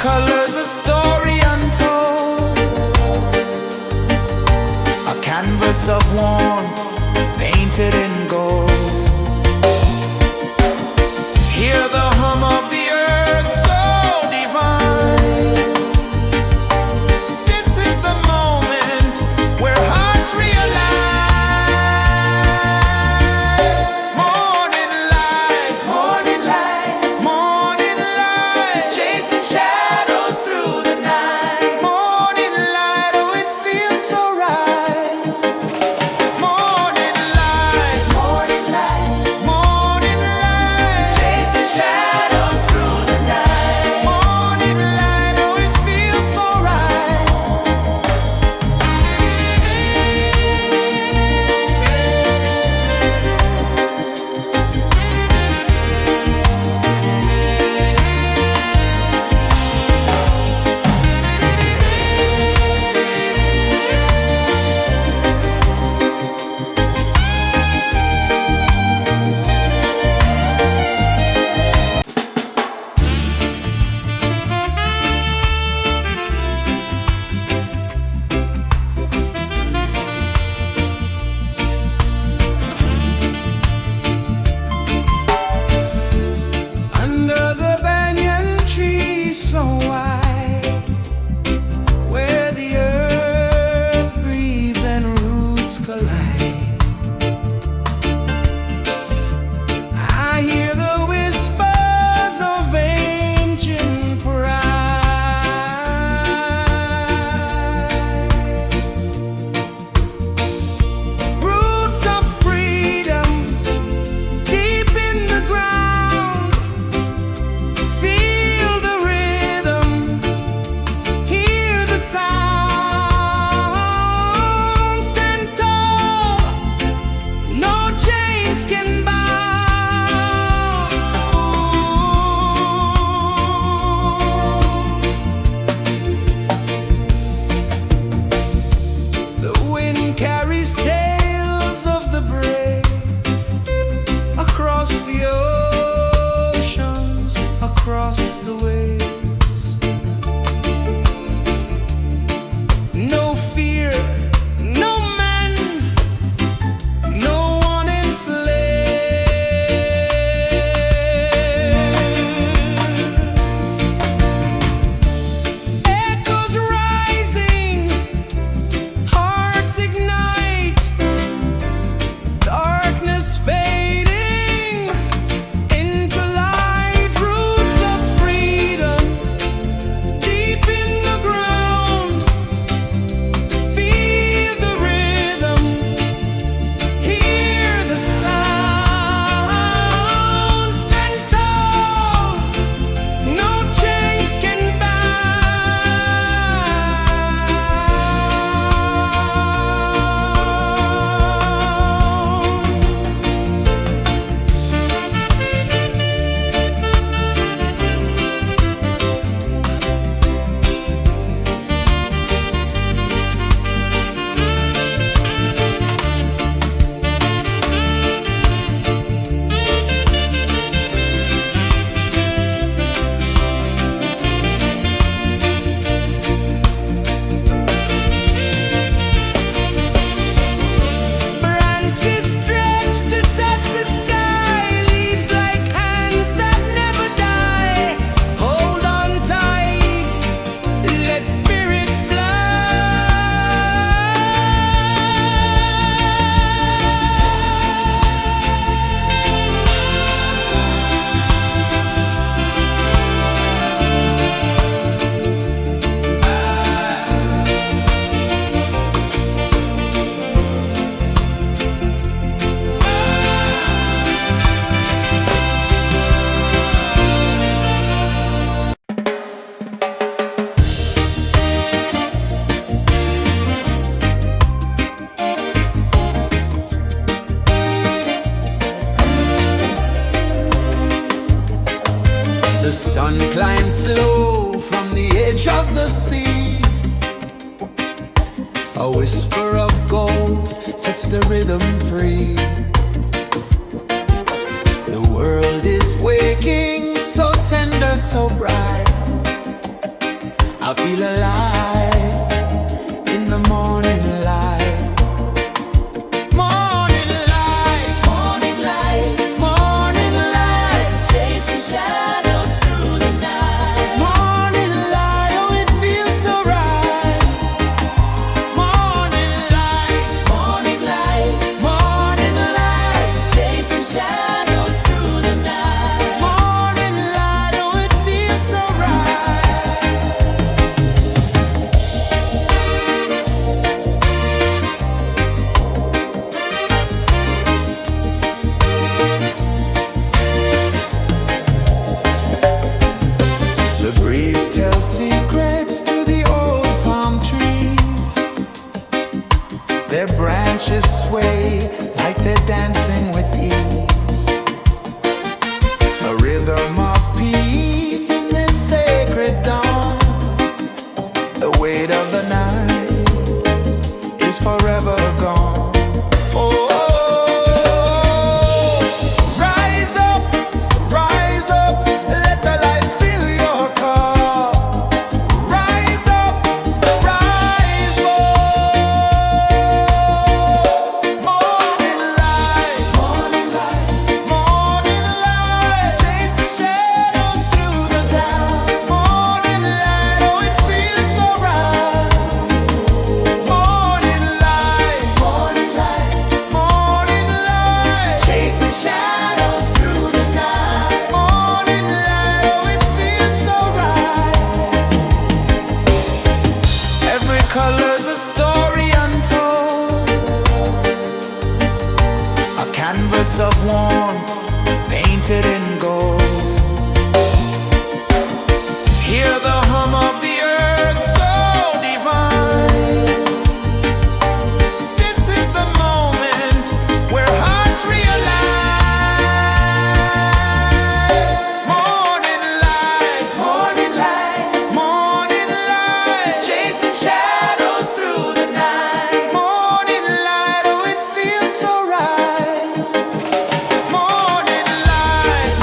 colors, a story untold, a canvas of warmth painted in gold. Hear the hum of the earth so divine. This is the moment where hearts realize. Morning light, morning light, morning light, chasing shadows through the night. Morning light, oh it feels so right. Morning light, morning light, morning light, chasing shadows through the night. Morning light, oh it feels so right. Under the banyan tree so wide, where the earth breathes and roots collide, I hear the whispers of ancient pride. Roots of freedom deep in the ground. Feel the rhythm, hear the sound. Stand tall, no chains can bound. The wind carries tales of the brave across the oceans, across the waves. No fear, no man, no one enslaves. Echoes rising, hearts ignite, darkness fading into light. Roots of freedom deep in the ground. Feel the rhythm, hear the sound. Stand tall, no chains can branches stretch to touch the sky, leaves like hands that never die. Hold on tight, let spirits The sun climbs slow from the edge of the sea. A whisper of gold sets the rhythm free. The world is waking so tender, so bright. feel alive in the morning light. Morning light, Morning light, morning light, chasing shadows through the night. morning light, oh it feels so right. Morning light, Morning light, morning light, chasing shadows through the night. morning light, oh it feels so right. The breeze tells secrets to the old palm trees. Their branches sway like they're dancing with ease. A rhythm of peace in this sacred dawn. The weight of the night is forever gone. Oh, rise up, let the light fill your cup. Rise up, rise up. Morning light, morning light, chasing shadows through the cloud. Morning light, oh it feels so right. Morning light, morning light, chasing shadows through the night. Morning light, oh it feels so right. Every color's a story untold, a canvas of warmth painted in gold. Hear the hum of the earth so divine. This is the moment where hearts realign. Morning light, morning light, chasing shadows through the night. Morning light, oh it feels so right. Morning light,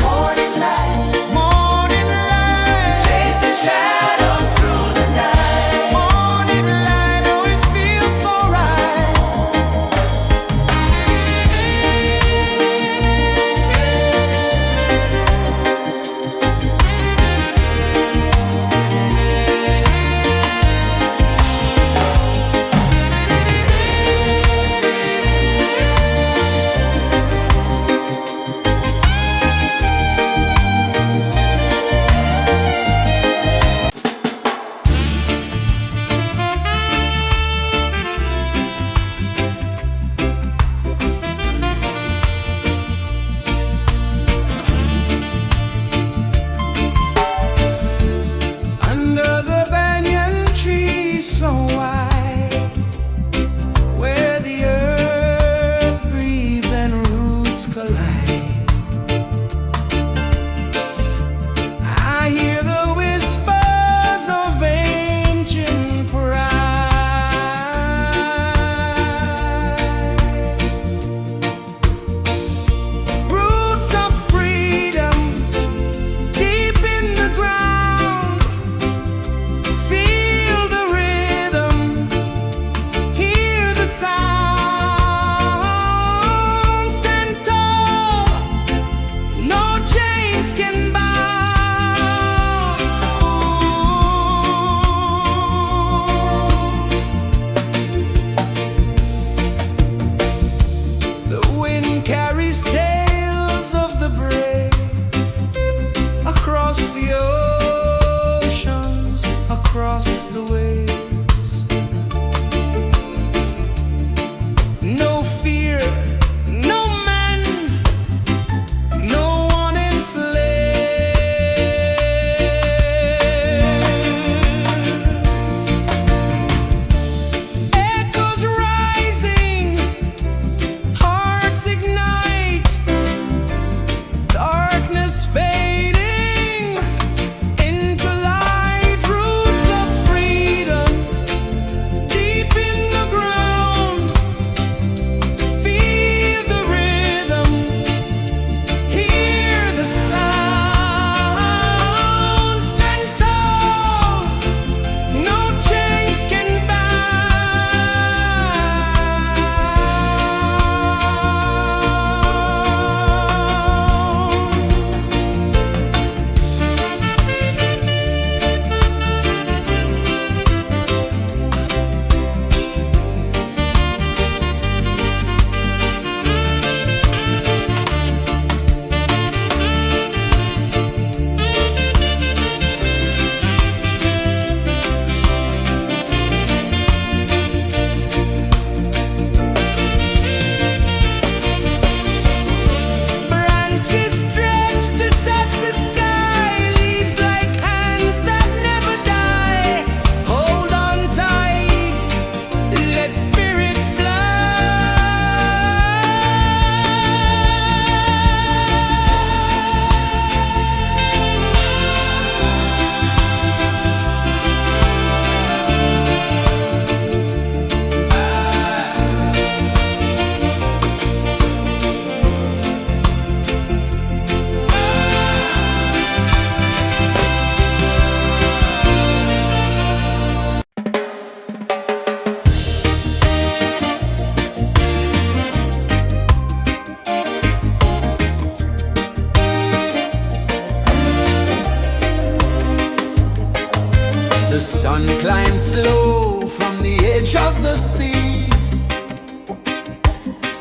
The sun climbs slow from the edge of the sea.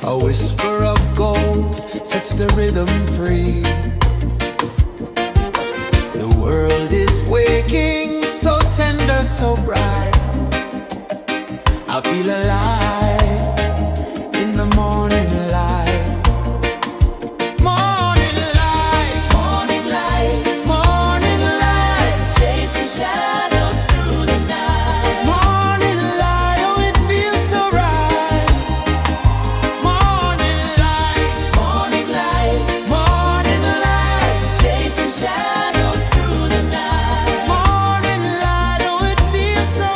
A whisper of gold sets the rhythm free. The world is waking, so tender, so bright. I feel alive in the morning light. Morning light, Morning light, morning light, chasing shadows through the night. morning light, oh it feels so right. Morning light, Morning light, morning light, chasing shadows through the night. morning light, oh it feels so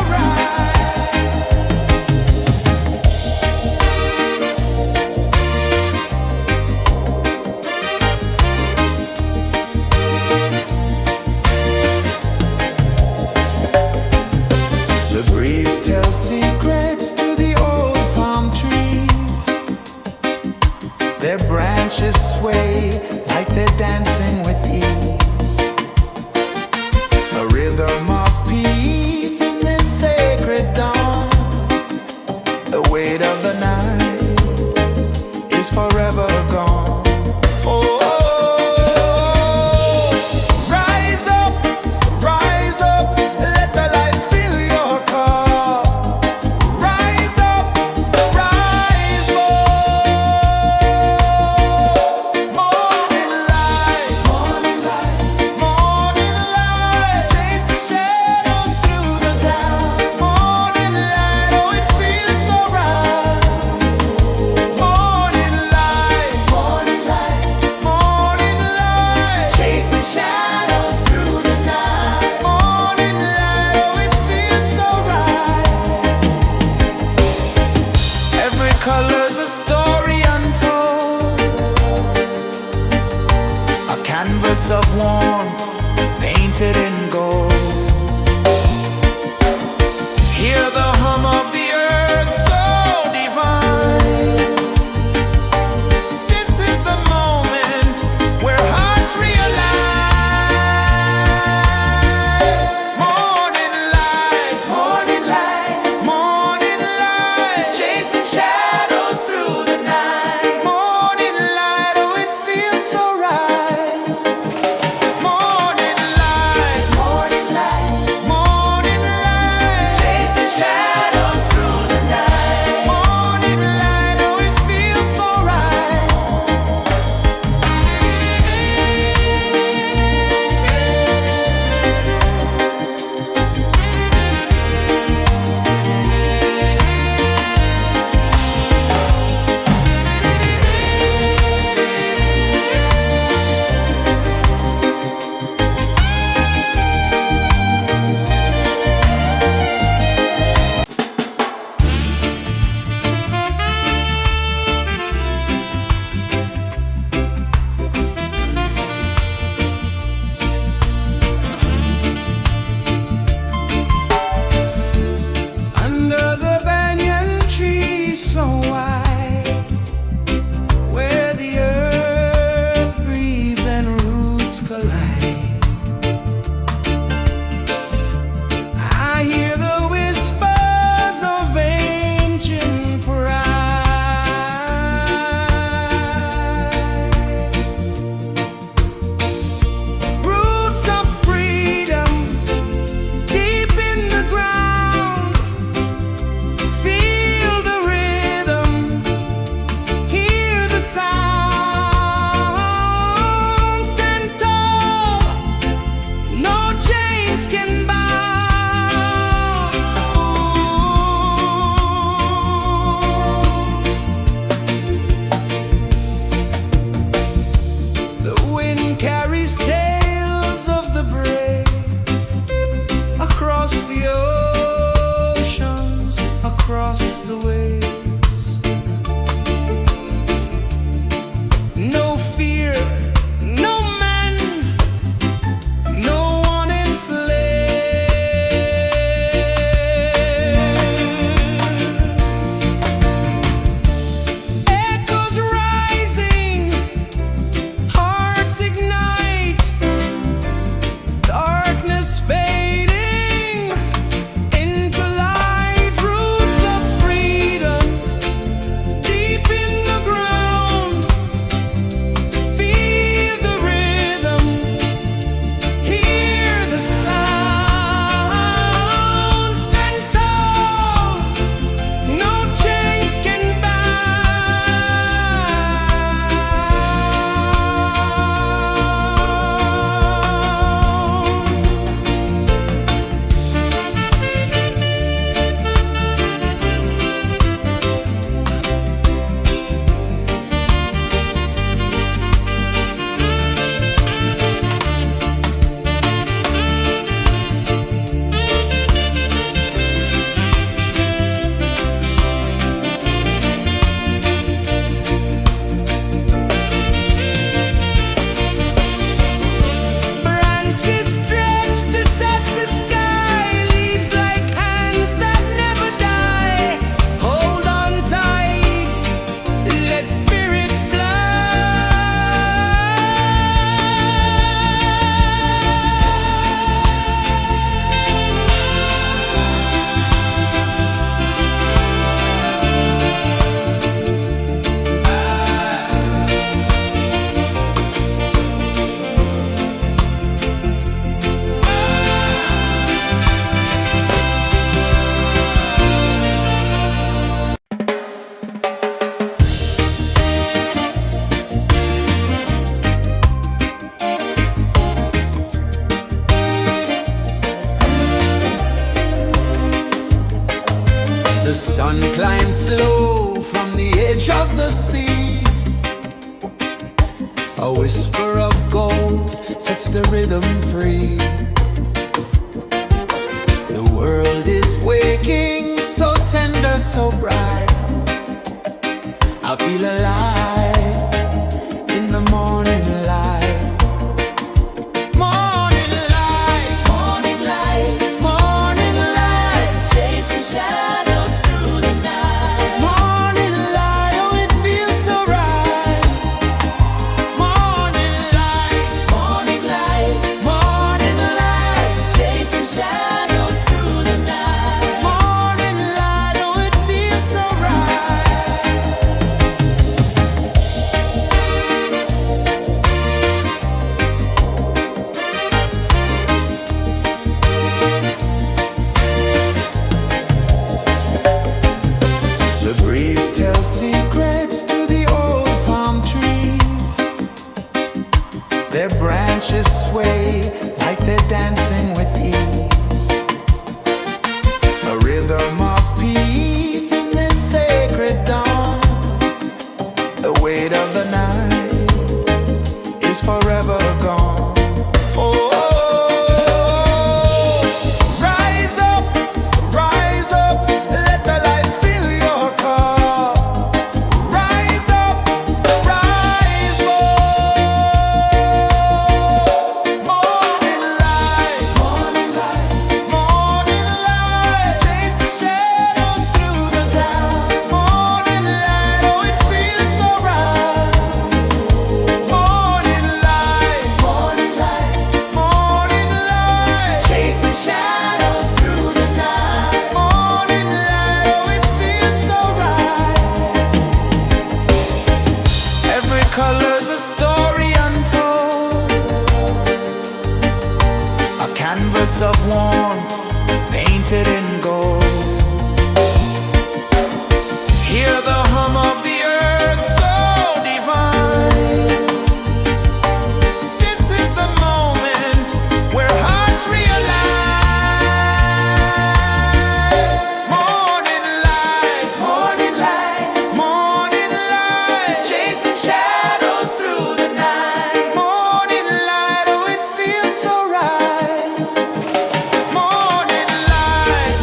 The sun climbs slow from the edge of the sea. A whisper of gold sets the rhythm free. The world is waking, so tender, so bright. I feel alive in the morning light. Morning light, Morning light, morning light, chasing shadows through the night. morning light, oh it feels so right. Morning light, Morning light, morning light, chasing shadows through the night. morning light, oh it feels so right. The breeze tells secrets to the old palm trees. Their branches sway like they're dancing with ease. A rhythm of peace in this sacred dawn. The weight of the night is forever gone. Oh, rise up, let the light fill your cup. Rise up, rise up. Morning light, morning light, chasing shadows through the cloud. Morning light, oh it feels so right. Morning light, chasing shadows through the night. Morning light, oh it feels so right. Every color's a story untold, a canvas of warmth painted in gold. Hear the hum of the earth so divine. This is the moment where hearts realign. Morning light, morning light, chasing shadows through the night. Morning light, oh it feels so right. Morning light,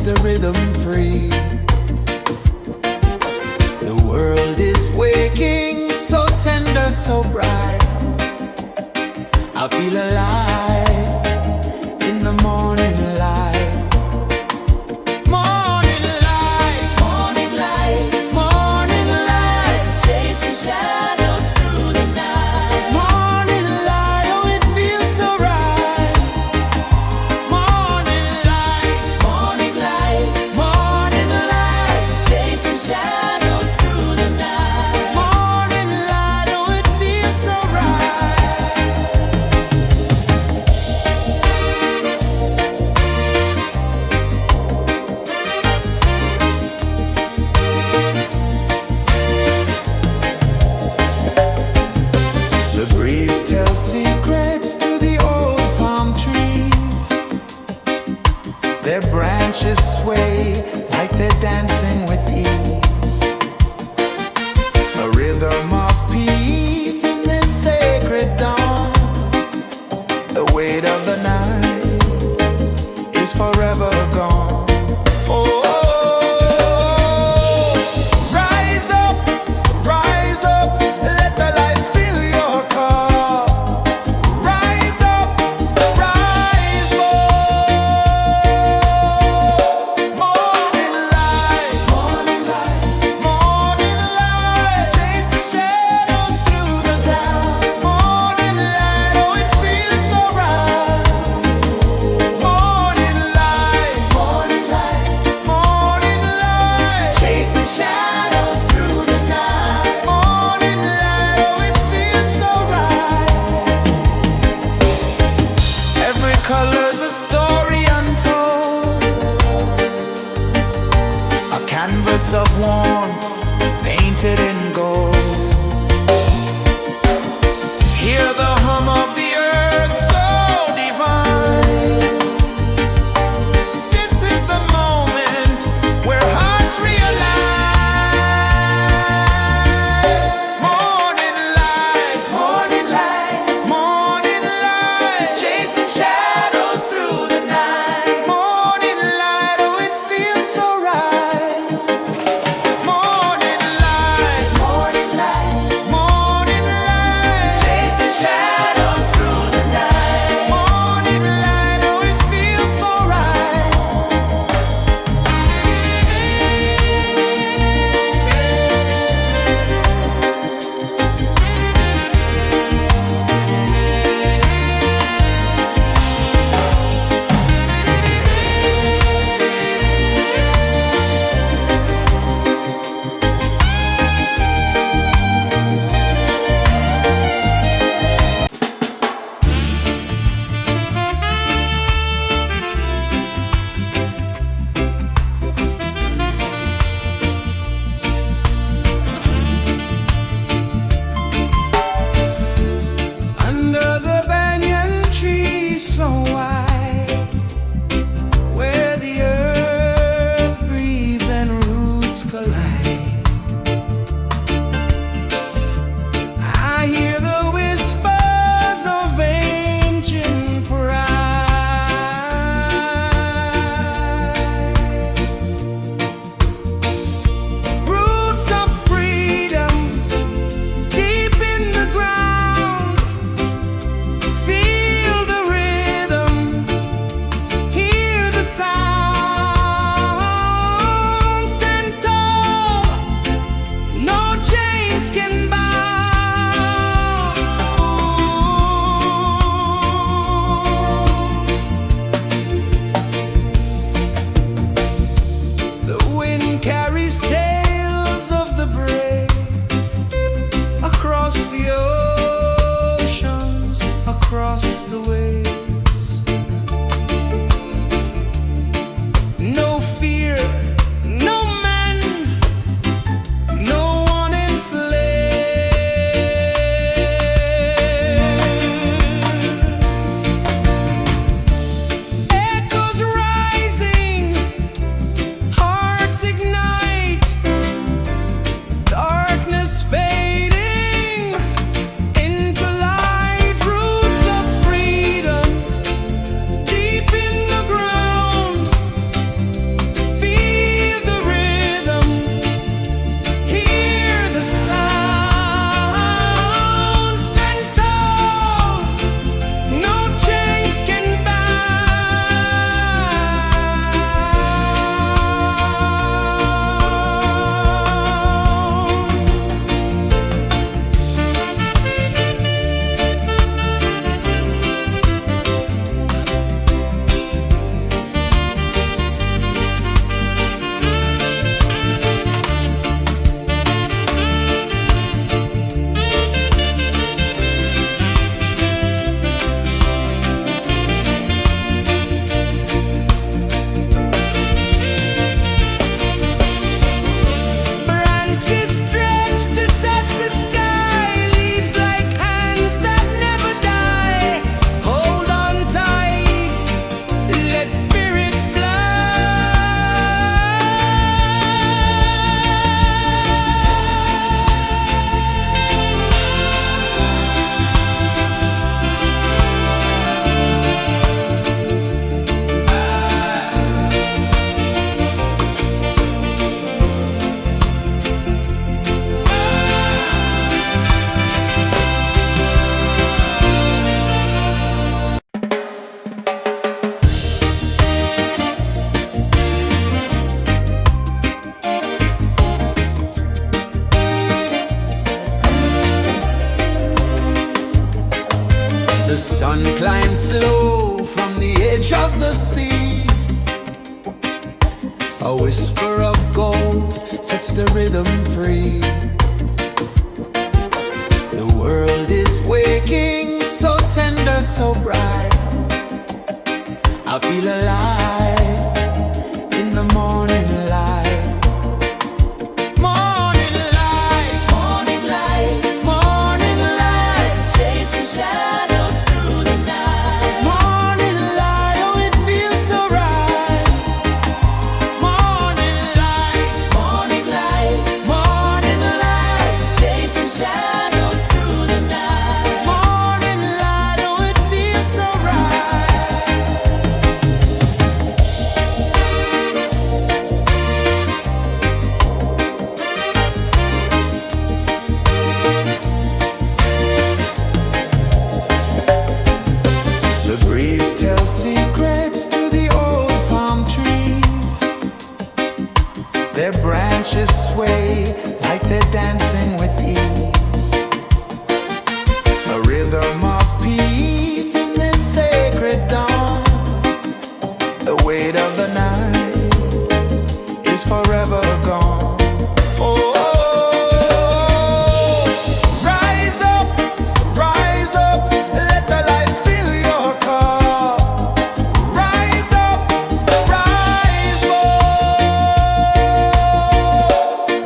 the rhythm free. The world is waking, so tender, so bright. I feel alive in the morning light. Morning light, Morning light, morning light, chasing shadows through the night. morning light, oh it feels so right. Morning light, Morning light, morning light, chasing shadows through the night. morning light, oh it feels so right. The breeze tells secrets to the old palm trees. Their branches sway like they're dancing with ease. A rhythm of peace in this sacred dawn. The weight of the night is forever gone. Oh, rise up, let the light fill your car. Rise up, rise up. Morning light, morning light, morning light, chasing shadows through the cloud. Morning light, oh it feels so right. Morning light, morning light, morning light, chasing shadows through the night. Morning light, oh it feels so right. Every color's a story untold, a canvas of warmth painted in gold. Hear the hum of the earth so divine. This is the moment where hearts realign. Morning light, morning light, morning light, chasing shadows through the night. Morning light, oh it feels so right. Morning light, A whisper of gold sets the rhythm free. The world is waking, so tender, so bright. I feel alive in the morning light. Morning light, Morning light, morning light, chasing shadows through the night. morning light. Oh, it feels so right. Morning light, Morning light, morning light, chasing shadows through the night. morning light. Oh, it feels so right. The breeze tells secrets to the old palm trees. Their branches sway like they're dancing with ease. A rhythm of peace in this sacred dawn. The weight of the night is forever gone. Oh, rise up, let the light fill your cup. Rise up, rise up.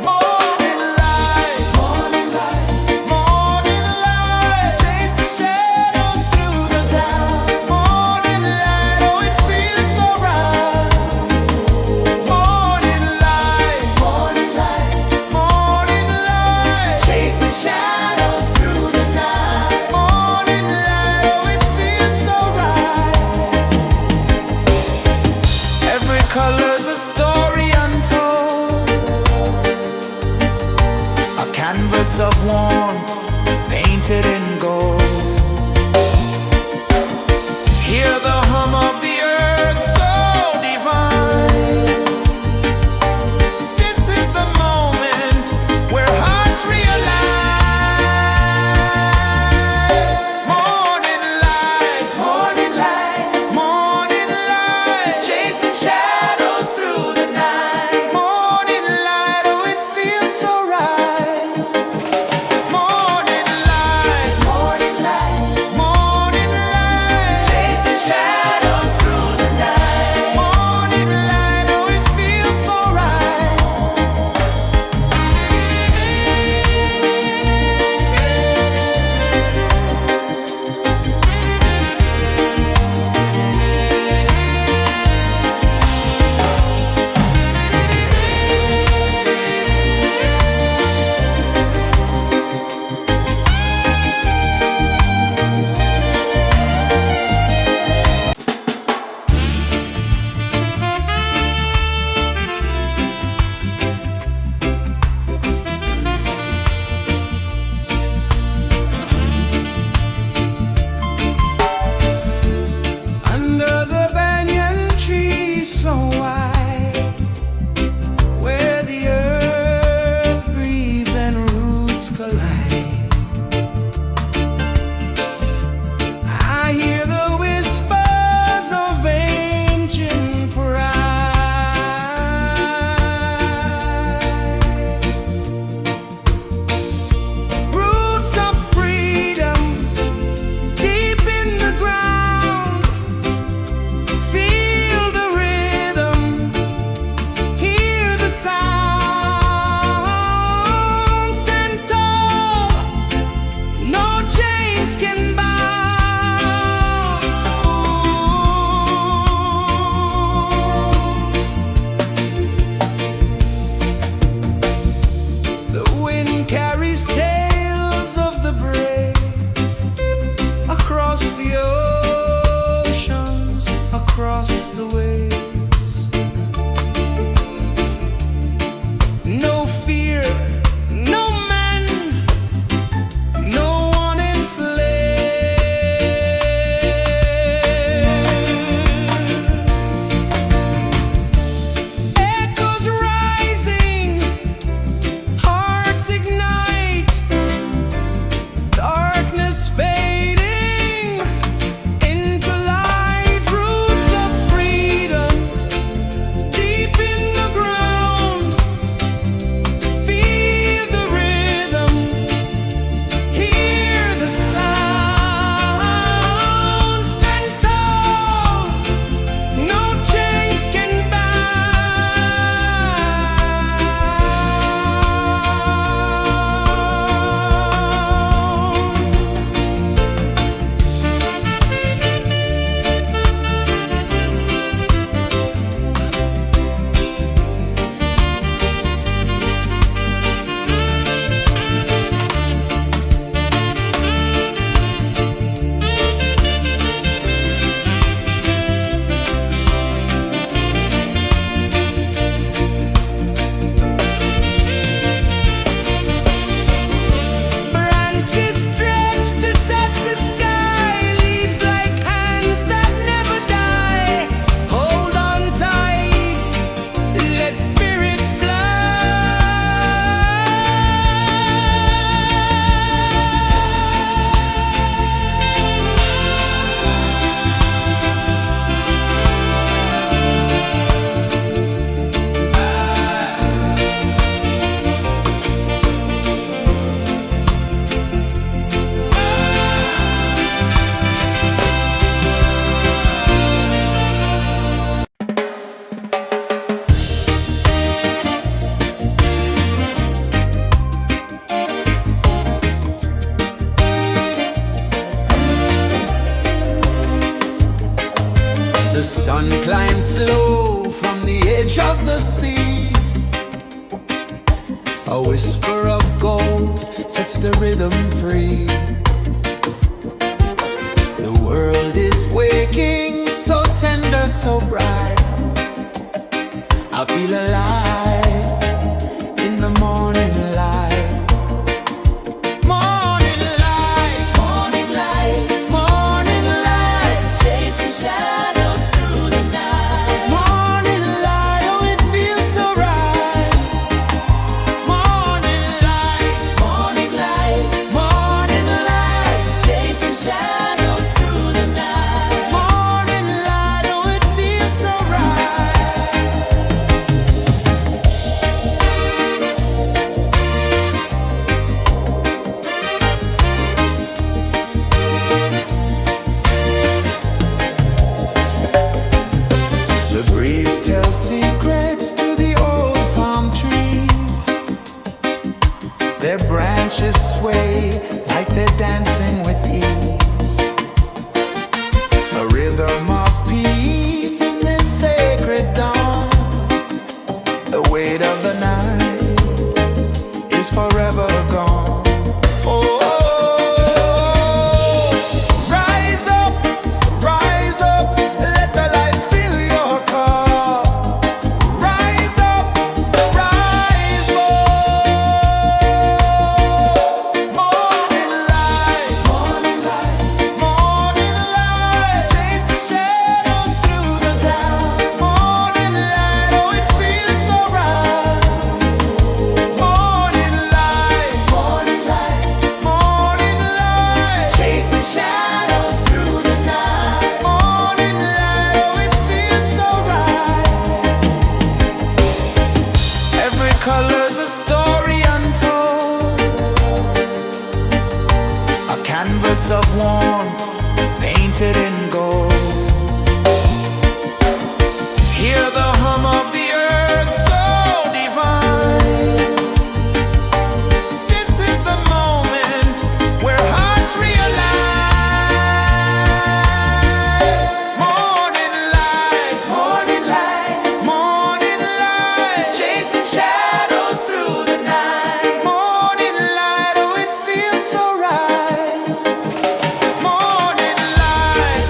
Morning light, morning light, sea. A whisper of gold sets the rhythm free. The world is waking, so tender, so bright. I feel alive in the morning light. Morning light, Morning light, morning light, chasing shadows through the night. morning light, oh it feels so right. Morning light, Morning light, morning light, chasing shadows through the night. morning light, oh it feels so right. The breeze tells secrets to the old palm trees. Their branches sway like they're dancing with ease. A rhythm of peace in this sacred dawn. The weight of the night is forever gone. Oh, rise up, let the light fill your car. Rise up, rise up. Morning light, morning light, morning light, chasing shadows through the cloud. Morning light, oh it feels so right. Morning light, morning light, morning light, chasing shadows through the night. Morning light, oh it feels so right. Every color's a story untold, a canvas of warmth painted in gold. Hear the hum of the earth so divine. This is the moment where hearts realign. Morning light, morning light, morning light, chasing shadows through the night. Morning light, oh it feels so right. Morning light,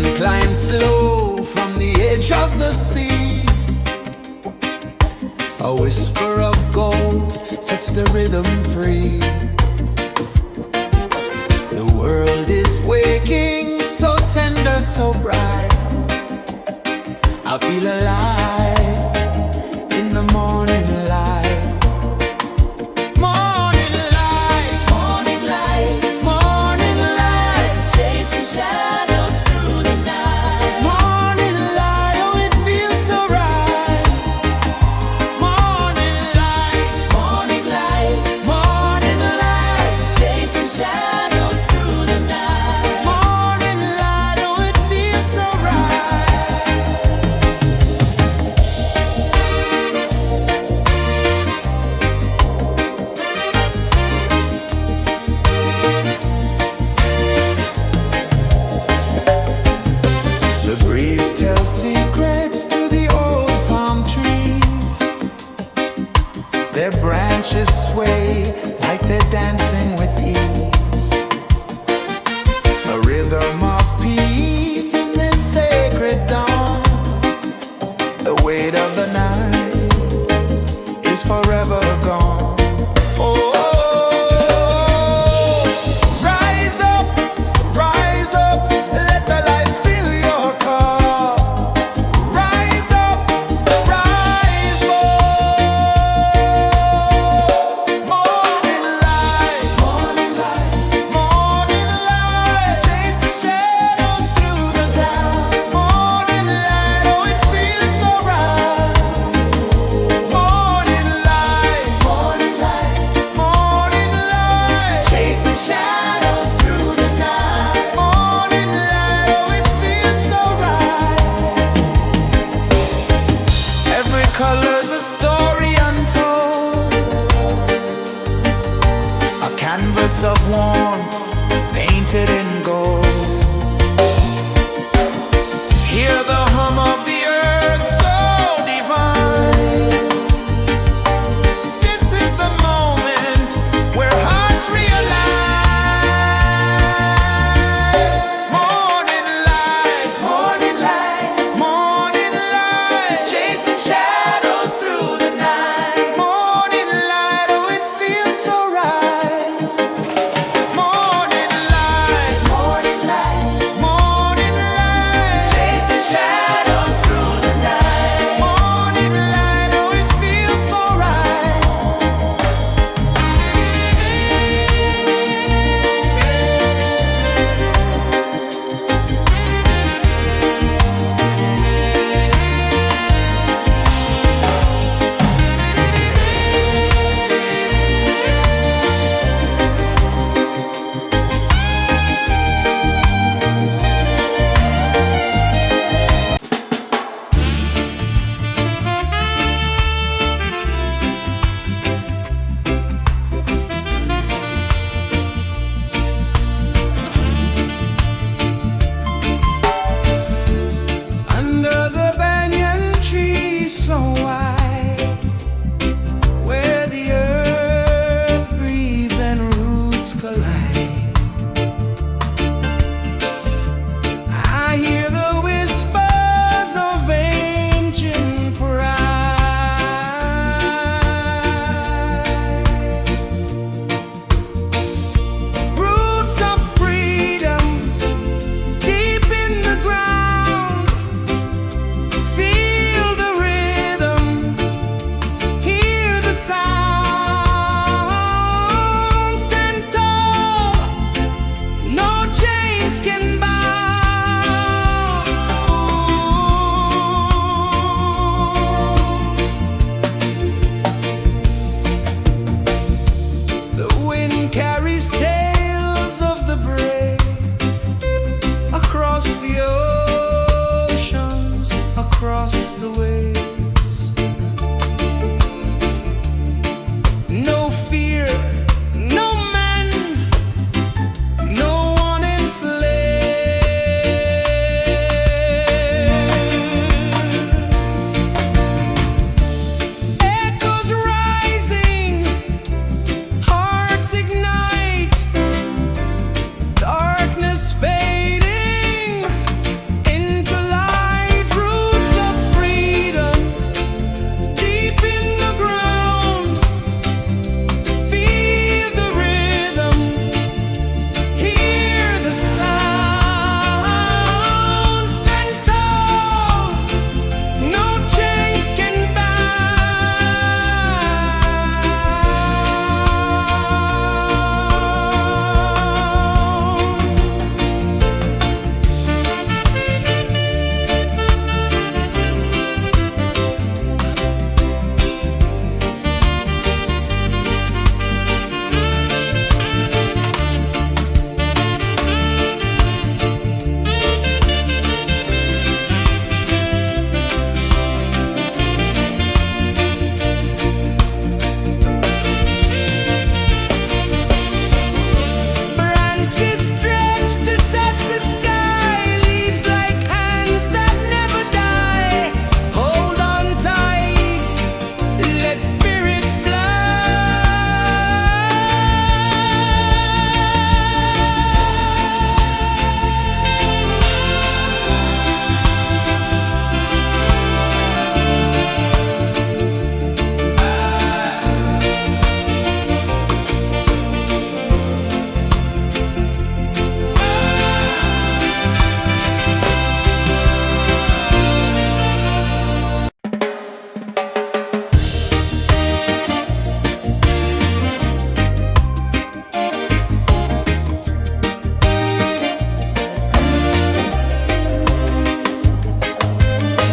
sun climbs slow from the edge of the sea. A whisper of gold sets the rhythm free. The world is waking, so tender, so bright. I feel alive in the morning light. Morning light, Morning light, morning light, chasing shadows through the night. morning light, oh it feels so right. Morning light, Morning light, morning light, chasing shadows through the night. morning light, oh it feels so right. The breeze tells secrets to the old palm trees. Their branches sway like they're dancing with ease. A rhythm of peace in this sacred dawn. The weight of the night is forever gone. Oh, rise up, let the light fill your cup. Rise up, rise up. Morning light, morning light, morning light, chasing shadows through the cloud. Morning light, oh it feels so right. Morning light, morning light, morning light, chasing shadows through the night. Morning light, oh it feels so right. Every color's a story untold, a canvas of warmth painted in gold. Hear the hum of the earth so divine. This is the moment where hearts realign. Morning light, morning light, morning light, chasing shadows through the night. Morning light, oh it feels so right. Morning light,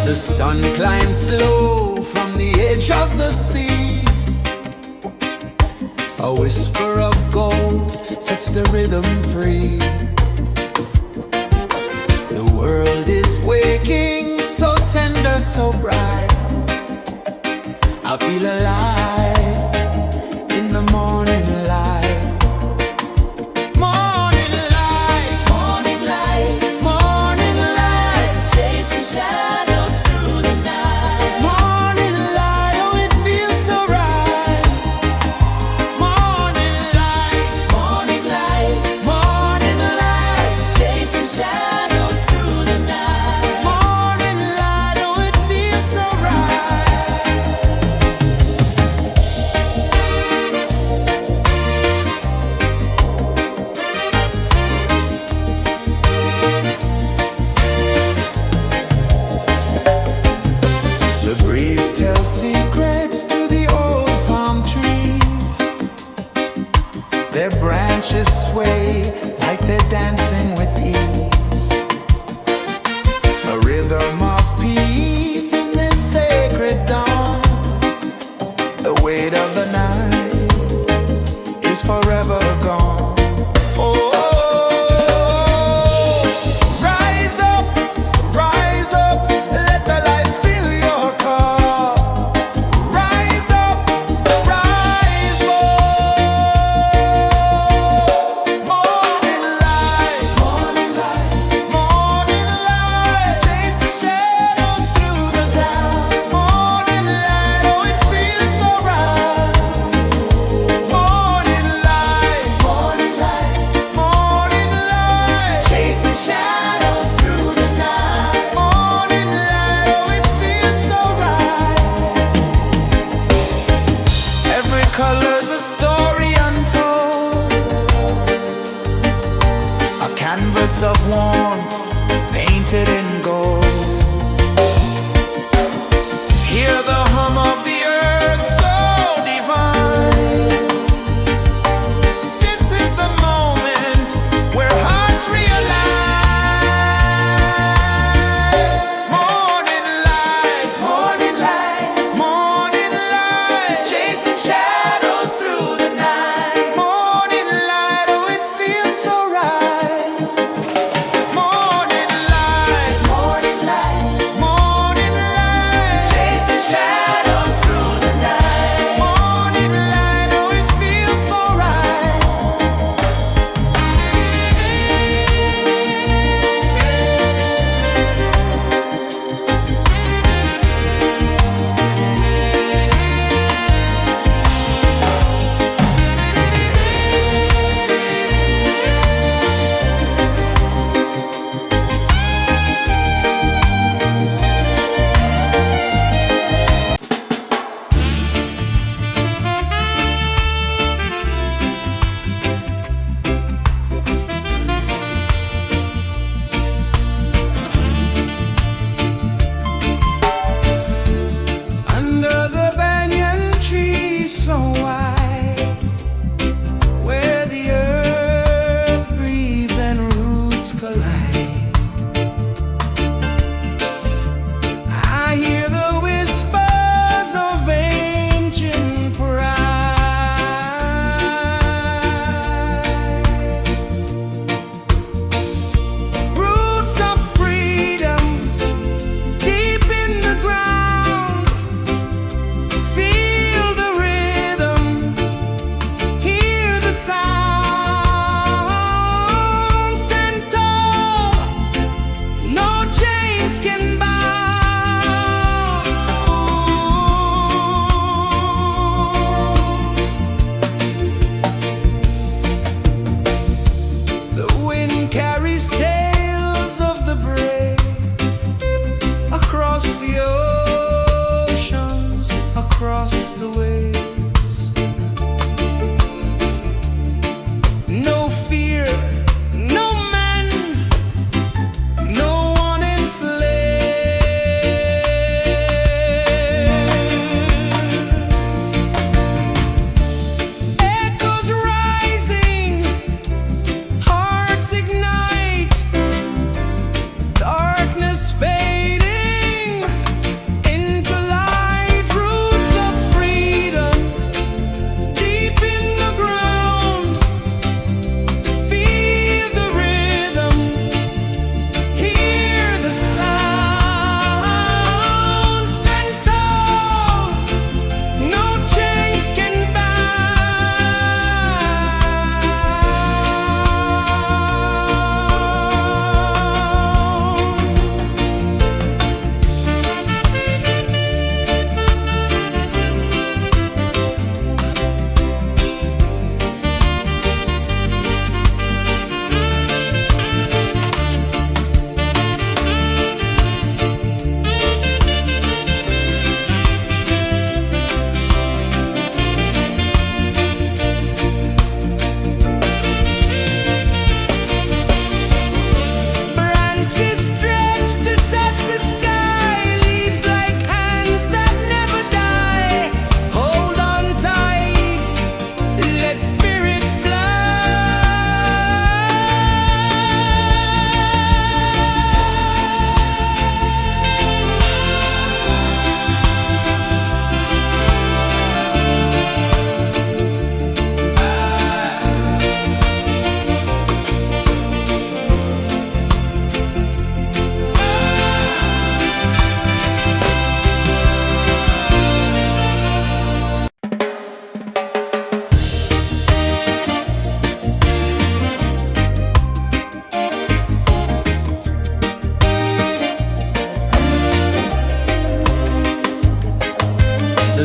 The sun climbs slow from the edge of the sea. A whisper of gold sets the rhythm free. The world is waking, so tender, so bright. I feel alive in the morning light. Morning light, Morning light, morning light, chasing shadows through the night. morning light, oh it feels so right. Morning light, Morning light, morning light, chasing shadows through the night. morning light, oh it feels so right.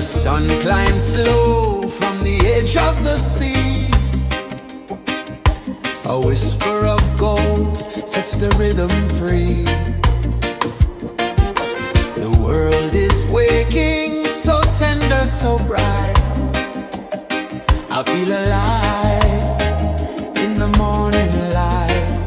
sun climbs slow from the edge of the sea. A whisper of gold sets the rhythm free. The world is waking, so tender, so bright. I feel alive in the morning light.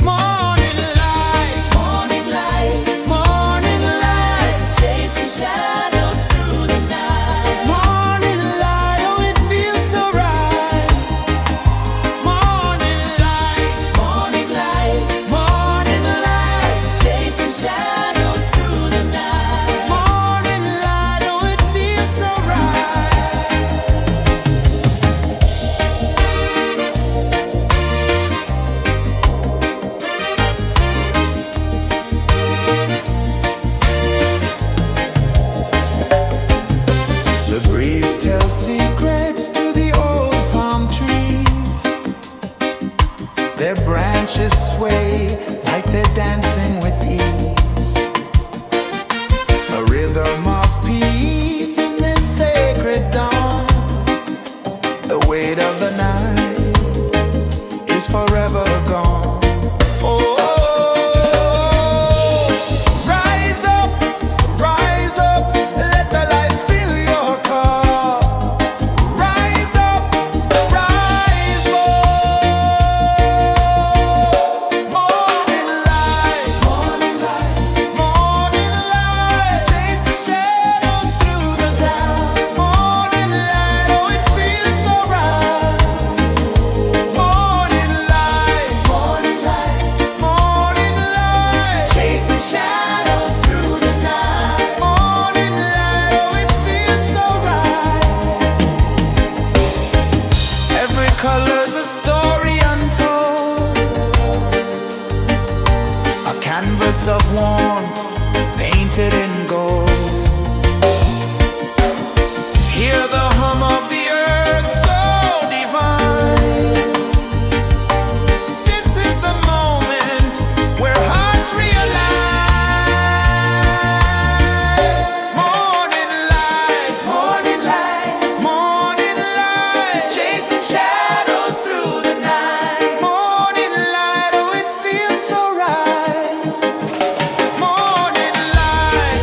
Morning light, Morning light, morning light, chasing shadows through the night. morning light, oh it feels so right. Morning light, Morning light, morning light, chasing shadows through the night. morning light, oh it feels so right. The breeze tells secrets to the old palm trees. Their branches sway like they're dancing with ease. A rhythm of peace in this sacred dawn. The weight of the night is forever gone. Oh, rise up, let the light fill your cup. Rise up, rise up. Morning light, morning light, chasing shadows through the cloud. Morning light, oh it feels so right. Morning light, chasing shadows through the night. Morning light, oh it feels so right. Every color's a story untold, a canvas of warmth painted in gold. Hear the hum of the earth so divine. This is the moment where hearts realign. Morning light, morning light, chasing shadows through the night. Morning light, oh it feels so right. Morning light,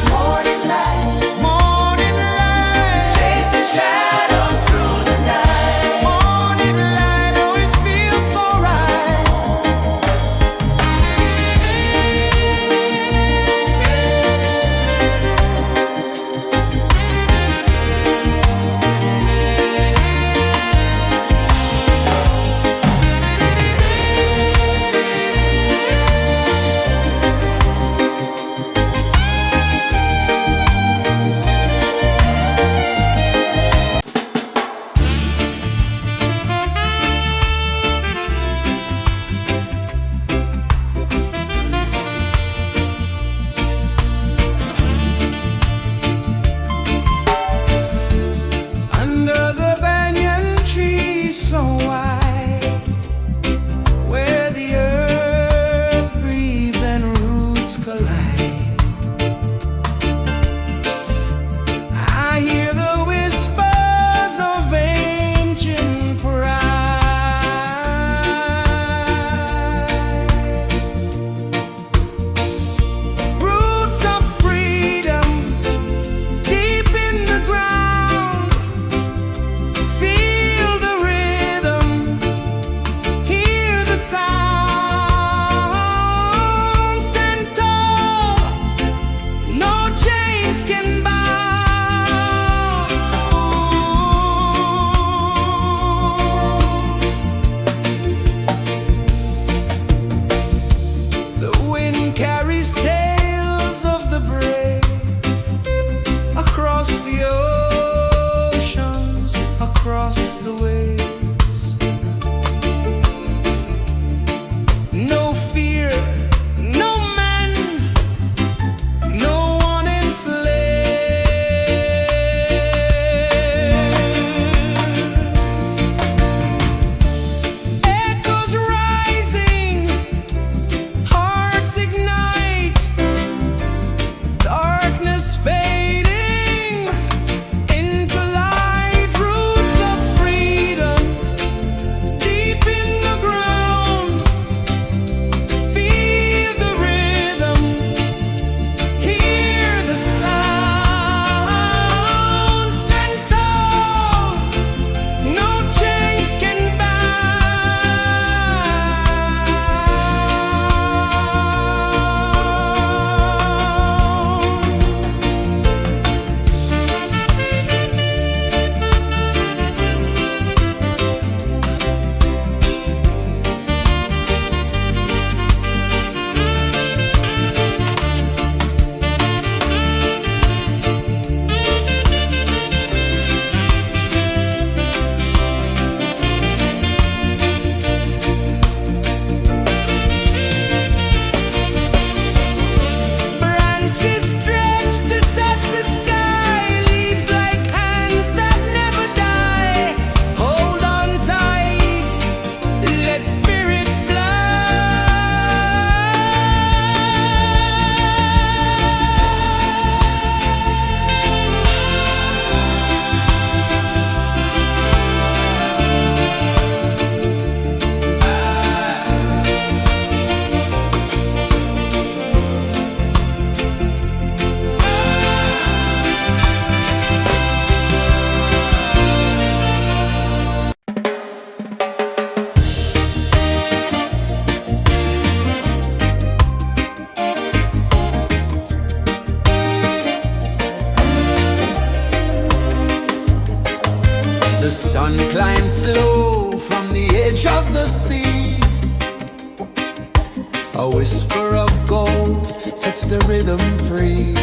the rhythm free.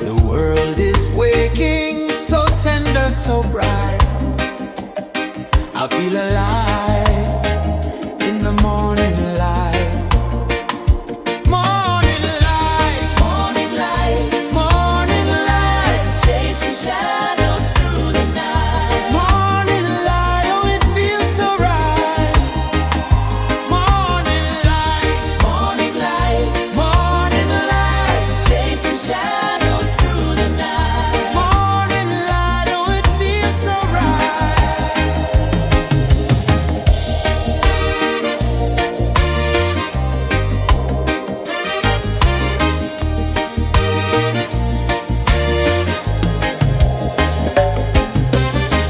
The world is waking, so tender, so bright. I feel alive in the morning light. Morning light, Morning light, morning light, chasing shadows through the night. morning light, oh it feels so right. Morning light, Morning light, morning light, chasing shadows through the night. morning light, oh it feels so right.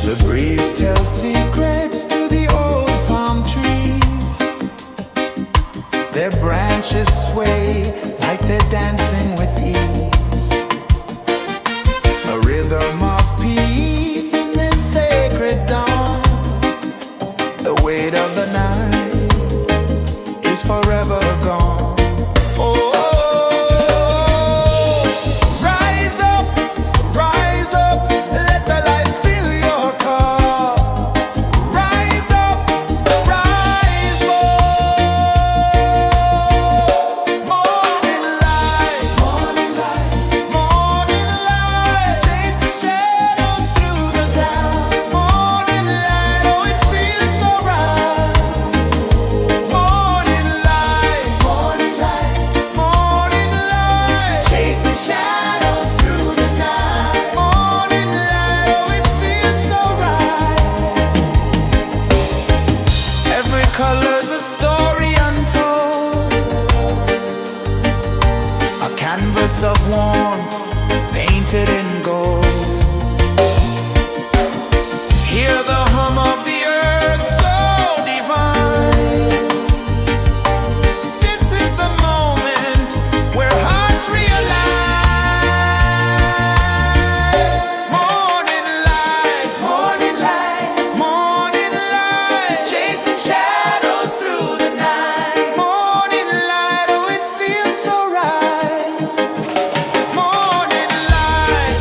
The breeze tells secrets to the old palm trees. Their branches sway like they're dancing with ease. A rhythm of peace in this sacred dawn. The weight of the night is forever gone. Oh, rise up, let the light fill your cup. Rise up, rise up. Morning light, morning light, chasing shadows through the cloud. Morning light, oh it feels so right. Morning light, morning light, chasing shadows through the night. Morning light, oh it feels so right. Every color's a story untold, a canvas of warmth painted in gold. Hear the hum of the earth so divine. This is the moment where hearts realign. Morning light, morning light, chasing shadows through the night. Morning light, oh it feels so right. Morning light,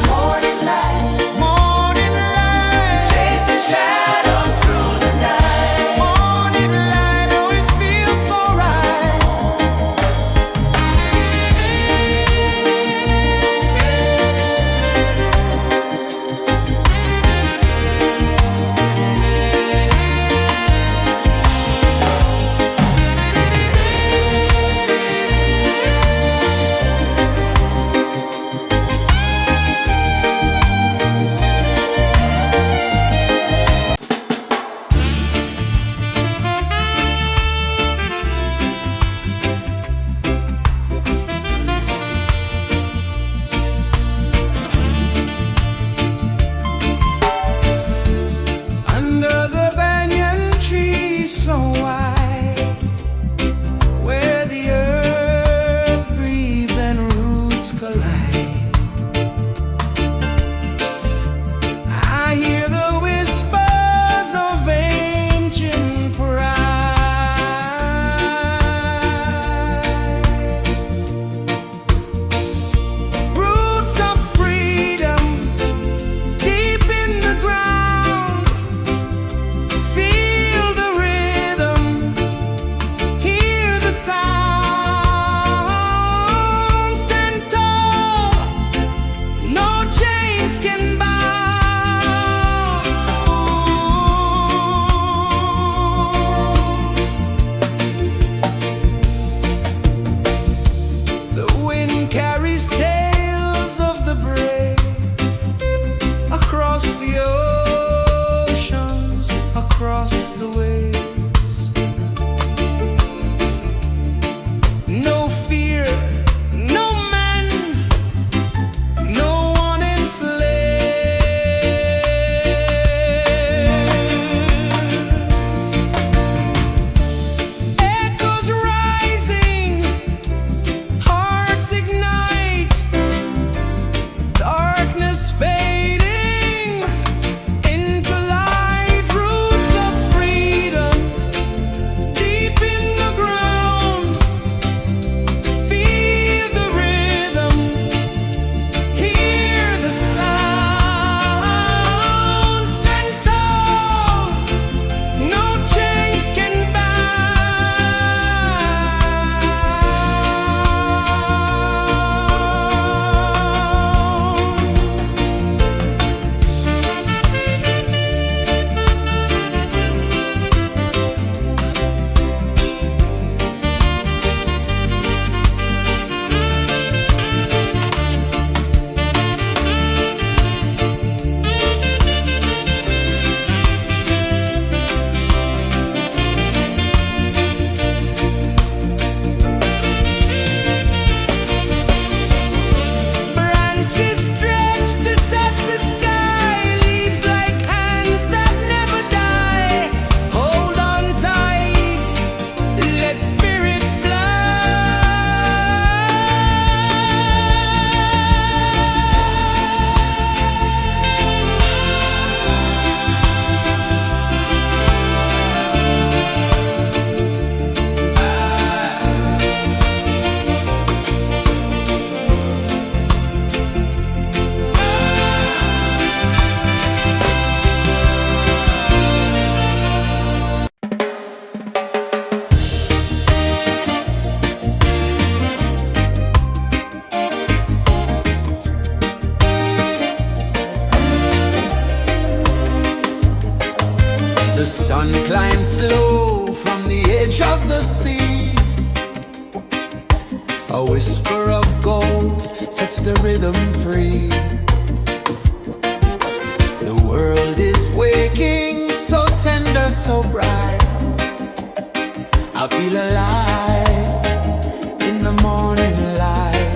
A whisper of gold sets the rhythm free. The world is waking, so tender, so bright. I feel alive in the morning light.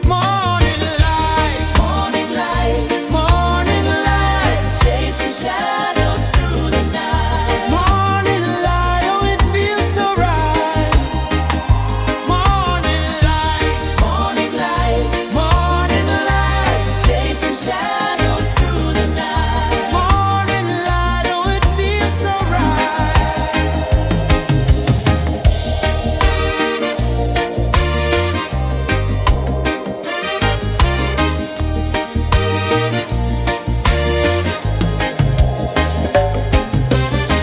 Morning light, Morning light, morning light, chasing shadows through the night. morning light, oh it feels so right. Morning light, Morning light, morning light, chasing shadows through the night. morning light, oh it feels so right.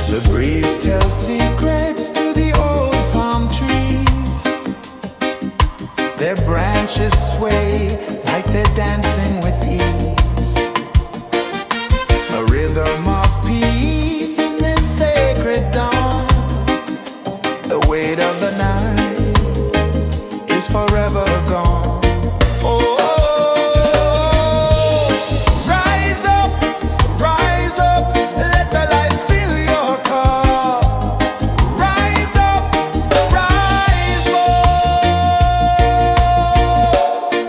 The breeze tells secrets to the old palm trees. Their branches sway like they're dancing with ease. A rhythm of peace in this sacred dawn. The weight of the night is forever gone. Oh, rise up, let the light fill your cup. Rise up, rise up.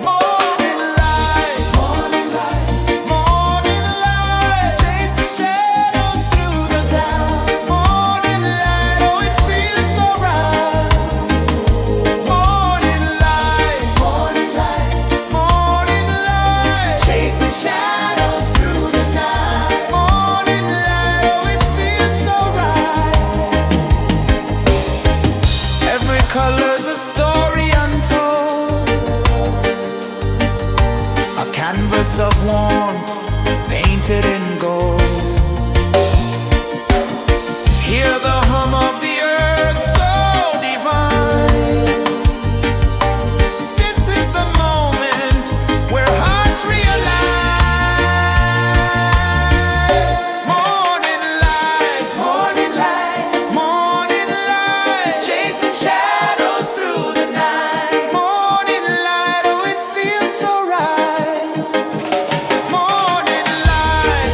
Morning light, morning light, morning light, chasing shadows through the cloud. Morning light, oh it feels so right. Morning light, morning light, morning light, chasing shadows through the night. Morning light, oh it feels so right. Every color's a story untold, a canvas of warmth painted in gold. Hear the hum of the earth so divine. This is the moment where hearts realign. Morning light, morning light, morning light, chasing shadows through the night. Morning light, oh it feels so right. Morning light,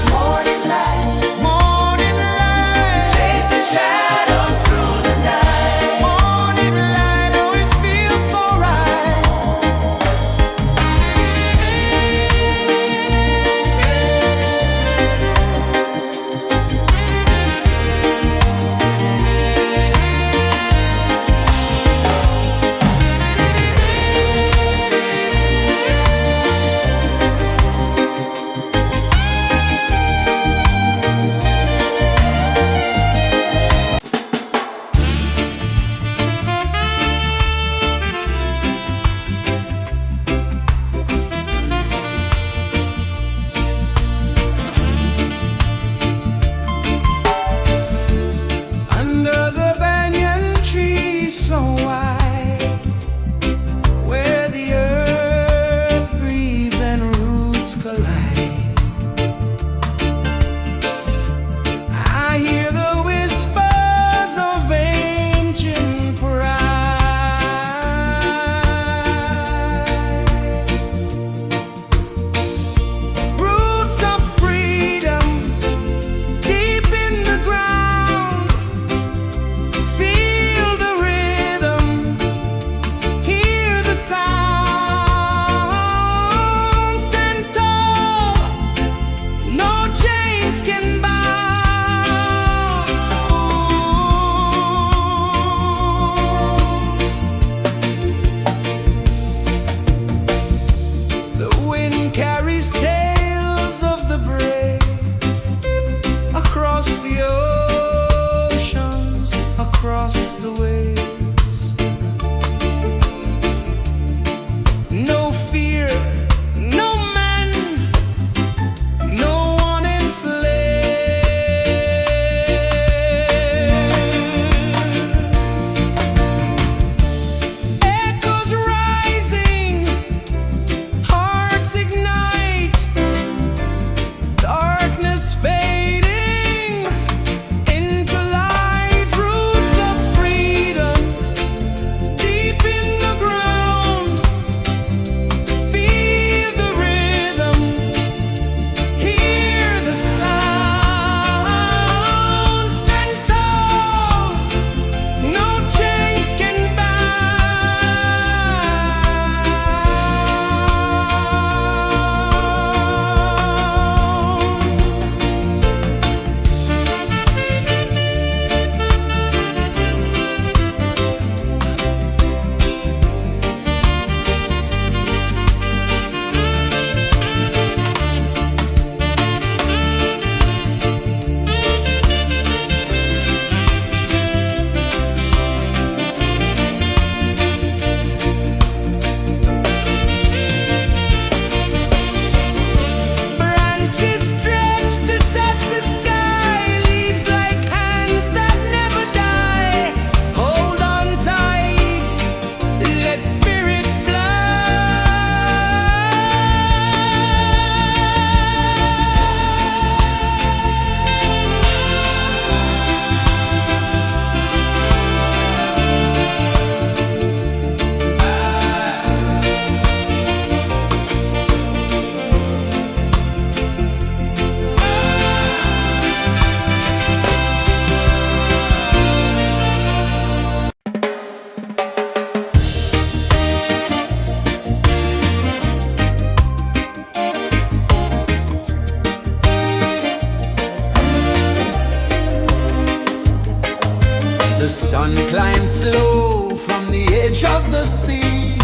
of the sea.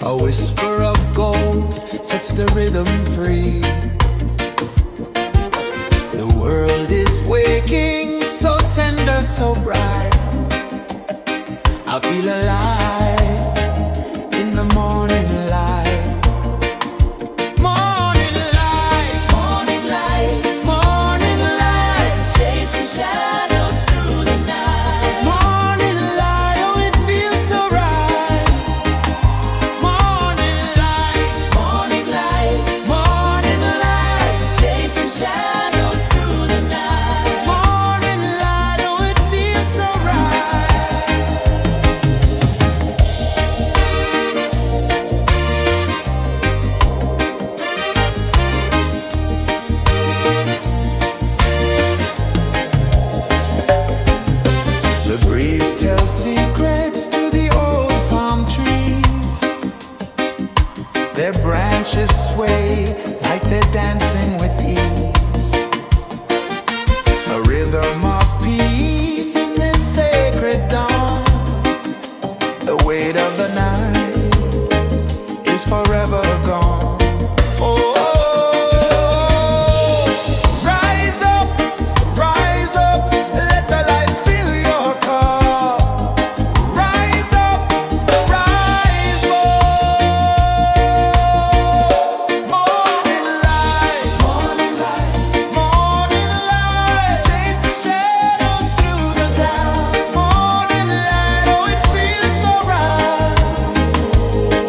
A whisper of gold sets the rhythm free. The world is waking, so tender, so bright. I feel alive in the morning light. Morning light, Morning light, morning light, chasing shadows through the night. morning light, oh it feels so right. Morning light, Morning light, morning light, chasing shadows through the night. morning light, oh it feels so right. The breeze tells secrets to the old palm trees. Their branches sway like they're dancing with ease. A rhythm of peace in this sacred dawn. The weight of the night is forever gone. Oh, rise up, let the light fill your cup. Rise up, rise up. Morning light, morning light, morning light, chasing shadows through the cloud. Morning light, oh it feels so right.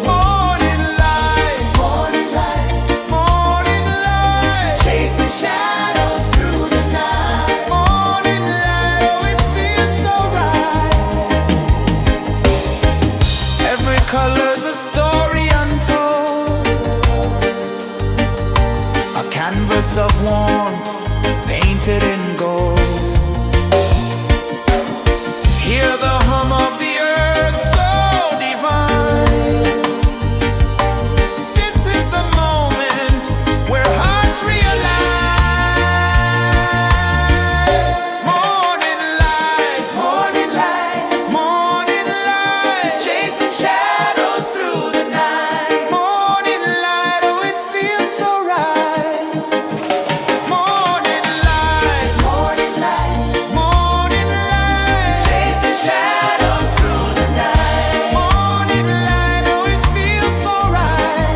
Morning light, morning light, morning light, chasing shadows through the night. Morning light, oh it feels so right. Every color's a story untold, a canvas of warmth painted in gold. Hear the hum of the earth so divine. This is the moment where hearts realign. Morning light, morning light, morning light, chasing shadows through the night. Morning light, oh it feels so right. Morning light, morning light, morning light, chasing shadows through the night. Morning light, oh it feels so right.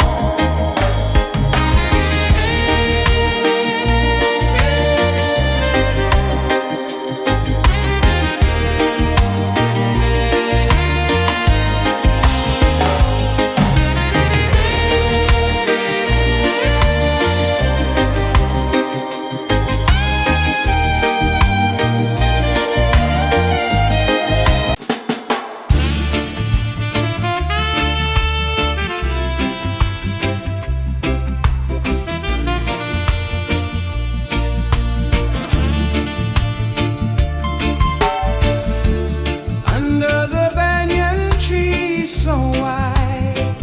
Under the banyan tree so wide,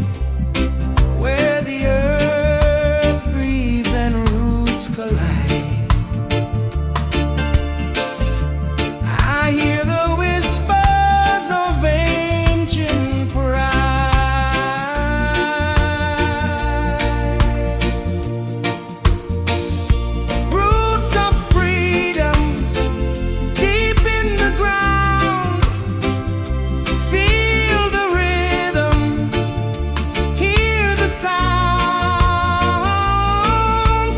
where the earth breathes and roots collide, I hear the whispers of ancient pride. Roots of freedom deep in the ground. Feel the rhythm, hear the sound.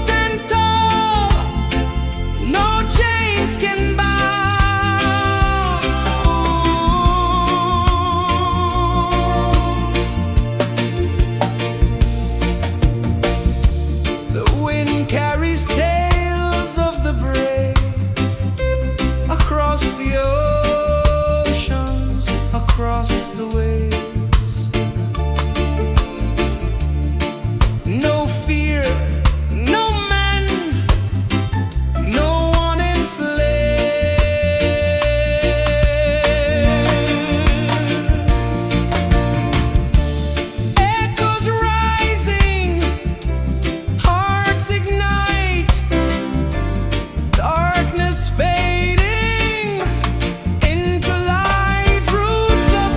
Stand tall, no chains can bound. The wind carries tales of the brave across the oceans, across the waves. No fear, no man, no one enslaves. Echoes rising, hearts ignite, darkness fading into light. Roots of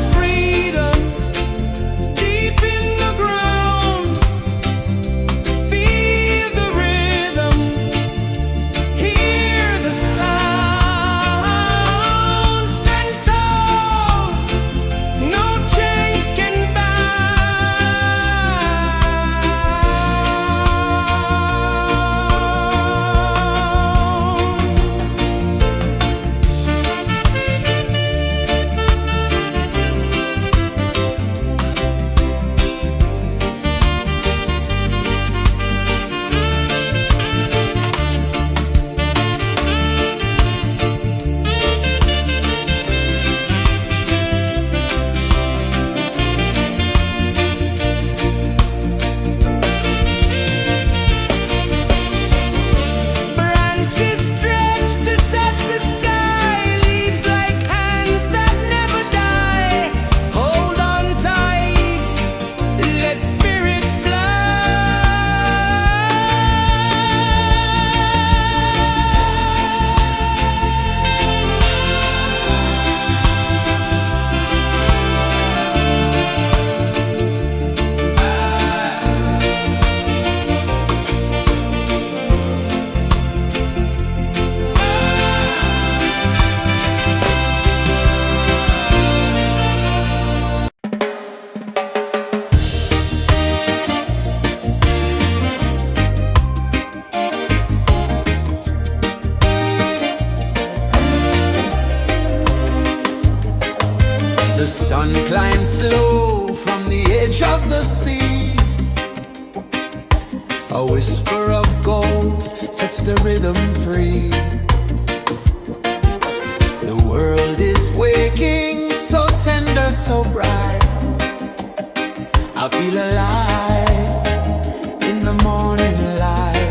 sun climbs slow from the edge of the sea. A whisper of gold sets the rhythm free. The world is waking, so tender, so bright. I feel alive in the morning light.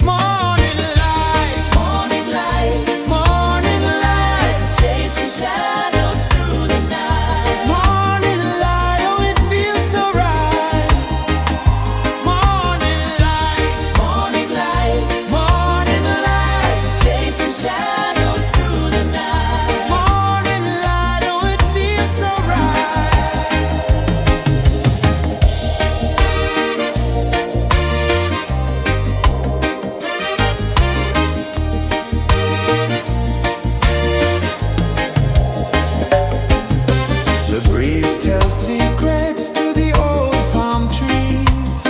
Morning light, Morning light, morning light, chasing shadows through the night. morning light, oh it feels so right. Morning light, Morning light, morning light, chasing shadows through the night. morning light, oh it feels so right. The breeze tells secrets to the old palm trees.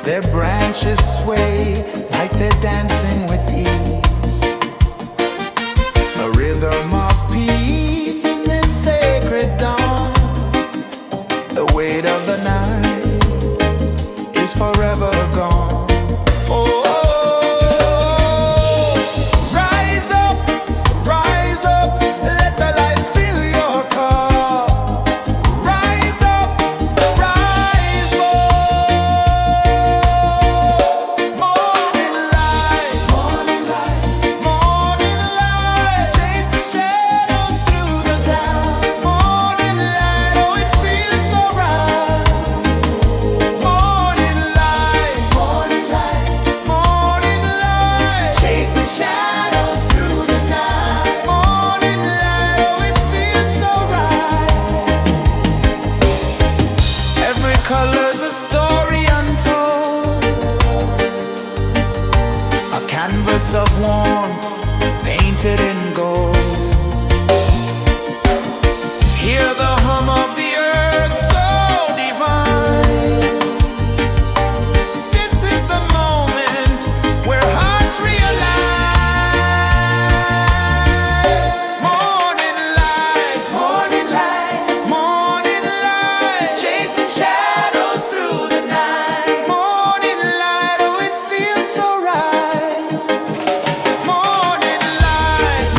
Their branches sway like they're dancing with ease. A rhythm of peace in this sacred dawn. The weight of the night is forever gone. Oh, rise up, let the light fill your cup. Rise up, rise up. Morning light, morning light, morning light, chasing shadows through the cloud. Morning light, oh it feels so right. Morning light, morning light, morning light, chasing shadows through the night. Morning light, oh it feels so right. Every color's a story untold, a canvas of warmth painted in gold. Hear the hum of the earth so divine. This is the moment where hearts realign. Morning light, morning light, morning light, chasing shadows through the night. Morning light, oh it feels so right. Morning light,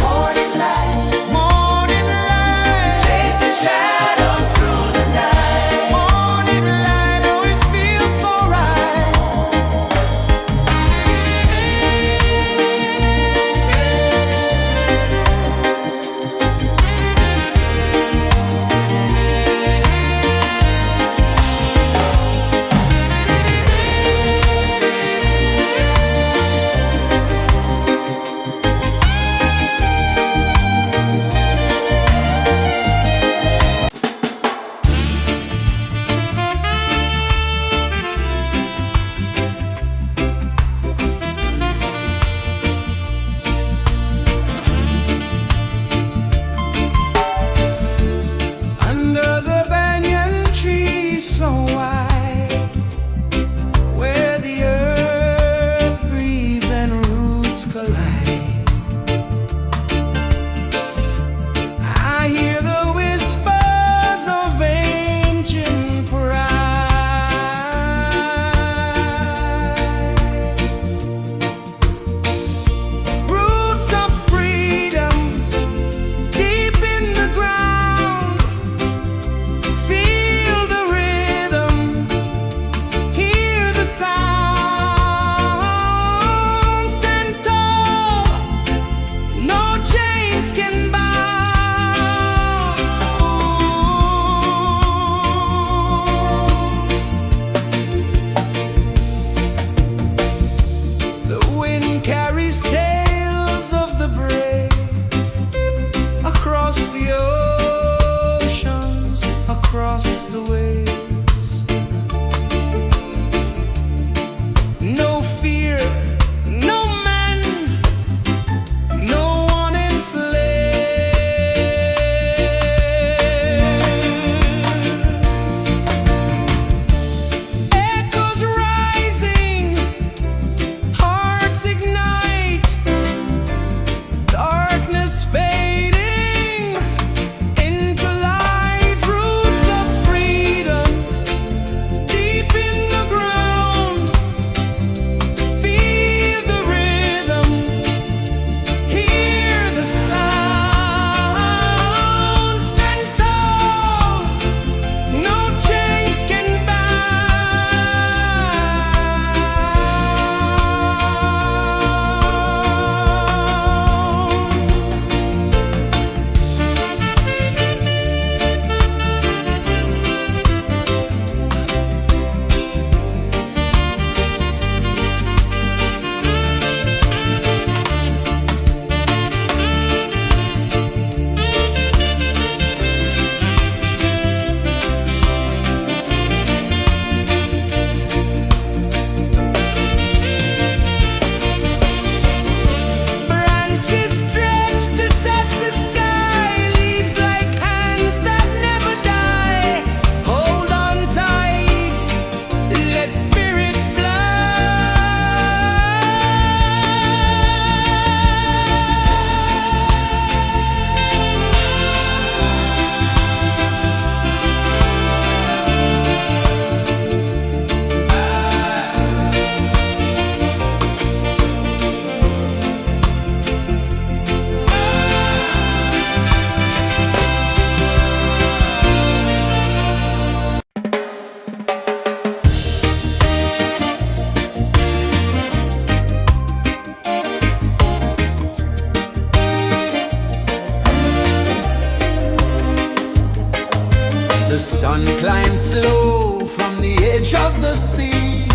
The sun climbs slow from the edge of the sea.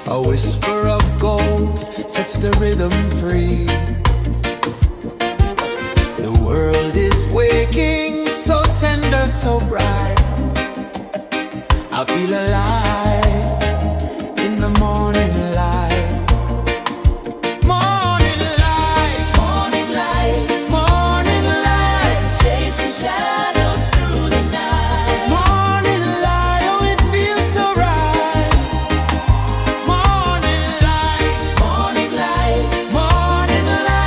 A whisper of gold sets the rhythm free. The world is waking, so tender, so bright. I feel alive in the morning light. Morning light, Morning light, morning light, chasing shadows through the night. morning light, oh it feels so right. Morning light, Morning light, morning light.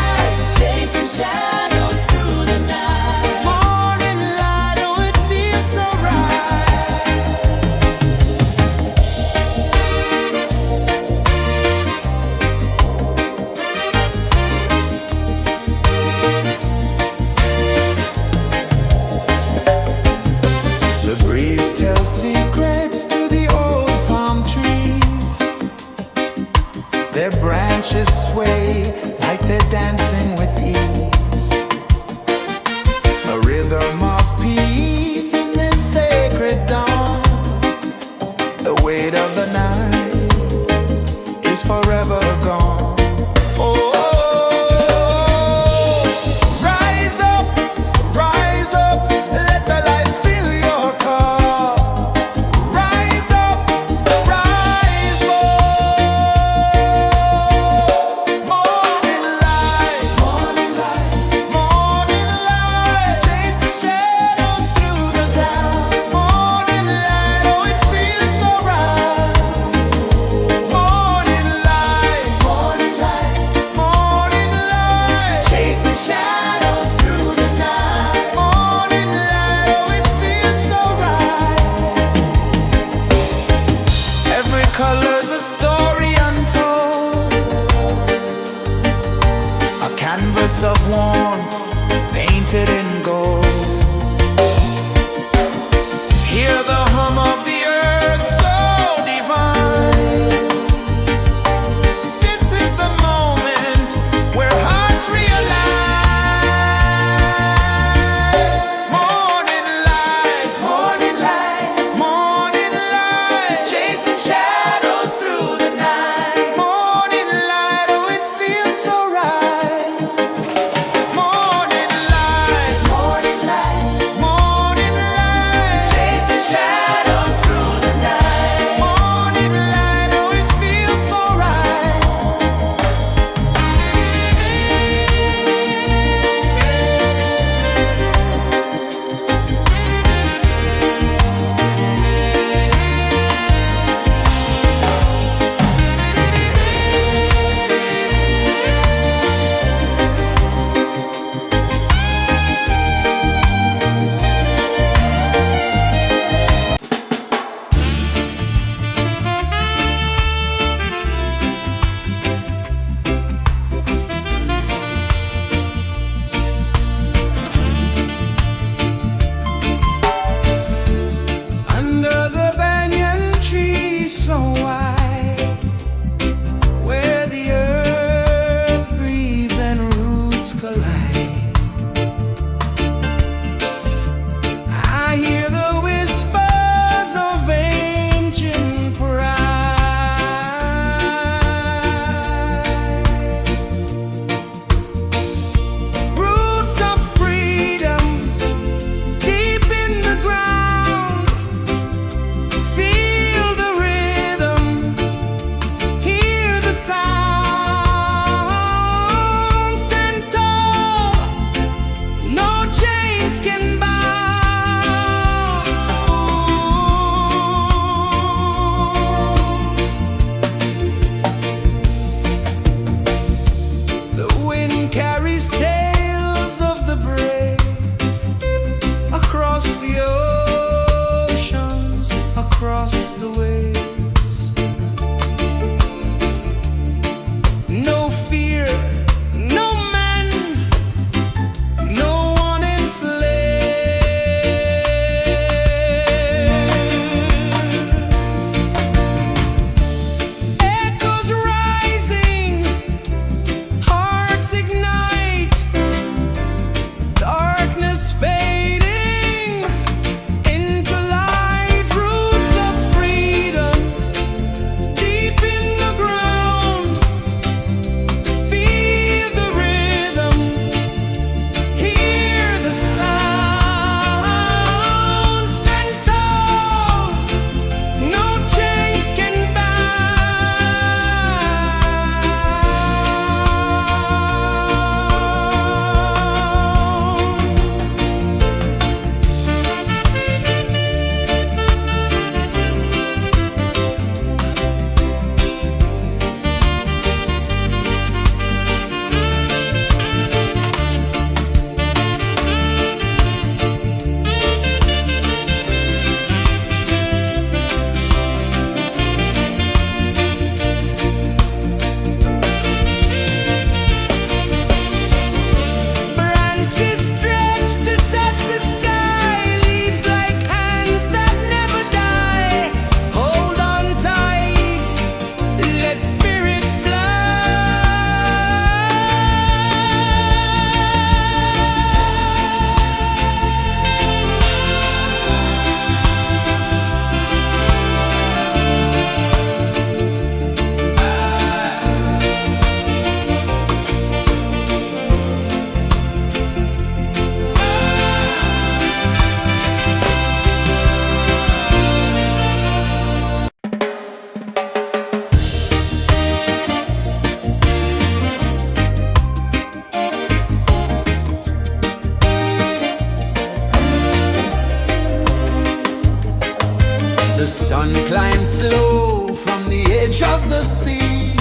The sun climbs slow from the edge of the sea.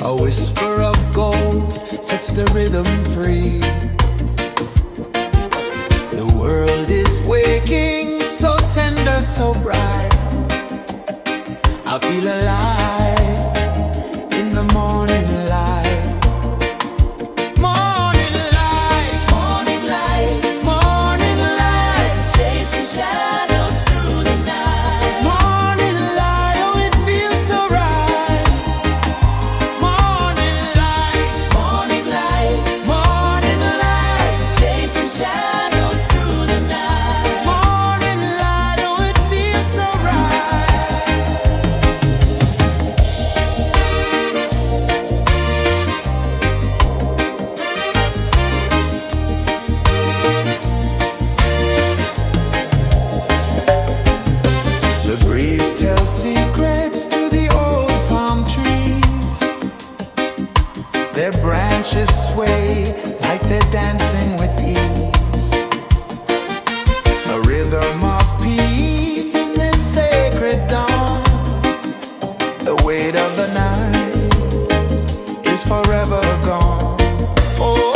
A whisper of gold sets the rhythm free. The world is waking, so tender, so bright. I feel alive in the morning light. Morning light, Morning light, morning light, chasing shadows through the night. morning light, oh it feels so right. Morning light, Morning light, morning light, chasing shadows through the night. morning light, oh it feels so right. The breeze tells secrets to the old palm trees. Their branches sway like they're dancing with ease. A rhythm of peace in this sacred dawn. The weight of the night is forever gone. Oh,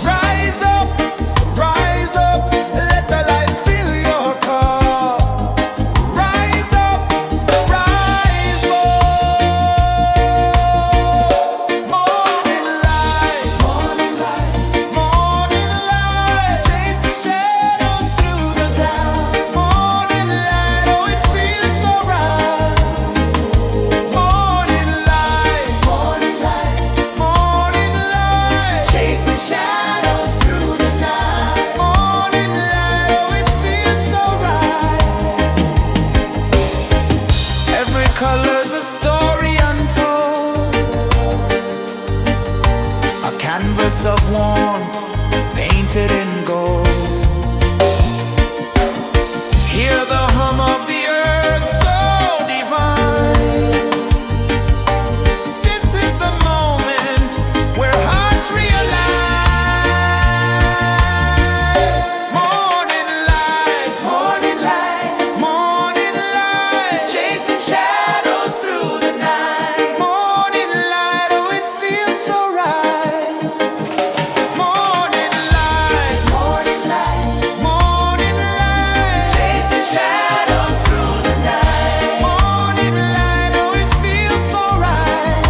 rise up, let the light fill your cup. Rise up, rise up. Morning light, morning light, morning light, chasing shadows through the cloud. Morning light, oh it feels so right. Morning light, morning light, morning light, chasing shadows through the night. Morning light, oh it feels so right. Every color's a story untold, a canvas of warmth painted in gold. Hear the hum of the earth so divine. This is the moment where hearts realign. Morning light, morning light, morning light, chasing shadows through the night. Morning light, oh it feels so right. Morning light, morning light, morning light, chasing shadows through the night. Morning light, oh it feels so right.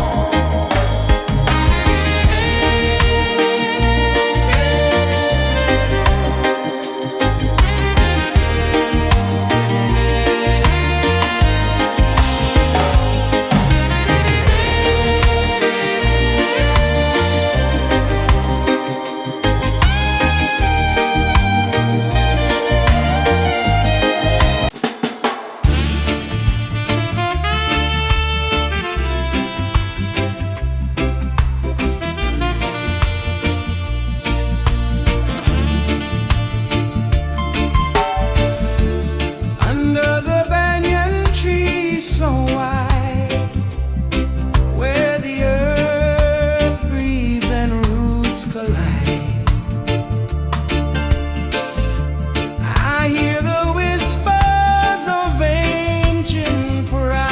Under the banyan tree so wide, where the earth breathes and roots collide, I hear the whispers of ancient pride.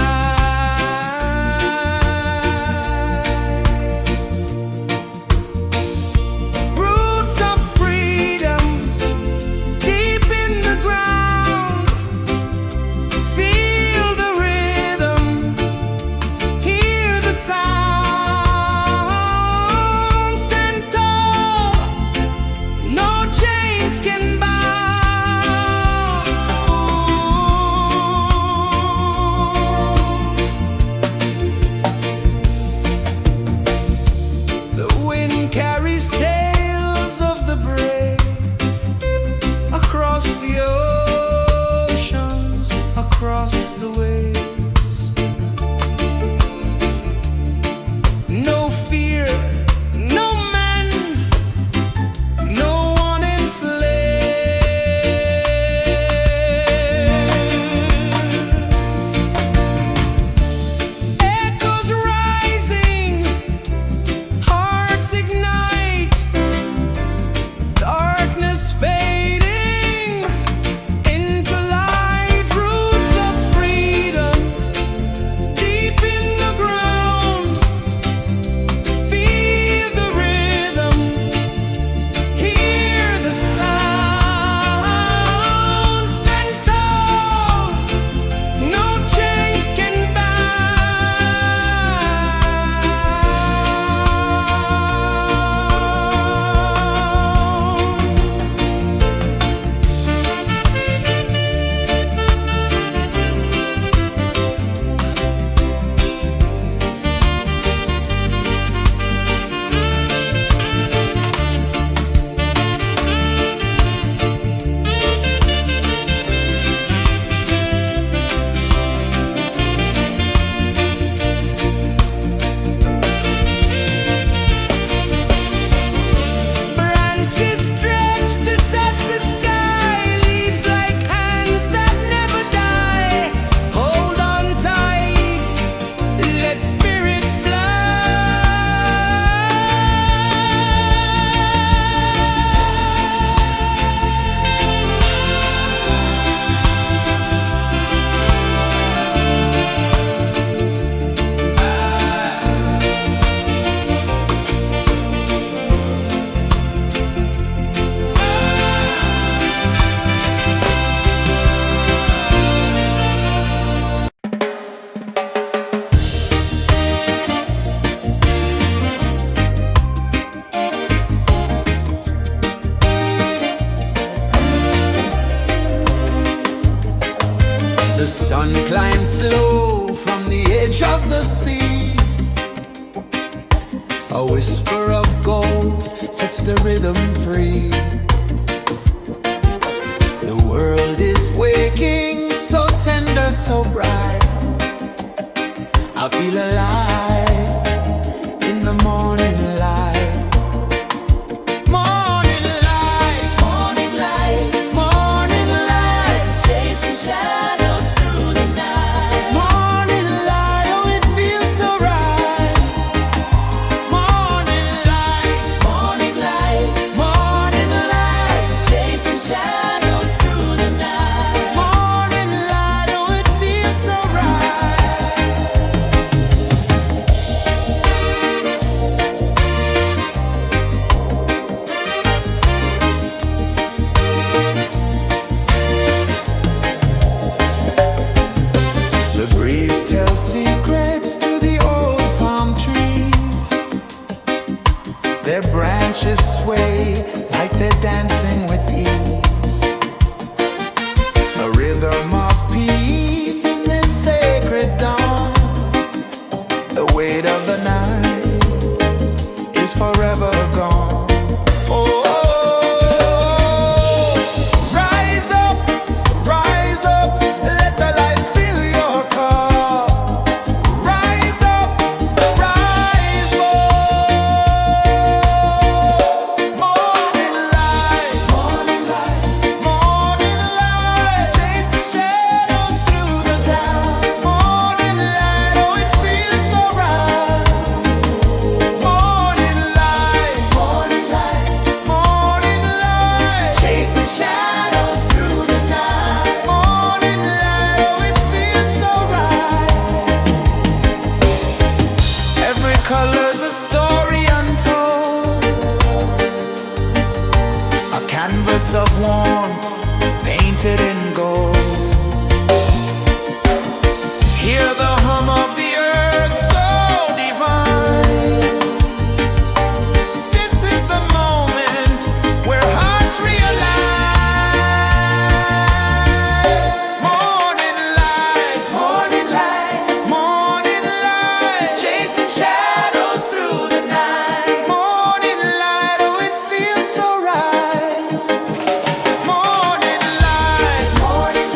Roots of freedom deep in the ground. Feel the rhythm, hear the sound. Stand tall, no chains can bound. The wind carries tales of the brave across the oceans, across the waves. No fear, no man, no one enslaves. Echoes rising, hearts ignite. sun climbs slow from the edge of the sea. A whisper of gold sets the rhythm free. The world is waking, so tender, so bright. I feel alive in the morning light. Morning light, Morning light, morning light, chasing shadows through the night. morning light, oh it feels so right. Morning light, Morning light, morning light, chasing shadows through the night. morning light, oh it feels so right. The breeze tells secrets to the old palm trees. Their branches sway like they're dancing with ease. A rhythm of peace in this sacred dawn. The weight of the night is forever gone. Oh, rise up, let the light fill your cup. Rise up, rise up. Morning light, morning light, morning light, chasing shadows through the cloud. Morning light, oh it feels so right. Morning light, morning light, morning light, chasing shadows through the night. Morning light, oh it feels so right. Every color's a story untold, a canvas of warmth painted in gold. Hear the hum of the earth so divine. This is the moment where hearts realign. Morning light, morning light, morning light, chasing shadows through the night. Morning light, oh it feels so right. Morning light, morning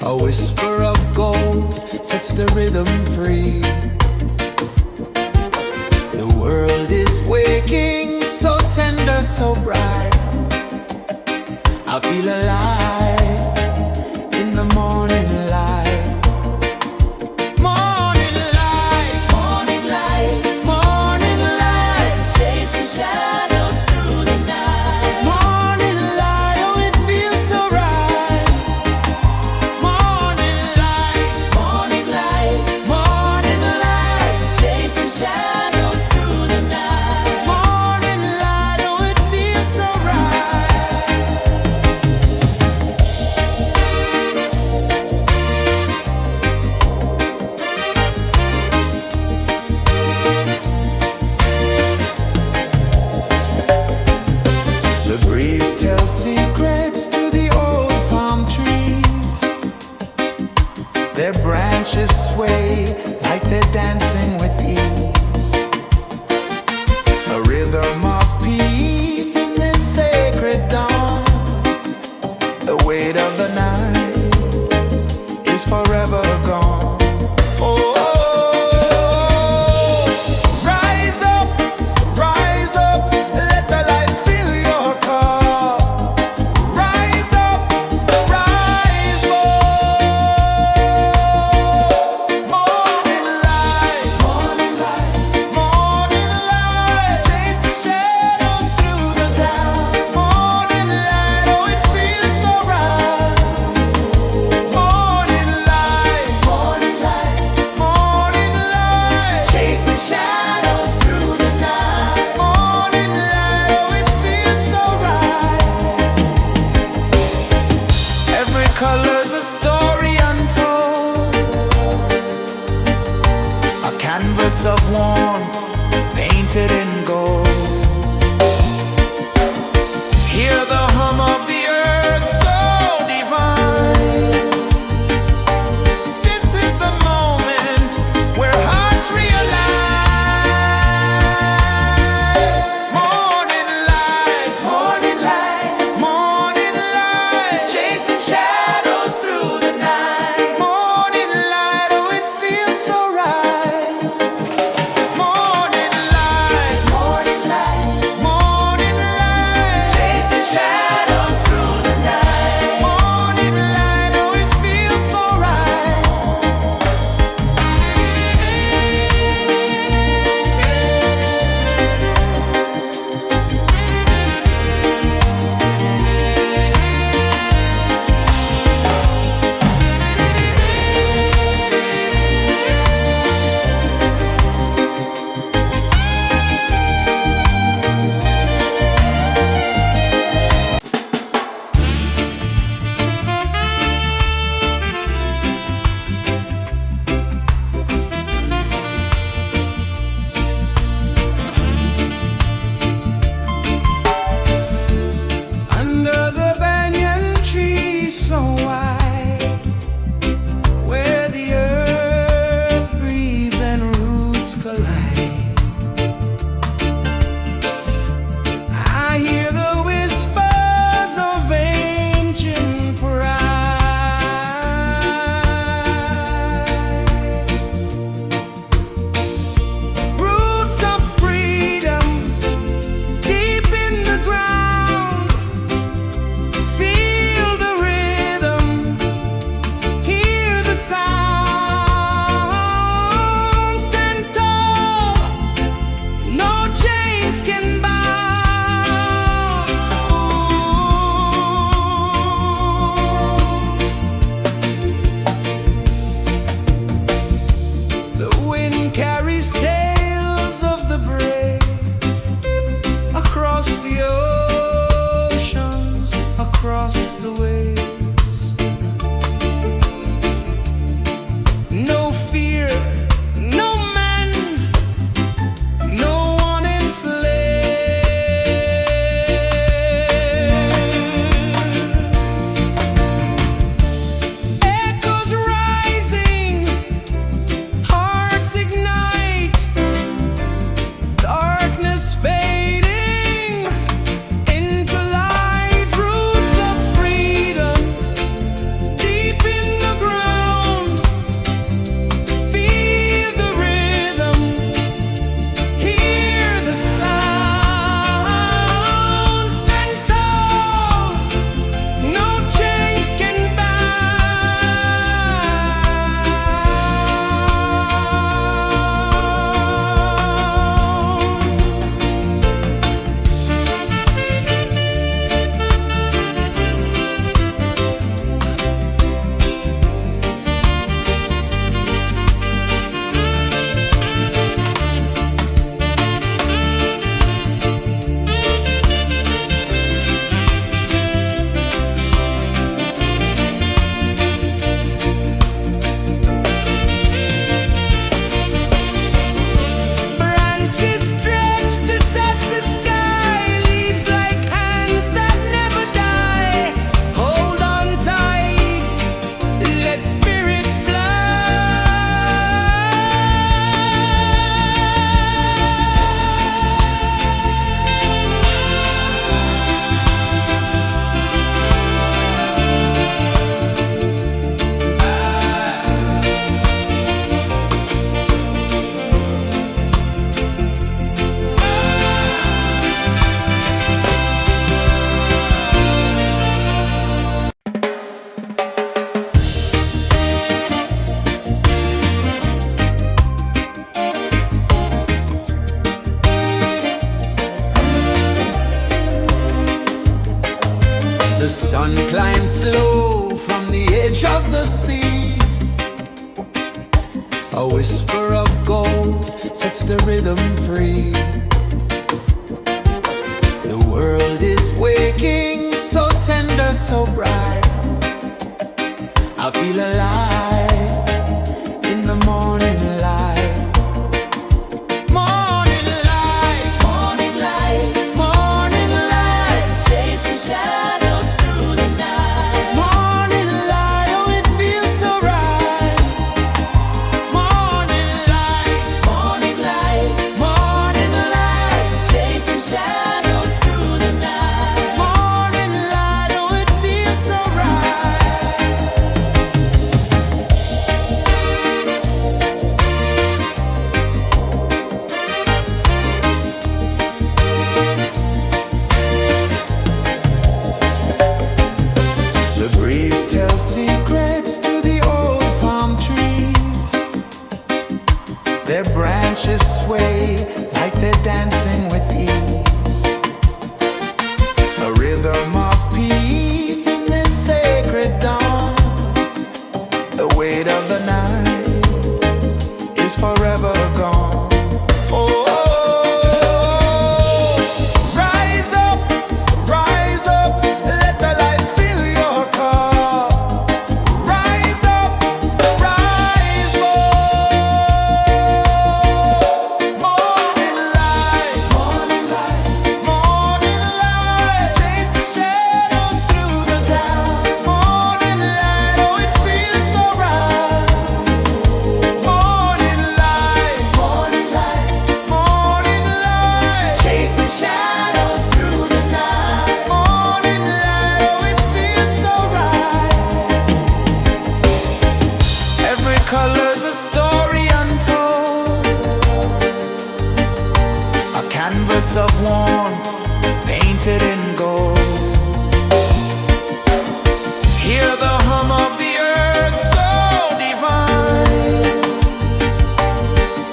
A whisper of gold sets the rhythm free. The world is waking, so tender, so bright. I feel alive in the morning light. Morning light, Morning light, morning light, chasing shadows through the night. morning light, oh it feels so right. Morning light, Morning light, morning light, chasing shadows through the night. morning light, oh it feels so right. The breeze tells secrets to the old palm trees. Their branches sway like they're dancing with ease. A rhythm of peace in this sacred dawn. The weight of the night is forever gone. Oh, rise up, let the light fill your cup. Rise up, rise up. Morning light, morning light, chasing shadows through the cloud. Morning light, oh it feels so right. Morning light, change of the sea. A whisper of gold sets the rhythm free. The world is waking, so tender, so bright. I feel alive in the morning light. Morning light, Morning light, morning light, chasing shadows through the night. morning light, oh it feels so right. Morning light, Morning light, morning light, chasing shadows through the night. morning light, oh it feels so right. The breeze tells secrets to the old palm trees. Their branches sway like they're dancing with ease. A rhythm of peace in this sacred dawn. The weight of the night is forever gone. Oh, rise up, let the light fill your cup. Rise up, rise up. Morning light, morning light, morning light, chasing shadows through the cloud. Morning light, oh it feels so right. Morning light, morning light, morning light, chasing shadows through the night. Morning light, oh it feels so right. Every color's a story untold, a canvas of warmth painted in gold. Hear the hum of the earth so divine.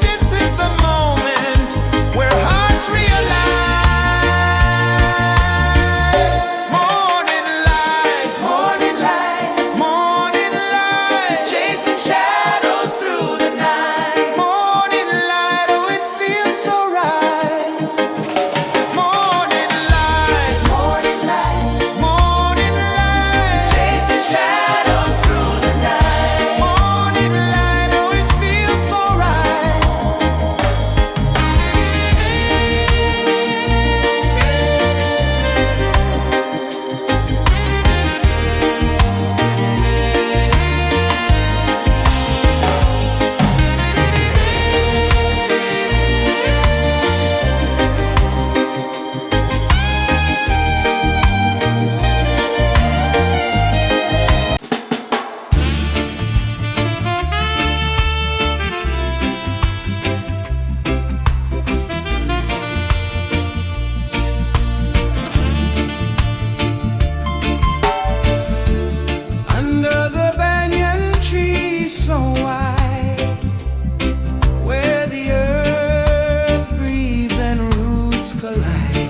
This is the moment where hearts realign. Morning light, morning light, morning light, chasing shadows through the night. Morning light, oh it feels so right. Morning light, morning light, morning light, chasing shadows through the night. Morning light, oh it feels so right. Under the banyan tree so wide, where the earth breathes and roots collide,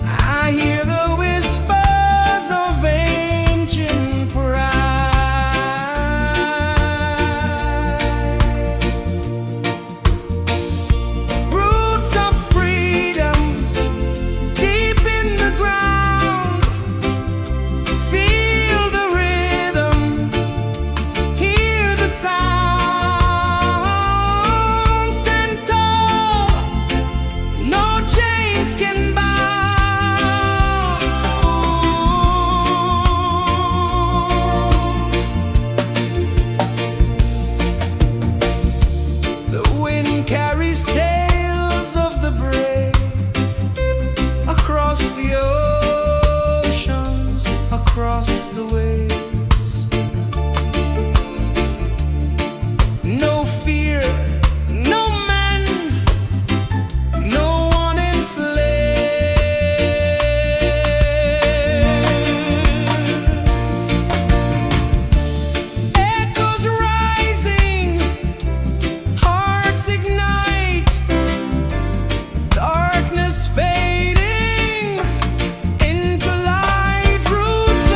I hear the whispers of ancient pride. Roots of freedom deep in the ground. Feel the rhythm, hear the sound. Stand tall, no chains can bind. The wind carries tales of the brave across the oceans, across the waves. No fear, no man, no one enslaves. Echoes rising, hearts ignite, darkness fading into light. Roots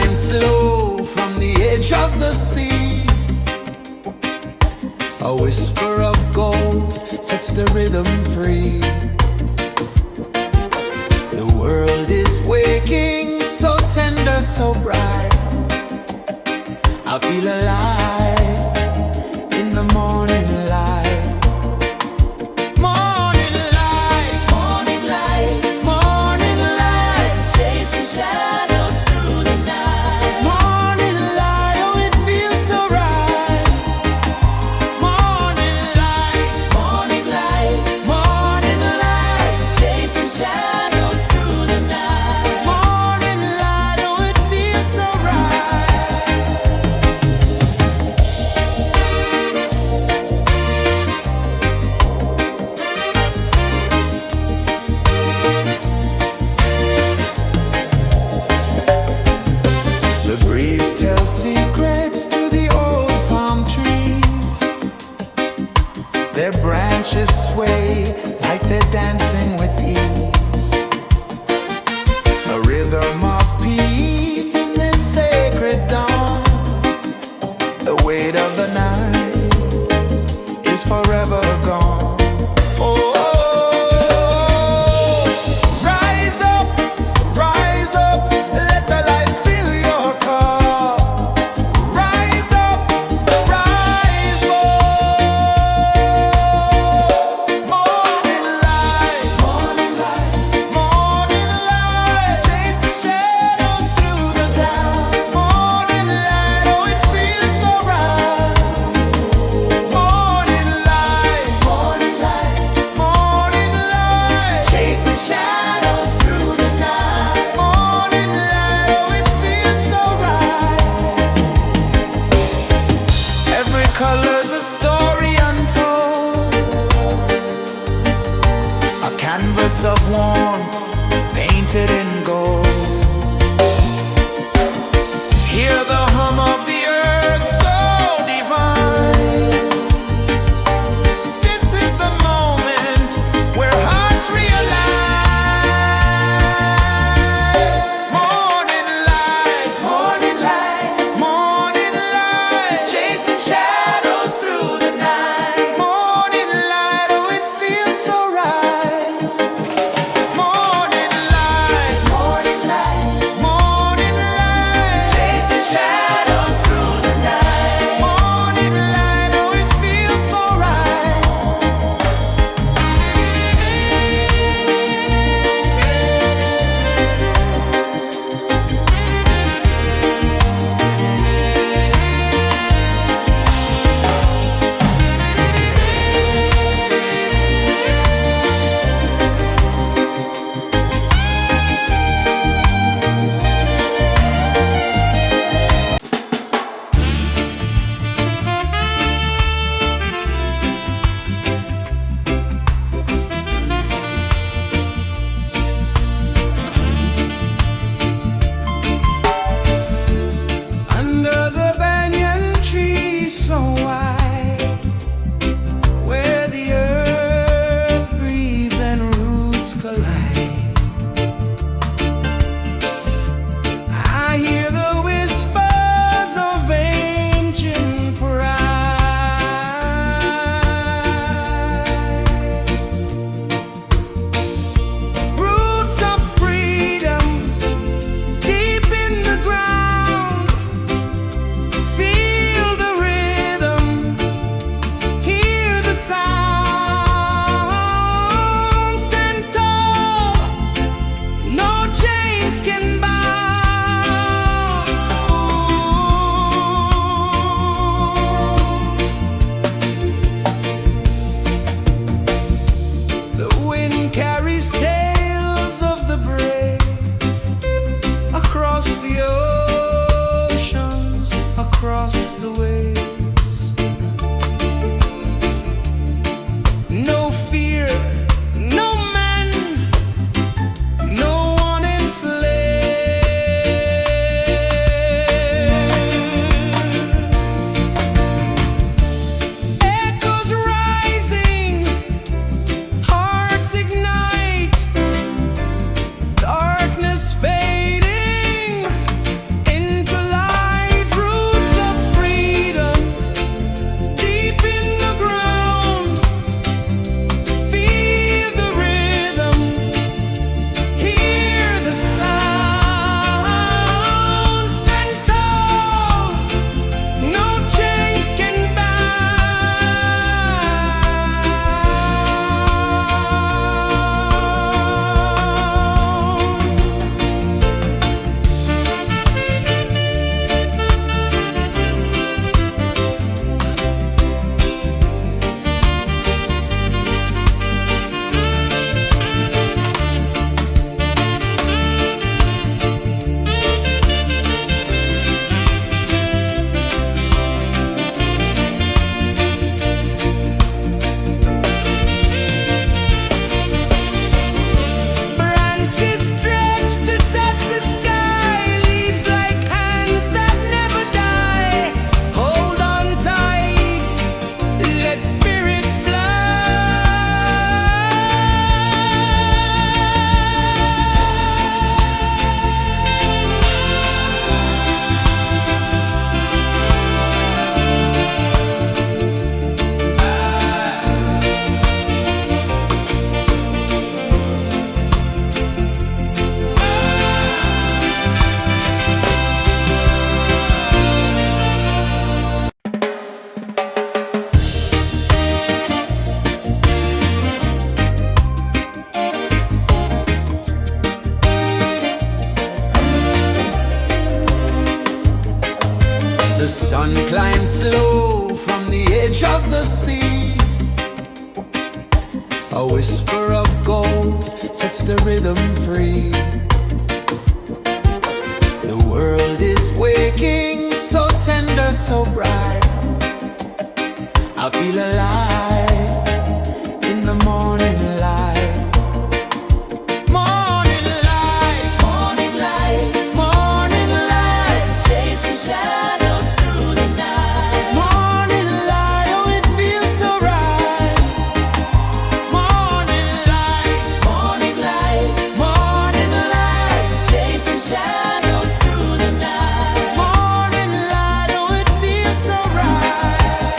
climb slow from the edge of the sea. A whisper of gold sets the rhythm free. The world is waking, so tender, so bright. I feel alive in the morning light. Morning light, Morning light, morning light, chasing shadows through the night. morning light, oh it feels so right. Morning light, Morning light, morning light, chasing shadows through the night. morning light, oh it feels so right. The breeze tells secrets to the old palm trees. Their branches sway like they're dancing with ease. A rhythm of peace in this sacred dawn. The weight of the night is forever gone. Oh, rise up, let the light fill your cup. Rise up, rise up. Morning light, morning light, chasing shadows through the cloud. Morning light, oh it feels so right. Morning light, morning light, chasing shadows through the night. Morning light, oh it feels so right. Every color's a story untold, a canvas of warmth painted in gold. Hear the hum of the earth so divine. This is the moment where hearts realign. Morning light, morning light, chasing shadows through the night. Morning light, oh it feels so right. Morning light, morning light, Chasing shadows through the night. morning light, oh it feels so right. Under the banyan tree so wide, where the earth breathes and roots collide, I hear the whispers of ancient pride. Roots of freedom deep in the ground. Feel the rhythm, hear the sound. Stand tall, no chains can bound. The wind carries tales of the brave across the oceans, across the waves. No fear, no man, no one enslaves. Echoes rising, hearts ignite, darkness fading in The sun climbs slow from the edge of the sea. A whisper of gold sets the rhythm free. The world is waking, so tender, so bright. I feel alive in the morning light. Morning light, Morning light, morning light, chasing shadows through the night. morning light, oh it feels so right. Morning light, Morning light, morning light, chasing shadows through the night. morning light, oh it feels so right.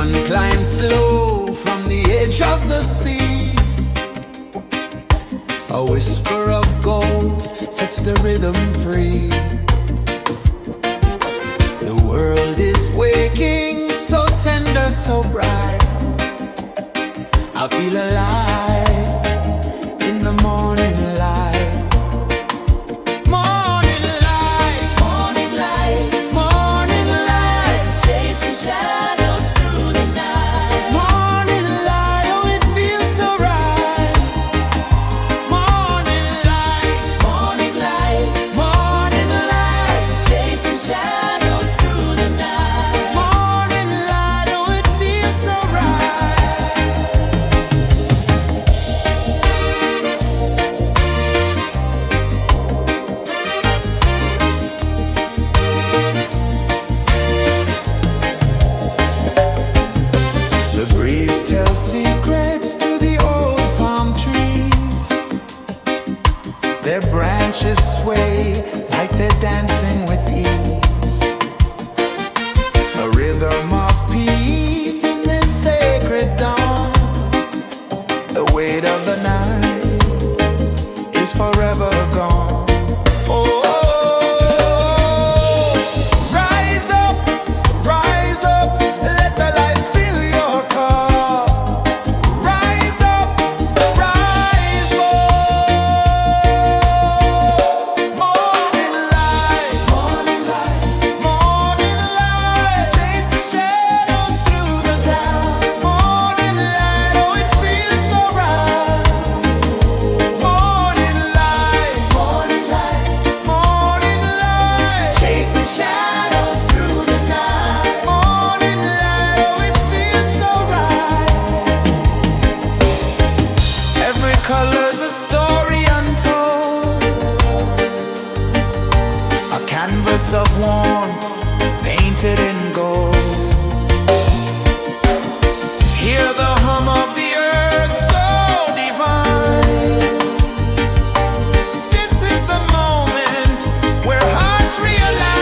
sun climbs slow from the edge of the sea. A whisper of gold sets the rhythm free. The world is waking, so tender, so bright. I feel alive in the morning light. Morning light, Morning light, morning light, chasing shadows through the night. morning light, oh it feels so right. Morning light, Morning light, morning light, chasing shadows through the night. morning light, oh it feels so right. The breeze tells secrets to the old palm trees. Their branches sway like they're dancing with ease. A rhythm of peace in this sacred dawn. The weight of the night is forever gone. Oh, rise up, let the light fill your car. Rise up, rise up. Morning light, morning light, morning light, chasing shadows through the cloud. Morning light, oh it feels so right. Morning light, morning light, morning light, chasing shadows through the night. Morning light, oh it feels so right. Every color's a story untold, a canvas of warmth painted in gold. Hear the hum of the earth so divine. This is the moment where hearts realign.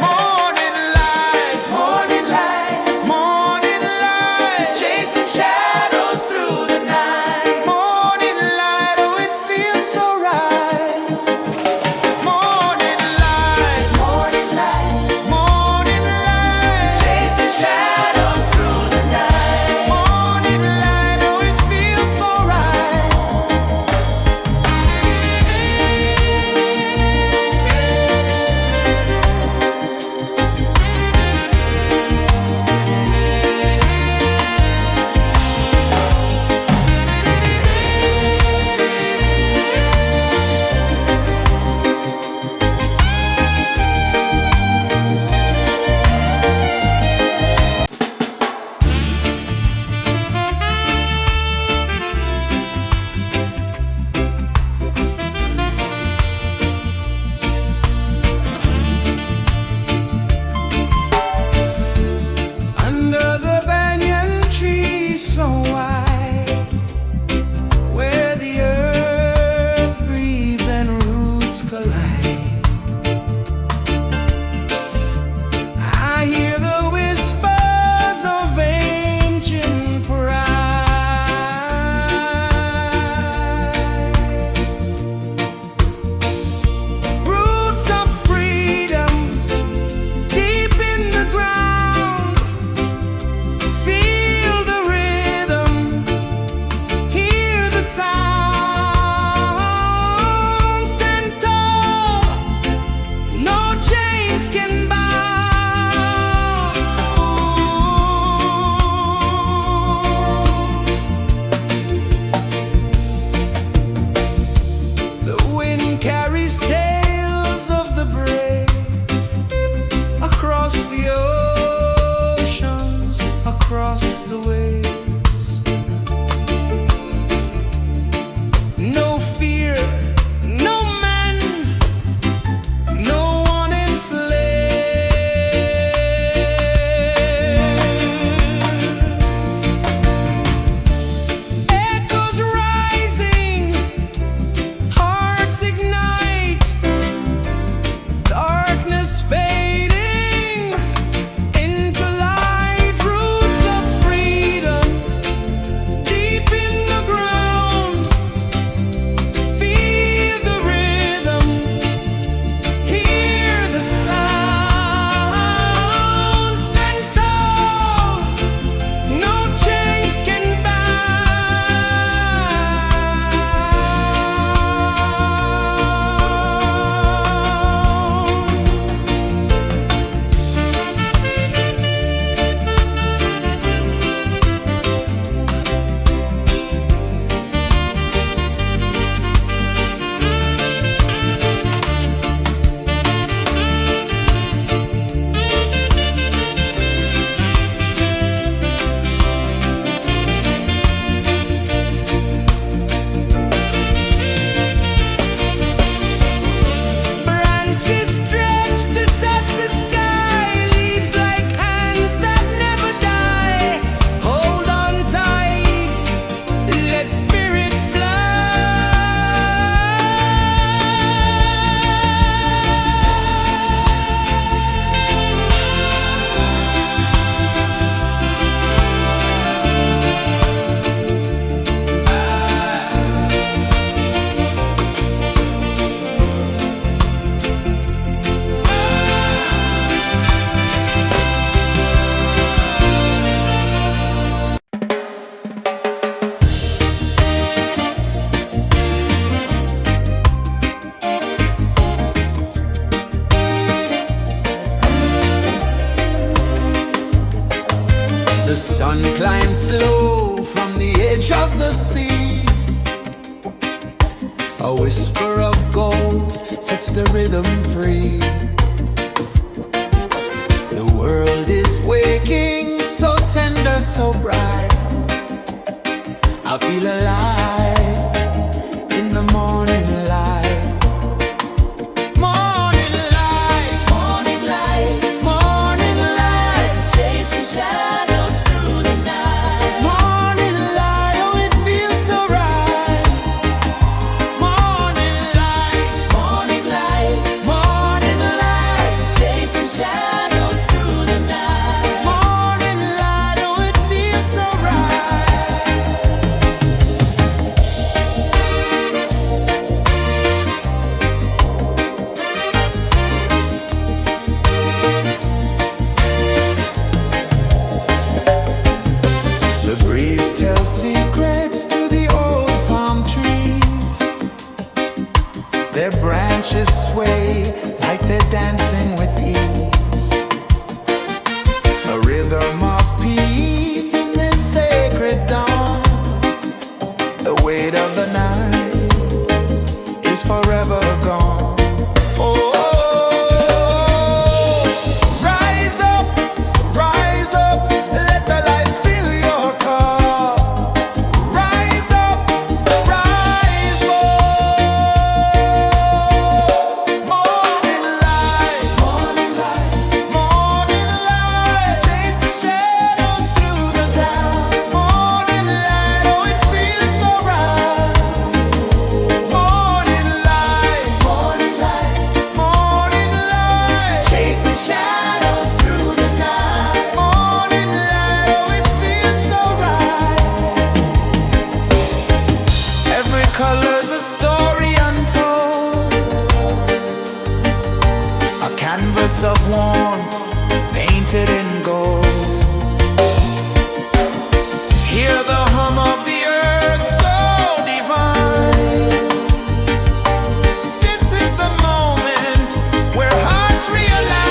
Morning light, morning light, morning light, chasing shadows through the night. Morning light, oh it feels so right. Morning light, morning sun climbs slow from the edge of the sea. A whisper of gold sets the rhythm free. The world is waking, so tender, so bright. I feel alive in the morning light. Morning light, Morning light, morning light, chasing shadows through the night. morning light, oh it feels so right. Morning light, Morning light, morning light, chasing shadows through the night. morning light, oh it feels so right. The breeze tells secrets to the old palm trees. Their branches sway like they're dancing with ease. A rhythm of peace in this sacred dawn. The weight of the night is forever gone. Oh, rise up, let the light fill your cup. Rise up, rise up. Morning light, morning light, morning light, chasing shadows through the cloud. Morning light, oh it feels so right. Morning light, morning light, morning light, chasing shadows through the night. Morning light, oh it feels so right. Every color's a story untold, a canvas of warmth painted in gold. Hear the hum of the earth so divine. This is the moment where hearts realign.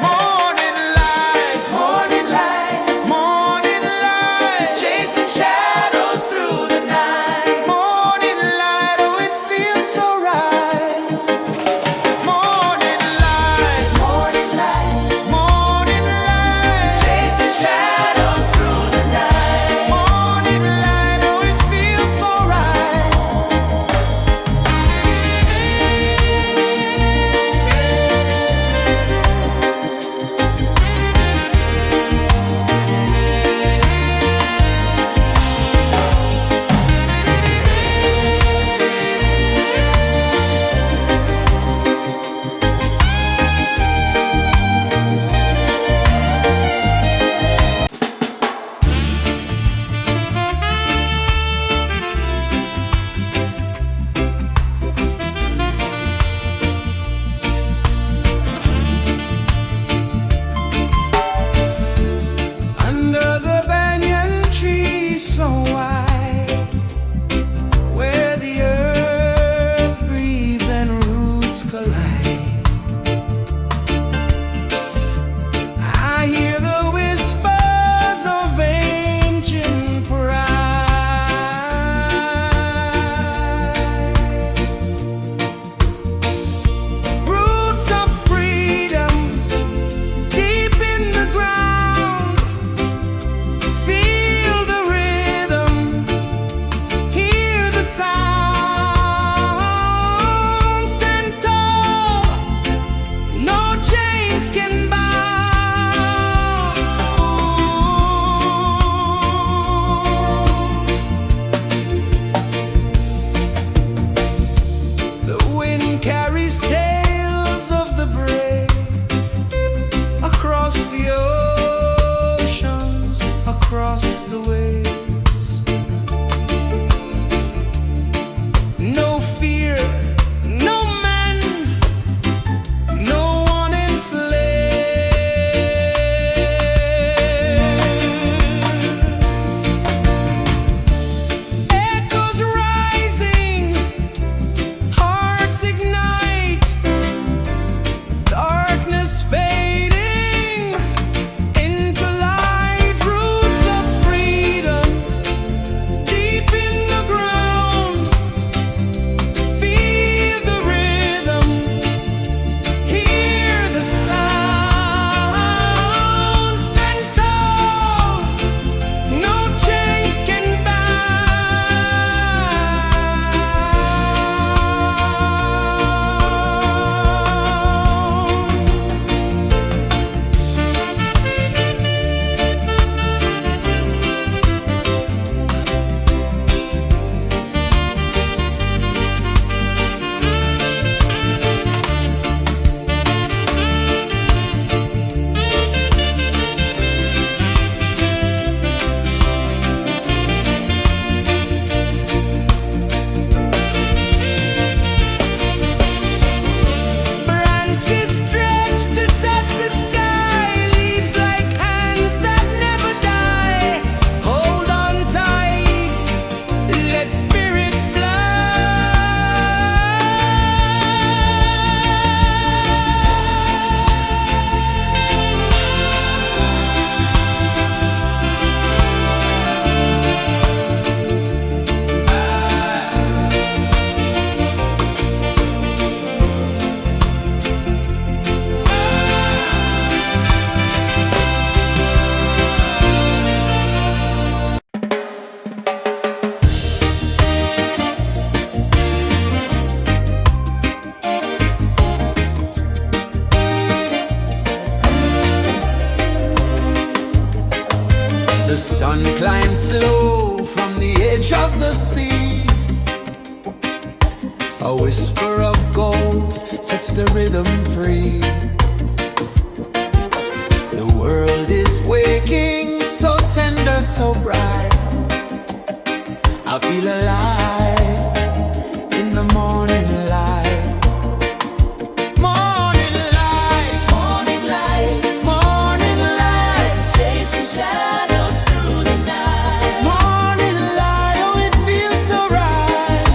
Morning light, morning light, morning light, chasing shadows through the night. Morning light, oh it feels so right. Morning light, A whisper of gold sets the rhythm free. The world is waking, so tender, so bright. I feel alive in the morning light. Morning light, Morning light, morning light, chasing shadows through the night. morning light, oh it feels so right.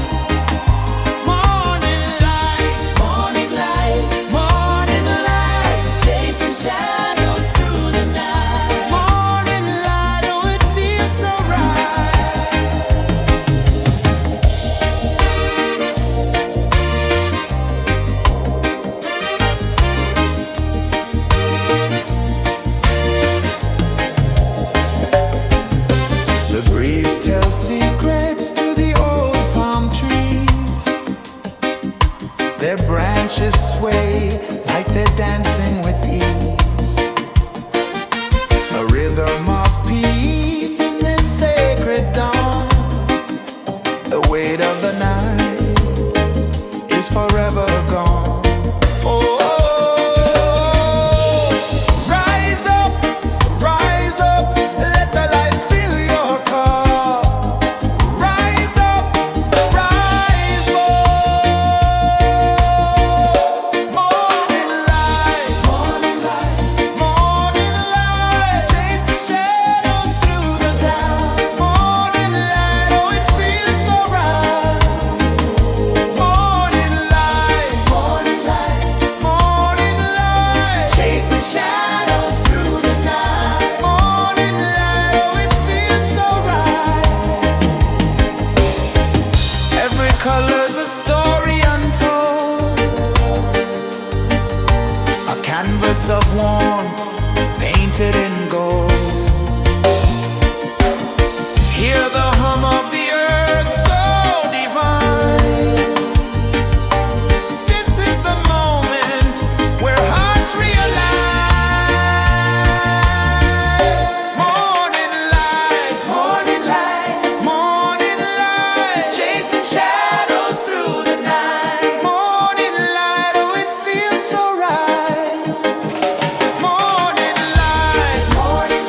Morning light, Morning light, morning light, chasing shadows through the night. morning light, oh it feels so right. The breeze tells secrets to the old palm trees. Their branches sway like they're dancing with ease. A rhythm of peace in this sacred dawn. The weight of the night is forever gone. Oh, rise up, let the light fill your car. Rise up, rise up. Morning light, morning light, morning light, chasing shadows through the cloud. Morning light, oh it feels so right. Morning light, morning light, morning light, chasing shadows through the night. Morning light, oh it feels so right. Every color's a story untold, a canvas of warmth painted in gold. Hear the hum of the earth so divine. This is the moment where hearts realign. Morning light, morning light, morning light, chasing shadows through the night. Morning light, oh it feels so right. Morning light, morning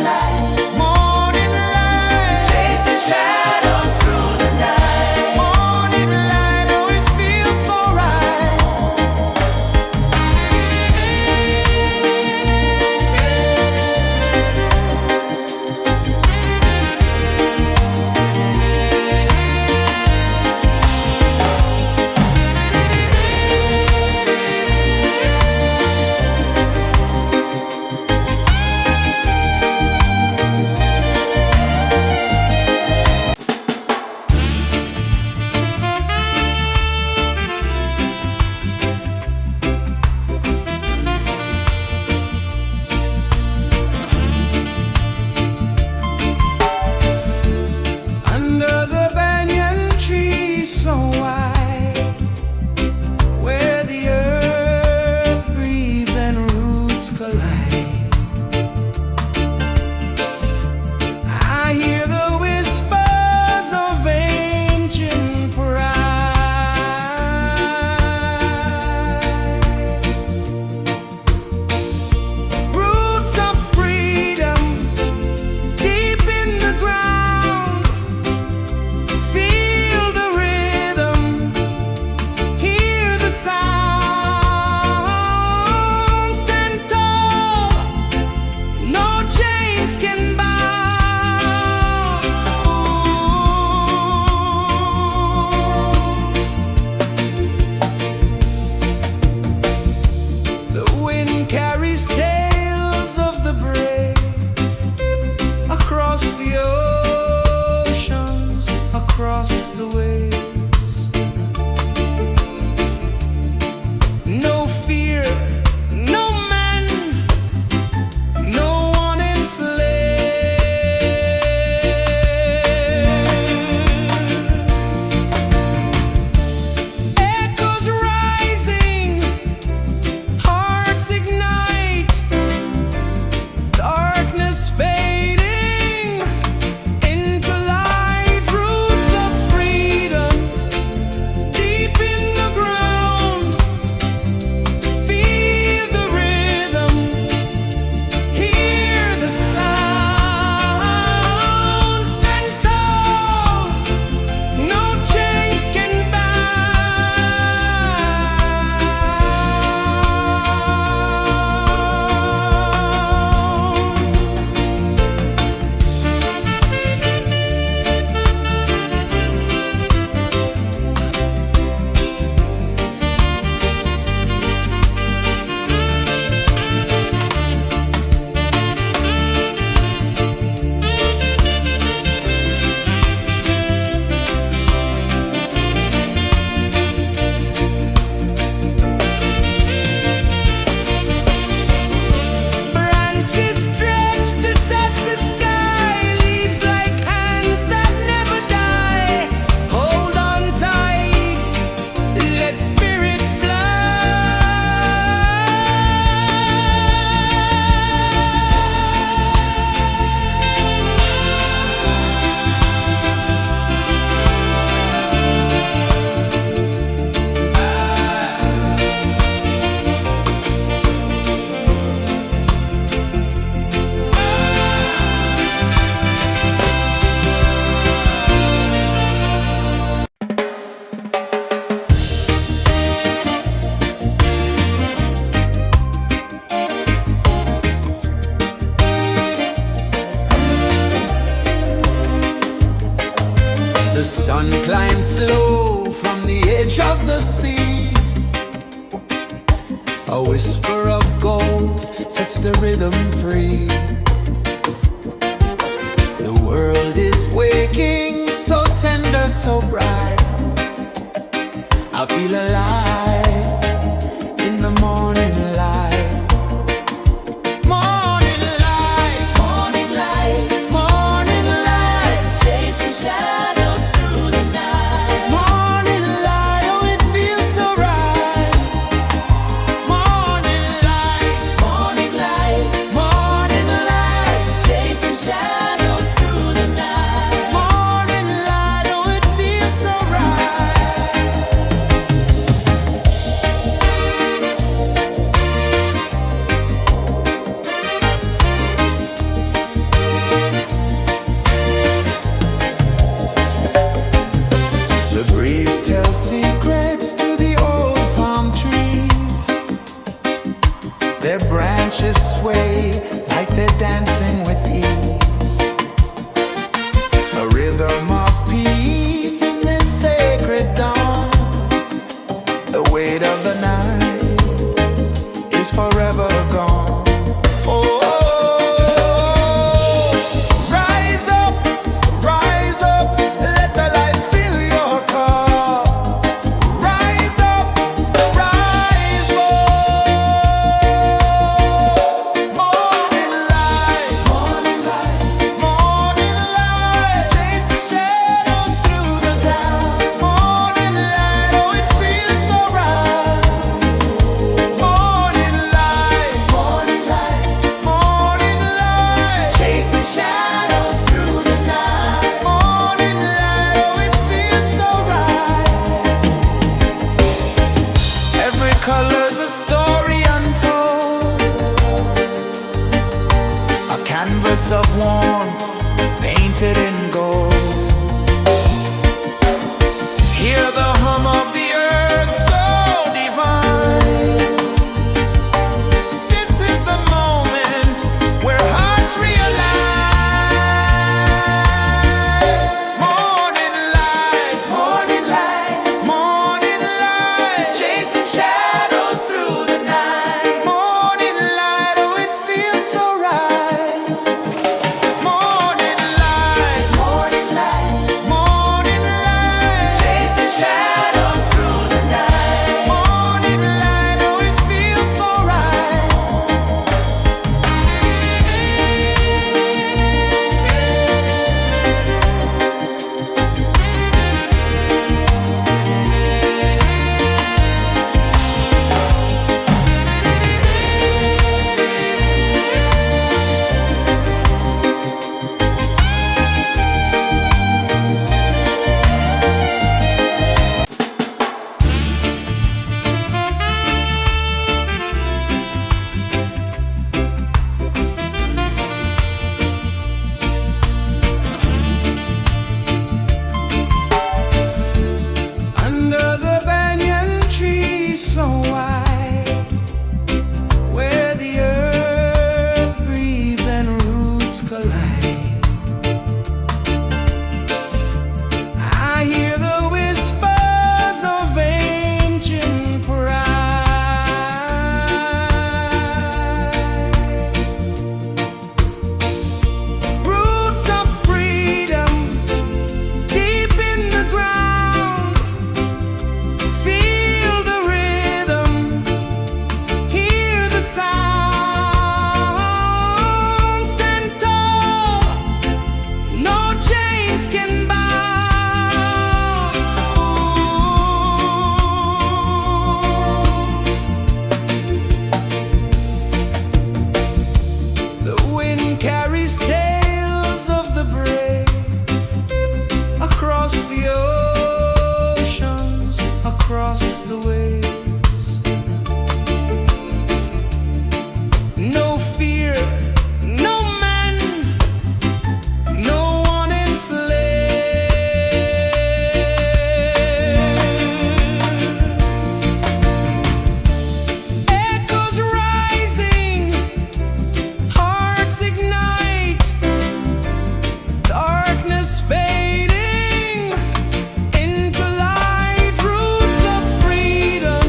the rhythm free. The world is waking, so tender, so bright. I feel alive in the morning light. Morning light, Morning light, morning light, chasing shadows through the night. morning light. Oh, it feels so right. Morning light, Morning light, morning light, chasing shadows through the night. morning light. Oh, it feels so right. The breeze tells secrets to the old palm trees. Their branches sway like they're dancing with ease. A rhythm of peace in this sacred dawn. The weight of the night is forever gone. Oh, rise up, let the light fill your cup. Rise up, rise up. Morning light, morning light, morning light, chasing shadows through the cloud. Morning light, oh, it feels so right. Morning light, morning light, morning light, chasing shadows through the night. Morning light, oh, it feels so right. Every color's a story untold, a canvas of warmth painted in gold. Hear the hum of the earth so divine. This is the moment where hearts realign. Morning light, morning light, morning light, chasing shadows through the night. Morning light, oh, it feels so right. Morning light, morning light, morning light, chasing shadows through the night. Morning light, oh, it feels so right. Under the banyan tree so wide, where the earth breathes and roots collide, I hear the whispers of ancient pride. Roots of freedom deep in the ground. Feel the rhythm, hear the sound. Stand tall, no chains can bound. The wind carries tales of the brave across the oceans, across the waves. No fear, no man, no one enslaves. Echoes rising, hearts ignite, darkness fading into light. Roots of freedom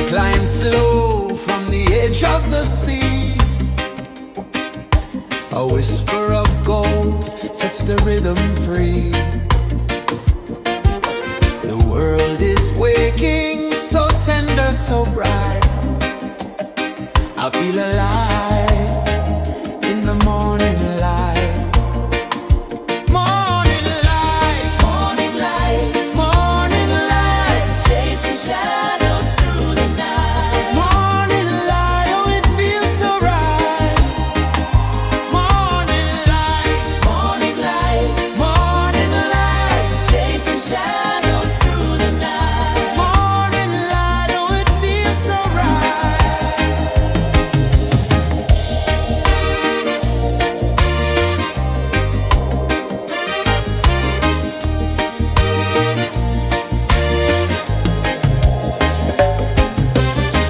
climb slow from the edge of the sea. A whisper of gold sets the rhythm free. The world is waking, so tender, so bright. I feel alive in the morning light. Morning light, Morning light, morning light, chasing shadows through the night. morning light, oh it feels so right. Morning light, Morning light, morning light, chasing shadows through the night. morning light, oh it feels so right.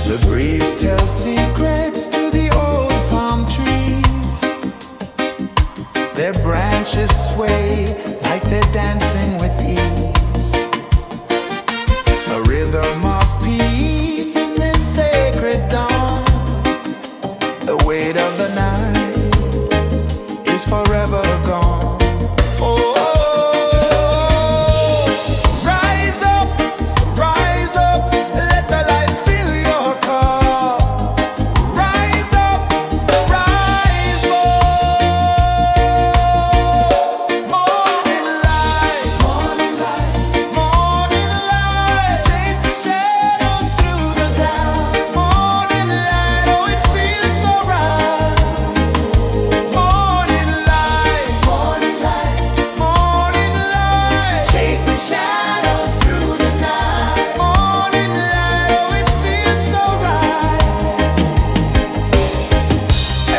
The breeze tells secrets to the old palm trees. Their branches sway like they're dancing with ease. A rhythm of peace in this sacred dawn. The weight of the night is forever gone. Oh, rise up, let the light fill your cup. Rise up, rise up. Morning light, morning light, morning light, chasing shadows through the cloud. Morning light, oh it feels so right. Morning light, morning light, morning light, chasing shadows through the night. Morning light, oh it feels so right.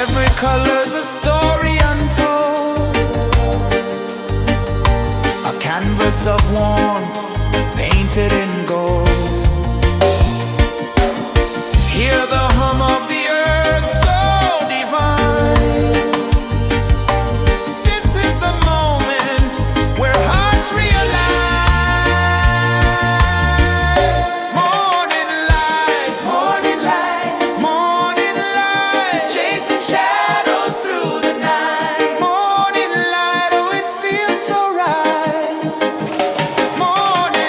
Every color's a story untold, a canvas of warmth painted in gold. Hear the hum of the earth so divine. This is the moment where hearts realign. Morning light, morning light, morning light, chasing shadows through the night. Morning light, oh it feels so right. Morning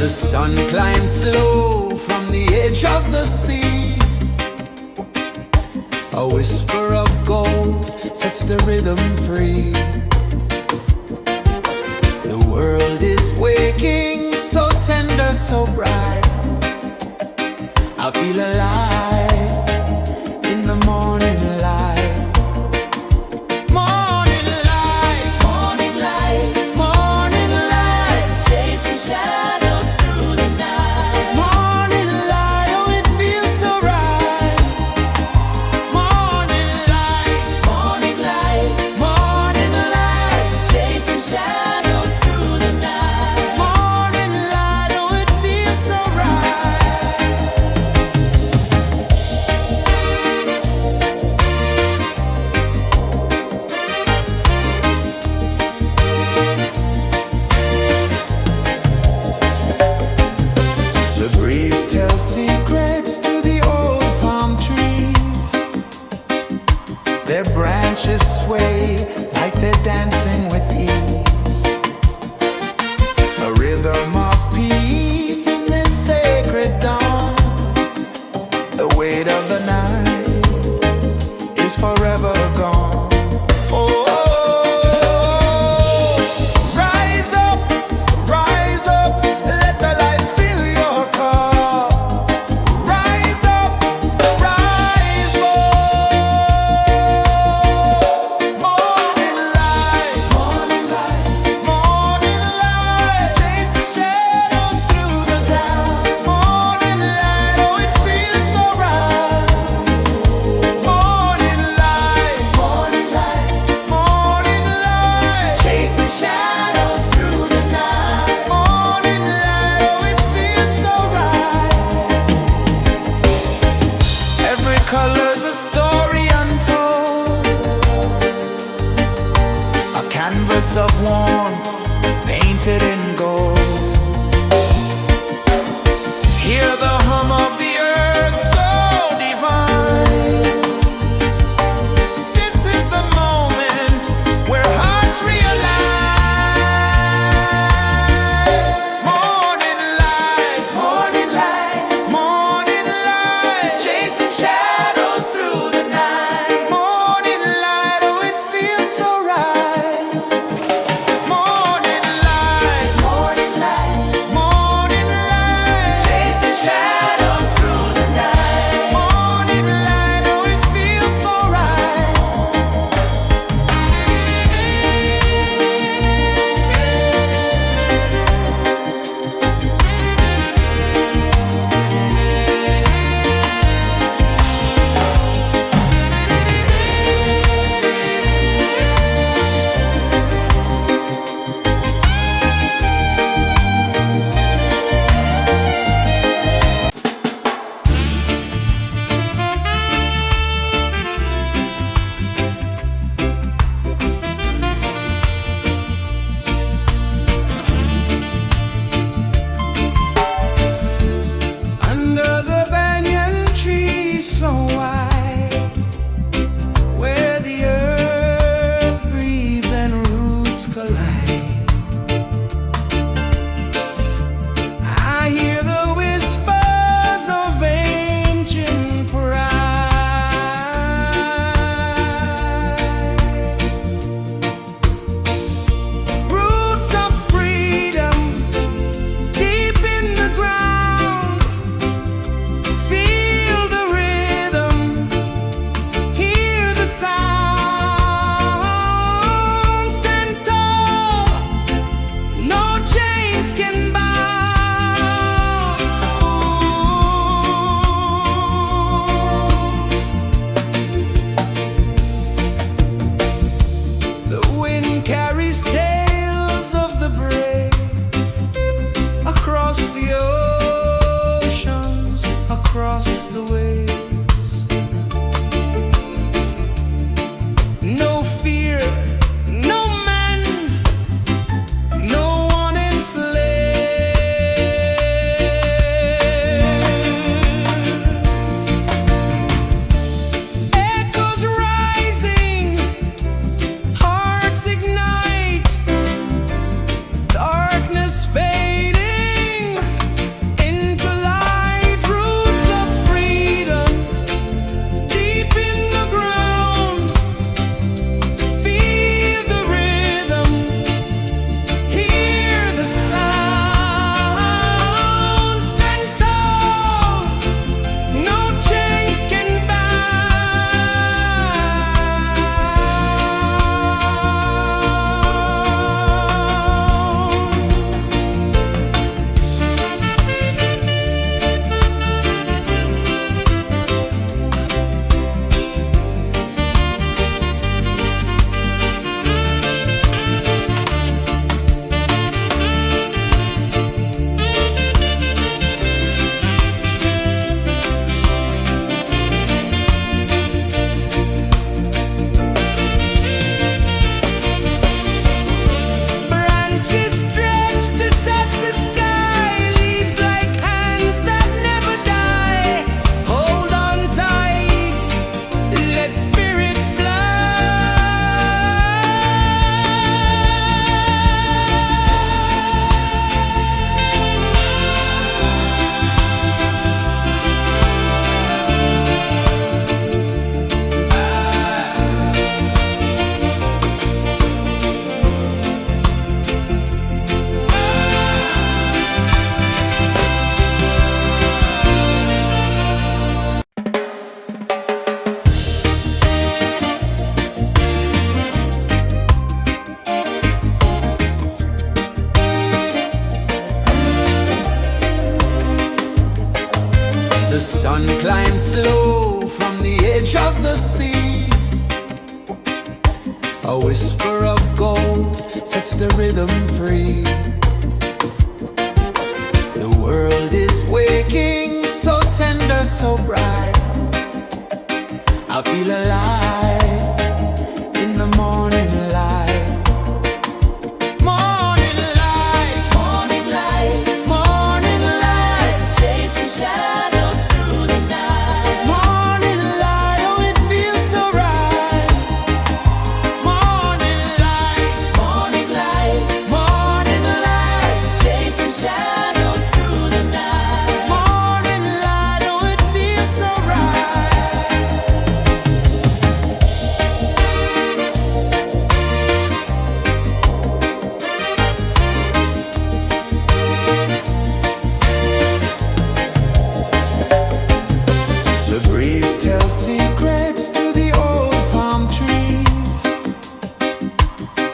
The sun climbs slow from the edge of the sea. A whisper of gold sets the rhythm free. The world is waking, so tender, so bright. I feel alive in the morning light. Morning light, Morning light, morning light, chasing shadows through the night. morning light, oh it feels so right. Morning light, Morning light, morning light. The sun climbs slow from the edge of the sea. A whisper of gold sets the rhythm free. The world is waking, so tender, so bright. I feel alive in the morning light. Morning light, Morning light, morning light, chasing shadows through the night. morning light, oh it feels so right. Morning light, Morning light, morning light, chasing shadows through the night. morning light, oh it feels so right. The breeze tells secrets to the old palm trees.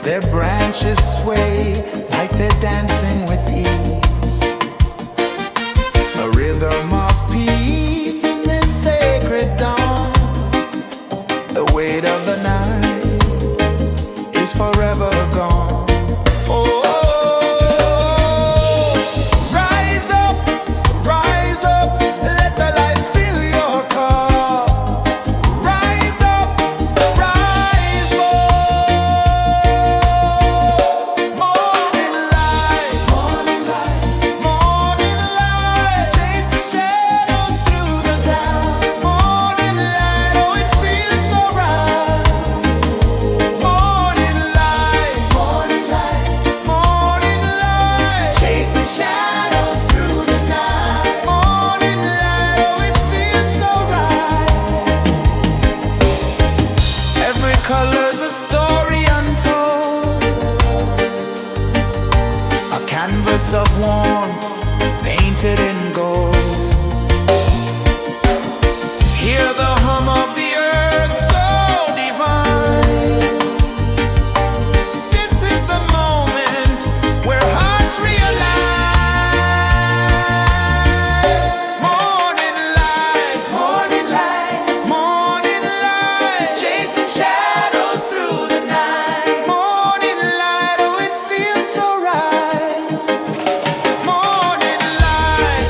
Their branches sway like they're dancing with ease. A rhythm of peace in this sacred dawn. The weight of the night is forever gone. Oh, rise up, let the light fill your cup. Rise up, rise up. Morning light, morning light, chasing shadows through the cloud. Morning light, oh it feels so right. Morning light, morning light, chasing shadows through the night. Morning light, oh it feels so right. Every color's a story untold, a canvas of warmth painted in gold. Hear the hum of the earth so divine. This is the moment where hearts realign. Morning light, morning light, chasing shadows through the night. Morning light, oh it feels so right. Morning light,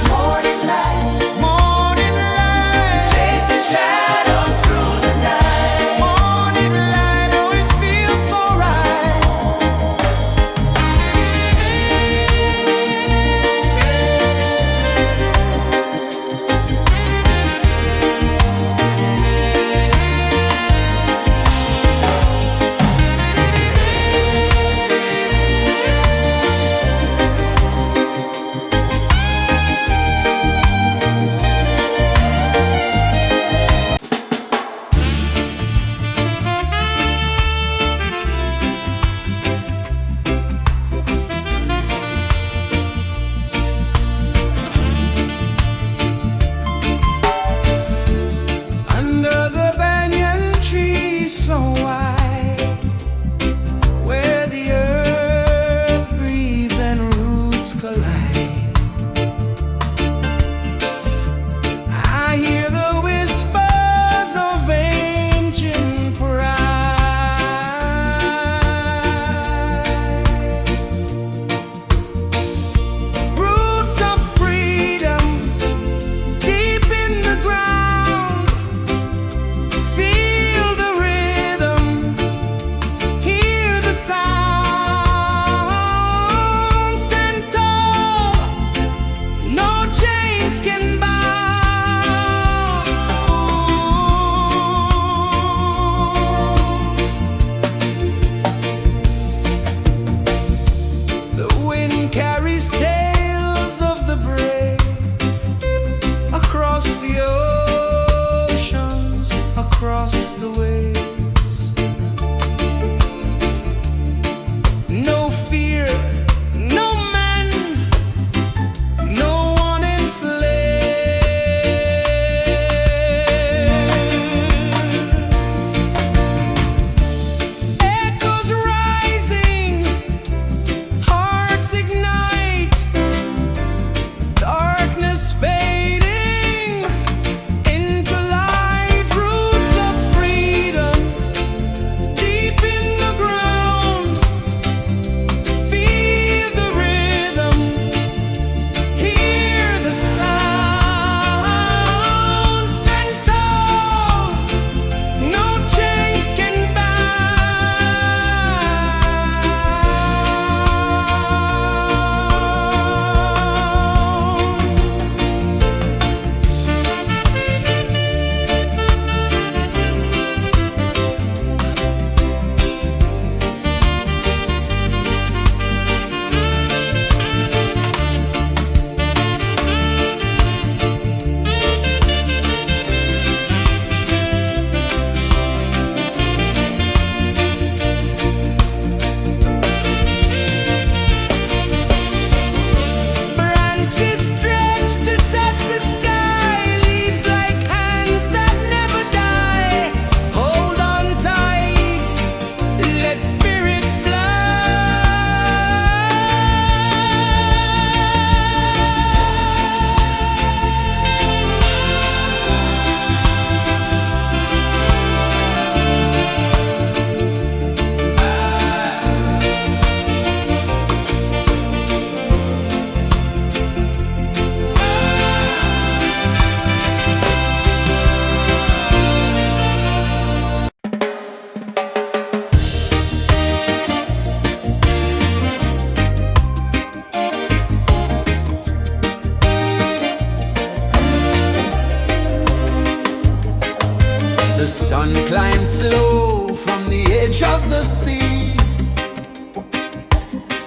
The sun climbs slow from the edge of the sea.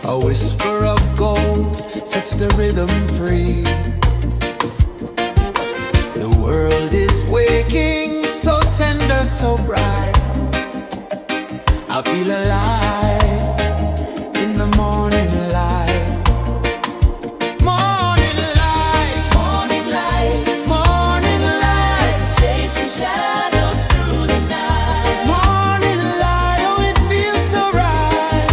A whisper of gold sets the rhythm free. The world is waking, so tender, so bright. I feel alive in the morning light. Morning light, Morning light, morning light, chasing shadows through the night. morning light, oh it feels so right.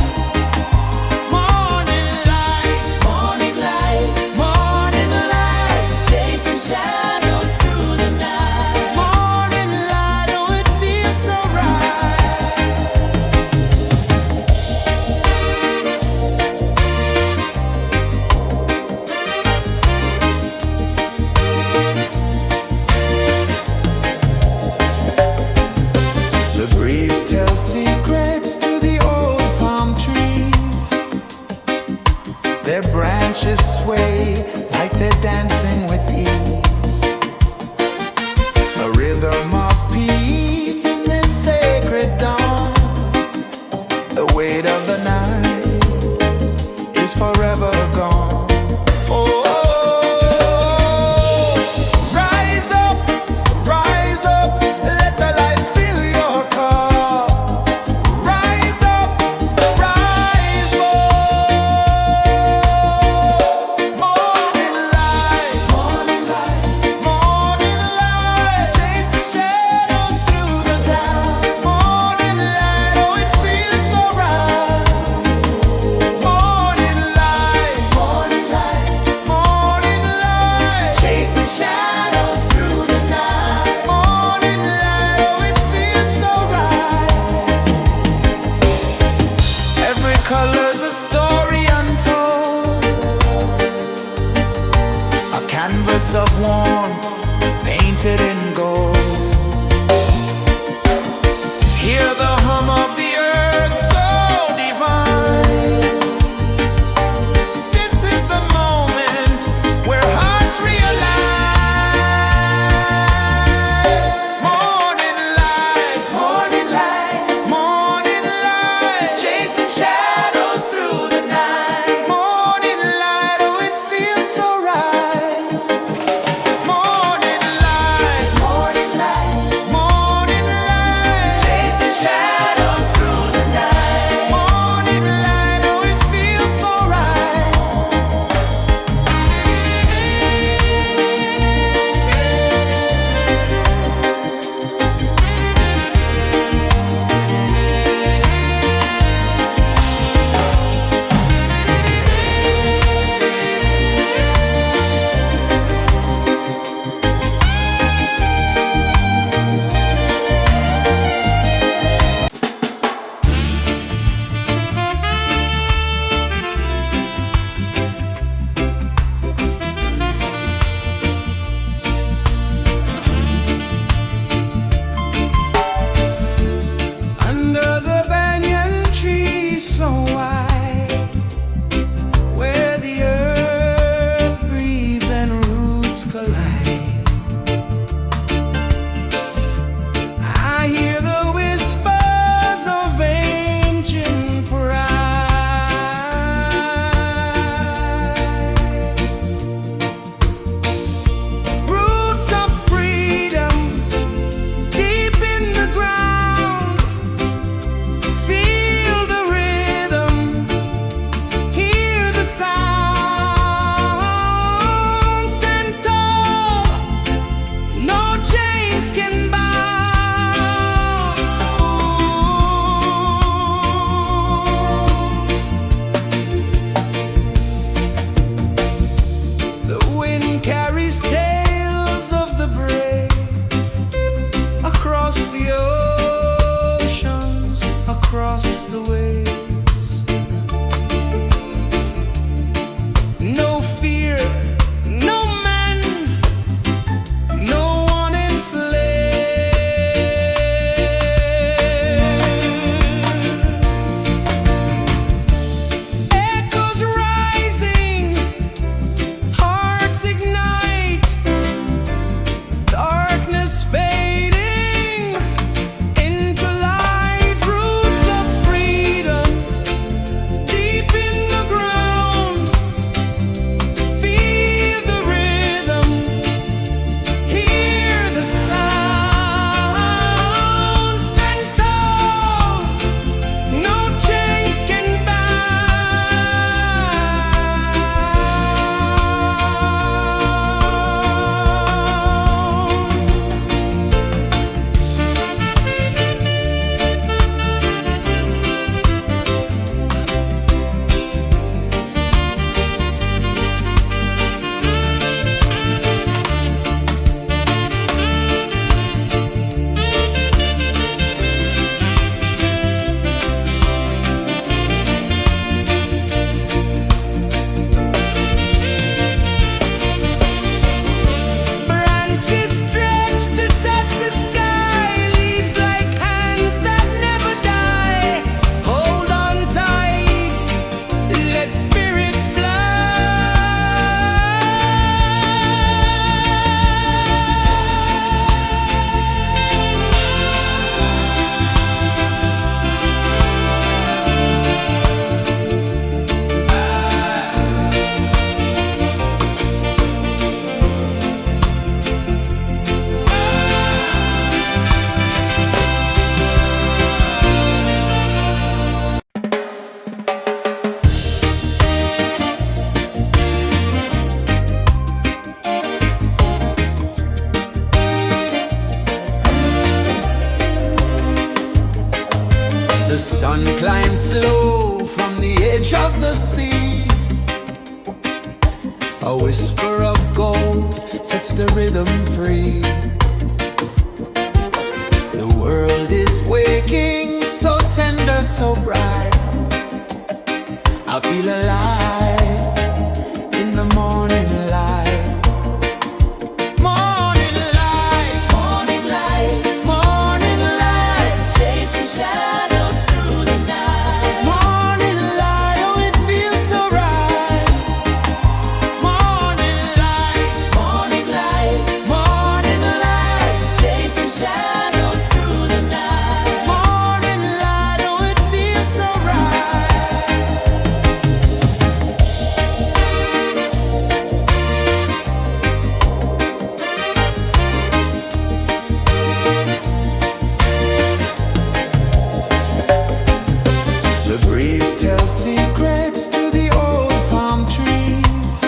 Morning light, Morning light, morning light, chasing shadows through the night. morning light, oh it feels so right. The breeze tells secrets to the old palm trees. Their branches sway like they're dancing with ease. A rhythm of peace in this sacred dawn. The weight of the night is forever gone. Oh, rise up, let the light fill your cup. Rise up, rise up. Morning light, morning light, chasing shadows through the cloud. Morning light, oh it feels so right. Morning light, morning light, chasing shadows through the night. Morning light, oh it feels so right. Every color's a story untold, a canvas of warmth painted in gold. Hear the hum of the earth so divine. This is the moment where hearts realign. Morning light, morning light, chasing shadows through the night. Morning light, oh it feels so right. Morning Sun climbs slow from the edge of the sea. A whisper of gold sets the rhythm free. The world is waking, so tender, so bright. I feel alive in the morning light. Morning light, Morning light, morning light, chasing shadows through the night. morning light, oh it feels so right. Morning light, Morning light, morning light, chasing shadows through the night. morning light, oh it feels so right. The breeze tells secrets to the old palm trees.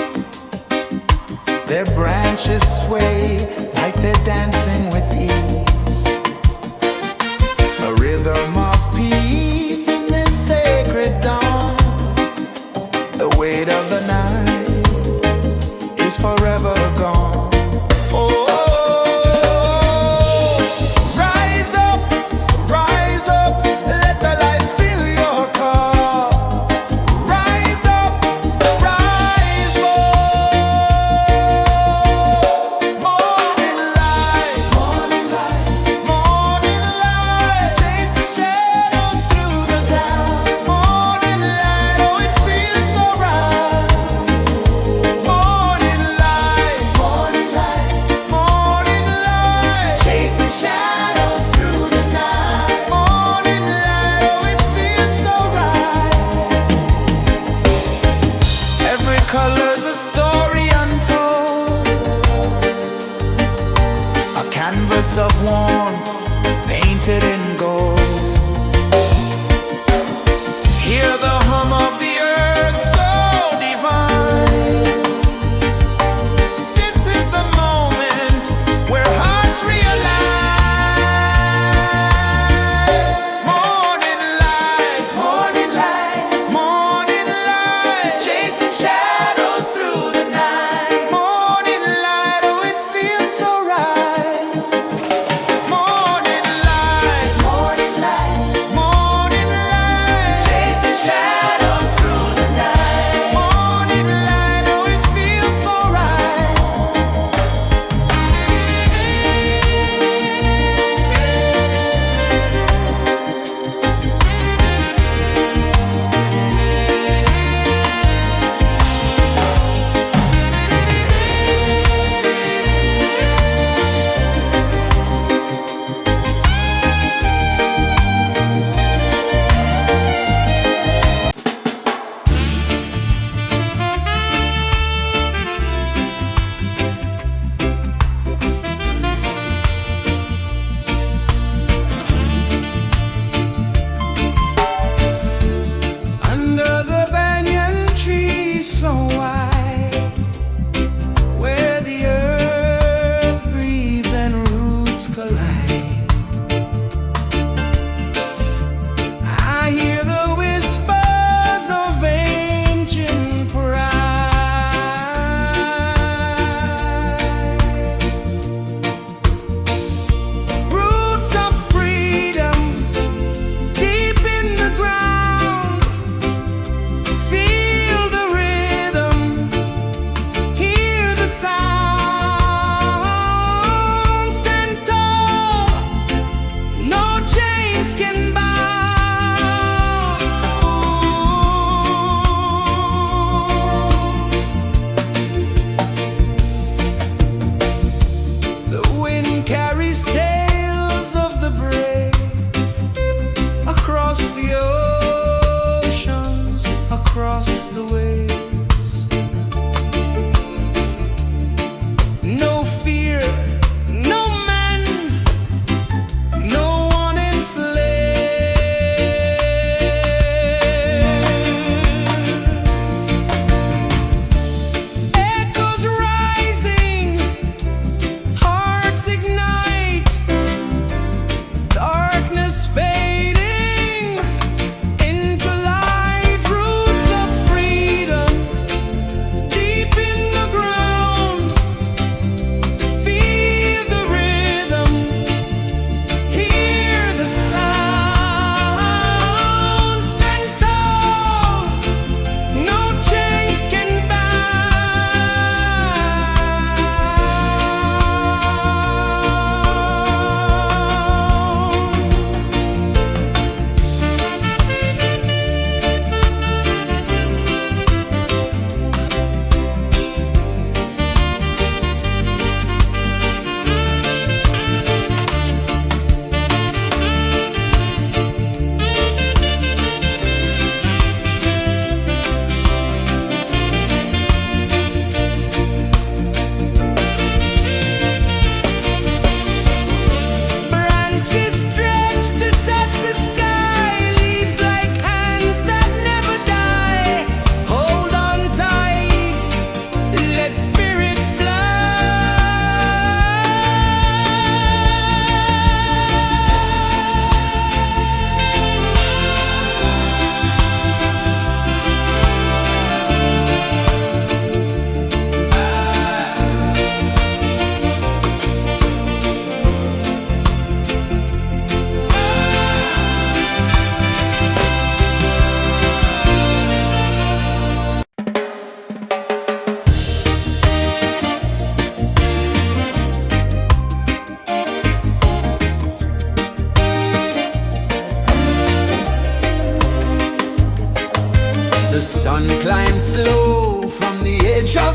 Their branches sway like they're dancing with ease. A rhythm of peace in this sacred dawn. The weight of the night is forever gone. Oh, rise up, let the light fill your cup. Rise up, rise more. Morning light, morning light, chasing shadows through the cloud. Morning light, oh it feels so right. Morning light, morning light, chasing shadows through the night. Morning light, oh it feels so right. Every color's a story untold, a canvas of warmth painted in gold. Hear the hum of the earth so divine. This is the moment where hearts realign. Morning light, morning light, chasing shadows through the night. Morning light, oh it feels so right. Morning light,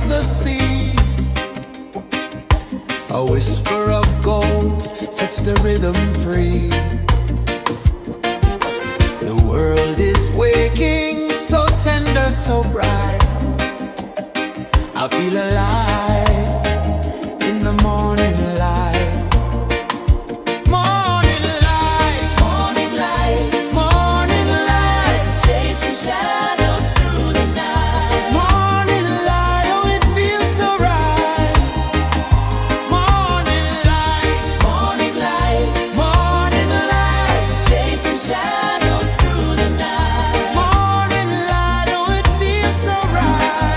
of the sea. A whisper of gold sets the rhythm free. The world is waking, so tender, so bright. I feel alive in the morning light. Morning light, Morning light, morning light, chasing shadows through the night. morning light, oh it feels so right. Morning light, Morning light, morning light, chasing shadows through the night. morning light, oh it feels so right.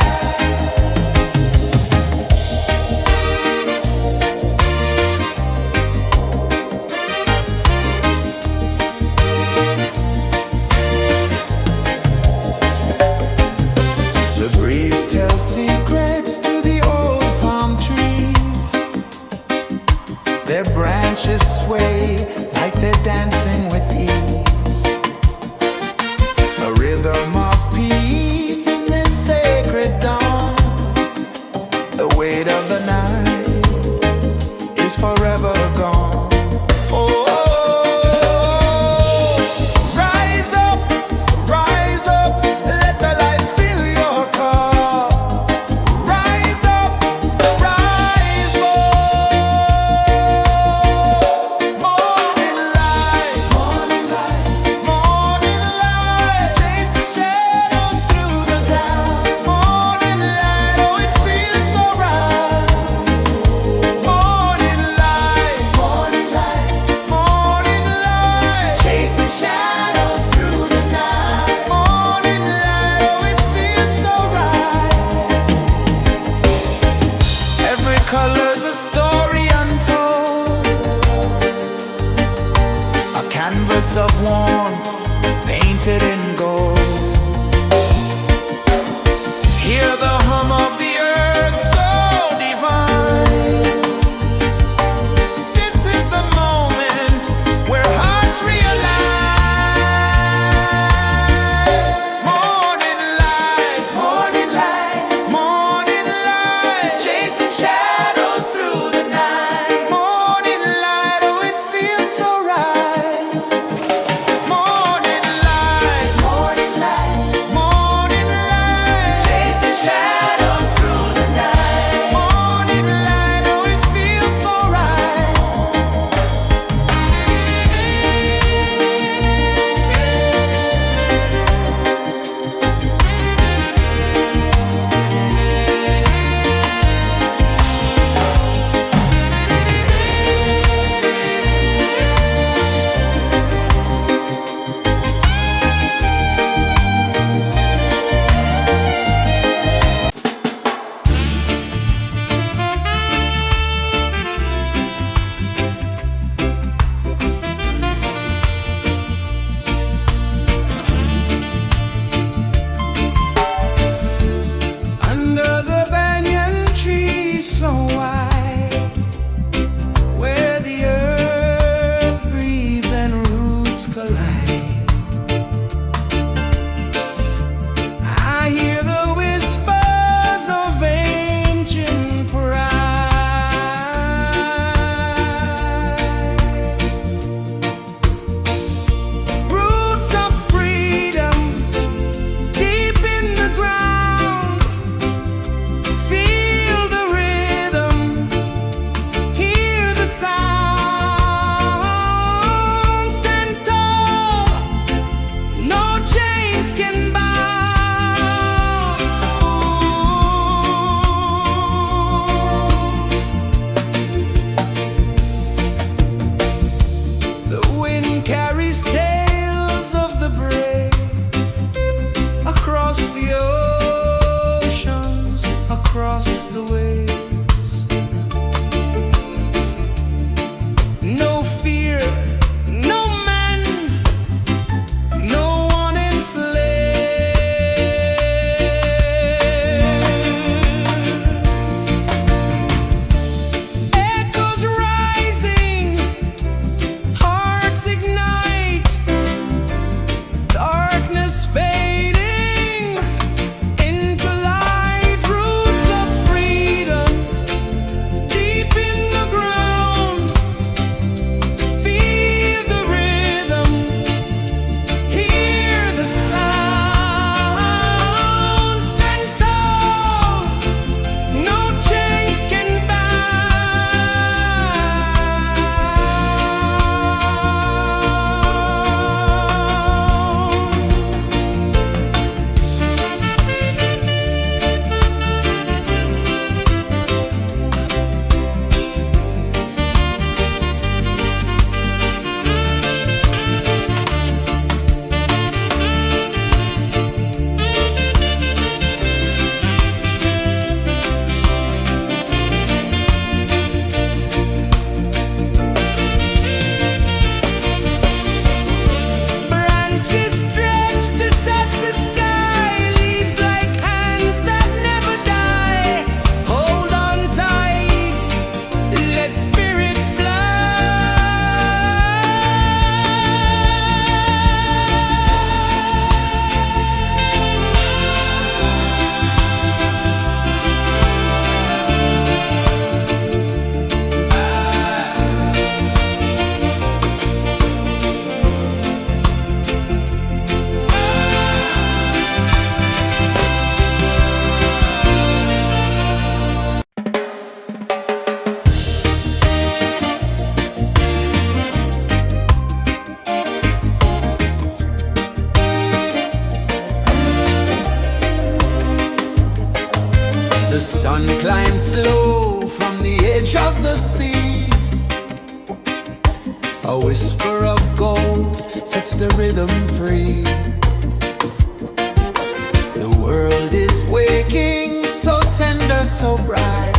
The breeze tells secrets to the old palm trees. Their branches sway like they're dancing with ease. A rhythm of peace in this sacred dawn. The weight of the night is forever gone. Oh, rise up, let the light fill your cup. Rise up, rise up. Morning light, morning light, morning light, chasing shadows through the cloud. Morning light, oh it feels so right. Morning light, morning light, morning light, chasing shadows through the night. Morning light, oh it feels so right. Every color's a story untold, a canvas of warmth painted in gold. Hear the hum of the earth so divine. This is the moment where hearts realign. Morning light, morning light, morning light, chasing shadows through the night. Morning light, oh it feels so right. Morning light, sun climbs slow from the edge of the sea. A whisper of gold sets the rhythm free. The world is waking, so tender, so bright.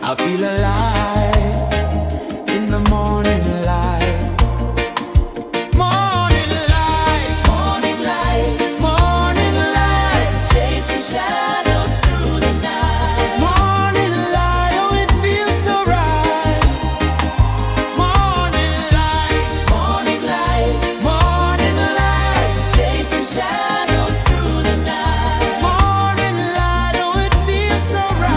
I feel alive in the morning light. Morning light, Morning light, morning light, chasing shadows through the night. morning light, oh it feels so right. Morning light, Morning light, morning light, chasing shadows through the night. morning light, oh it feels so right.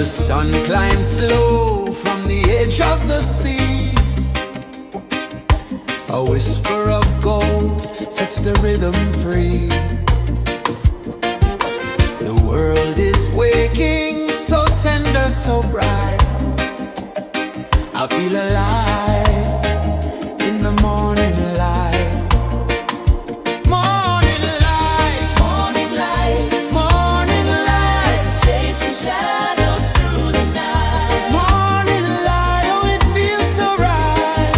The sun climbs slow from the edge of the sea. A whisper of gold sets the rhythm free. The world is waking, so tender, so bright. I feel alive in the morning light. Morning light, Morning light, morning light, chasing shadows through the night. morning light, oh it feels so right.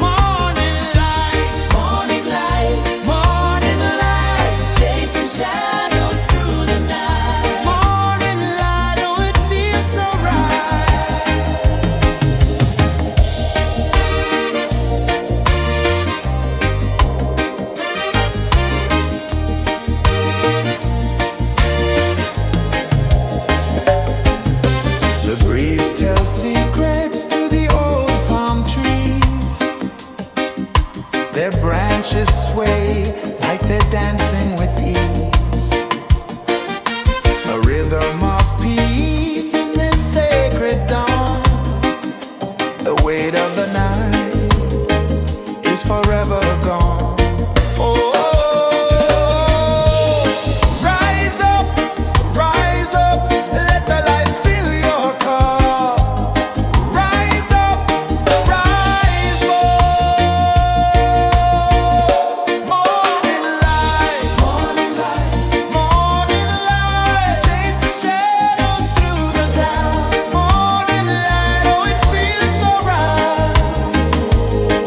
Morning light, Morning light, morning light, chasing shadows through the night. morning light, oh it feels so right. The breeze tells secrets to the old palm trees. Their branches sway like they're dancing with ease. A rhythm of peace in this sacred dawn. The weight of the night is forever gone. Oh, rise up, let the light fill your car. Rise up, rise up. Morning light, morning light, morning light, chasing shadows through the cloud. Morning light, oh it feels so right.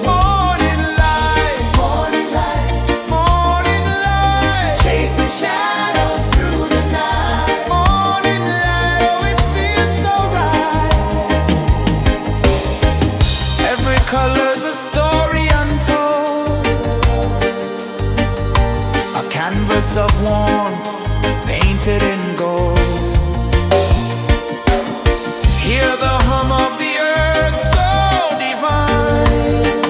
Morning light, morning light, morning light, chasing shadows through the night. Morning light, oh it feels so right. Every color's a story untold, a canvas of warmth painted in gold. Hear the hum of the earth so divine.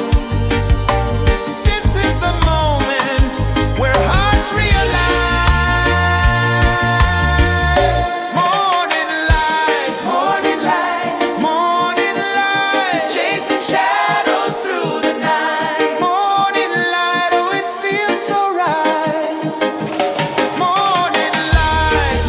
This is the moment where hearts realign. Morning light, morning light, morning light, chasing shadows through the night. Morning light, oh it feels so right. Morning light,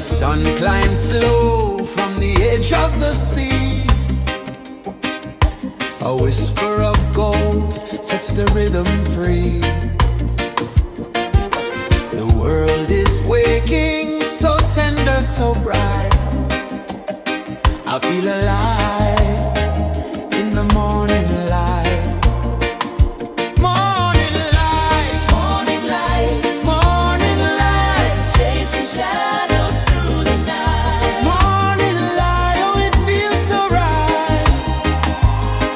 sun climbs slow from the edge of the sea. A whisper of gold sets the rhythm free. The world is waking, so tender, so bright. I feel alive in the morning light. Morning light, Morning light, morning light, chasing shadows through the night. morning light, oh it feels so right.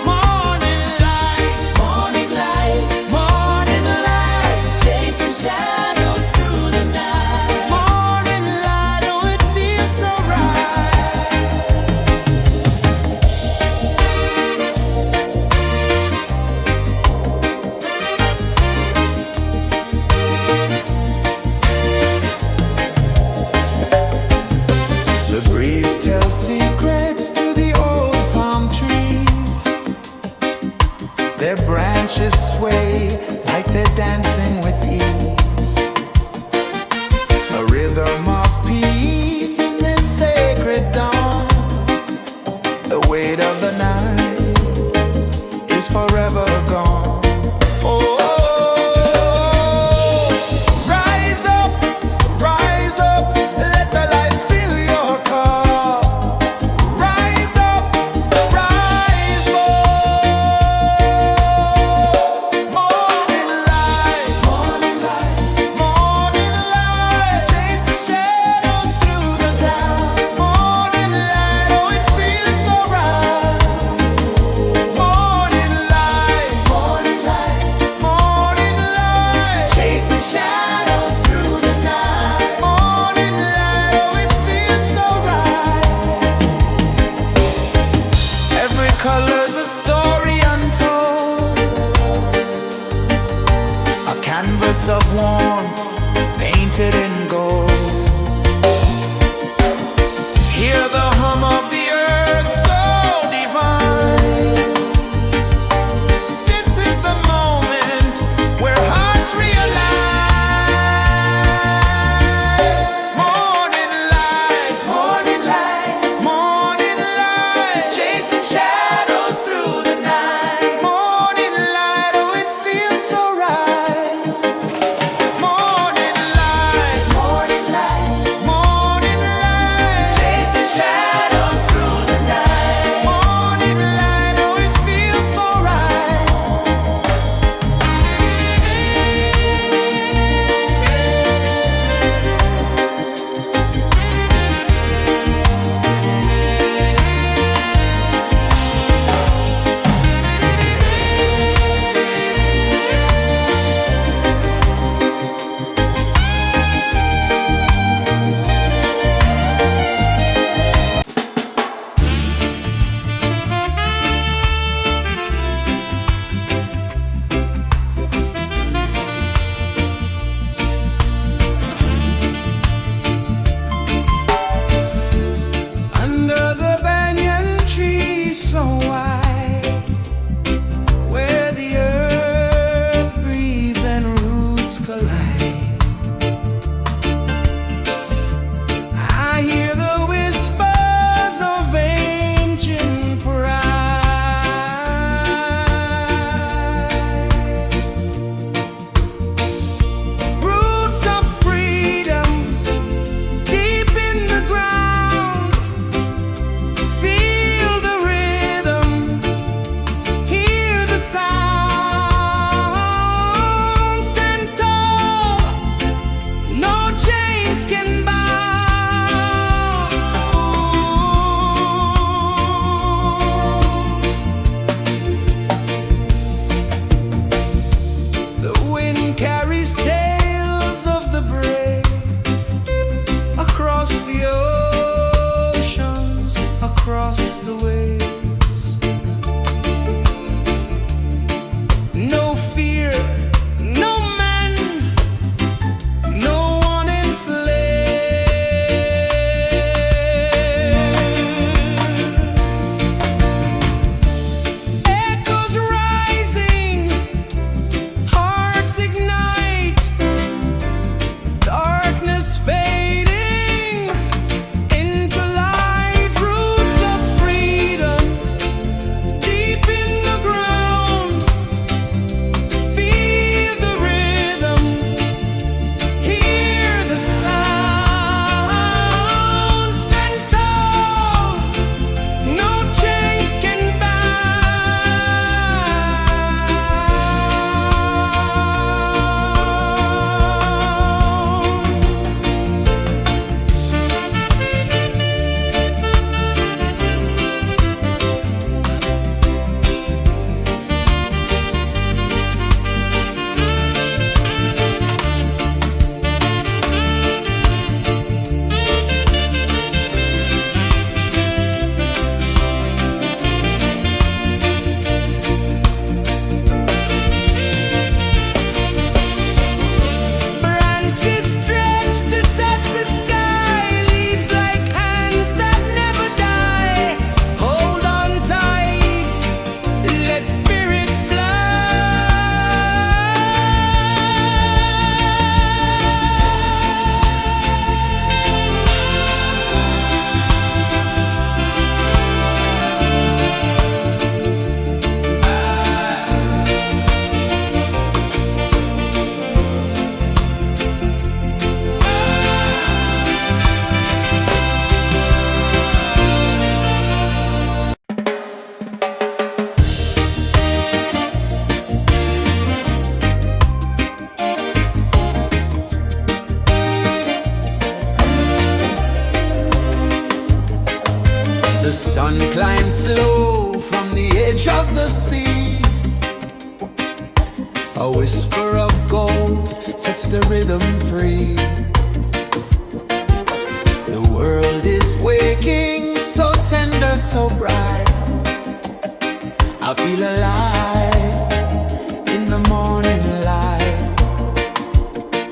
Morning light, Morning light, morning light, chasing shadows through the night. morning light, oh it feels so right. The breeze tells secrets to the old palm trees. Their branches sway like they're dancing with ease. A rhythm of peace in this sacred dawn. The weight of the night is forever gone. Oh, rise up, let the light fill your cup. Rise up, rise up. Morning light, morning light, morning light, chasing shadows through the cloud. Morning light, oh it feels so right. Morning light, morning light, morning light, chasing shadows through the night. Morning light, oh it feels so right. Every color's a story untold, a canvas of warmth painted in gold. Hear the hum of the earth so divine. This is the moment where hearts realign. Morning light, morning light, morning light, chasing shadows through the night. Morning light, oh it feels so right. Morning light, morning sun climbs slow from the edge of the sea. A whisper of gold sets the rhythm free. The world is waking, so tender, so bright. I feel alive in the morning light.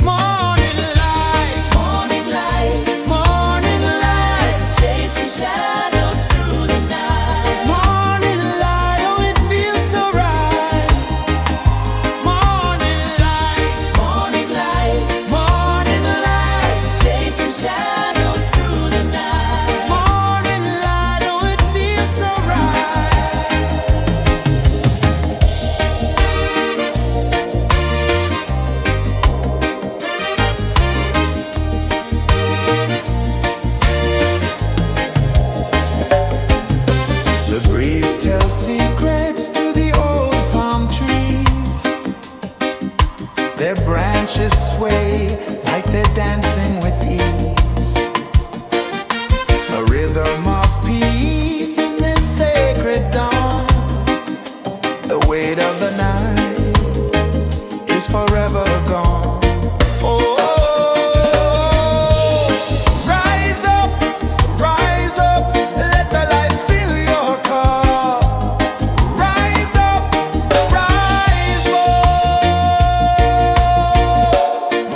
Morning light, Morning light, morning light, chasing shadows through the night. morning light, oh it feels so right. Morning light, Morning light, morning light, chasing shadows through the night. morning light, oh it feels so right. The breeze tells secrets to the old palm trees. Their branches sway like they're dancing with ease. A rhythm of peace in this sacred dawn. The weight of the night is forever gone. Oh, rise up, let the light fill your cup. Rise up, rise more.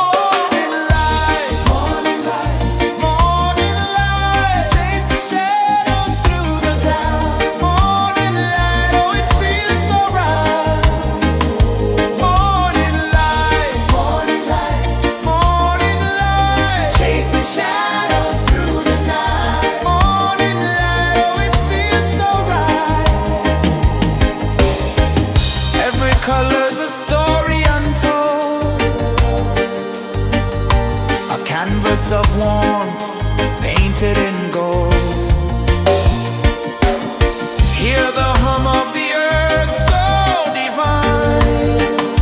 Morning light, morning light, morning light, chasing shadows through the cloud. Morning light, oh it feels so right. Morning light, morning light, morning light, chasing shadows through the night. Morning light, oh it feels so right. Every color's a story untold, a canvas of warmth painted in gold. Hear the hum of the earth so divine.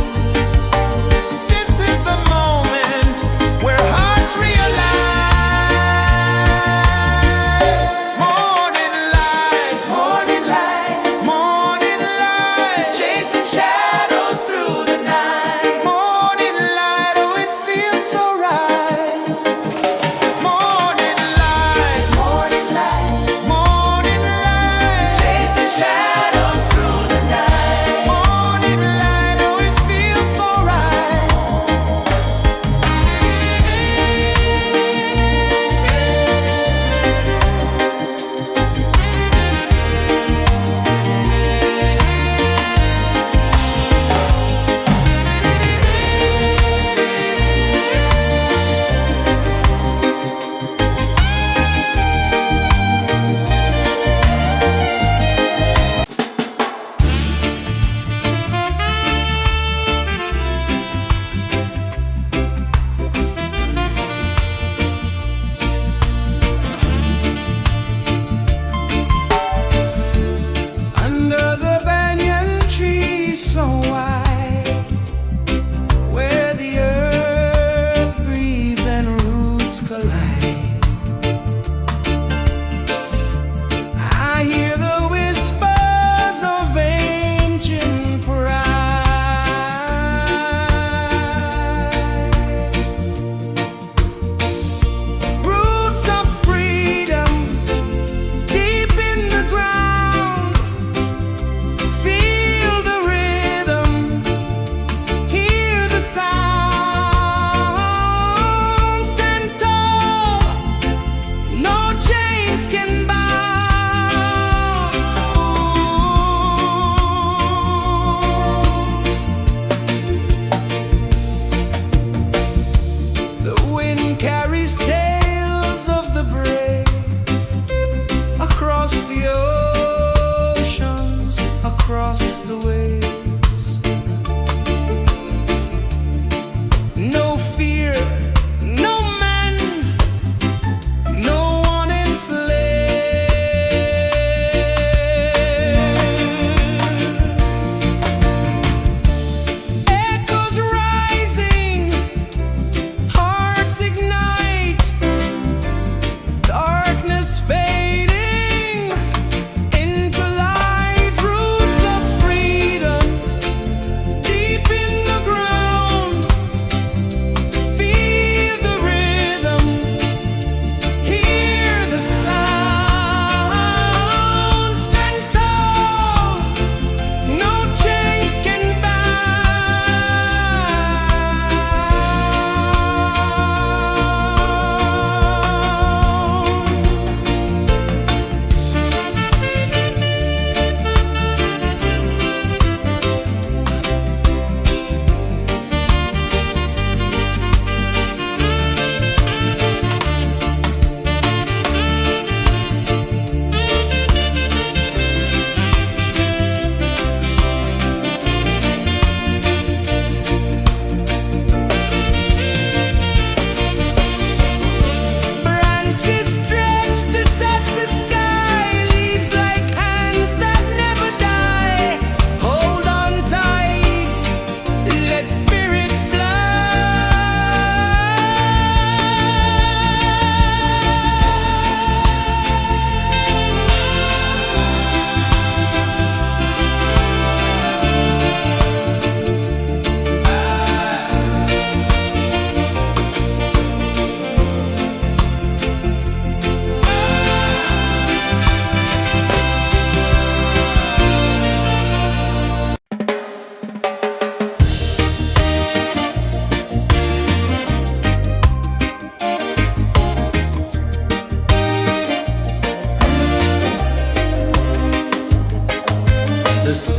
This is the moment where hearts realign. Morning light, morning light, morning light, chasing shadows through the night. Morning light, oh it feels so right. Morning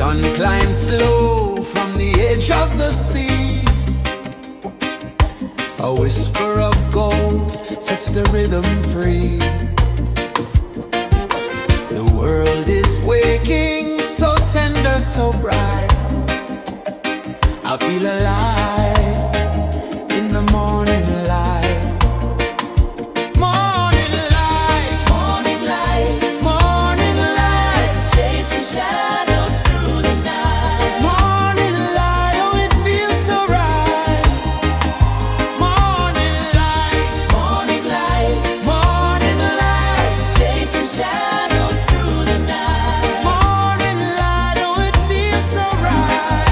sun climbs slow from the edge of the sea. A whisper of gold sets the rhythm free. The world is waking, so tender, so bright. I feel alive in the morning light. Morning light, Morning light, morning light, chasing shadows through the night. morning light, oh it feels so right. Morning light, Morning light, morning light, chasing shadows through the night. morning light, oh it feels so right.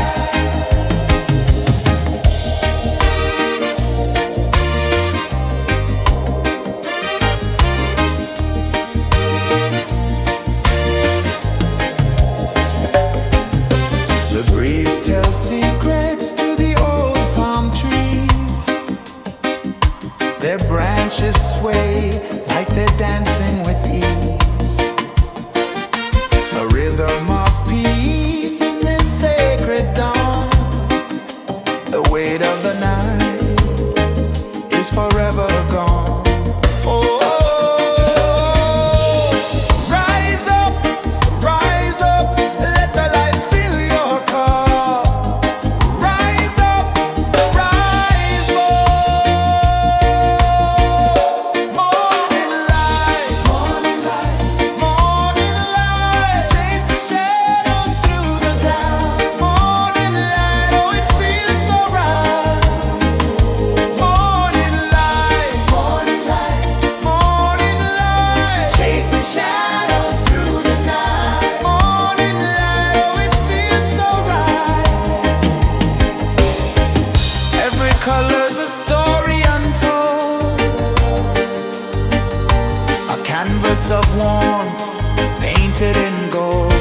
The breeze tells secrets to the old palm trees. Their branches sway like they're dancing with ease. A rhythm of peace in this sacred dawn. The weight of the night is forever gone. Oh, rise up, let the light fill your cup. Rise up, rise up. Morning light, morning light, morning light, chasing shadows through the cloud. Morning light, oh it feels so right. Morning light, morning light, morning light, chasing shadows through the night. Morning light, oh it feels so right. Every color's a story untold, a canvas of warmth painted in gold.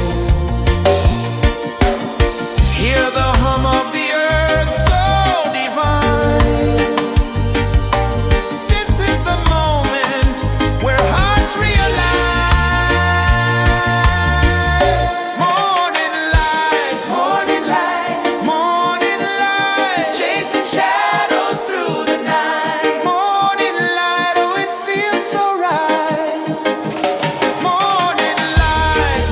Hear the hum of the earth so divine. This is the moment where hearts realign. Morning light, morning light, morning light, chasing shadows through the night. Morning light, oh it feels so right. Morning light,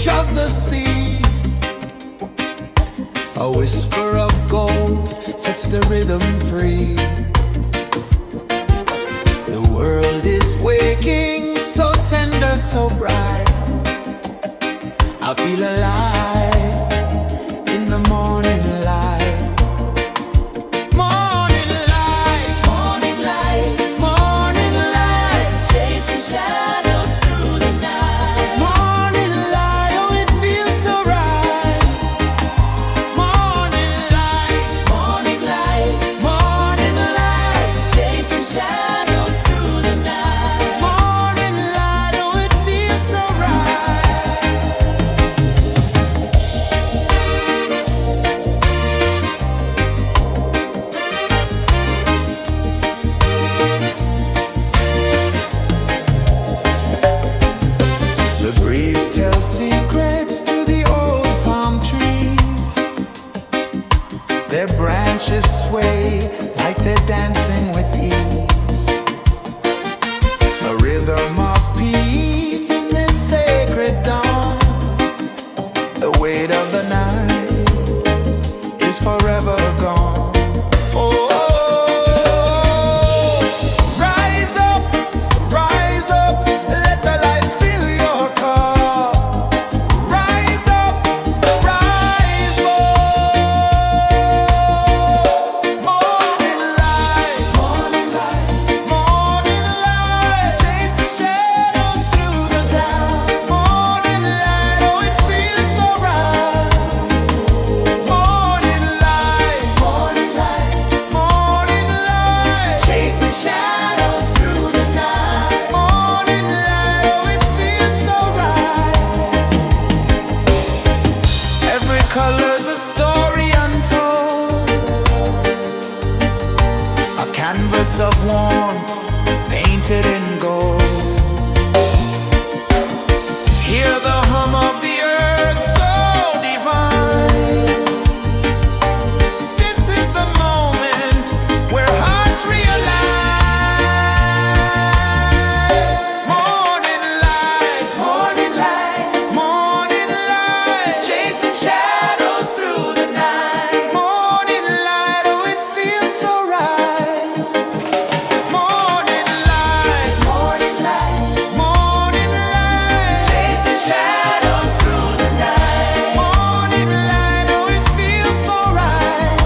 edge of the sea. A whisper of gold sets the rhythm free. The world is waking, so tender, so bright. I feel alive in the morning light. Morning light, Morning light, morning light, chasing shadows through the night. morning light, oh it feels so right. Morning light, Morning light, morning light, chasing shadows through the night. morning light, oh it feels so right. The breeze tells secrets to the old palm trees. Their branches sway like they're dancing with ease. A rhythm of peace in this sacred dawn. The weight of the night is forever gone. Oh, rise up, let the light fill your cup. Rise up, rise up. Morning light, morning light, morning light, chasing shadows through the cloud. Morning light, oh it feels so right. Morning light, morning light, morning light, chasing shadows through the night. Morning light, oh it feels so right. Every color's a story untold, a canvas of warmth painted in gold. Hear the hum of the earth so divine. This is the moment where hearts realign. Morning light, morning light, morning light, chasing shadows through the night. Morning light, oh it feels so right. Morning light, morning light, morning light, chasing shadows through the night. Morning light, oh it feels so right.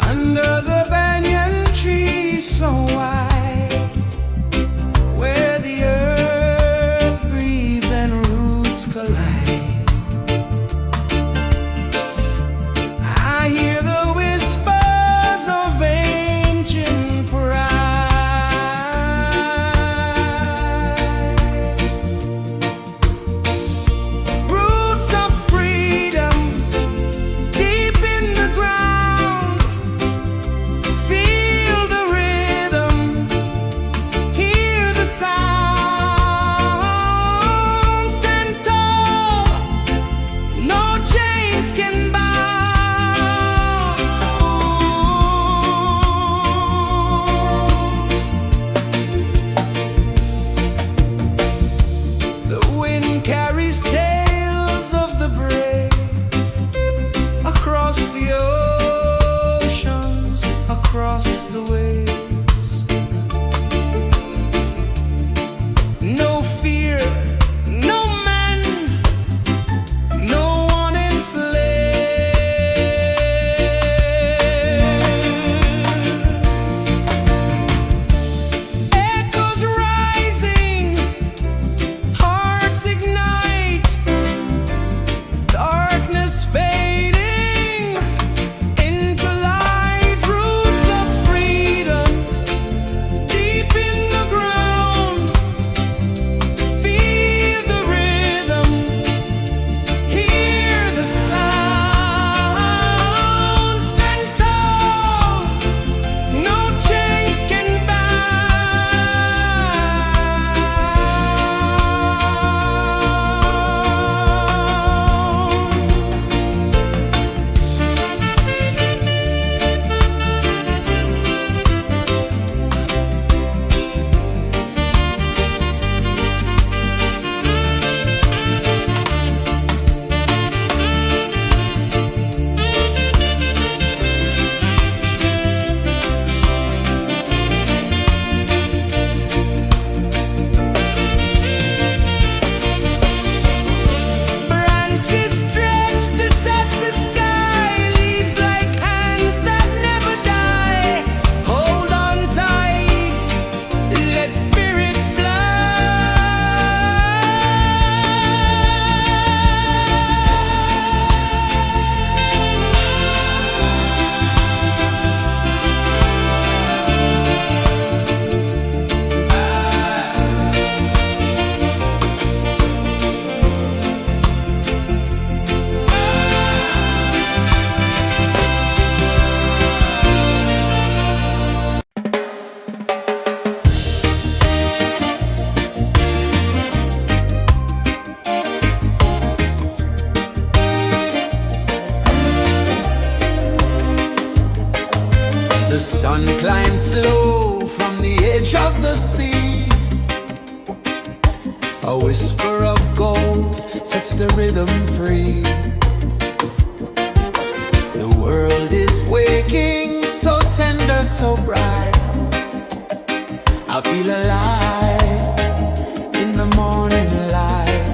Under the banyan tree so wide, where the earth breathes and roots collide, I hear the whispers of ancient pride. Roots of freedom deep in the ground. Feel the rhythm, hear the sound. Stand tall, no chains can bound. The wind carries tales of the brave across the oceans, across the waves. No fear, no man, no one enslaves. Echoes rising, hearts ignite, darkness fading into light. Roots The sun climbs slow from the edge of the sea. A whisper of gold sets the rhythm free. The world is waking, so tender, so bright. I feel alive in the morning light.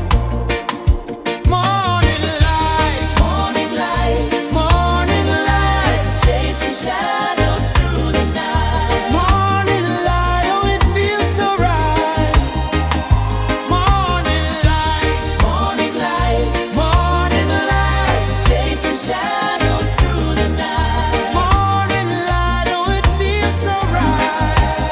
Morning light, Morning light, morning light, chasing shadows through the night. morning light, oh it feels so right. Morning light, Morning light, morning light, chasing shadows through the night. morning light, oh it feels so right.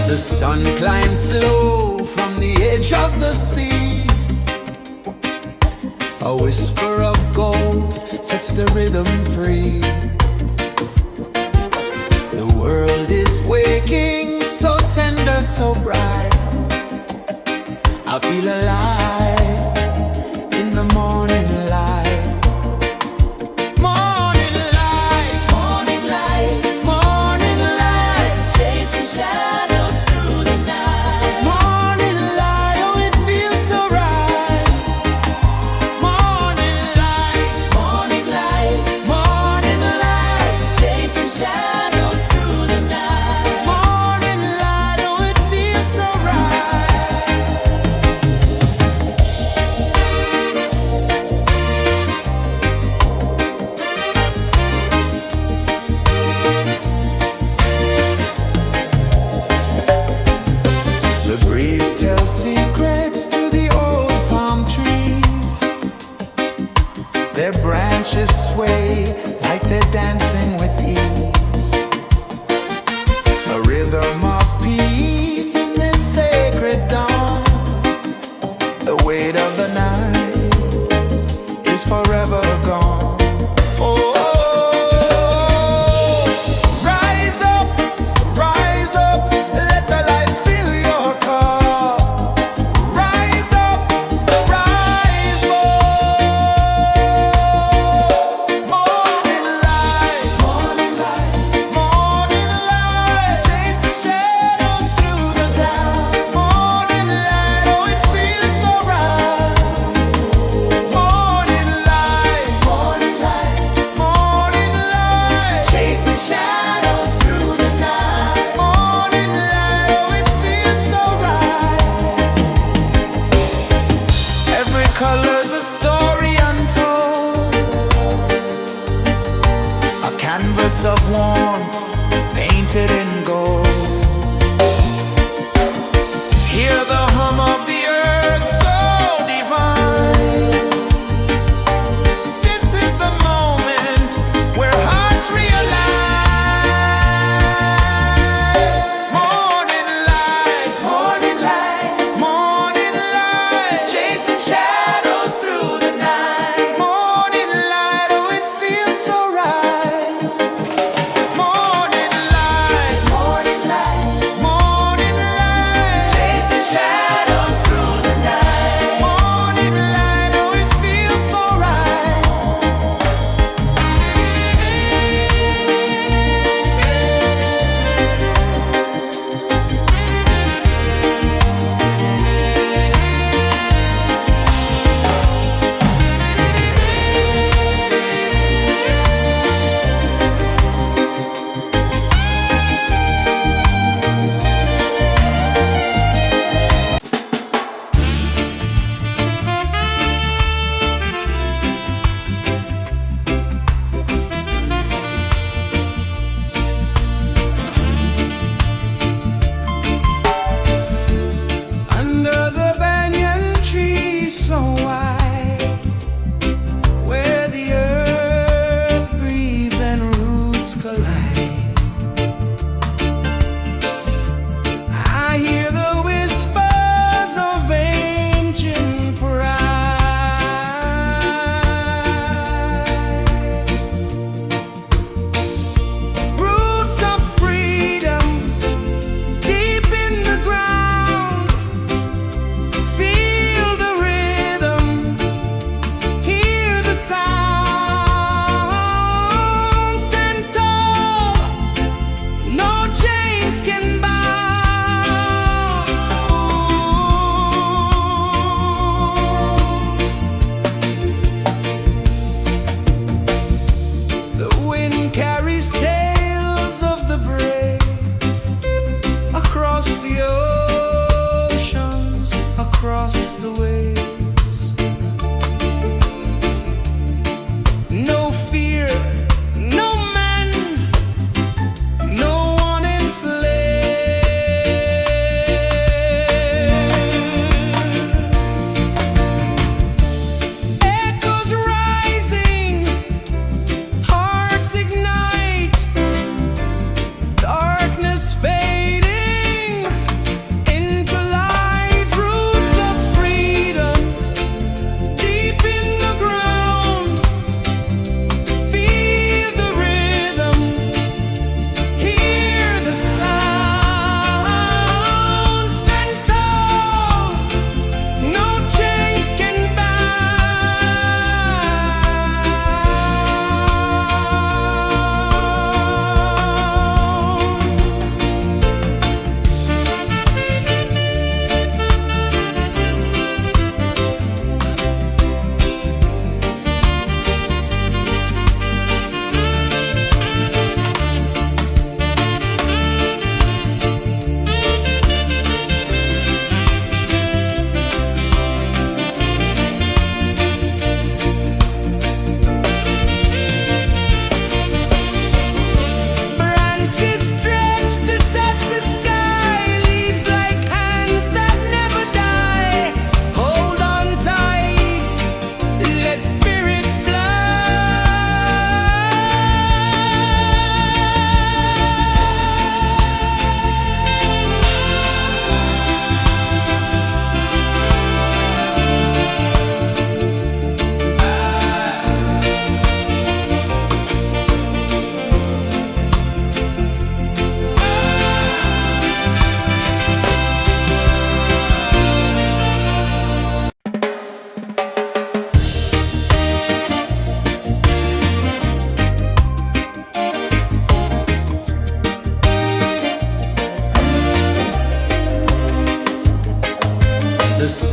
The sun climbs slow from the edge of the sea. A whisper of gold sets the rhythm free. The world is waking, so tender, so bright. I feel alive in the morning light. Morning light, Morning light, morning light, chasing shadows through the night. morning light, oh it feels so right. Morning light, Morning light, morning light, chasing shadows through the night. morning light, oh it feels so right.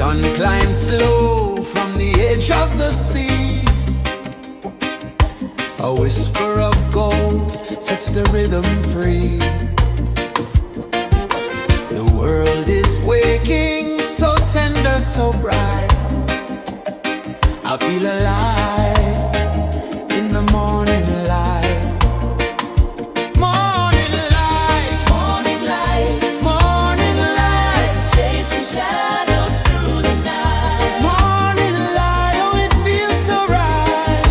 sun climbs slow from the edge of the sea. A whisper of gold sets the rhythm free. The world is waking, so tender, so bright. I feel alive in the morning light. Morning light, Morning light, morning light, chasing shadows through the night. morning light, oh it feels so right.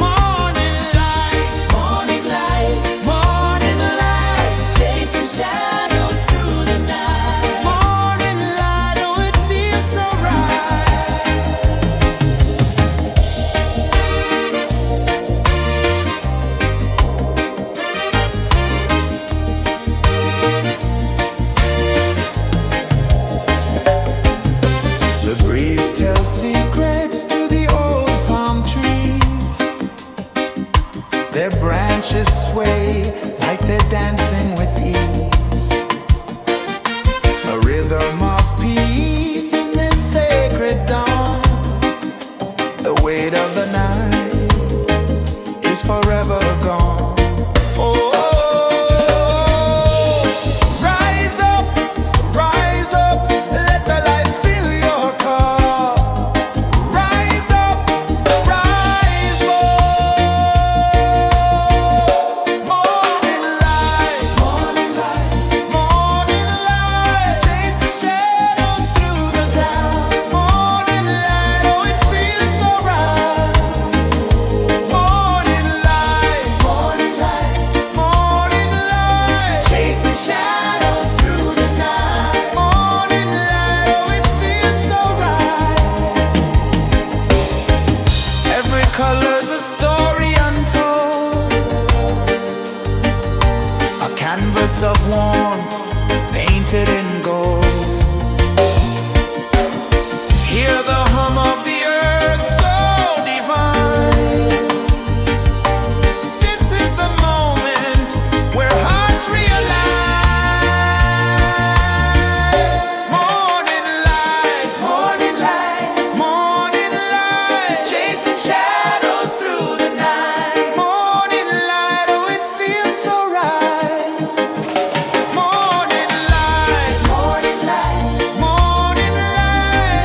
Morning light, Morning light, morning light, chasing shadows through the night. morning light, oh it feels so right. The breeze tells secrets to the old palm trees. Their branches sway like they're dancing with ease. A rhythm of peace in this sacred dawn. The weight of the night is forever gone. Oh, rise up, let the light fill your cup. Rise up, rise more. Morning light, morning light, chasing shadows through the cloud. Morning light, oh it feels so right. Morning light, chasing shadows through the night. Morning light, oh it feels so right. Every color's a story untold, a canvas of warmth painted in gold. Hear the hum of the earth so divine. This is the moment where hearts realign. Morning light, morning light, chasing shadows through the night. Morning light, oh it feels so right. Morning light,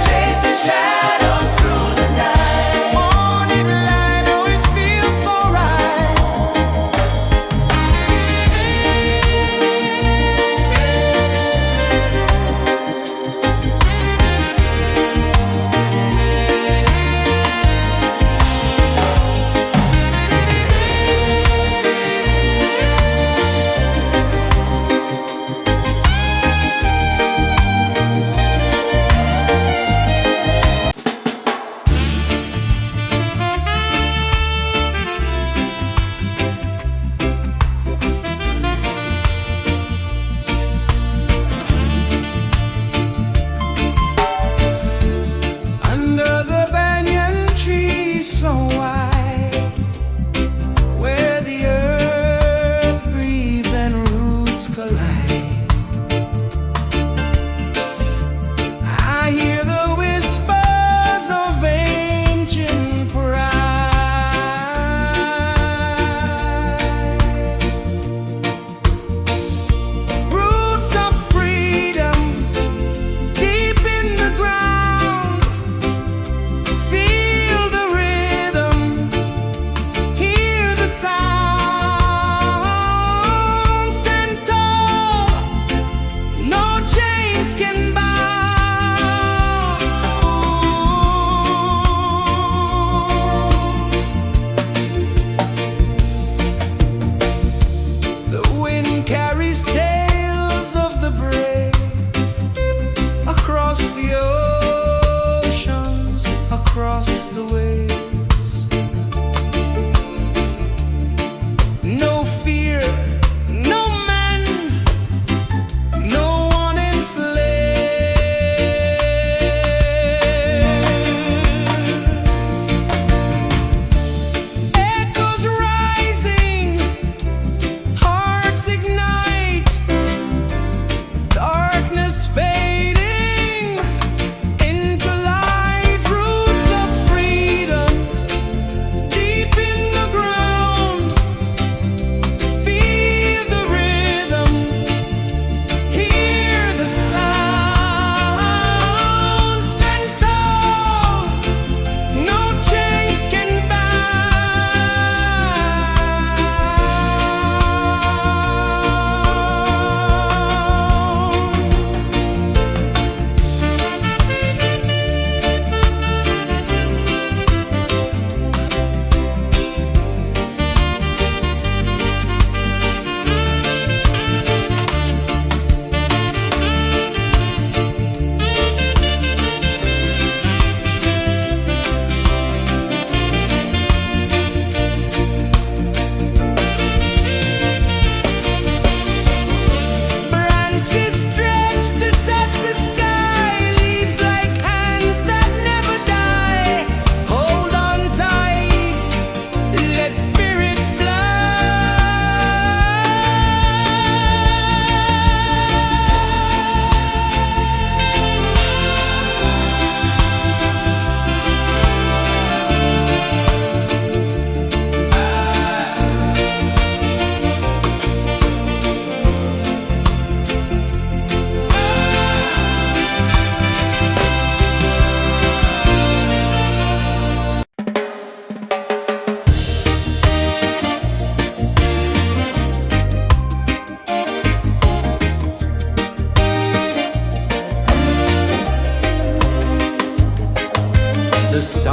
chasing shadows.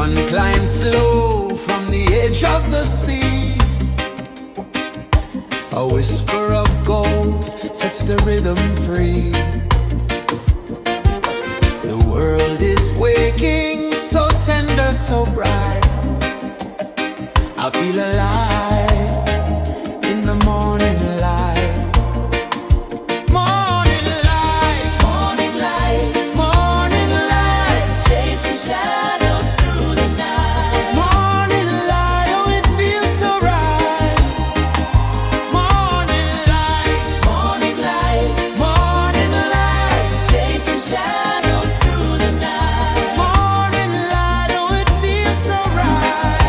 sun climbs slow from the edge of the sea. A whisper of gold sets the rhythm free. The world is waking, so tender, so bright. I feel alive in the morning light. Morning light, Morning light, morning light, chasing shadows through the night. morning light, oh it feels so right. Morning light, Morning light, morning light, chasing shadows through the night. morning light, oh it feels so right.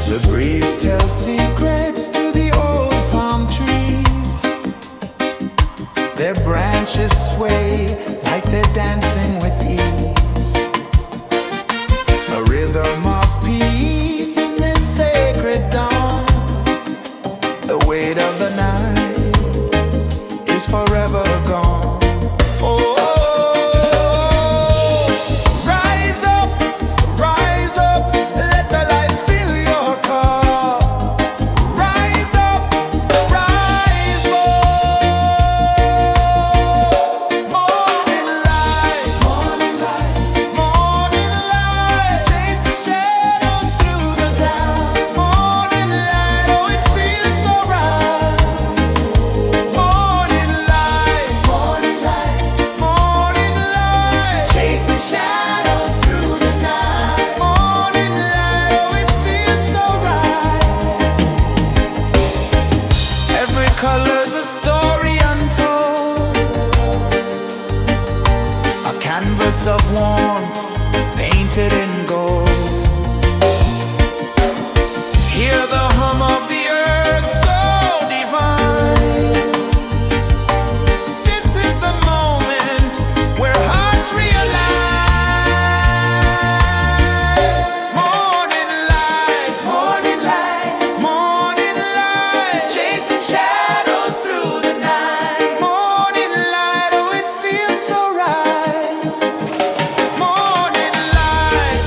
The breeze tells secrets to the old palm trees. Their branches sway like they're dancing with ease. A rhythm of peace in this sacred dawn. The weight of the night is forever gone. Oh, rise up, let the light fill your cup. Rise up, rise up. Morning light, morning light, morning light, chasing shadows through the cloud. Morning light, oh it feels so right. Morning light, morning light, morning light, chasing shadows through the night. Morning light, oh it feels so right. Every color's a story untold, a canvas of warmth painted in gold. Hear the hum of the earth so divine. This is the moment where hearts realign. Morning light, morning light, morning light, chasing shadows through the night. Morning light, oh it feels so right. Morning light,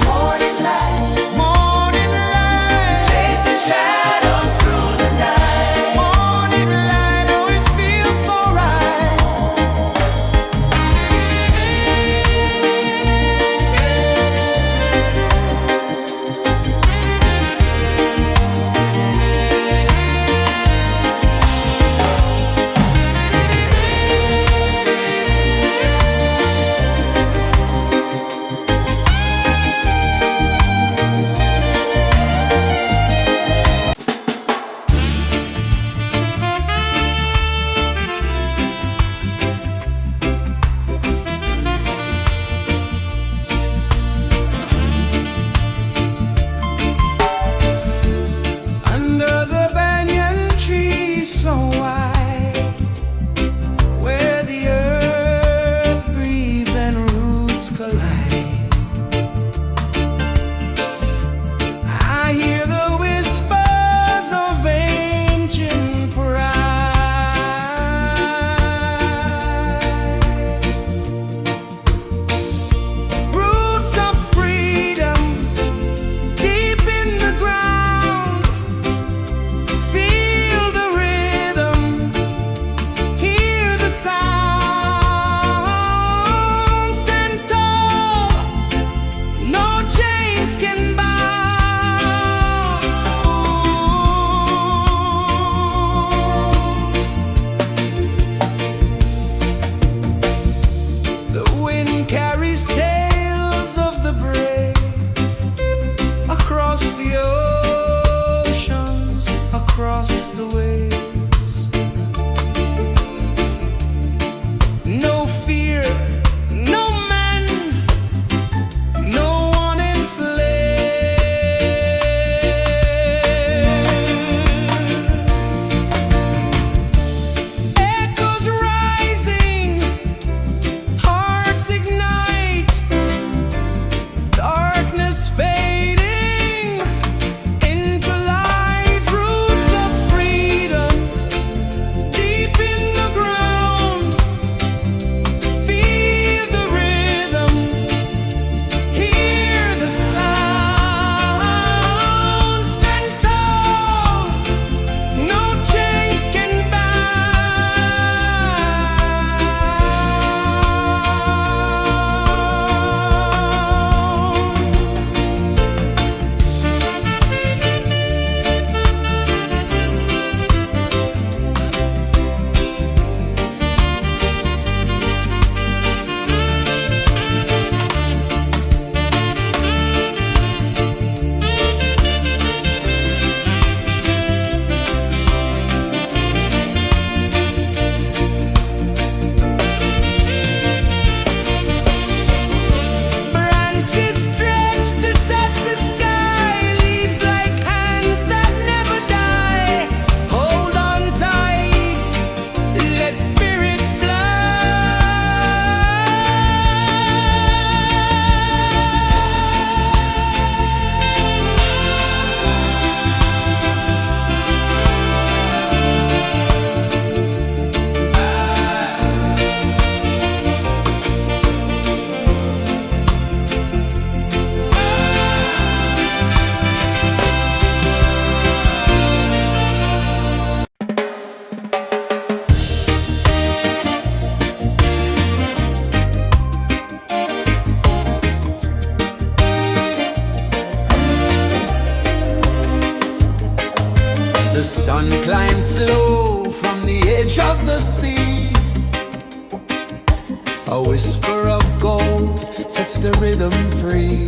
A whisper of gold sets the rhythm free.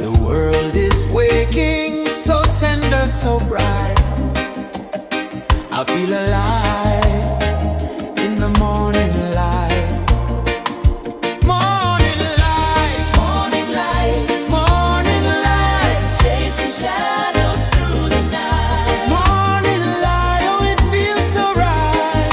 The world is waking, so tender, so bright. I feel alive in the morning light. Morning light, Morning light, morning light, chasing shadows through the night. morning light, oh it feels so right.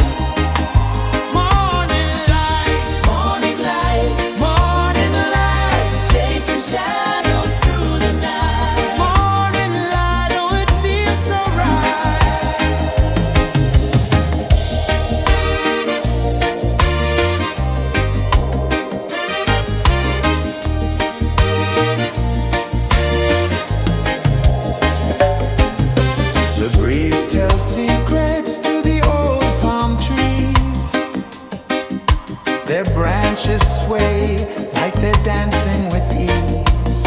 Morning light, Morning light, morning light, chasing shadows through the night. morning light, oh it feels so right. The breeze tells secrets to the old palm trees. Their branches sway like they're dancing with ease.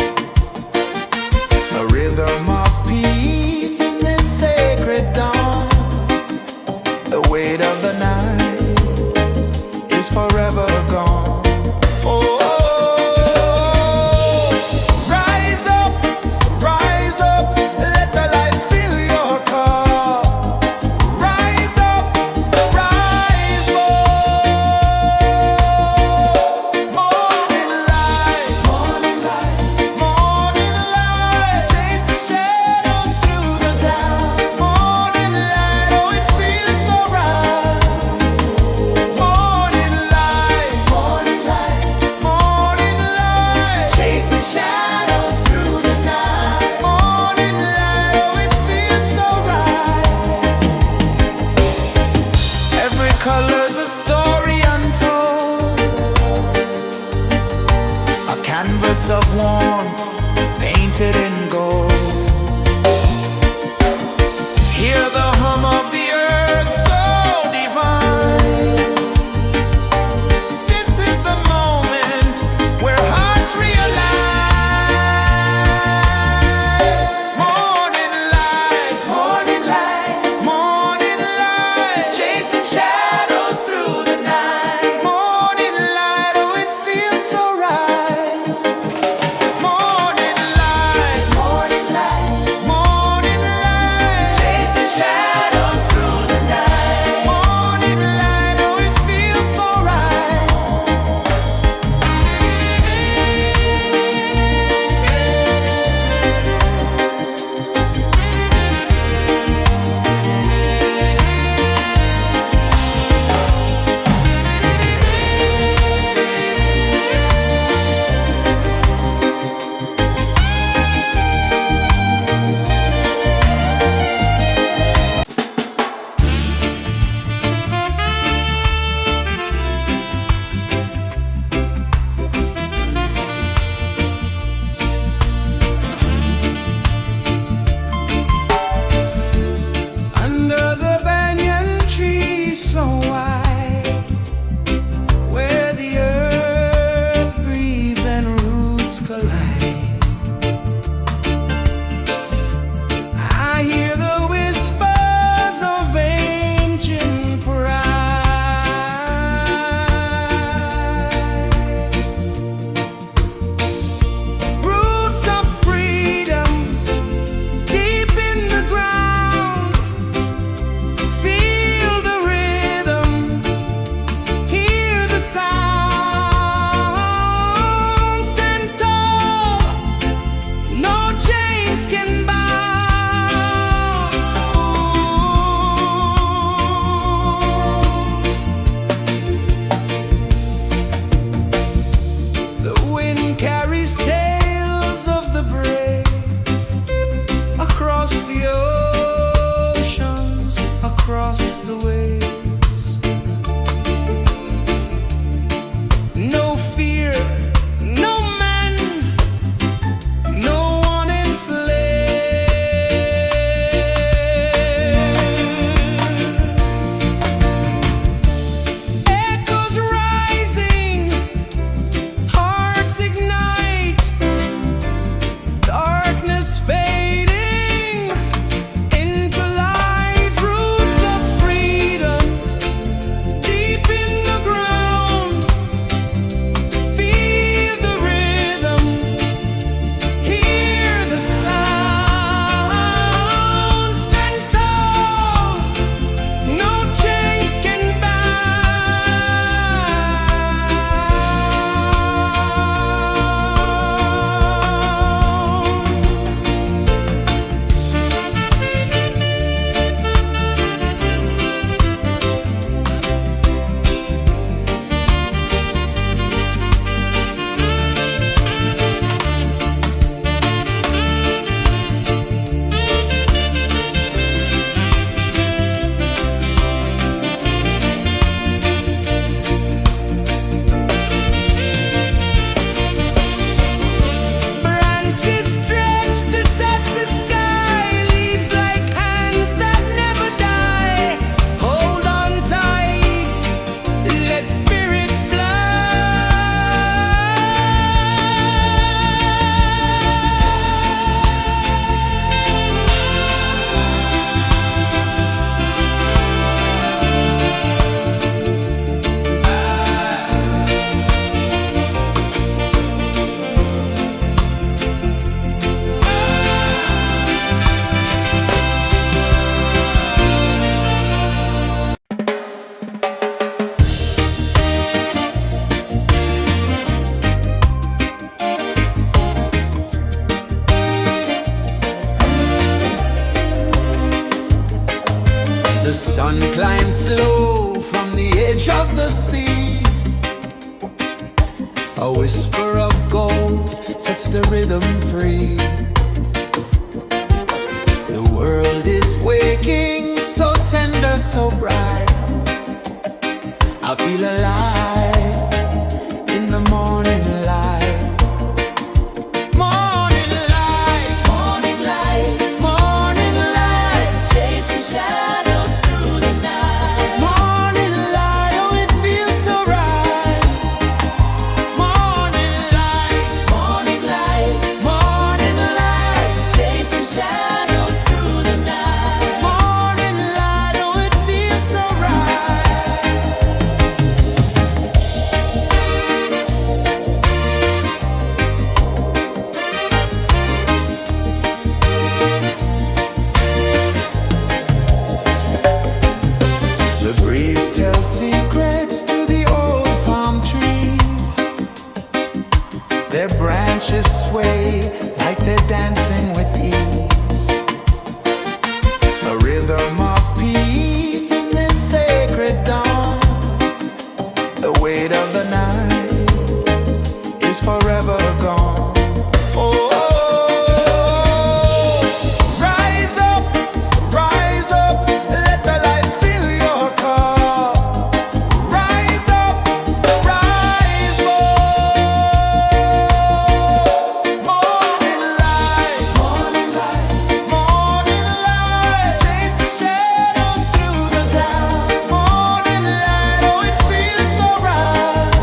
A rhythm of peace in this sacred dawn. The weight of the night is forever gone. Oh, rise up, let the light fill your cup. Rise up, rise up. Morning light, morning light, morning light, chasing shadows through the cloud. Morning light, oh it feels so right. Morning light, morning light, morning light, chasing shadows through the night. Morning light, oh it feels so right. Every color's a story untold, a canvas of warmth painted in gold. Hear the hum of the earth so divine. This is the moment where hearts realign. Morning light, morning light, morning light, chasing shadows through the night. Morning light, oh it feels so right. Morning A whisper of gold sets the rhythm free. The world is waking, so tender, so bright. I feel alive in the morning light. Morning light, Morning light, morning light, chasing shadows through the night. morning light, oh it feels so right. Morning light, Morning light, morning light, chasing shadows through the night. morning light, oh it feels so right. The breeze tells secrets to the old palm trees. Their branches sway like they're dancing with ease. A rhythm of peace in this sacred dawn. The weight of the night is forever gone. Oh, rise up, let the light fill your car. Rise up, rise more. Morning light, morning light, morning light, chasing shadows through the cloud. Morning light, oh it feels so right.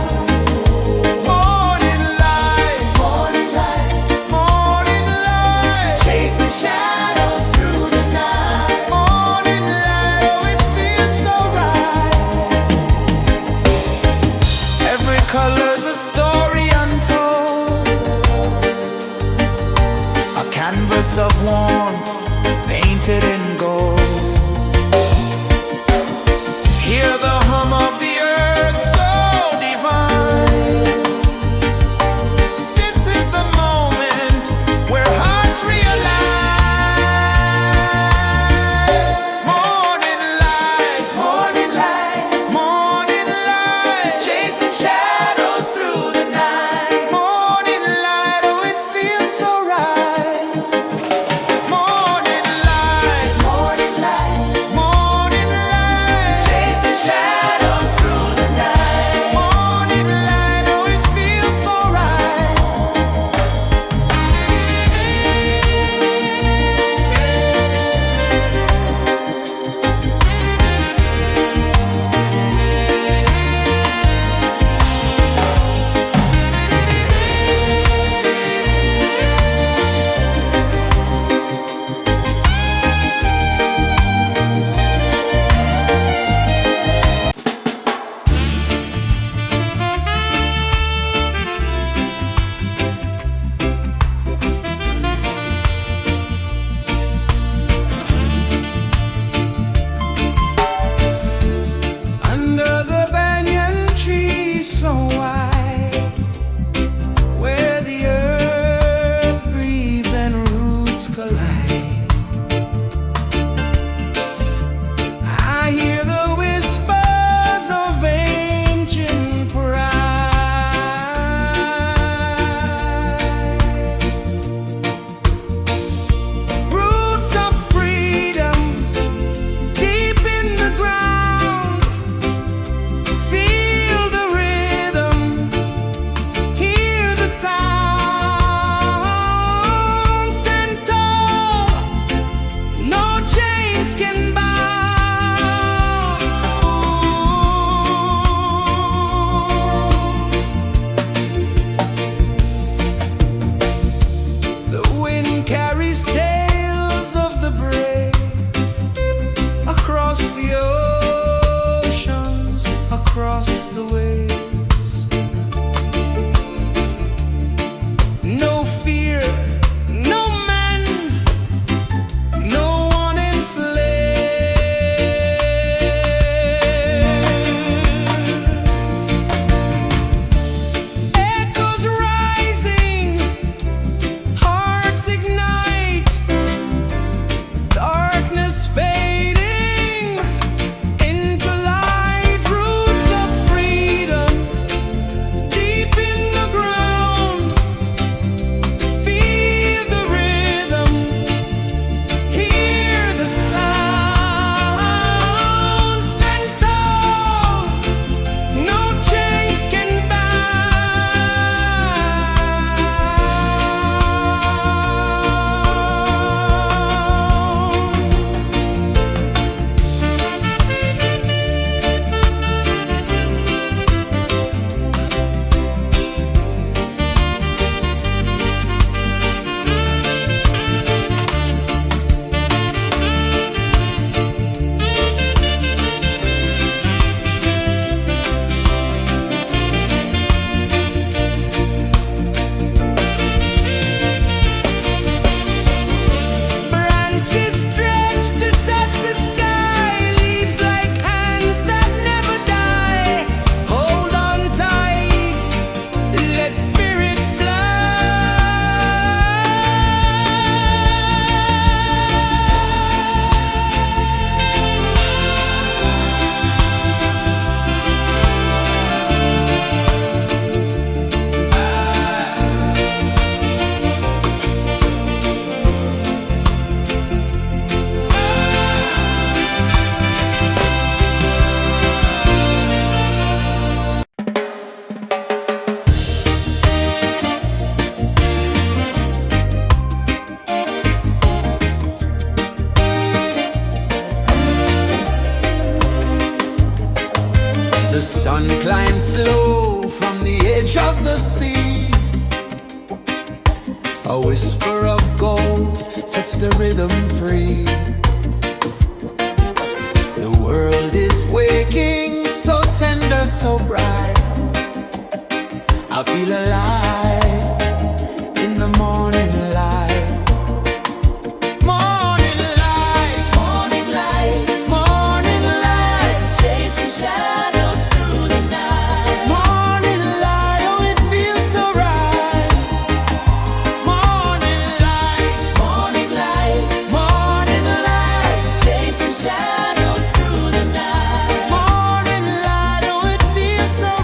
Morning light, morning light, morning light, chasing shadows through the night. Morning light, oh it feels so right. Every color's a story untold, a canvas of warmth painted in gold. Hear the hum of the earth so divine. This is the moment where hearts realign. Morning light, morning light, morning light, chasing shadows through the night. Morning light, oh it feels so right. Morning light, morning light, morning light, chasing shadows through the night. Morning light, oh it feels so right. Under the banyan tree so wide, where the earth breathes and roots collide, I hear the whispers of ancient pride. Roots of freedom deep in the ground. Feel the rhythm, hear the sound. Stand tall, no chains can bound. The wind carries tales of the brave across the oceans, across the waves. No fear, no man, no one enslaves. Echoes rising, hearts ignite, darkness fading into light. Roots of freedom climb slow from the edge of the sea. A whisper of gold sets the rhythm free. The world is waking, so tender, so bright. I feel alive in the morning light. Morning light, Morning light, morning light, chasing shadows through the night. morning light, oh it feels so right. Morning light, Morning light, morning light, chasing shadows through the night. morning light, oh it feels so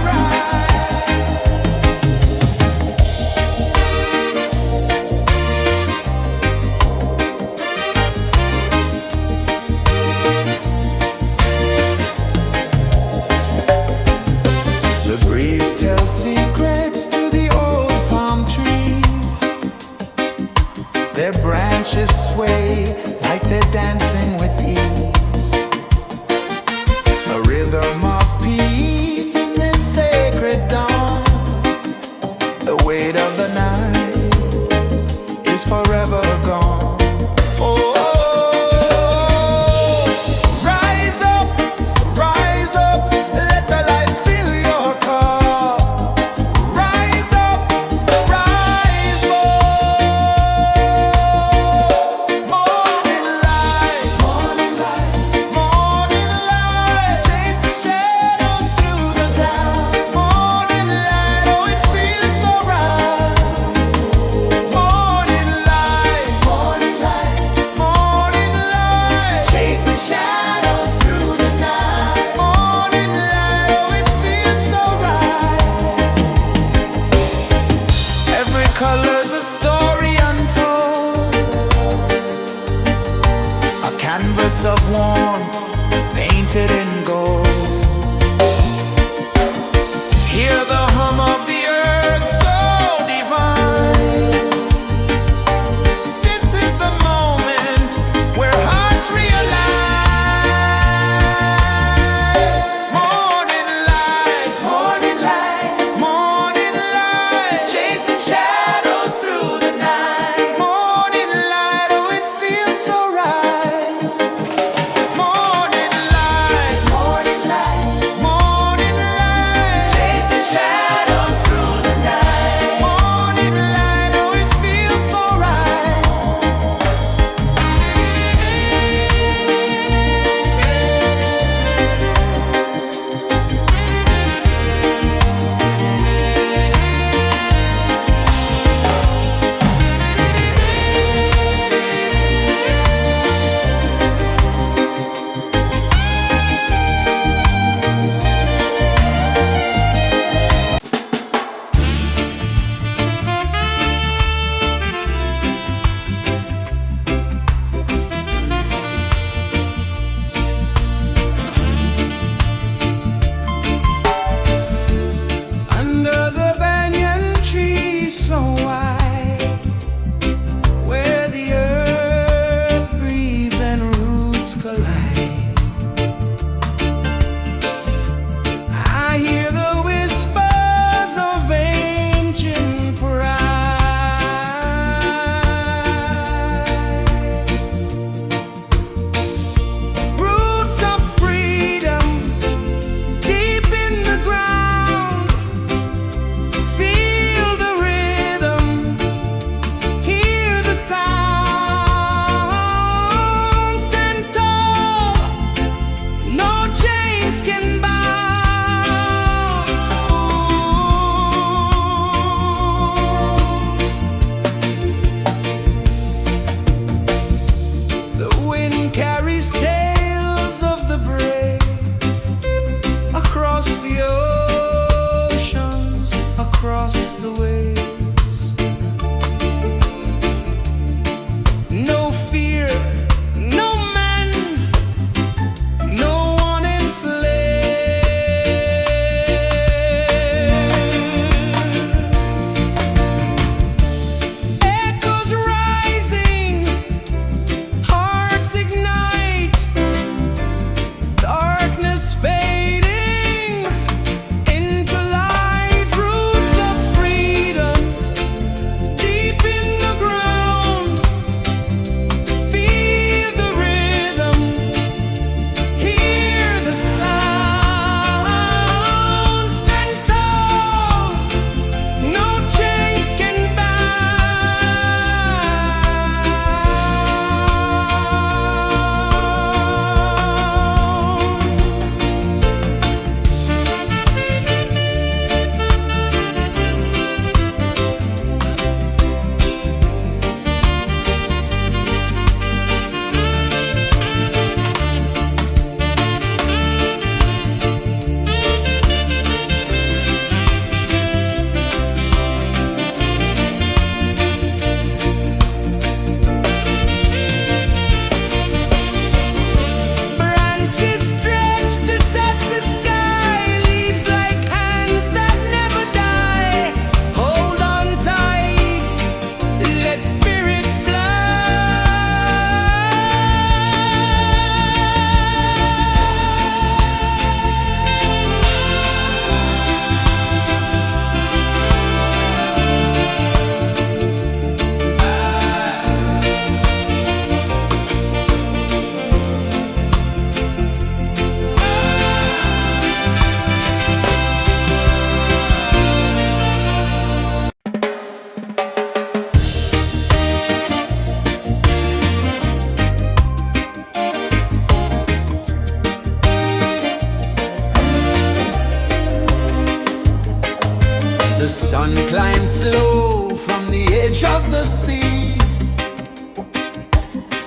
sun climbs slow from the edge of the sea.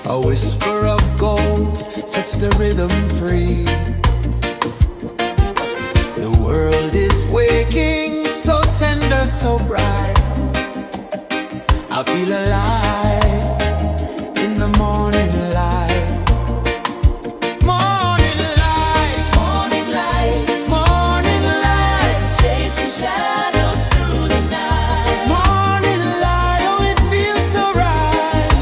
A whisper of gold sets the rhythm free. The world is waking, so tender, so bright. I feel alive in the morning light. Morning light, Morning light, morning light, chasing shadows through the night. morning light, oh it feels so right.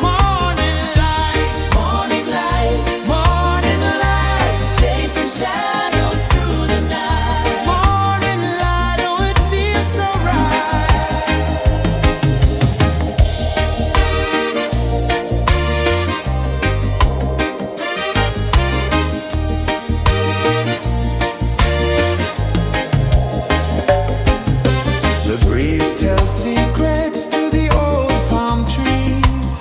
Morning light, Morning light, morning light, chasing shadows through the night. morning light, oh it feels so right. The breeze tells secrets to the old palm trees.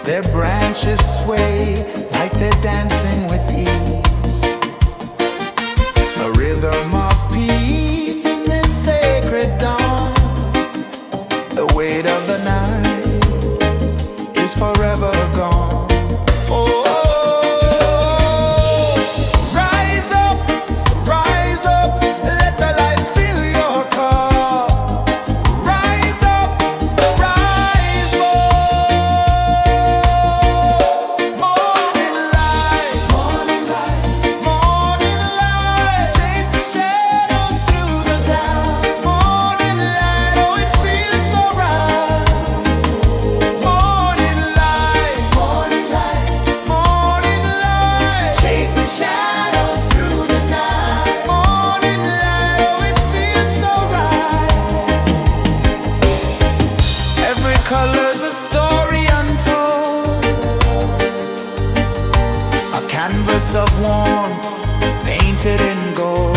Their branches sway like they're dancing with ease. A rhythm of peace in this sacred dawn. The weight of the night is forever gone. Oh, rise up, let the light fill your cup. Rise up, rise up. Morning light, morning light, morning light, chasing shadows through the cloud. Morning light, oh it feels so right. Morning light, morning light, morning light, chasing shadows through the night. Morning light, oh it feels so right. Every color's a story untold, a canvas of warmth painted in gold.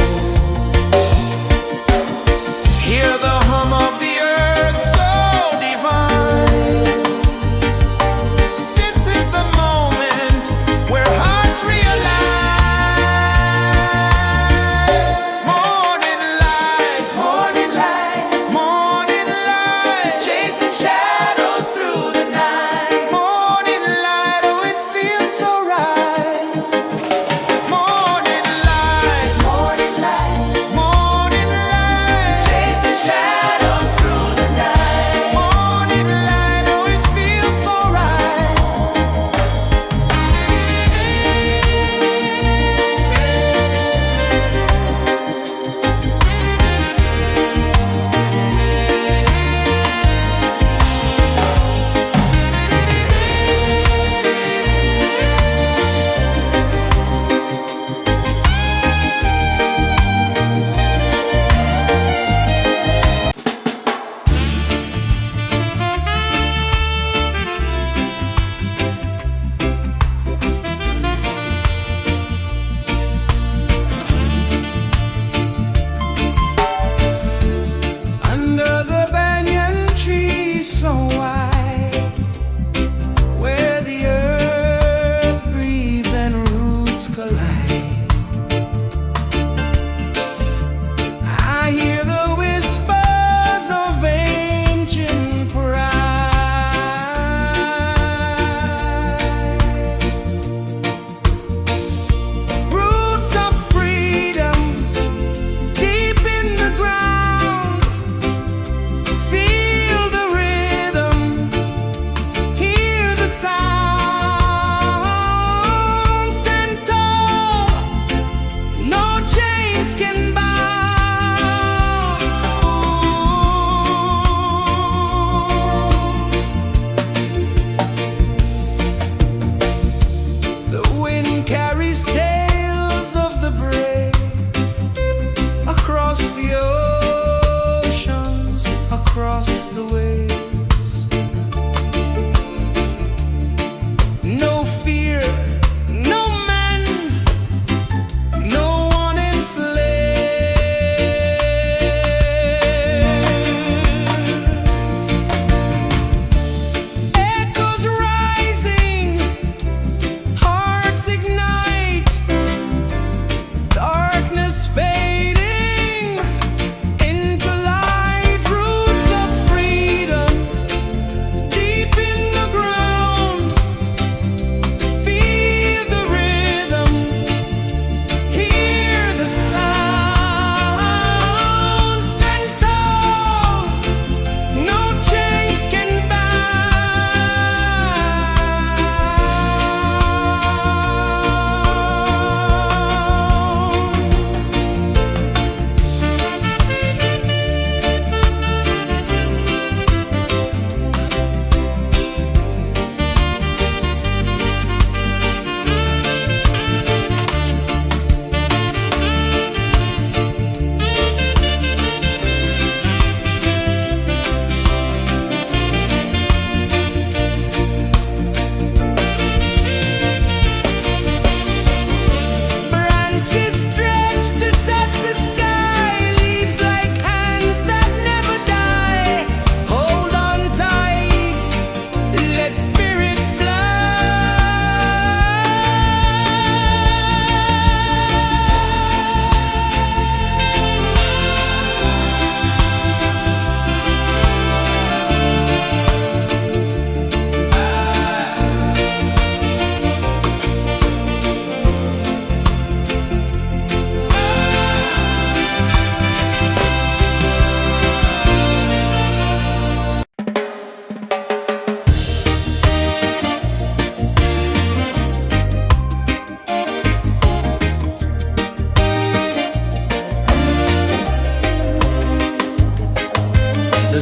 Hear the hum of the earth so divine. This is the moment where hearts realign. Morning light, morning light, morning light, chasing shadows through the night. Morning light, oh it feels so right. Morning light, Morning light, morning light, chasing shadows through the night. morning light, oh it feels so right. Under the banyan tree so wide, where the earth breathes and roots collide, I hear the whispers of ancient pride. Roots of freedom deep in the ground. Feel the rhythm, hear the sound. Stand tall, no chains can bound. The wind carries tales of the brave across the oceans, across the waves. No fear, no man, no one enslaved.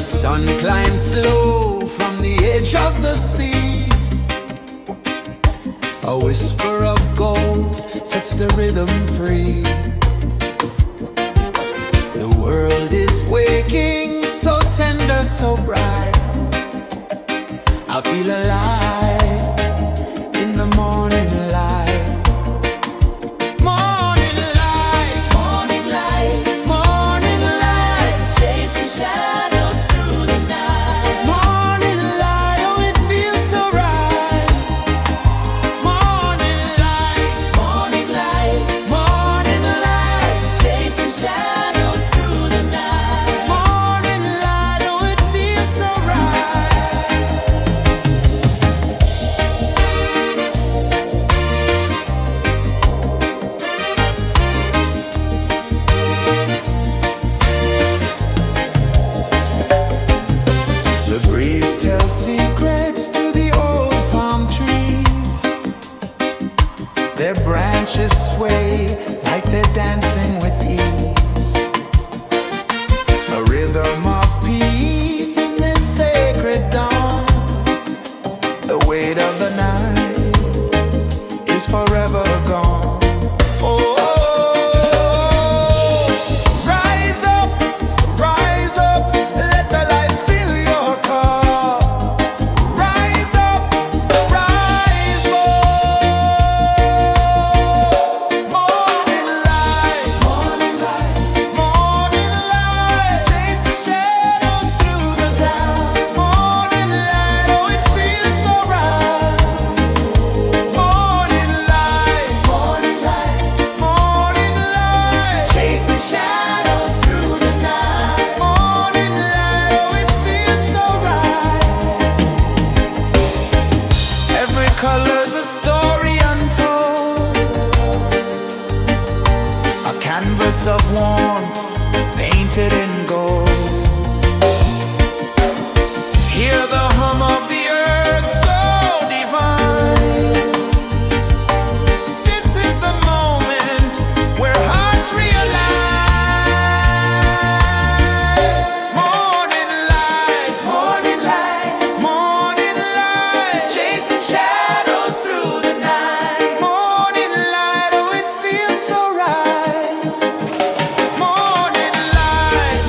sun climbs slow from the edge of the sea. A whisper of gold sets the rhythm free. The world is waking, so tender, so bright. I feel alive in the morning light. Morning light, Morning light, morning light, chasing shadows through the night. morning light, oh it feels so right. Morning light, Morning light, morning light, chasing shadows through the night. morning light, oh it feels so right. The breeze tells secrets to the old palm trees. Their branches sway like they're dancing with ease. A rhythm of peace in this sacred dawn. The weight of the night is forever gone. Oh, rise up, let the light fill your cup. Rise up, rise more. Morning light, morning light, chasing shadows through the cloud. Morning light, oh it feels so right. Morning light, chasing shadows through the night. Morning light, oh it feels so right. Every color's a story untold, a canvas of warmth painted in gold. Hear the hum of the earth so divine. This is the moment where hearts realign. Morning light, morning light, chasing shadows through the night. Morning light, oh it feels so right. Morning light,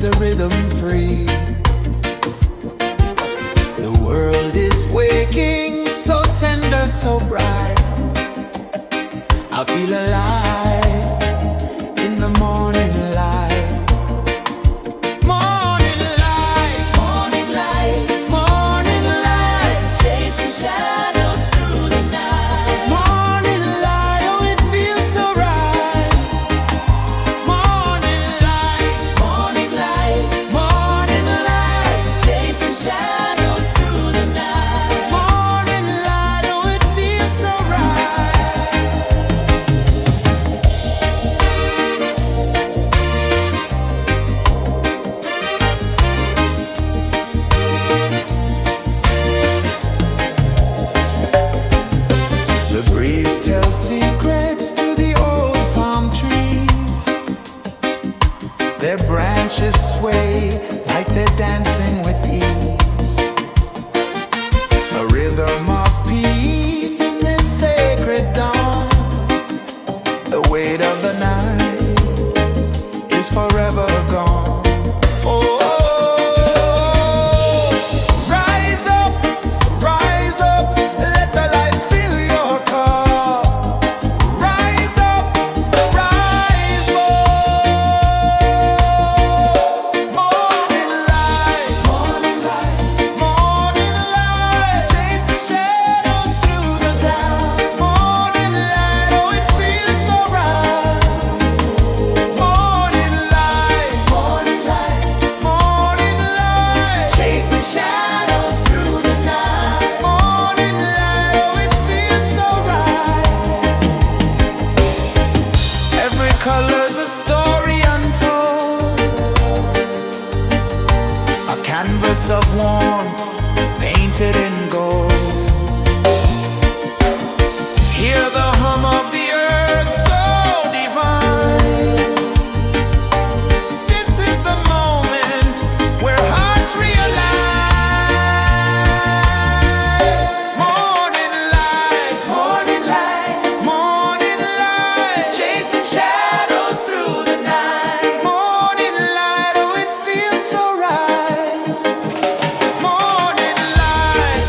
the rhythm free. The world is waking, so tender, so bright. I feel alive in the morning light. Morning light, Morning light, morning light, chasing shadows through the night. morning light, oh it feels so right. Morning light, Morning light, morning light, chasing shadows through the night. morning light, oh it feels so right. The breeze tells secrets to the old palm trees. Their branches sway like they're dancing with ease. A rhythm of peace in this sacred dawn. The weight of the night is forever gone. Oh, rise up, let the light fill your cup. Rise up, rise up. Morning light, morning light, morning light, chasing shadows through the cloud. Morning light, oh it feels so right. Morning light, morning light, morning light, chasing shadows through the night. Morning light, oh it feels so right. Every color's a story untold, a canvas of warmth painted in gold. Hear the hum of the earth so divine. This is the moment where hearts realign. Morning light, morning light, morning light, chasing shadows through the night. Morning light, oh it feels so right. Morning light,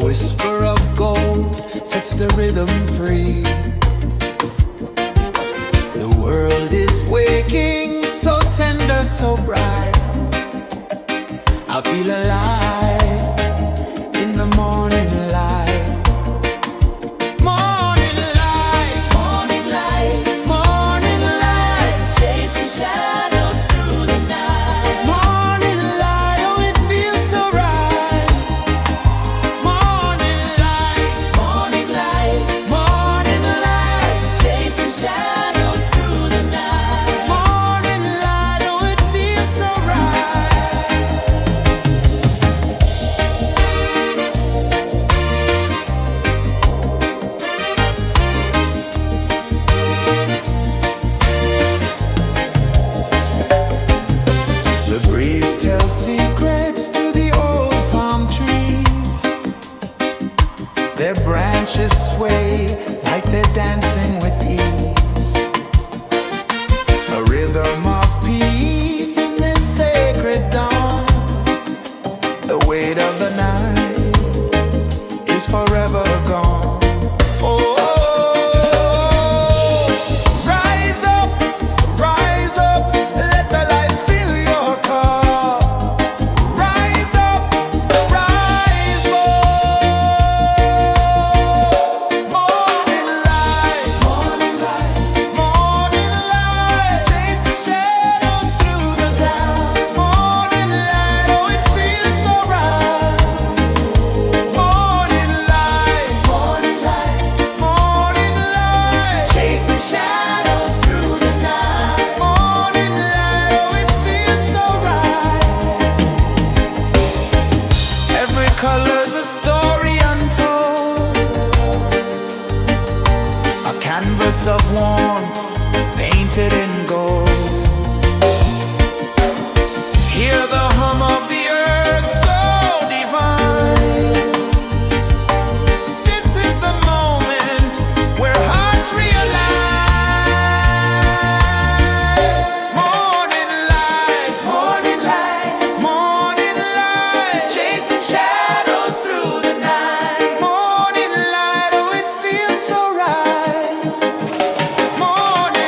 whisper of gold sets the rhythm free. The world is waking, so tender, so bright. I feel alive in the morning light. Morning light, Morning light, morning light, chasing shadows through the night. morning light, oh it feels so right. Morning light, Morning light, morning light, chasing shadows through the night. morning light, oh it feels so right. The breeze tells secrets to the old palm trees. Their branches sway like they're dancing with ease. A rhythm of peace in this sacred dawn. The weight of the night is forever gone. Oh, rise up, let the light fill your cup. Rise up, rise more. Morning light, morning light, chasing shadows through the cloud. Morning light, oh it feels so right. Morning light, morning light, chasing shadows through the night. Morning light, oh it feels so right. Every color's a story untold, a canvas of warmth painted in gold. Hear the hum of the earth so divine. This is the moment where hearts realize. Morning light, morning light, chasing shadows through the night. Morning light, oh it feels so right. Morning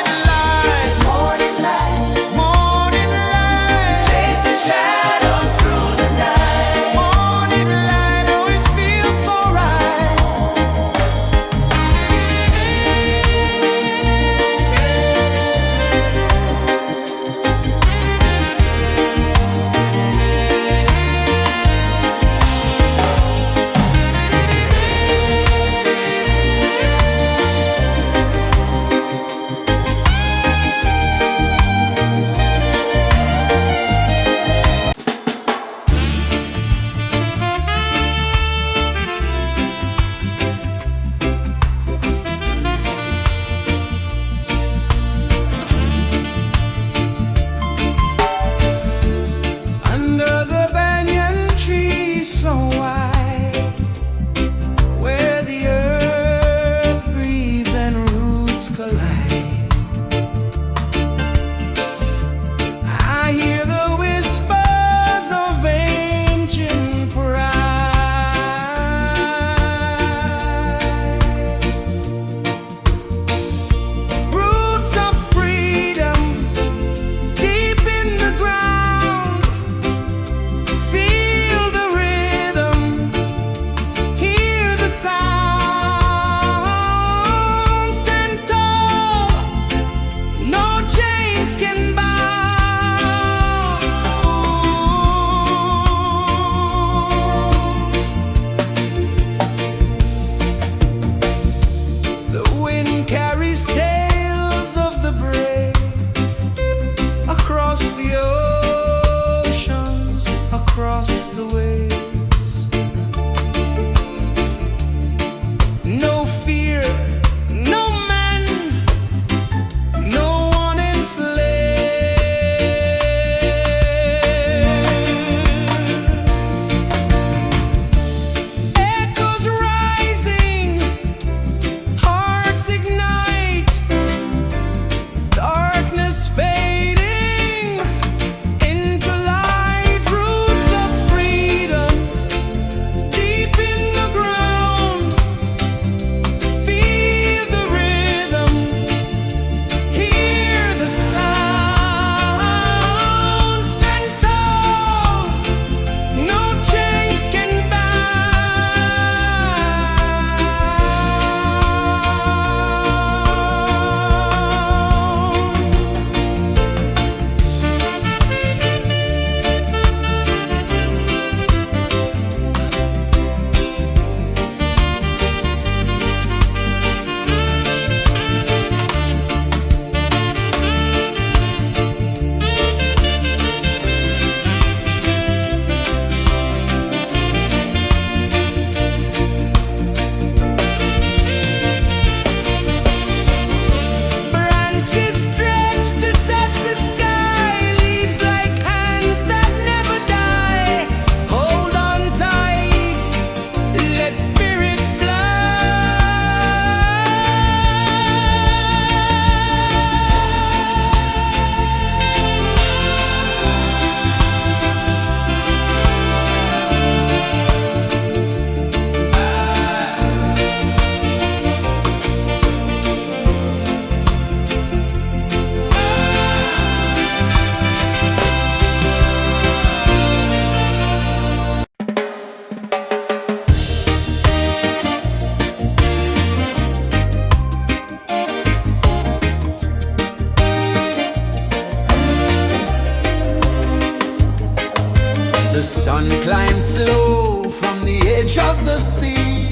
the sea.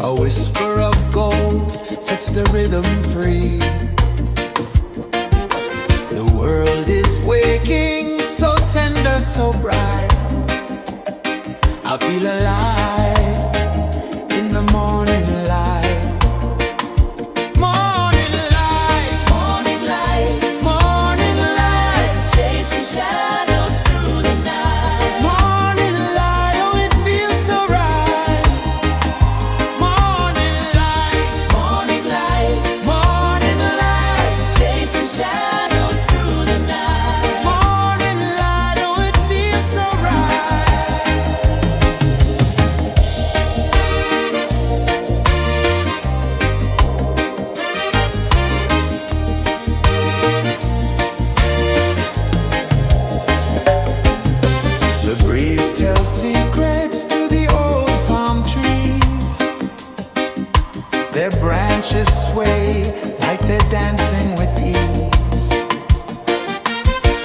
A whisper of gold sets the rhythm free. The world is waking, so tender, so bright. I feel alive in the morning light. Morning light, Morning light, morning light, chasing shadows through the night. morning light, oh it feels so right. Morning light, Morning light, morning light, chasing shadows through the night. morning light, oh it feels so right. The breeze tells secrets to the old palm trees. Their branches sway like they're dancing with ease.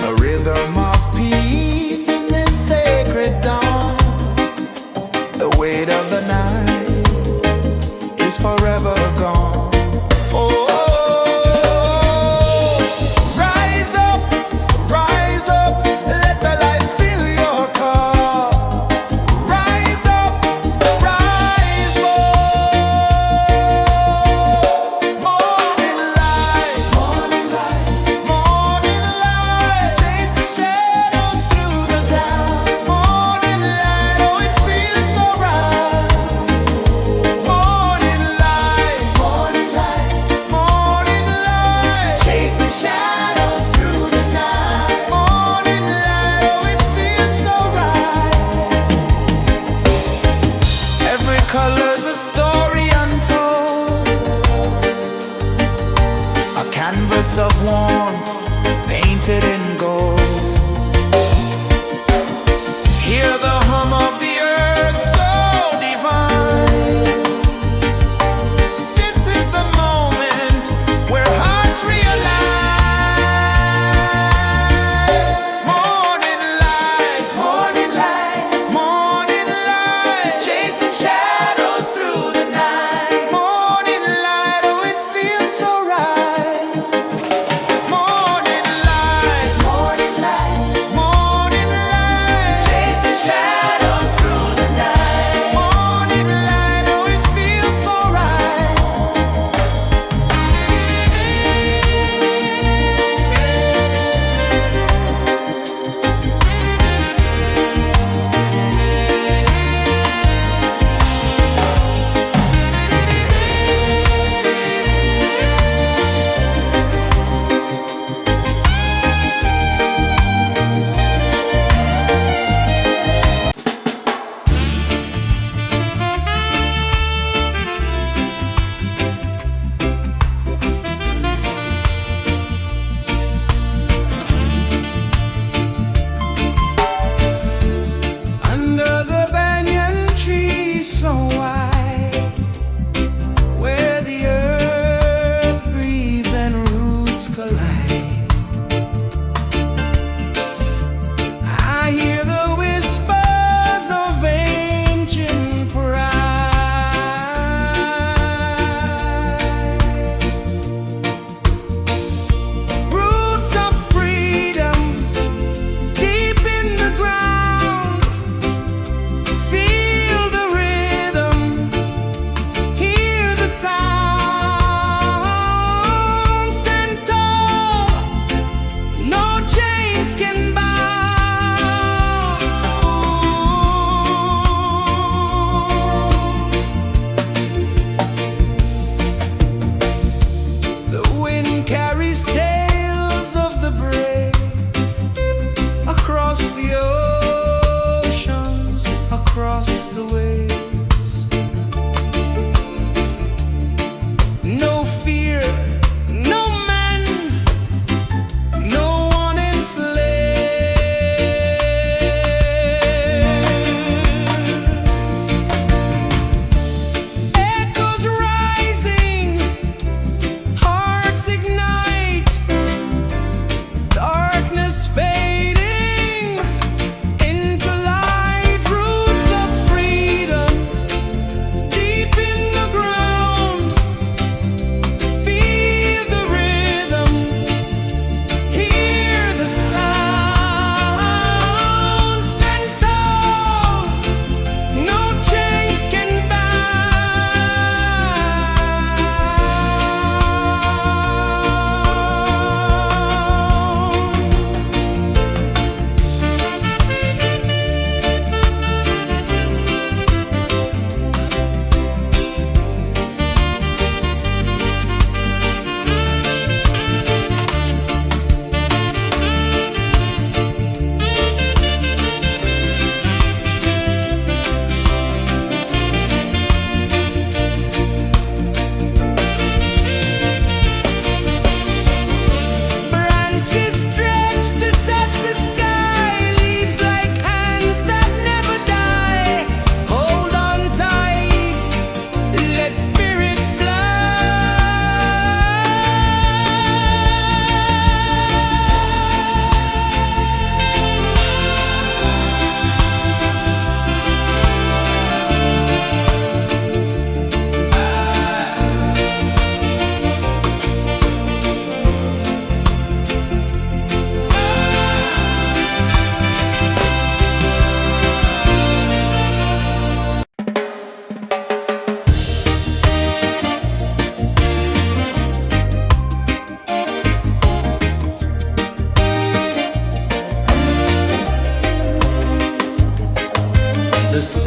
A rhythm of peace in this sacred dawn. The weight of the night is forever gone. Oh, rise up, let the light fill your cup. Rise up, rise up. Morning light, morning light, chasing shadows through the cloud. Morning light, oh it feels so right. Morning light, morning light, chasing shadows through the night. Morning light, oh it feels so right. Every color's a story untold, a canvas of warmth painted in gold. Hear the hum of the earth so divine. This is the moment where hearts realign. Morning light, morning light, chasing shadows through the night. Morning light, oh it feels so right. Morning light, chasing shadows through the night. Morning light, oh it feels so right. Under the banyan tree so wide, where the earth breathes and roots collide, I hear the whispers of ancient pride. Roots of freedom deep in the ground. Feel the rhythm, hear the sound. Stand tall, no chains can bound. The wind carries tales of the brave across the oceans, across the waves. No fear, no man, no one enslaves. Echoes rising, hearts ignite, darkness fading into light. Roots of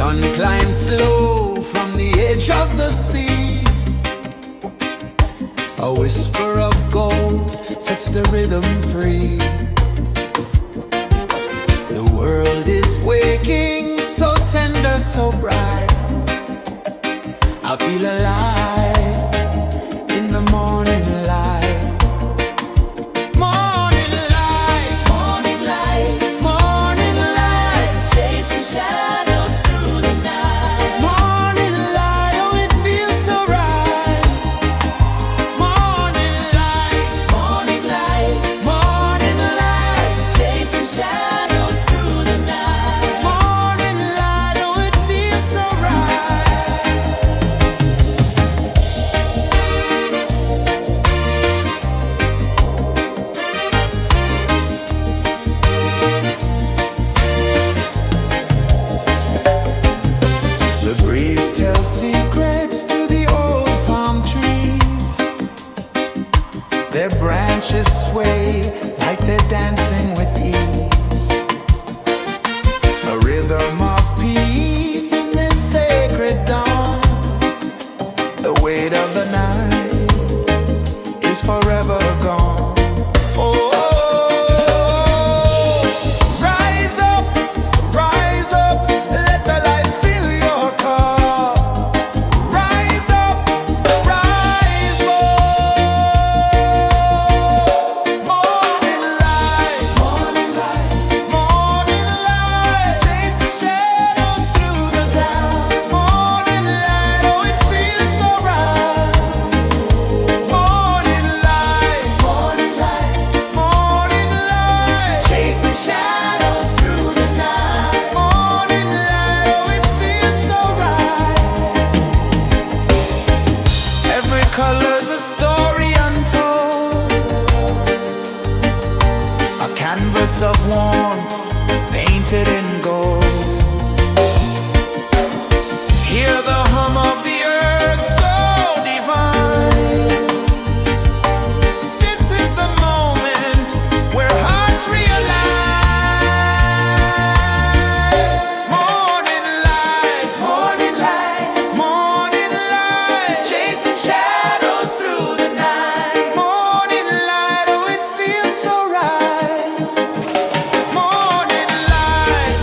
sun climbs slow from the edge of the sea. A whisper of gold sets the rhythm free. The world is waking, so tender, so bright. I feel alive in the morning light. Morning light, Morning light, morning light, chasing shadows through the night. morning light, oh it feels so right. Morning light, Morning light, morning light, chasing shadows through the night. morning light, oh it feels so right. The breeze tells secrets to the old palm trees. Their branches sway like they're dancing with ease. A rhythm of peace in this sacred dawn. The weight of the night is forever gone. Oh, rise up, let the light fill your cup. Rise up, rise more. Morning light, morning light, morning light, chasing shadows through the cloud. Morning light, oh it feels so right. Morning light, morning light, morning light, chasing shadows through the night. Morning light, oh it feels so right. Every color's a story untold, a canvas of warmth painted in gold. Hear the hum of the earth so divine. This is the moment where hearts realign. Morning light, morning light, morning light, chasing shadows through the night. Morning light, oh it feels so right. Morning light,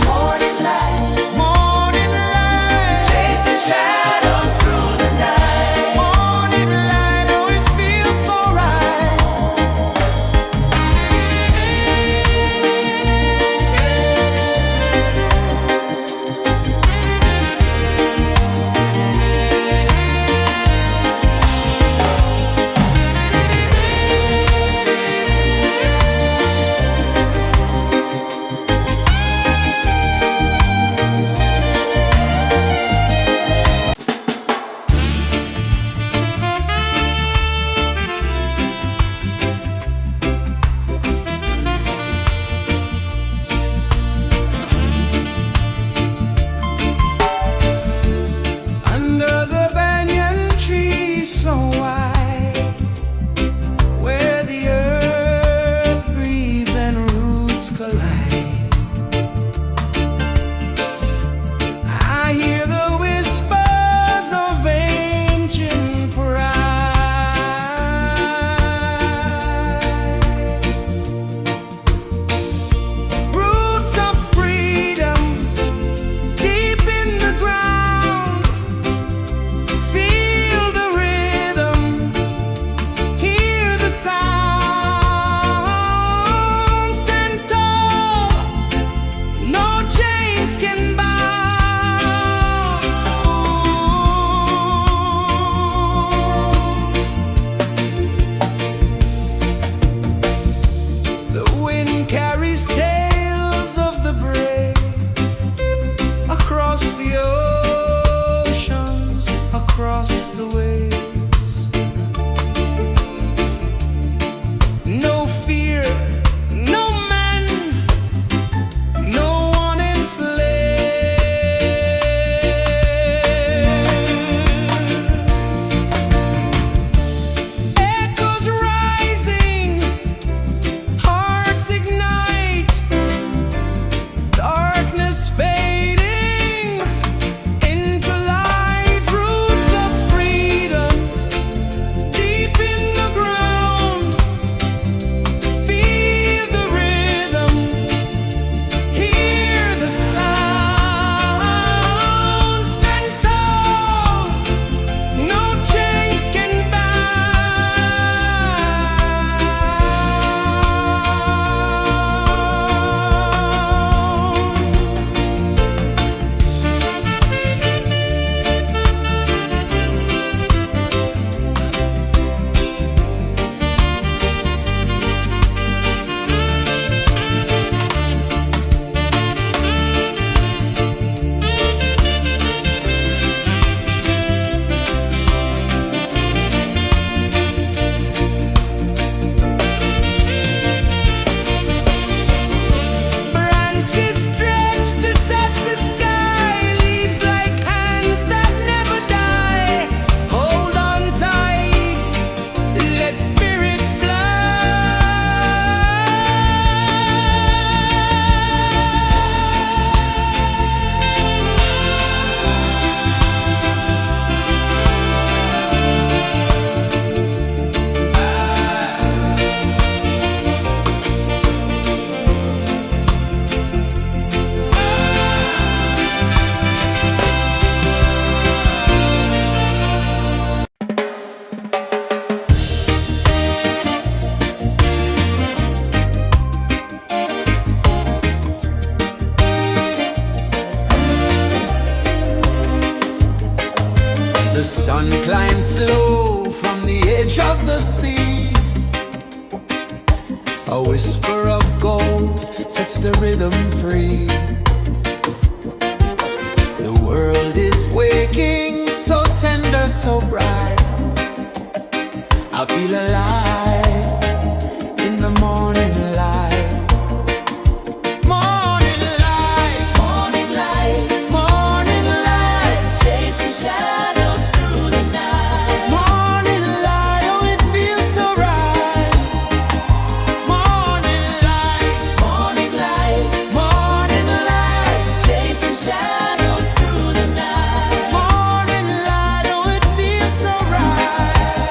The sun climbs slow from the edge of the sea. A whisper of gold sets the rhythm free. The world is waking, so tender, so bright. I feel alive in the morning light. Morning light, Morning light, morning light, chasing shadows through the night. morning light, oh it feels so right. Morning light, Morning light, morning light, chasing shadows through the night. morning light, oh it feels so right.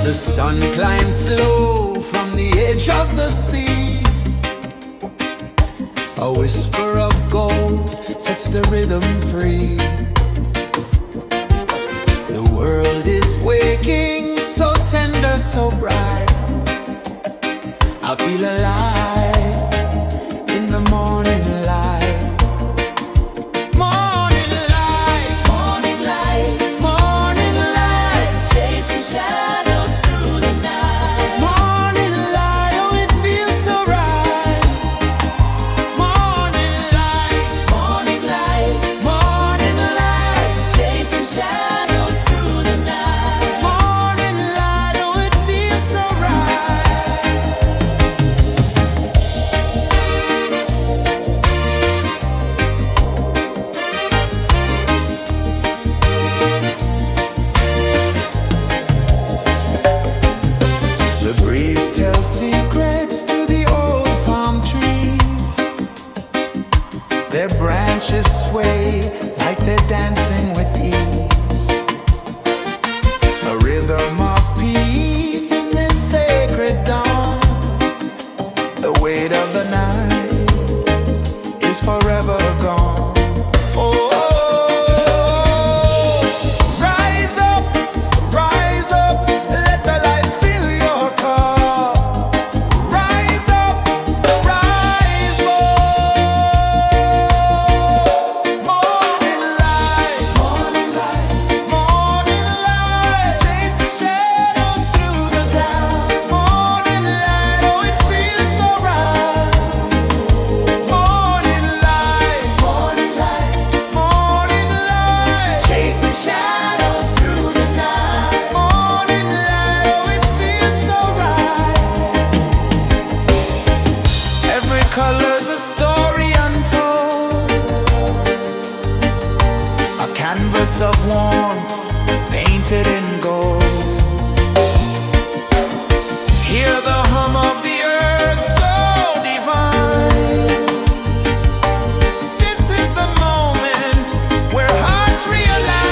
The sun climbs slow from the edge of the sea. A whisper of gold sets the rhythm free. The world is waking, so tender, so bright. I feel alive in the morning light. Morning light, Morning light, morning light, chasing shadows through the night. morning light, oh it feels so right. Morning light, Morning light, morning light, chasing shadows through the night. morning light, oh it feels so right. The breeze tells secrets to the old palm trees. Their branches sway like they're dancing with ease. A rhythm of peace in this sacred dawn. The weight of the night is forever gone. Oh, rise up, let the light fill your cup. Rise up, rise up. Morning light, morning light, morning light, chasing shadows through the cloud. Morning light, oh it feels so right. Morning light, morning light, morning light, chasing shadows through the night. Morning light, oh it feels so right. Every color's a story untold, a canvas of warmth painted in gold. Hear the hum of the earth so divine. This is the moment where hearts realign.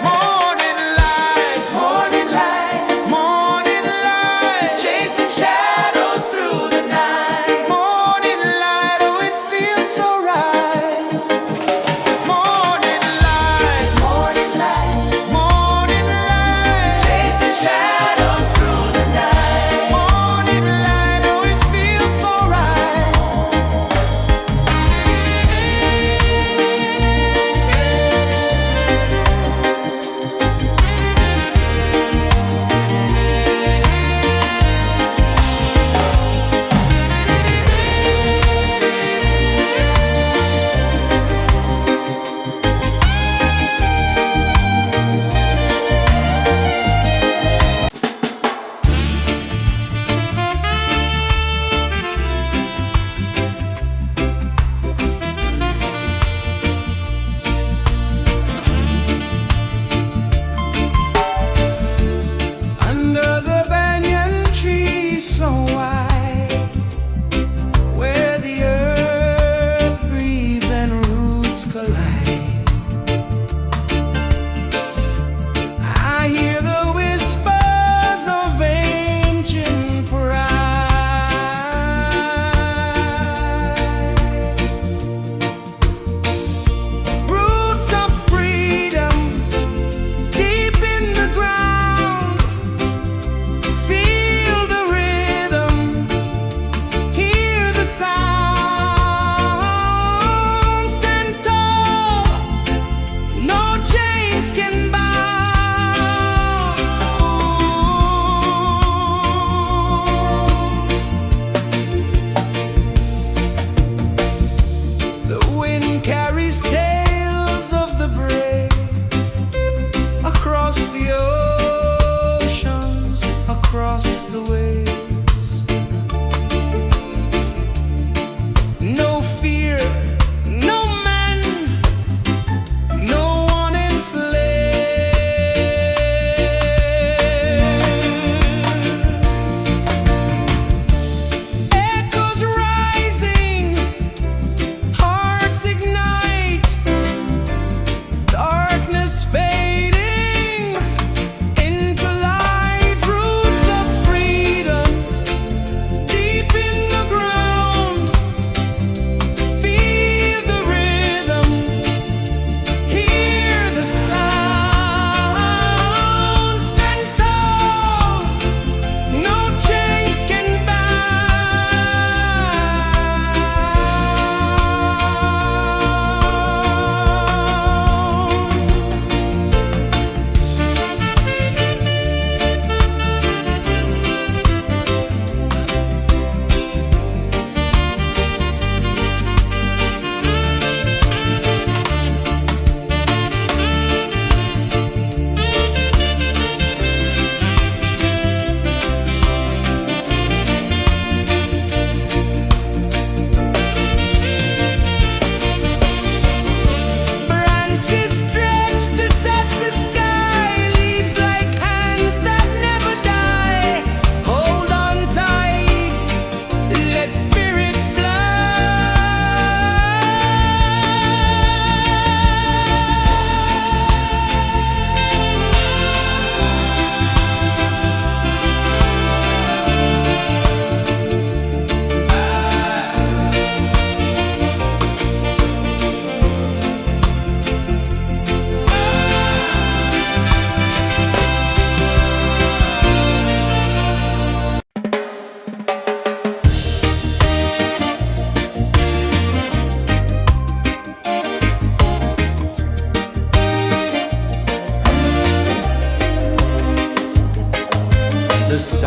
Morning light, morning light, morning light, chasing shadows through the night. Morning light, oh it feels so right. Morning light,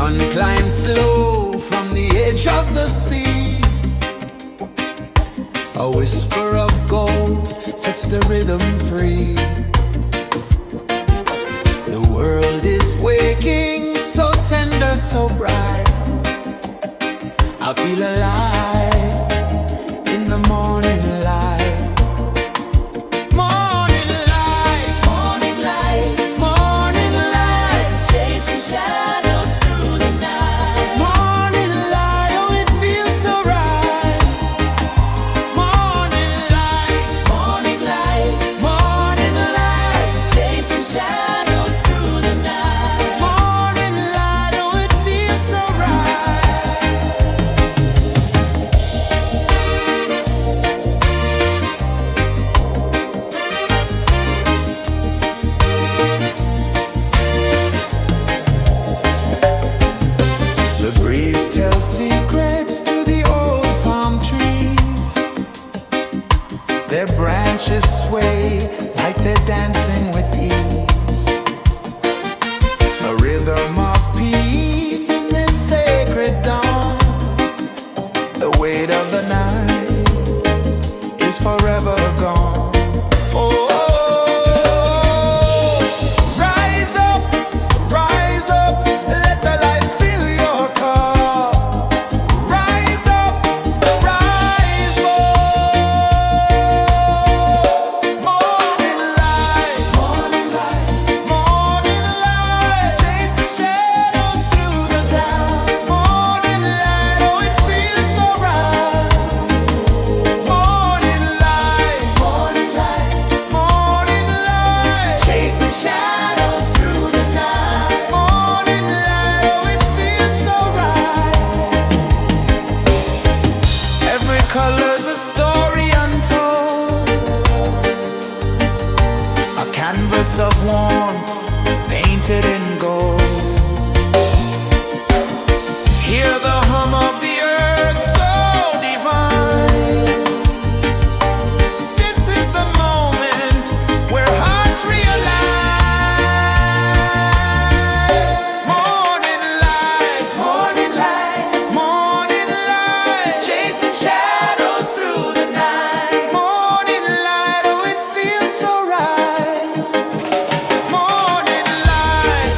sun climbs slow from the edge of the sea. A whisper of gold sets the rhythm free. The world is waking, so tender, so bright. I feel alive in the morning light. Morning light, Morning light, morning light, chasing shadows through the night. morning light, oh it feels so right. Morning light, Morning light, morning light, chasing shadows through the night. morning light, oh it feels so right. The breeze tells secrets to the old palm trees. Their branches sway like they're dancing with ease. A rhythm of peace in this sacred dawn. The weight of the night is forever gone. Oh, rise up, let the light fill your cup. Rise up, rise up. Morning light, morning light, morning light, chasing shadows through the cloud. Morning light, oh it feels so right. Morning light, morning light, morning light, chasing shadows through the night. Morning light, oh it feels so right. Every color's a story untold, a canvas of warmth painted in gold. Hear the hum of the earth so divine. This is the moment where hearts realign. Morning light, morning light, morning light, chasing shadows through the night. Morning light, oh it feels so right. Morning light,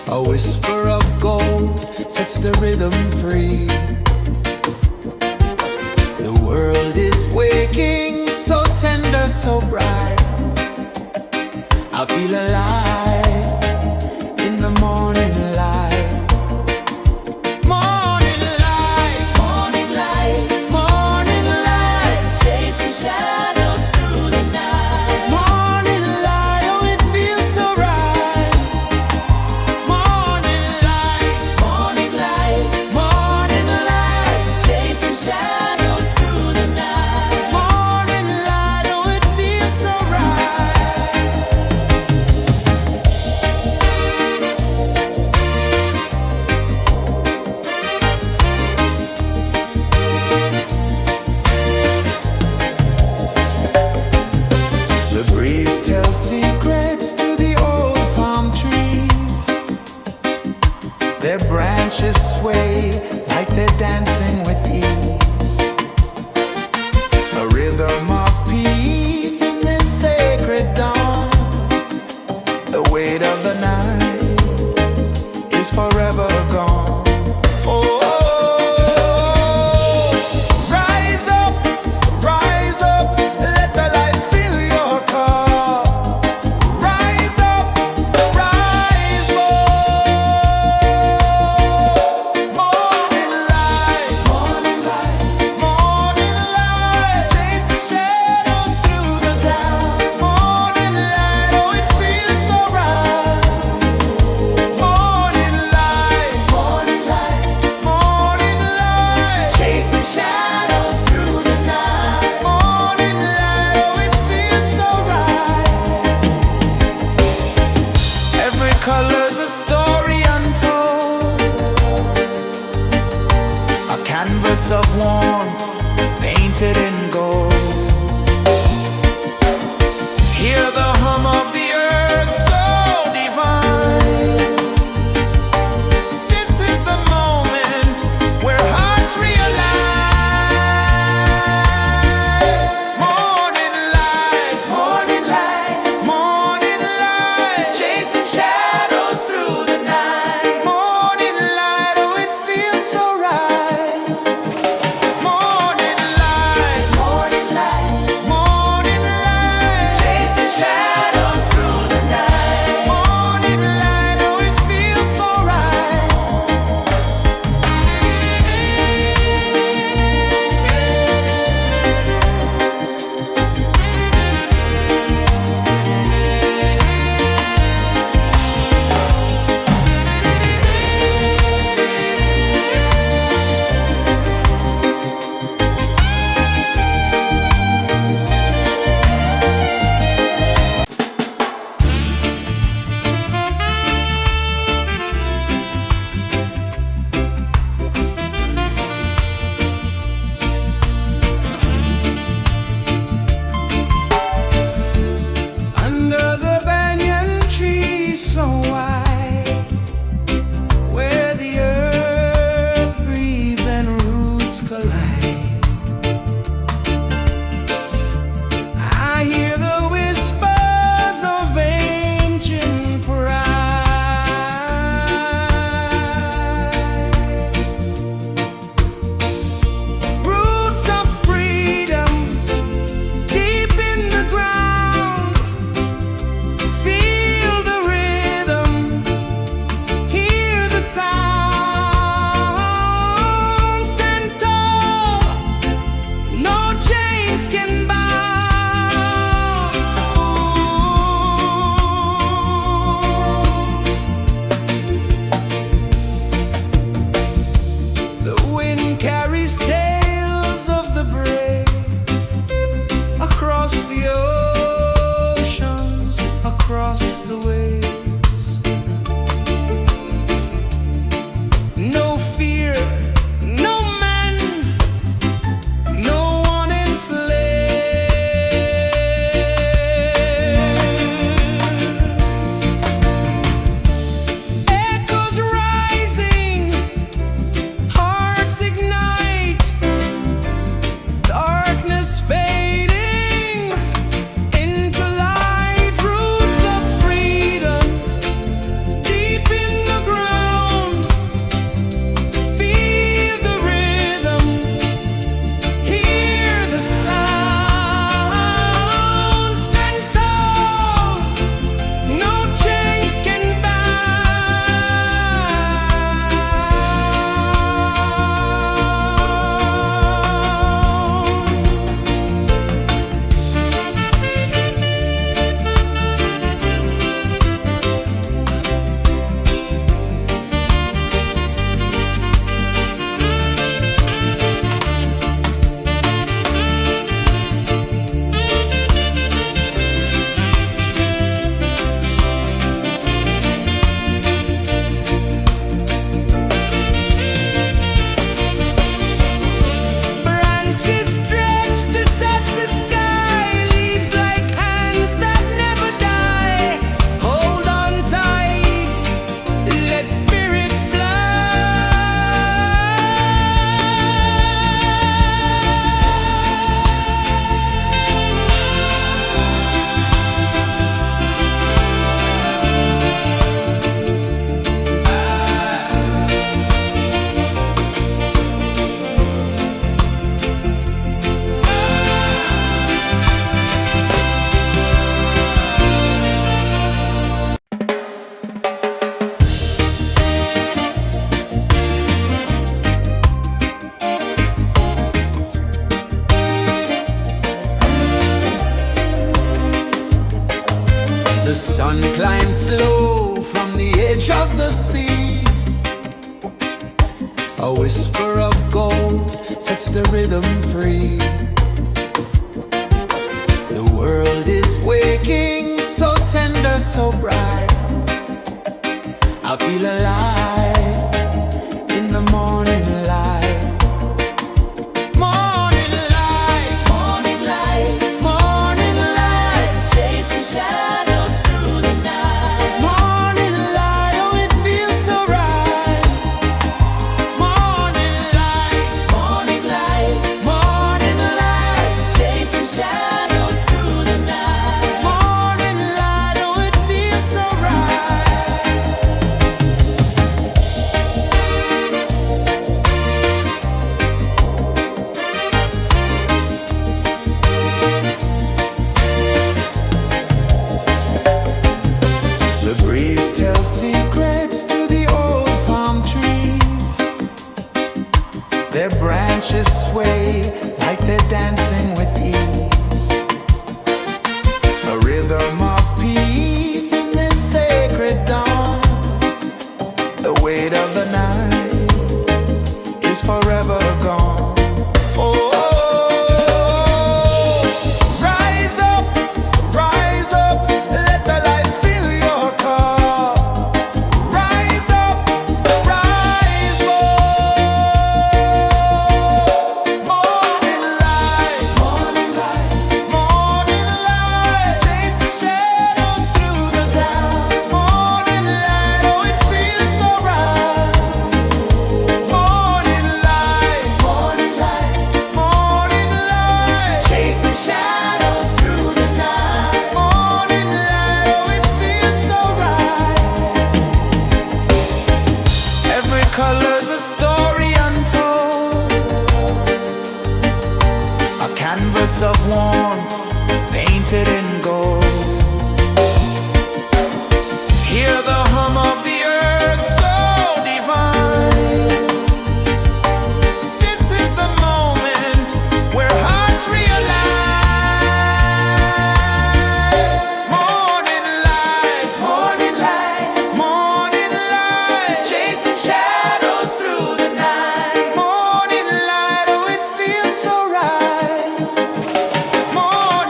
A whisper of gold sets the rhythm free. The world is waking, so tender, so bright. I feel alive in the morning light. Morning light, Morning light, morning light, chasing shadows through the night. morning light, oh it feels so right. Morning light, Morning light, morning light, chasing shadows through the night. morning light, oh it feels so right. The breeze tells secrets to the old palm trees. Their branches sway like they're dancing with ease. A rhythm of peace in this sacred dawn. The weight of the night is forever gone. Oh, rise up, let the light fill your cup. Rise up, rise up. Morning light, morning light, morning light, chasing shadows through the cloud. Morning light, oh it feels so right. Morning light, morning light, morning light, chasing shadows through the night. Morning light, oh it feels so right. Every color's a story untold, a canvas of warmth painted in gold. Hear the hum of the earth so divine. This is the moment where hearts realign. Morning light, morning light, morning light, chasing shadows through the night. Morning light, oh it feels so right. Morning light, edge of the sea. A whisper of gold sets the rhythm free. The world is waking, so tender, so bright. I feel alive in the morning light. Morning light, Morning light, morning light, chasing shadows through the night. morning light, oh it feels so right. Morning light, Morning light, morning light, chasing shadows through the night. morning light, oh it feels so right. The breeze tells secrets to the old palm trees. Their branches sway like they're dancing with ease. A rhythm of peace in this sacred dawn. The weight of the night is forever gone. Oh, rise up, let the light fill your cup. Rise up, rise up. Morning light, morning light, morning light, chasing shadows through the cloud. Morning light, oh it feels so right. Morning light, morning light, morning light, chasing shadows through the night. Morning light, oh it feels so right. Every color's a story untold, a canvas of warmth painted in gold. Hear the hum of the earth so divine. This is the moment where hearts realign. Morning light, morning light, morning light, chasing shadows through the night. Morning light, oh it feels so right. Morning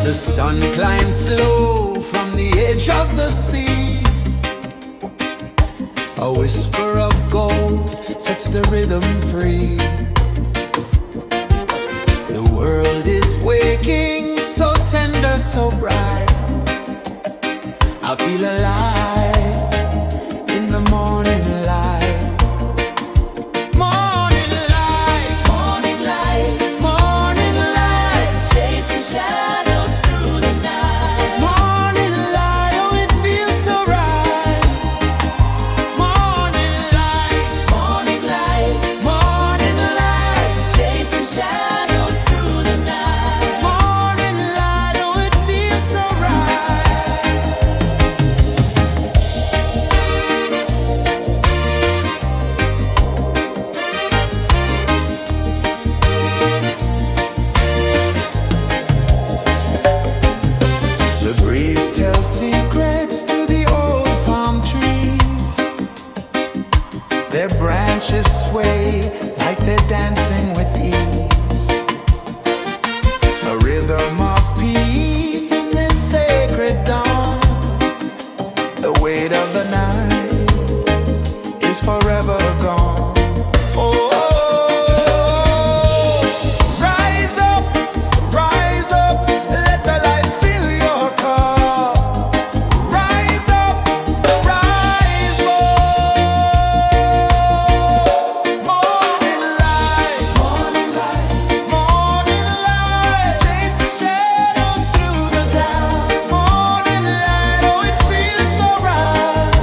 The sun climbs slow from the edge of the sea. A whisper of gold sets the rhythm free. The world is waking, so tender, so bright. I feel alive in the morning light. Morning light, Morning light, morning light, chasing shadows through the night. morning light, oh it feels so right. Morning light, Morning light, morning light, chasing shadows through the night. morning light, oh it feels so right. The breeze tells secrets to the old palm trees. Their branches sway like they're dancing with ease. A rhythm of peace in this sacred dawn. The weight of the night is forever gone. Oh, rise up, let the light fill your cup. Rise up, rise up. Morning light, morning light, morning light, chasing shadows through the cloud. Morning light, oh it feels so right.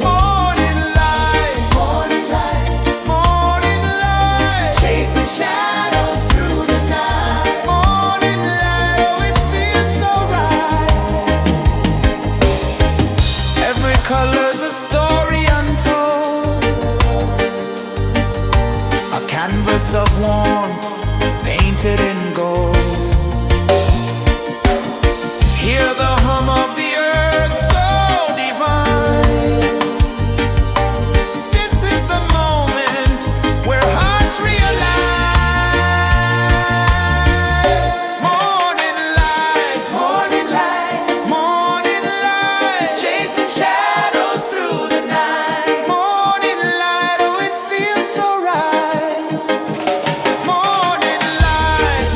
Morning light, morning light, morning light, chasing shadows through the night. Morning light, oh it feels so right. Every color's a story untold, a canvas of warmth painted in gold. Hear the hum of the earth so divine. This is the moment where hearts realign. Morning light, morning light, morning light, chasing shadows through the night. Morning light, oh it feels so right. Morning light,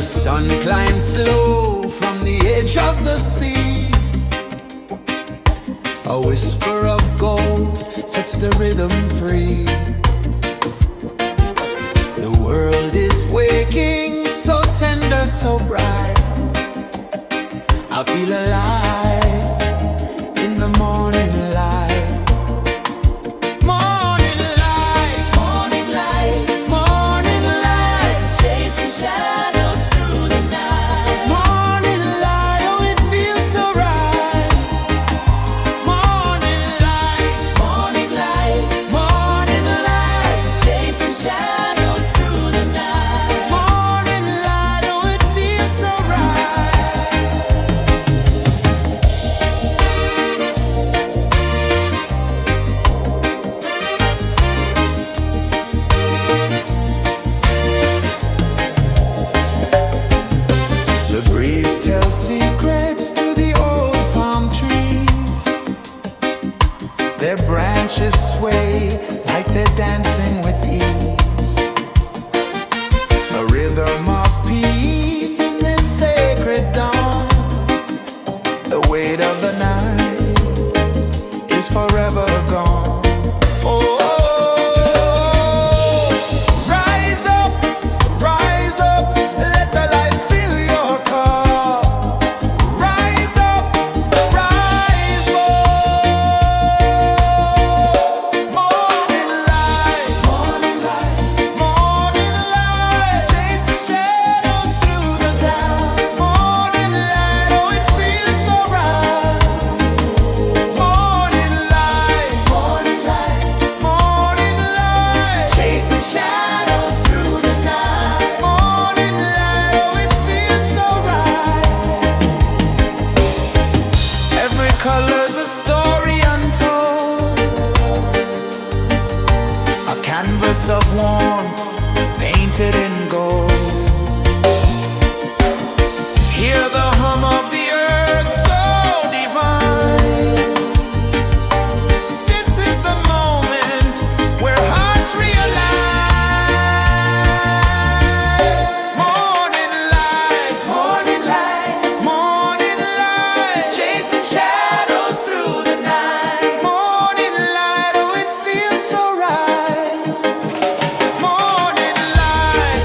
The sun climbs slow from the edge of the sea. A whisper of gold sets the rhythm free. The world is waking, so tender, so bright. I feel alive in the morning light. Morning light, Morning light, morning light, chasing shadows through the night. morning light, oh it feels so right. Morning light, Morning light, morning light, chasing shadows through the night. morning light, oh it feels so right. The breeze tells secrets to the old palm trees. Their branches sway like they're dancing with ease. A rhythm of peace in this sacred dawn. The weight of the night is forever gone. Oh, rise up, let the light fill your cup. Rise up, rise up. Morning light, morning light, chasing shadows through the cloud. Morning light, oh it feels so right. Morning light, morning light, chasing shadows through the night. Morning light, oh it feels so right. Every color's a story untold, a canvas of warmth painted in gold. Hear the hum of the earth so divine. This is the moment where hearts realign. Morning light, morning light, chasing shadows through the night. Morning light, oh it feels so right. Morning light,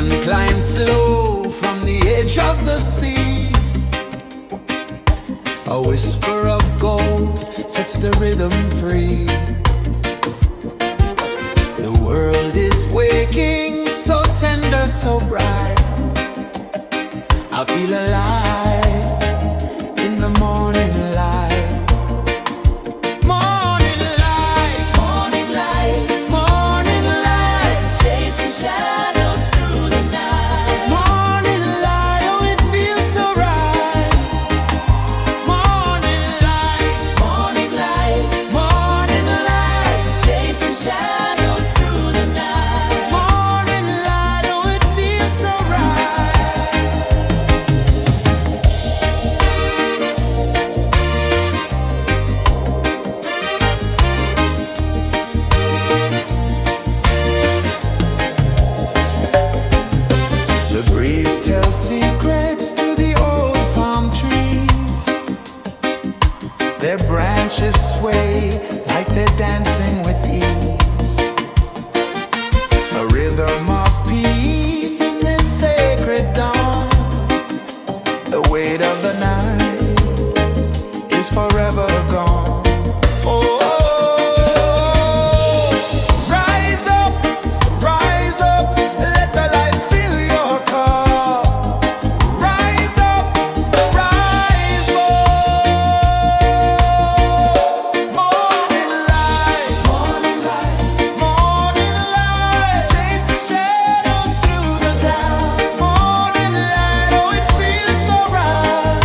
One climbs slow from the edge of the sea. A whisper of gold sets the rhythm free. The world is waking, so tender, so bright. I feel alive in the morning light. Morning light, Morning light, morning light, chasing shadows through the night. morning light, oh it feels so right. Morning light, Morning light, morning light, chasing shadows through the night. morning light, oh it feels so right. The breeze tells secrets to the old palm trees. Their branches sway like they're dancing with ease. A rhythm of peace in this sacred dawn. The weight of the night is forever gone. Oh, rise up, let the light fill your cup. Rise up, rise up. Morning light, morning light, morning light, chasing shadows through the cloud. Morning light, oh it feels so right.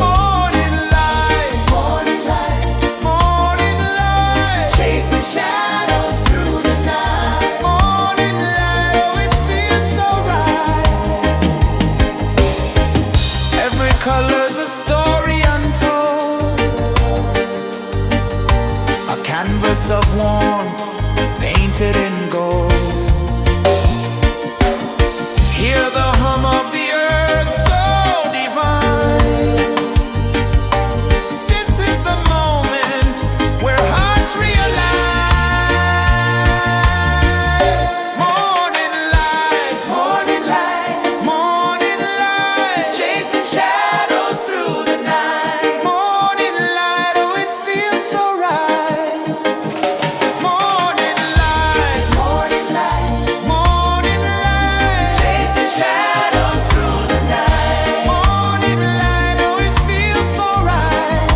Morning light, morning light, morning light, chasing shadows through the night. Morning light, oh it feels so right. Every color's a story untold, a canvas of warmth painted in gold. Hear the hum of the earth so divine. This is the moment where hearts realign. Morning light, morning light, morning light, chasing shadows through the night. Morning light, oh it feels so right. Morning light, morning light, morning light, chasing shadows through the night. Morning light, oh it feels so right.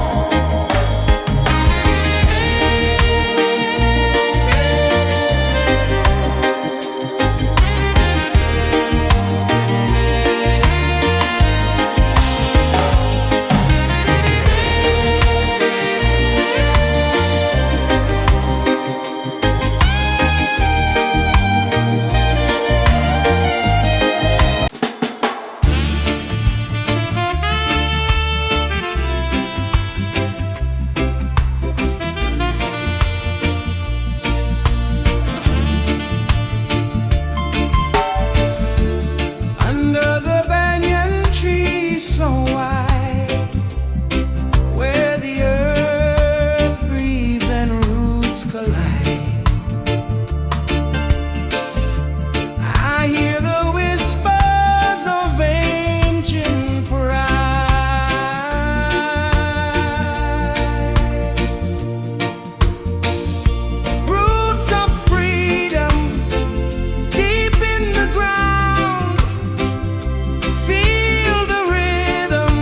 Under the banyan tree so wide, where the earth breathes and roots collide, I hear the whispers of ancient pride. Roots of freedom deep in the ground. Feel the rhythm,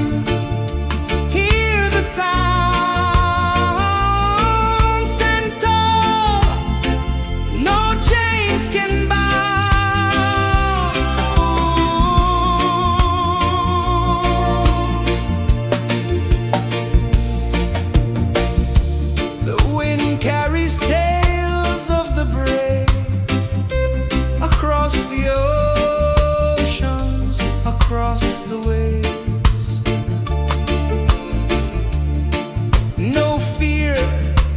hear the sound. Stand tall, no chains can bound. The wind carries tales of the brave across the oceans, across the waves. No fear,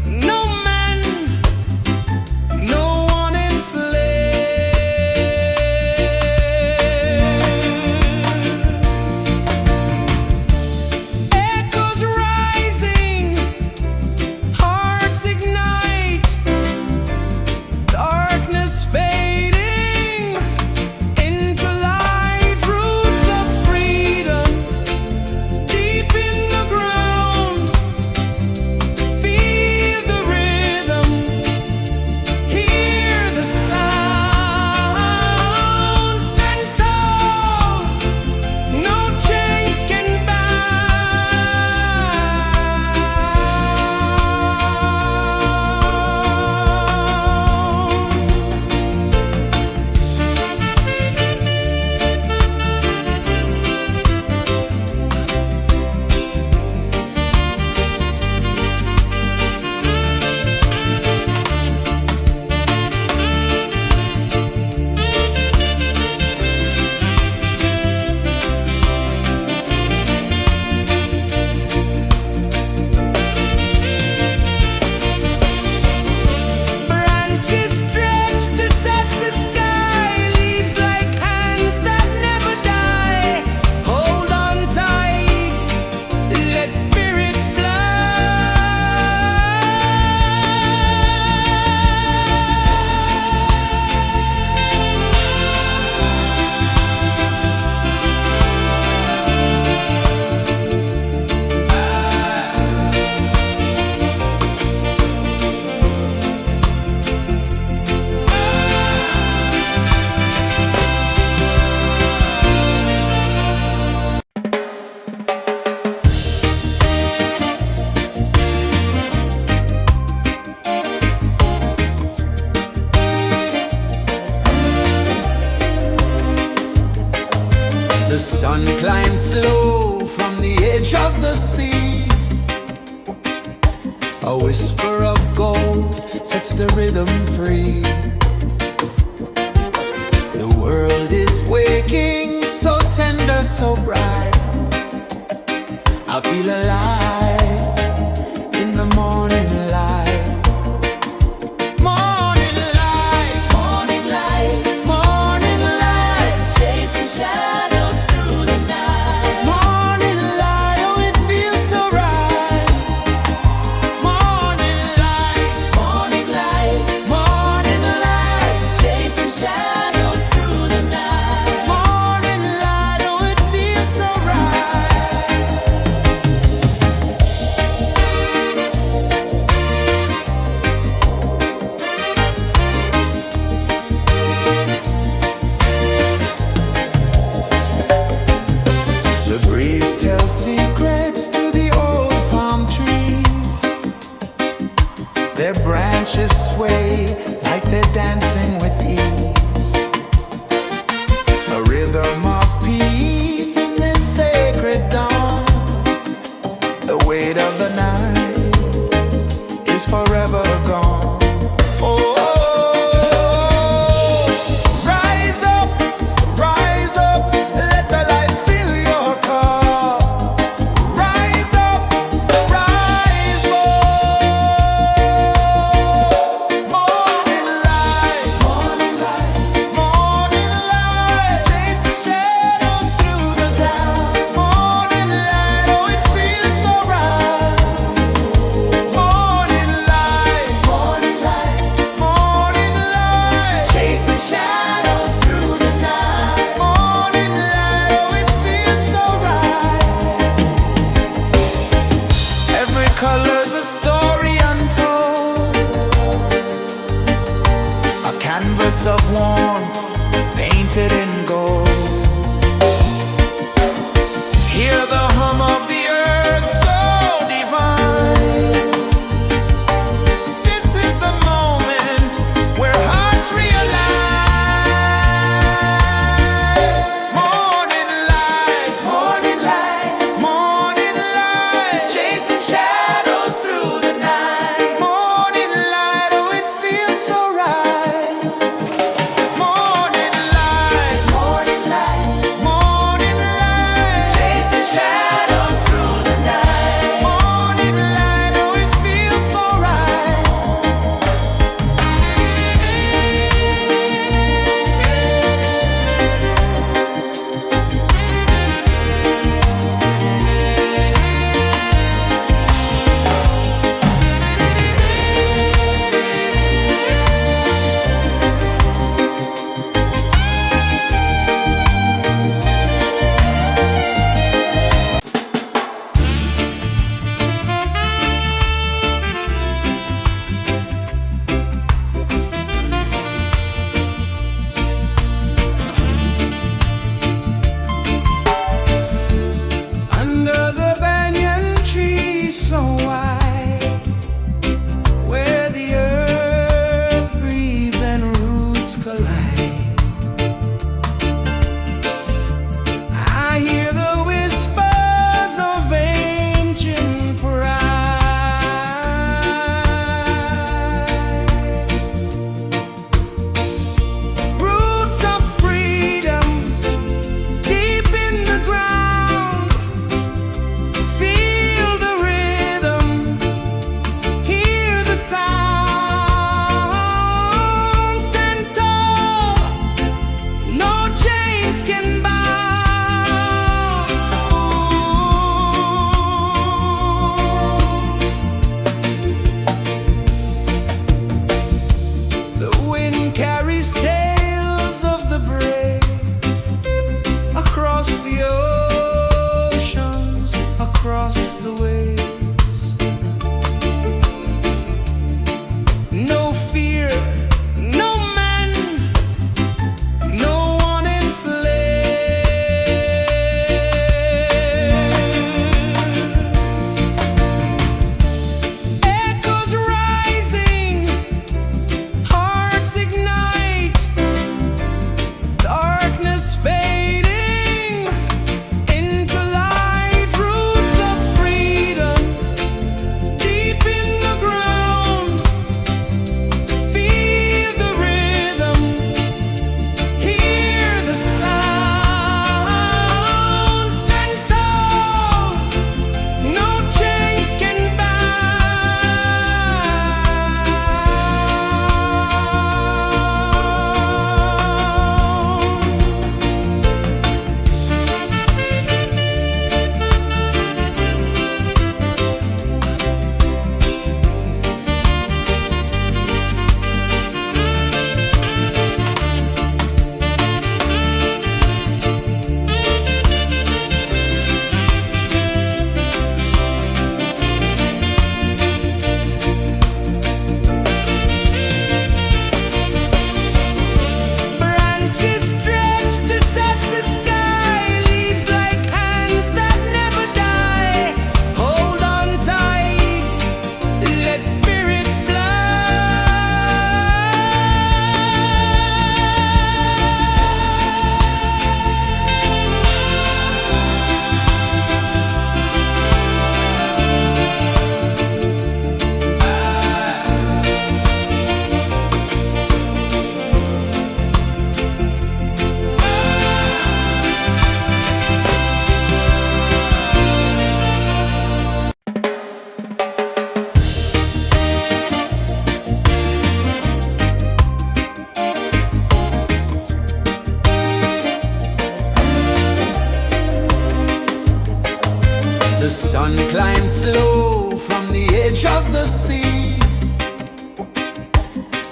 no man, no one enslaves. Echoes rising, hearts ignite. sun climbs slow from the edge of the sea. A whisper of gold sets the rhythm free. The world is waking, so tender, so bright. I feel alive in the morning light. Morning light, Morning light, morning light, chasing shadows through the night. morning light, oh it feels so right. Morning light, Morning light, morning light, chasing shadows through the night. morning light, oh it feels so right. The breeze tells secrets to the old palm trees. Their branches sway like they're dancing with ease. A rhythm of peace in this sacred dawn. The weight of the night is forever gone. Oh, rise up, let the light fill your cup. Rise up, rise up. Morning light, morning light, chasing shadows through the cloud. Morning light, oh it feels so right. Morning light, morning light, chasing shadows through the night. Morning light, oh it feels so right. Every color's a story untold, a canvas of warmth painted in gold. Hear the hum of the earth so divine. This is the moment where hearts realign. Morning light, morning light, chasing shadows through the night. Morning light, oh it feels so right. Morning light,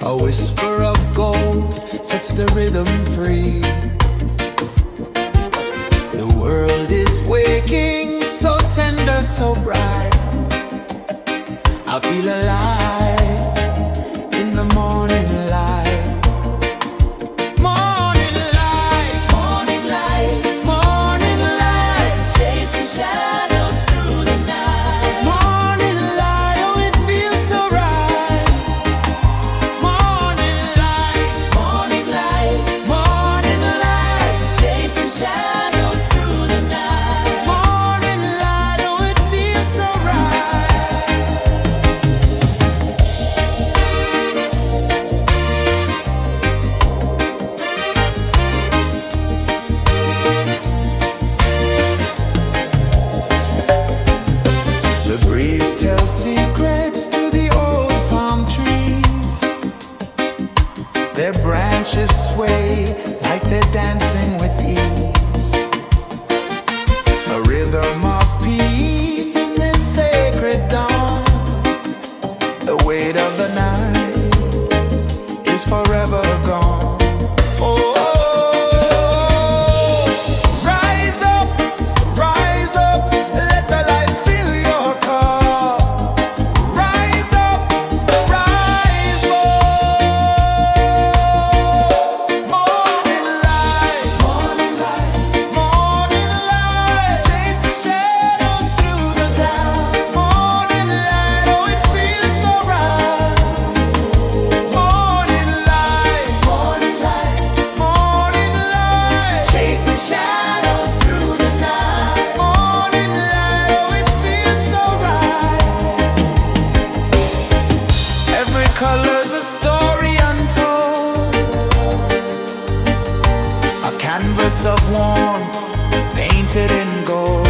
A whisper of gold sets the rhythm free. The world is waking, so tender, so bright. I feel alive in the morning light. Morning light, Morning light, morning light, chasing shadows through the night. morning light, oh it feels so right. Morning light, Morning light, morning light, chasing shadows through the night. morning light, oh it feels so right. The breeze tells secrets to the old palm trees. Their branches sway like they're dancing with ease. A rhythm of peace in this sacred dawn. The weight of the night is forever gone. Oh, rise up, let the light fill your cup. Rise up, rise up. Morning light, morning light, chasing shadows through the cloud. Morning light, oh it feels so right. Morning light, morning light, chasing shadows through the night. Morning light, oh it feels so right. Every color's a story untold, a canvas of warmth painted in gold.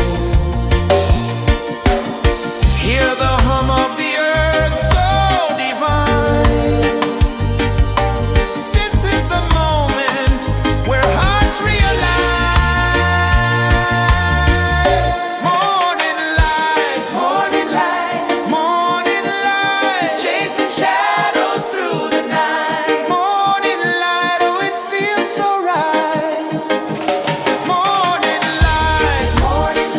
Hear the hum of the earth so divine. This is the moment where hearts realign. Morning light, morning light, chasing shadows through the night. Morning light, oh it feels so right. Morning light, morning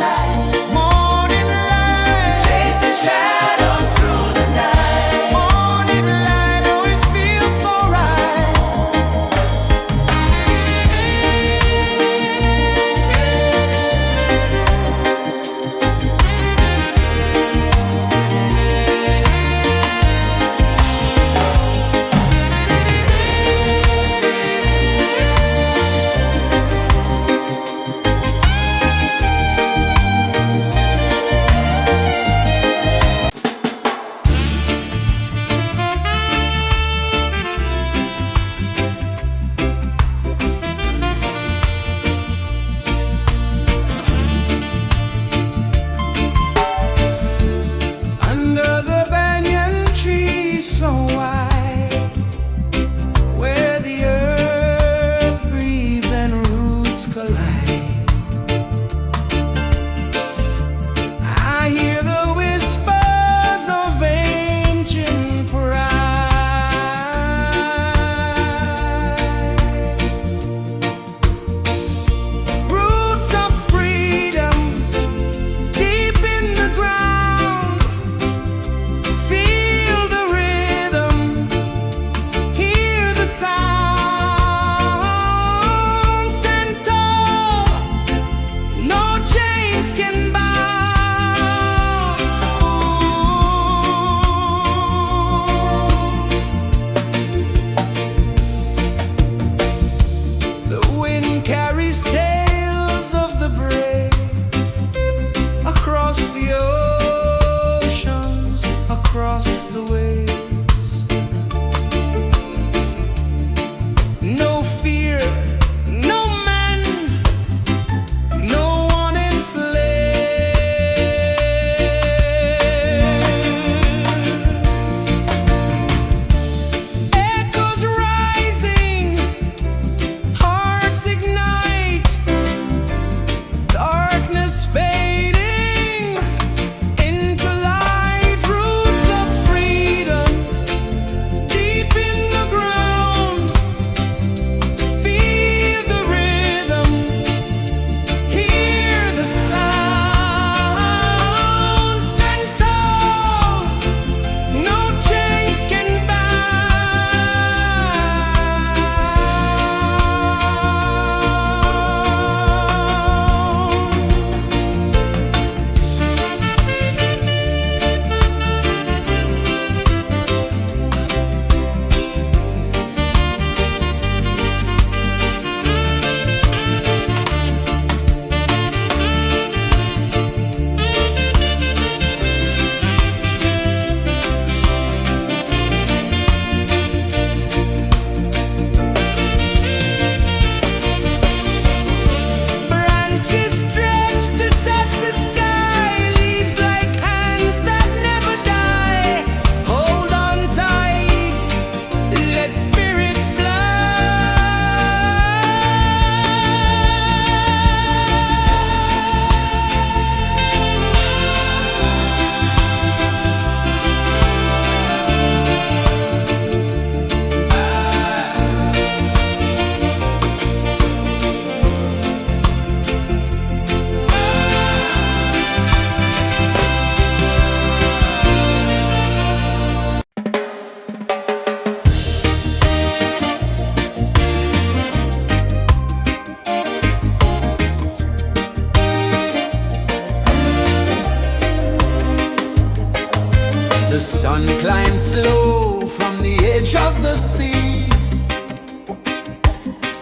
edge of the sea.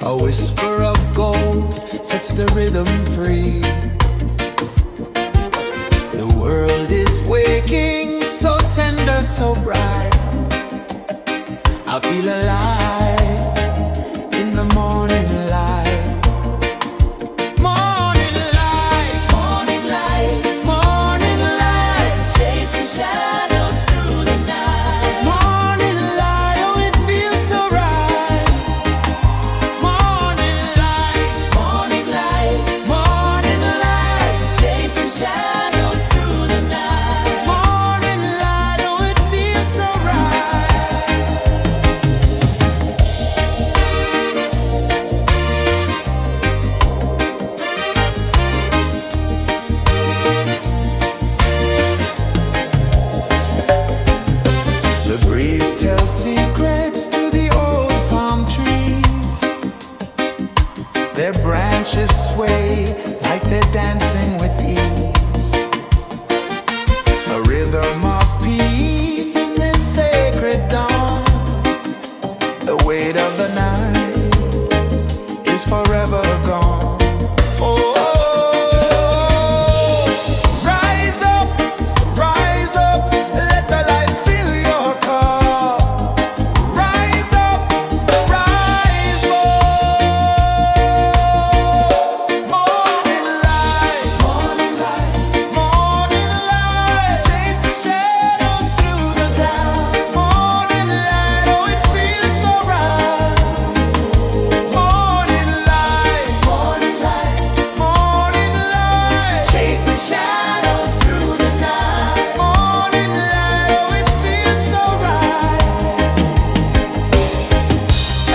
A whisper of gold sets the rhythm free. The world is waking, so tender, so bright. I feel alive in the morning light. Morning light, Morning light, morning light, chasing shadows through the night. morning light, oh it feels so right. Morning light, Morning light, morning light, chasing shadows through the night. morning light, oh it feels so right. The breeze tells secrets to the old palm trees. Their branches sway like they're dancing with ease. A rhythm of peace in this sacred dawn. The weight of the night is forever gone. Oh, rise up, let the light fill your cup. Rise up, rise up. Morning light, morning light, morning light, chasing shadows through the cloud. Morning light, oh it feels so right. Morning light, morning light, morning light, chasing shadows through the night. Morning light, oh it feels so right.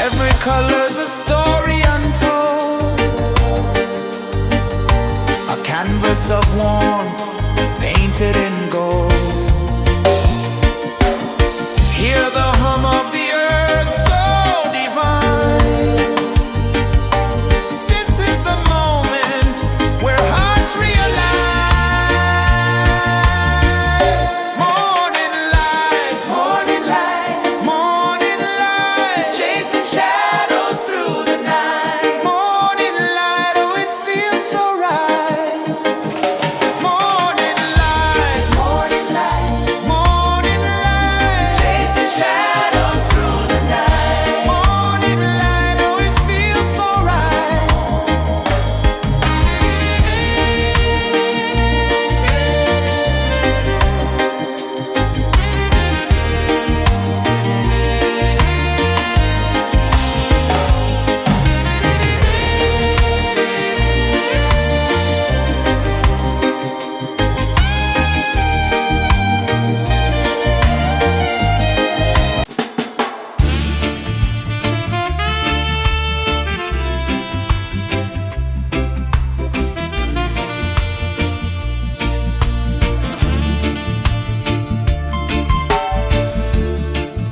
Every color's a story untold, a canvas of warmth painted in gold. Hear the hum of the earth so divine. This is the moment where hearts realign. Morning light, morning light, morning light, chasing shadows through the night. Morning light, oh it feels so right. Morning light, morning light, morning light, chasing shadows through the night. Morning light, oh it feels so right.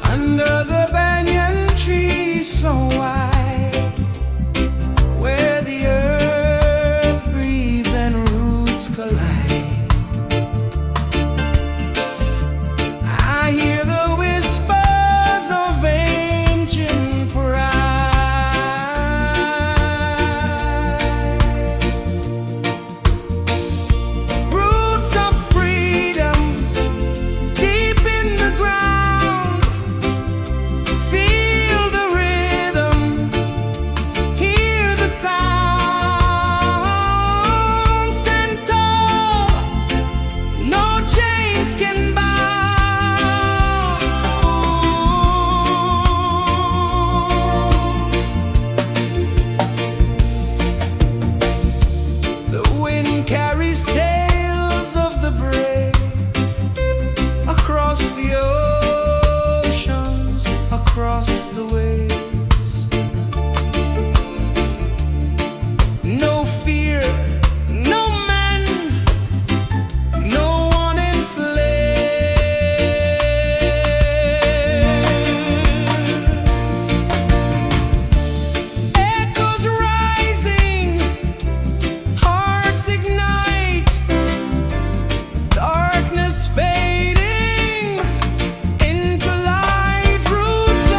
Under the banyan tree so wide, where the earth breathes and roots collide, I hear the whispers of ancient pride. Roots of freedom deep in the ground. Feel the rhythm, hear the sound. Stand tall, no chains can bound. The wind carries tales of the brave across the oceans, across the waves. No fear, no man, no one enslaves. Echoes rising, hearts ignite, darkness fading into light. Roots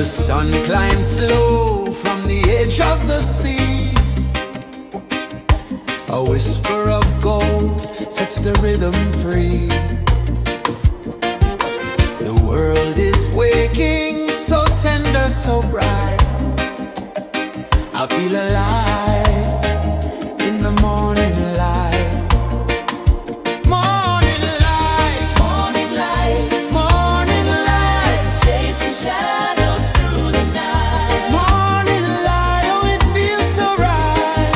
The sun climbs slow from the edge of the sea. A whisper of gold sets the rhythm free. The world is waking, so tender, so bright. I feel alive in the morning light. Morning light, Morning light, morning light, chasing shadows through the night. morning light, oh it feels so right.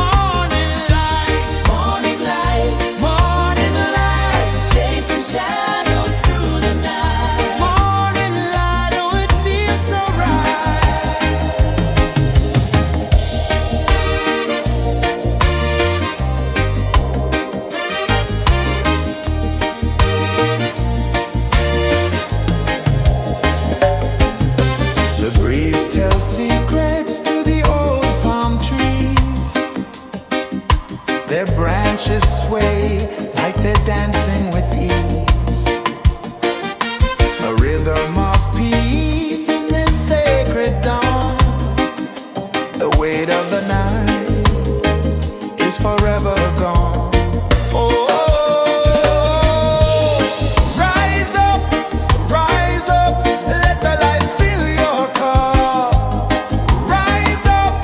Morning light, Morning light, morning light, chasing shadows through the night. morning light, oh it feels so right. The breeze tells secrets to the old palm trees. Their branches sway like they're dancing with ease. A rhythm of peace in this sacred dawn. The weight of the night is forever gone. Oh, rise up, let the light fill your cup. Rise up,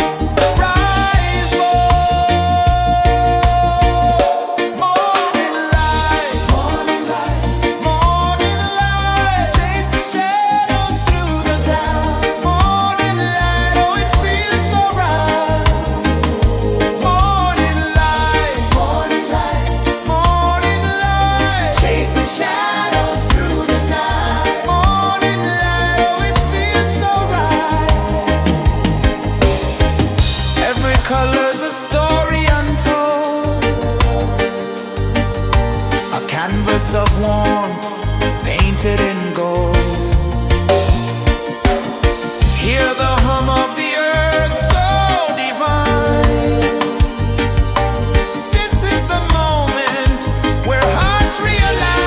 rise up. Morning light, morning light, morning light, chasing shadows through the cloud. Morning light, oh it feels so right. Morning light, morning light, morning light, chasing shadows through the night. Morning light, oh it feels so right. Every color's a story untold, a canvas of warmth painted in gold. Hear the hum of the earth so divine. This is the moment where hearts realign.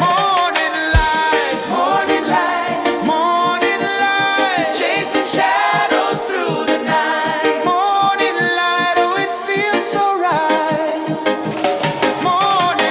Morning light, morning light, morning light, chasing shadows through the night. Morning light, oh it feels so right. Morning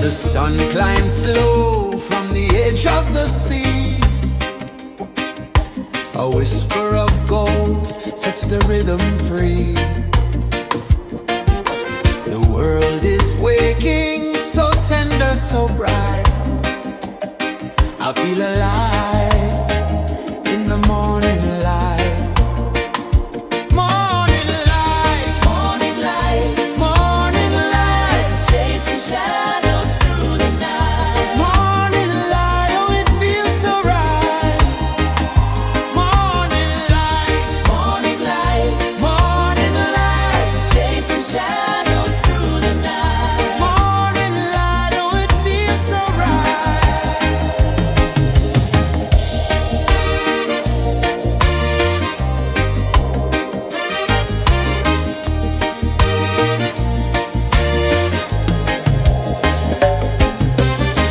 The sun climbs slow from the edge of the sea. A whisper of gold sets the rhythm free. The world is waking, so tender, so bright. I feel alive in the morning light. Morning light, Morning light, morning light, chasing shadows through the night. morning light, oh it feels so right. Morning light, Morning light, morning light, chasing shadows through the night. morning light, oh it feels so right.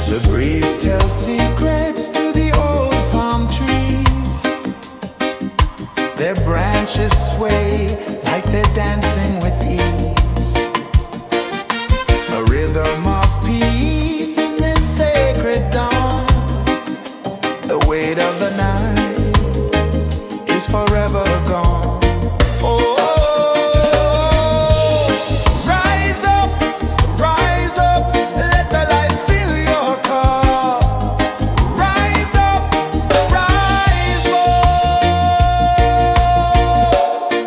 The breeze tells secrets to the old palm trees. Their branches sway like they're dancing with ease. A rhythm of peace in this sacred dawn. The weight of the night is forever gone. Oh, rise up, let the light fill your car. Rise up, rise up.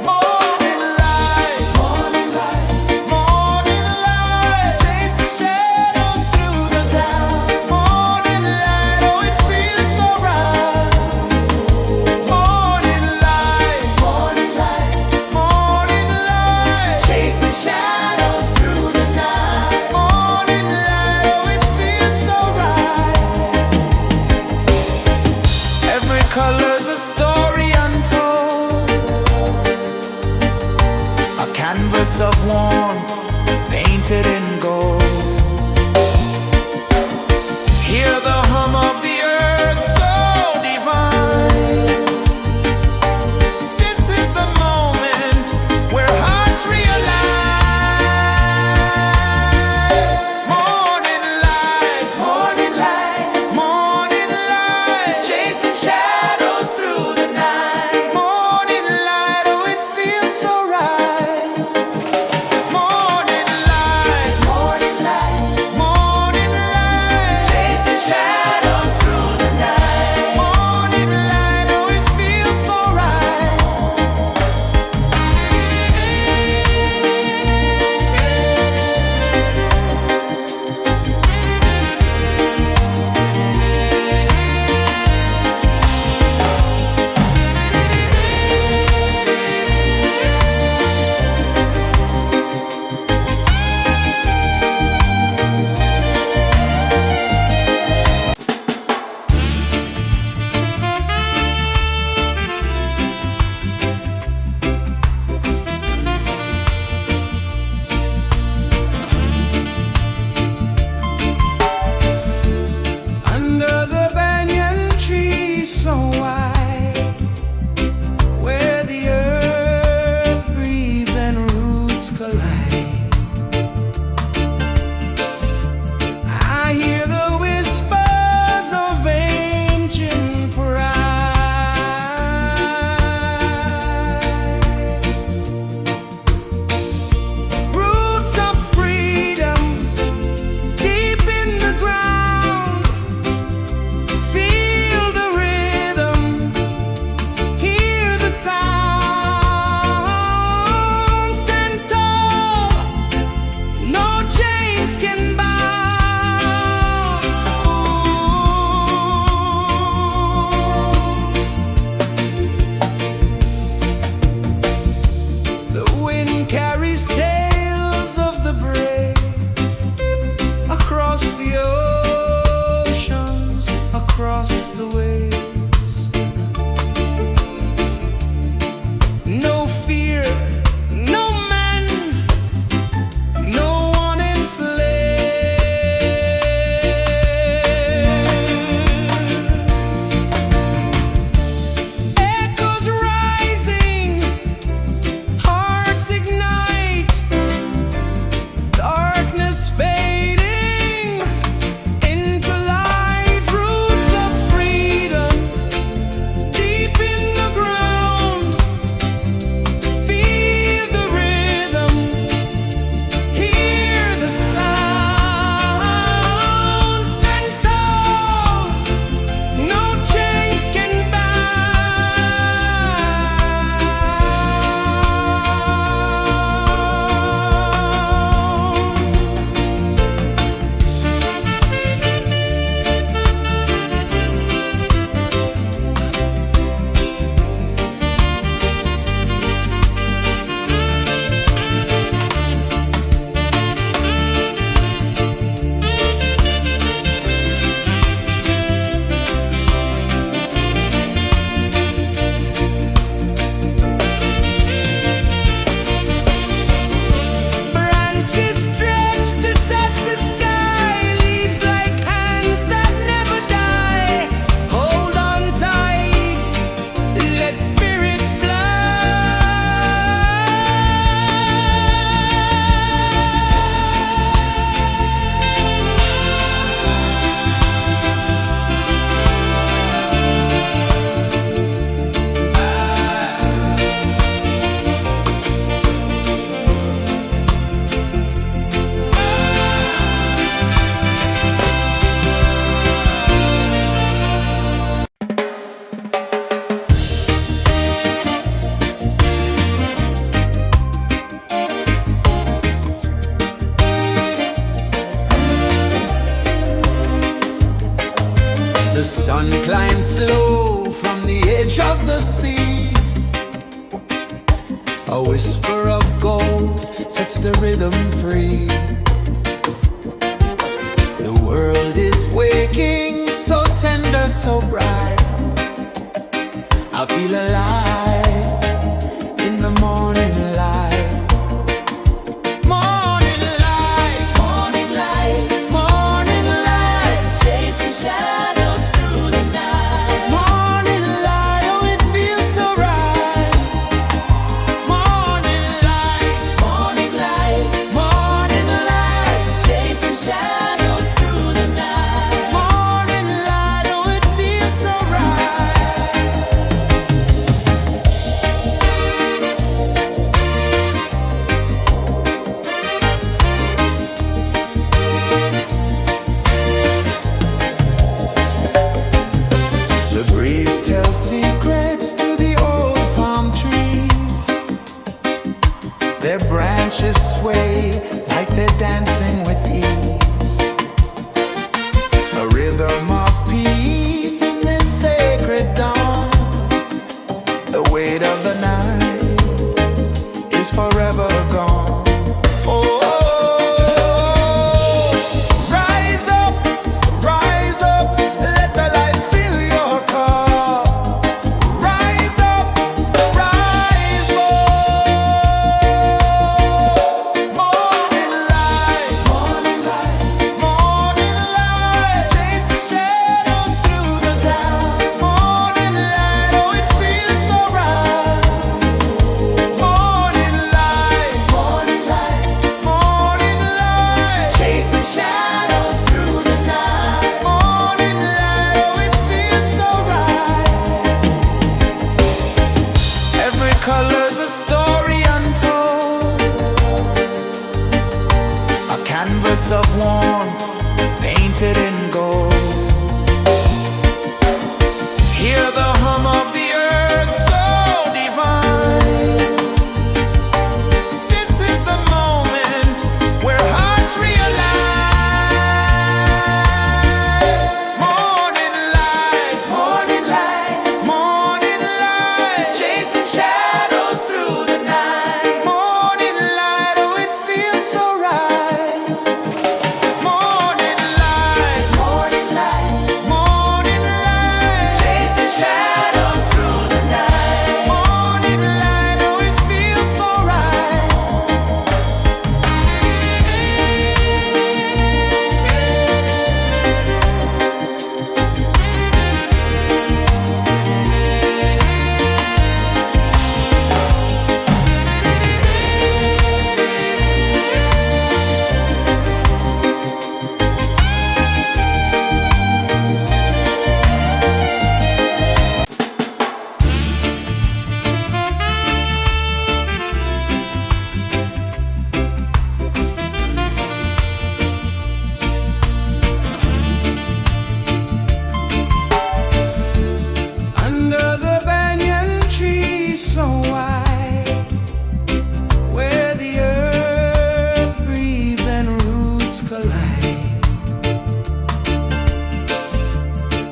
Morning light, morning light, morning light, chasing shadows through the cloud. Morning light, oh it feels so right. Morning light, morning light, morning light, chasing shadows through the night. Morning light, oh it feels so right. Every color's a story untold, a canvas of warmth painted in gold. Hear the hum of the earth so divine. This is the moment where hearts realign. Morning light, morning light, morning light, chasing shadows through the night. Morning light, oh it feels so right. Morning The sun climbs slow from the edge of the sea. A whisper of gold sets the rhythm free. The world is waking, so tender, so bright. I feel alive in the morning light. Morning light, Morning light, morning light, chasing shadows through the night. morning light, oh it feels so right. Morning light, Morning light, morning light, chasing shadows through the night. morning light, oh it feels so right. The breeze tells secrets to the old palm trees. Their branches sway like they're dancing with ease. A rhythm of peace in this sacred dawn. The weight of the night is forever gone. Oh, rise up, let the light fill your cup. Rise up, rise up. Morning light, morning light, morning light, chasing shadows through the cloud. Morning light, oh it feels so right. Morning light, morning light, morning light, chasing shadows through the night. Morning light, oh it feels so right. Every color's a story untold, a canvas of warmth painted in gold. Hear the hum of the earth so divine. This is the moment where hearts realign. Morning light, morning light, morning light, chasing shadows through the night. Morning light, oh it feels so right. Morning light, morning light, morning light, chasing shadows through the night. Morning light, oh it feels so right. Under the banyan tree so wide, where the earth breathes and roots collide,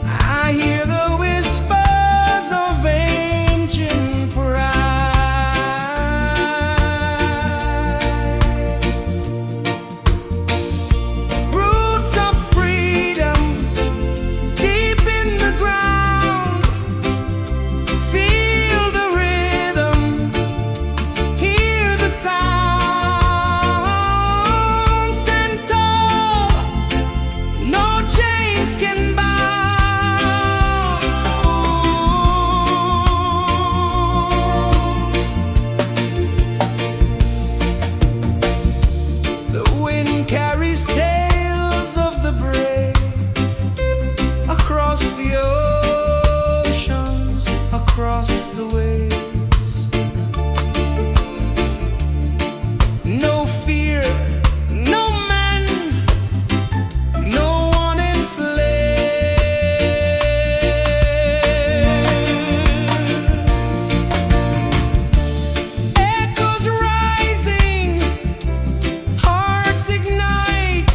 I hear the whispers of ancient pride. Roots of freedom deep in the ground. Feel the rhythm, hear the sound. Stand tall, no chains can bound. The wind carries tales of the brave across the oceans, across the waves. No fear, no man, no one enslaves. Echoes rising, hearts ignite.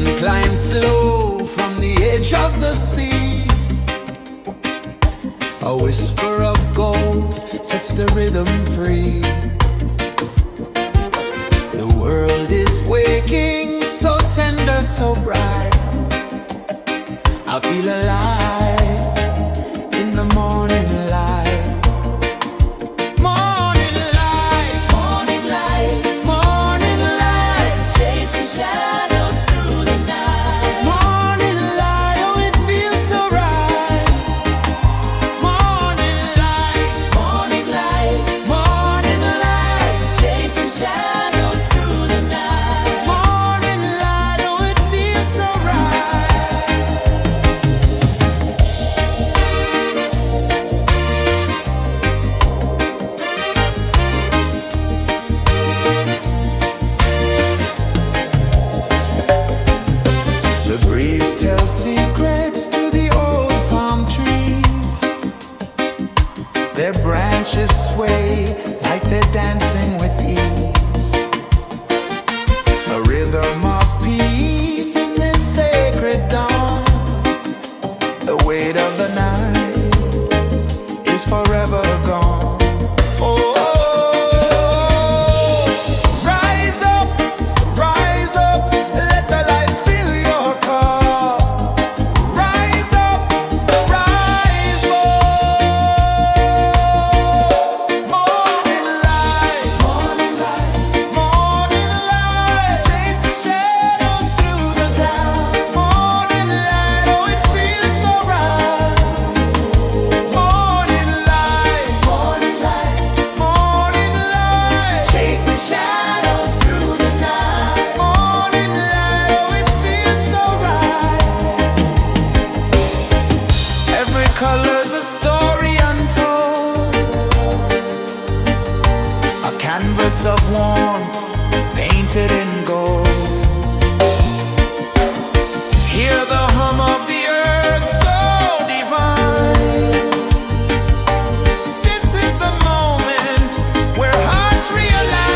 sun climbs slow from the edge of the sea. A whisper of gold sets the rhythm free. The world is waking, so tender, so bright. I feel alive in the morning light. Morning light, Morning light, morning light, chasing shadows through the night. morning light, oh it feels so right. Morning light, Morning light, morning light, chasing shadows through the night. morning light, oh it feels so right. The breeze tells secrets to the old palm trees. Their branches sway like they're dancing with ease. A rhythm of peace in this sacred dawn. The weight of the night is forever gone. Oh, rise up, let the light fill your cup. Rise up, rise up. Morning light, morning light, morning light, chasing shadows through the cloud. Morning light, oh it feels so right. Morning light, morning light, morning light, chasing shadows through the night. Morning light, oh it feels so right. Every color's a story untold, a canvas of warmth painted in gold. Hear the hum of the earth so divine. This is the moment where hearts realign.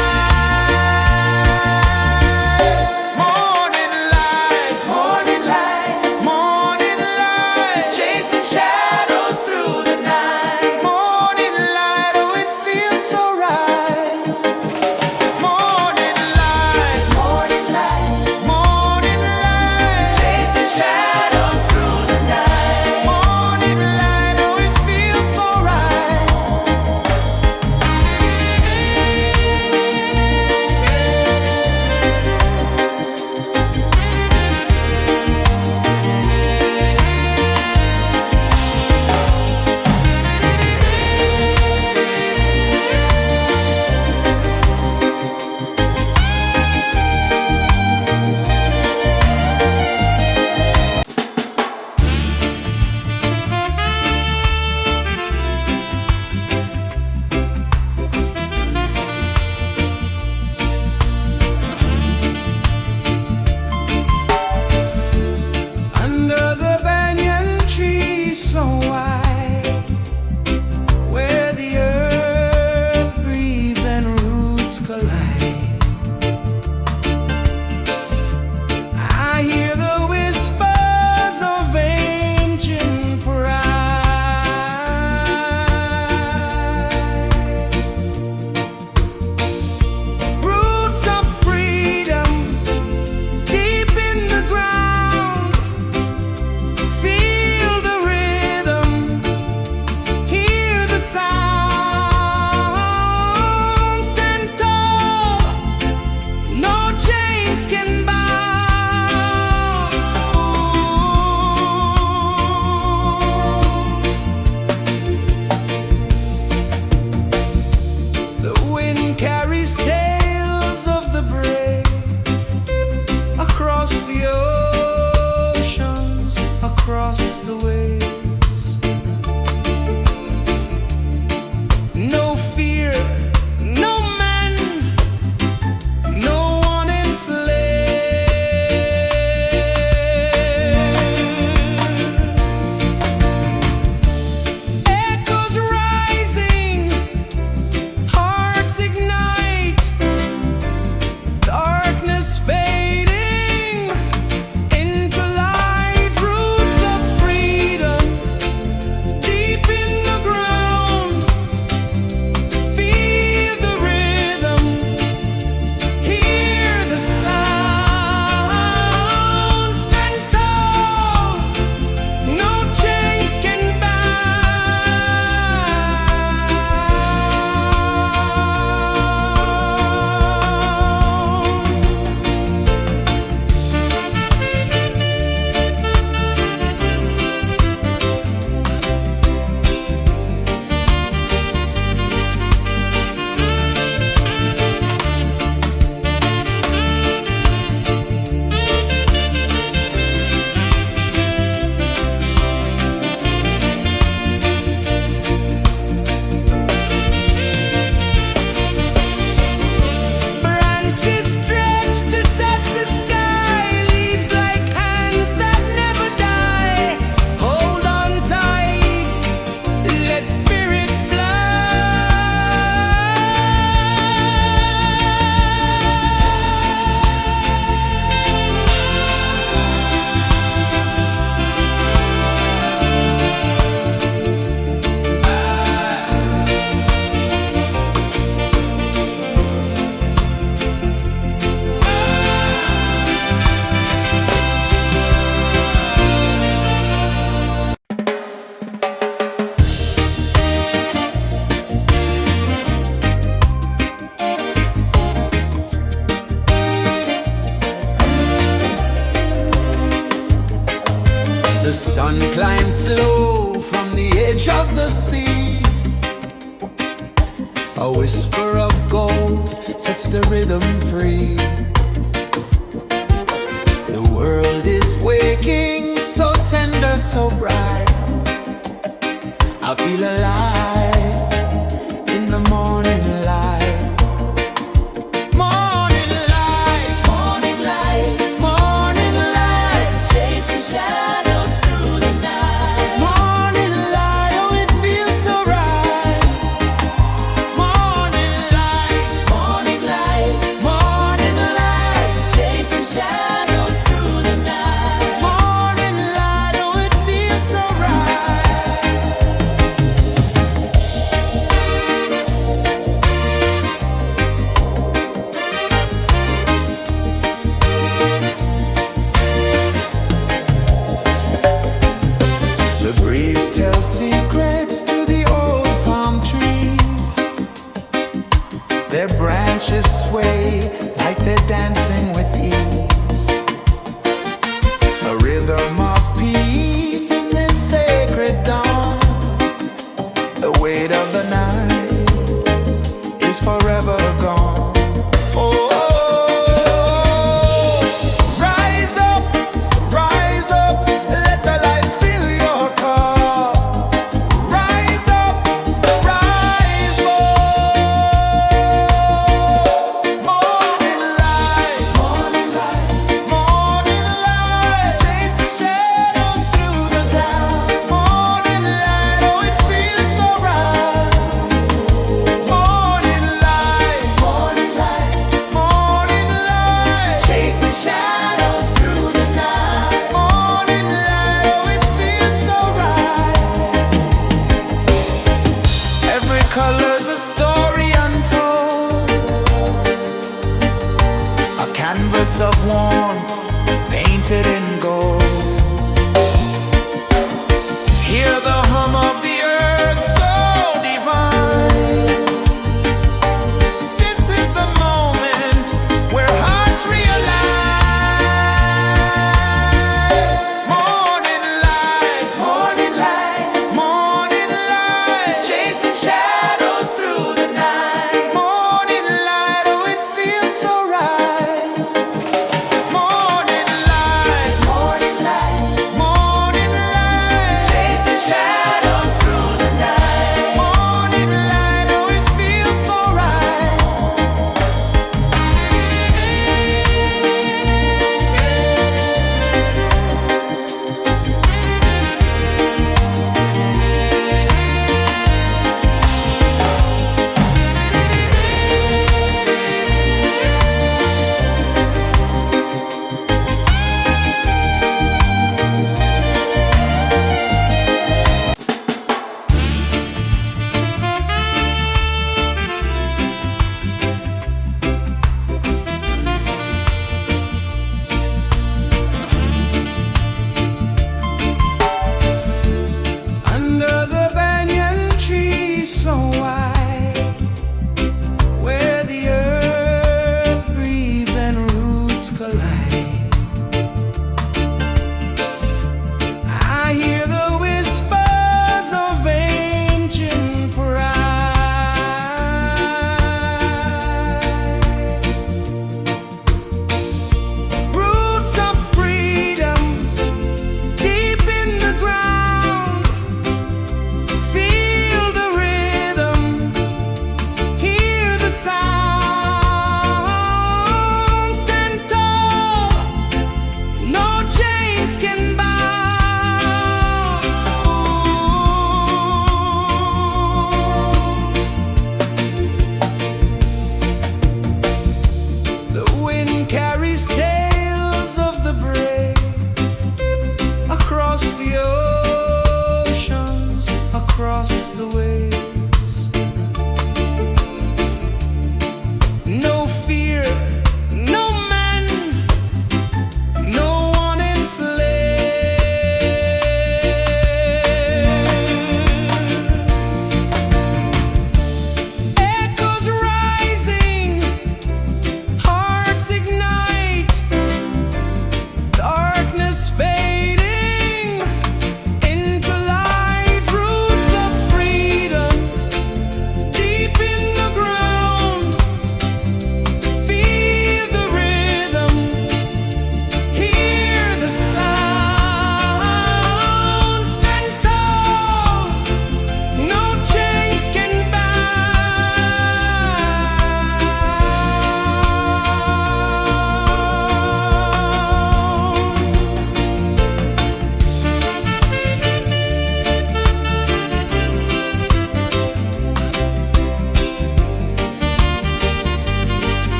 Morning light, morning light, morning light, chasing shadows through the night. Morning light, oh it feels so right. Morning sun climbs slow from the edge of the sea. A whisper of gold sets the rhythm free. The world is waking, so tender, so bright. I feel alive in the morning light. Morning light, Morning light, morning light, chasing shadows through the night. morning light, oh it feels so right. Morning light, Morning light, morning light, chasing shadows through the night. morning light, oh it feels so right. The breeze tells secrets to the old palm trees. Their branches sway like they're dancing with ease. A rhythm of peace in this sacred dawn. The weight of the night is forever gone. Oh, rise up, let the light fill your cup. Rise up, rise up. Morning light, morning light, morning light, chasing shadows through the cloud. Morning light, oh it feels so right. Morning light, morning light, morning light, chasing shadows through the night. Morning light, oh it feels so right. Every color's a story untold, a canvas of warmth painted in gold. Hear the hum of the earth so divine. This is the moment where hearts realign. Morning light, morning light, morning light, chasing shadows through the night. Morning light, oh it feels so right. Morning light, morning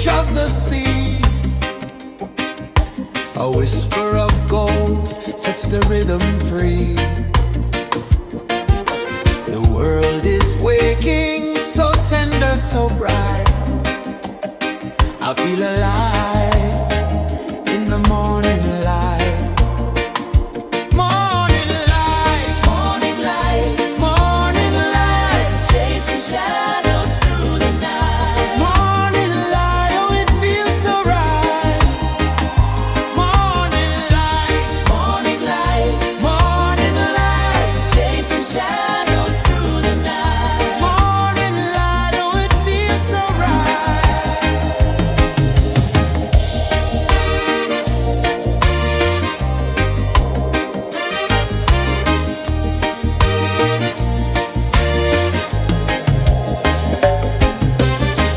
change of the sea. A whisper of gold sets the rhythm free. The world is waking, so tender, so bright. I feel alive in the morning light. Morning light, Morning light, morning light, chasing shadows through the night. morning light, oh it feels so right. Morning light, Morning light, morning light, chasing shadows through the night. morning light, oh it feels so right.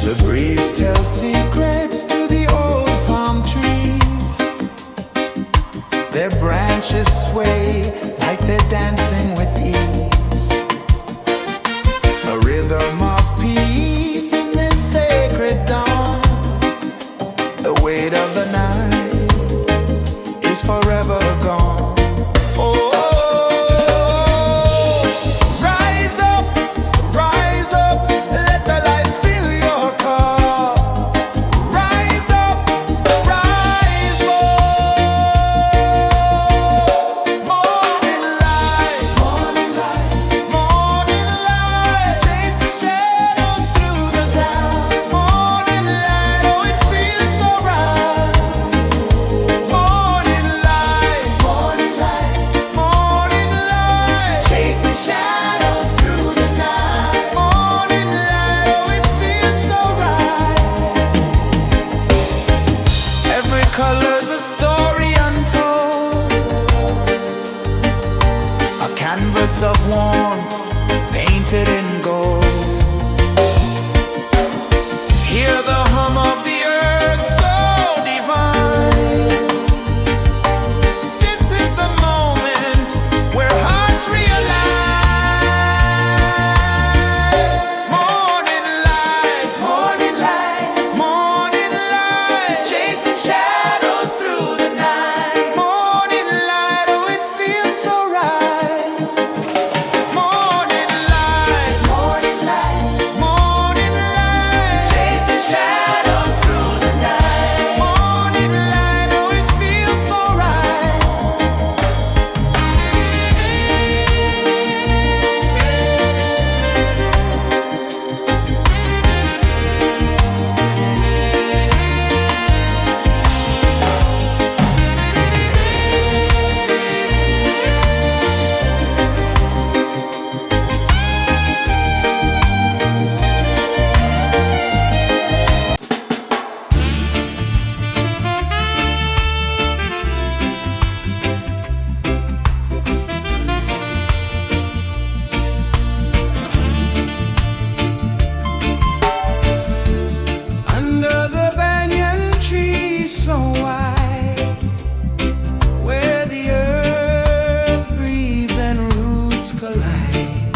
The breeze tells secrets to the old palm trees. Their branches sway like they're dancing with ease. A rhythm of peace in this sacred dawn. The weight of the night is forever gone. Oh, rise up, let the light fill your cup. Rise up, rise up. Morning light, morning light, morning light, chasing shadows through the cloud. Morning light, oh it feels so right. Morning light, morning light, morning light, chasing shadows through the night. Morning light, oh it feels so right. Every color's a story untold, a canvas of warmth painted in gold. Hear the hum of the earth so divine. This is the moment where hearts realign. Morning light, morning light, morning light, chasing shadows through the night. Morning light, oh it feels so right. Morning light, morning light, morning light, chasing shadows through the night. Morning light, oh it feels so right. Under the banyan tree so wide, where the earth breathes and roots collide,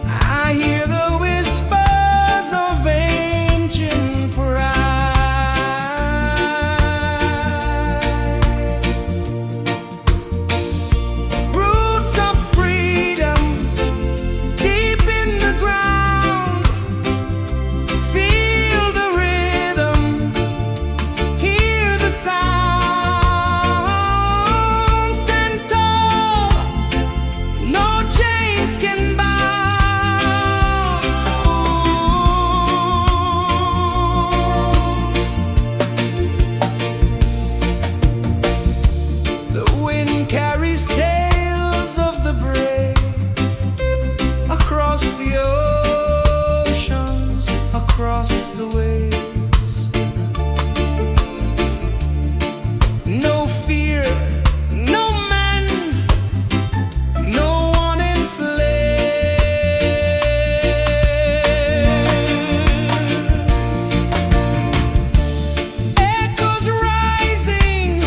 I hear the whispers of ancient pride. Roots of freedom deep in the ground. Feel the rhythm, hear the sound. Stand tall, no chains can bound. The wind carries tales of the brave across the oceans, across the waves. No fear, no man, no one enslaves. Echoes rising,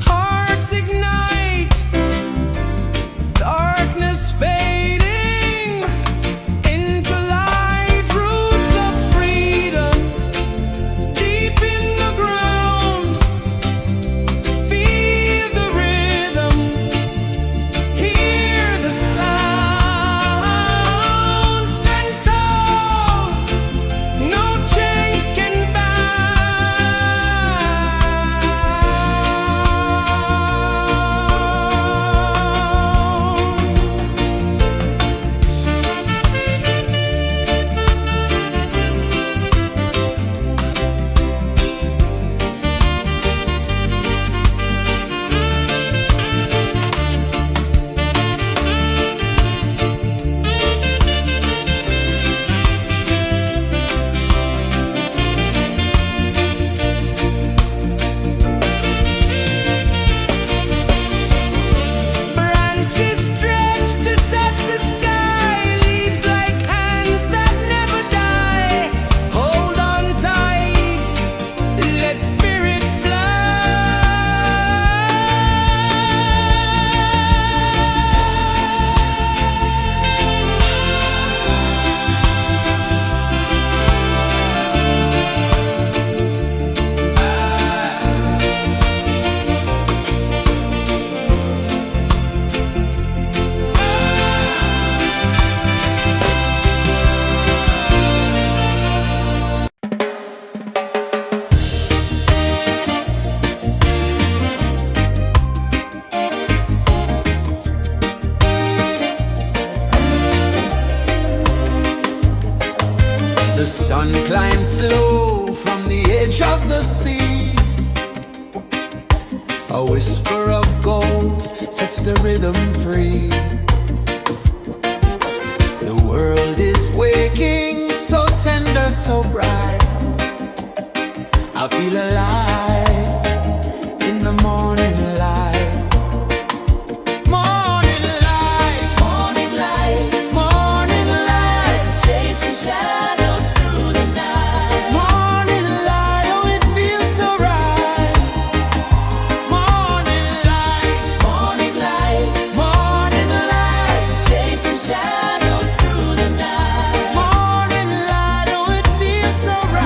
hearts ignite, darkness fading into light. Roots Sun climbs slow from the edge of the sea. A whisper of gold sets the rhythm free. The world is waking, so tender, so bright. I feel alive in the morning light. Morning light, Morning light, morning light, chasing shadows through the night. morning light, oh it feels so right. Morning light, Morning light, morning light, chasing shadows through the night. morning light, oh it feels so right.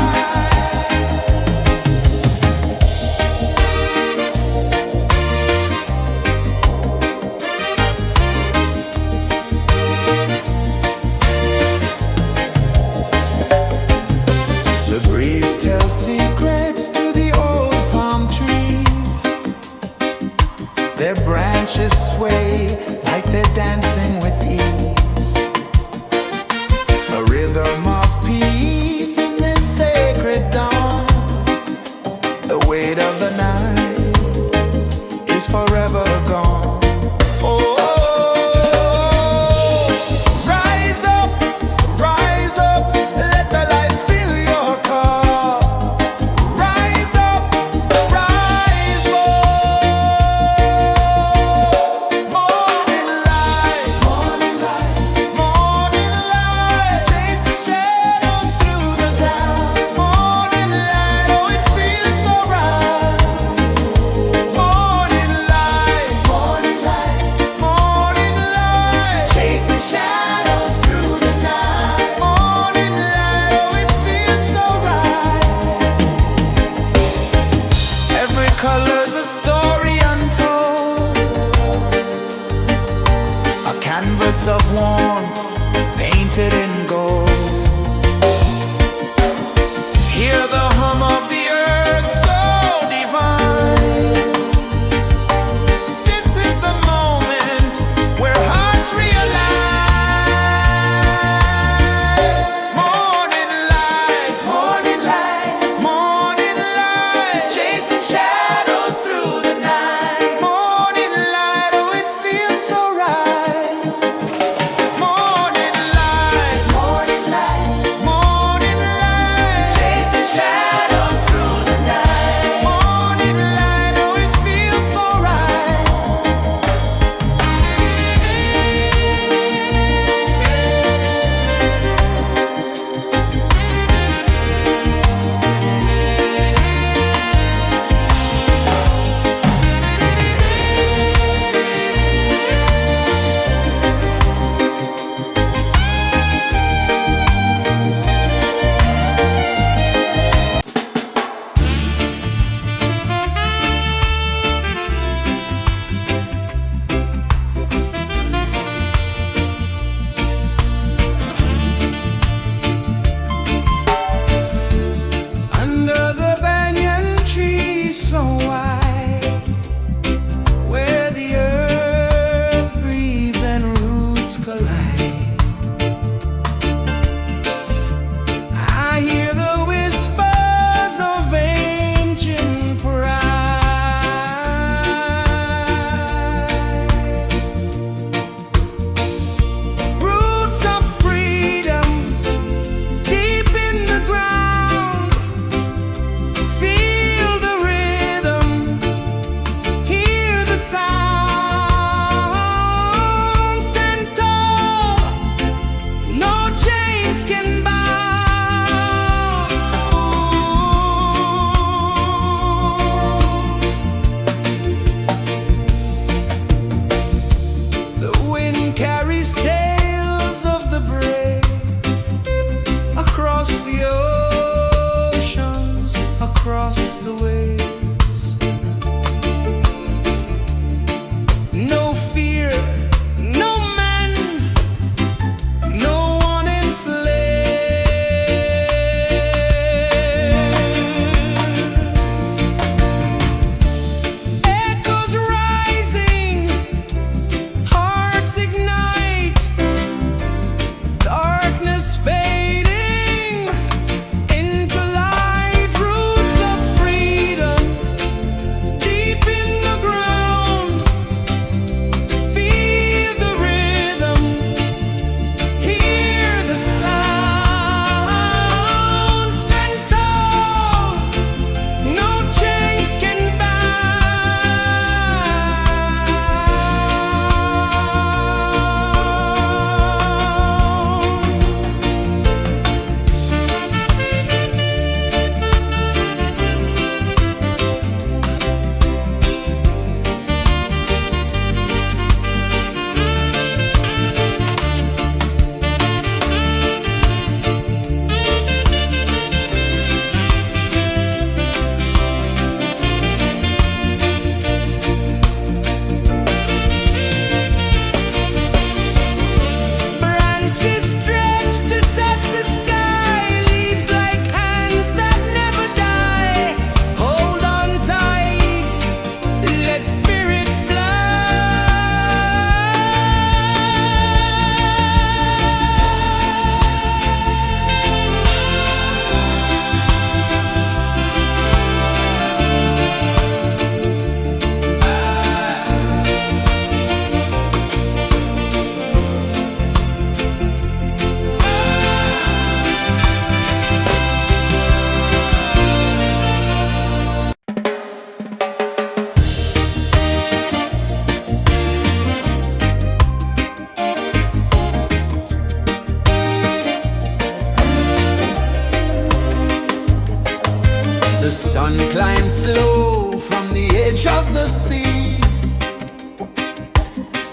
The sun climbs slow from the edge of the sea.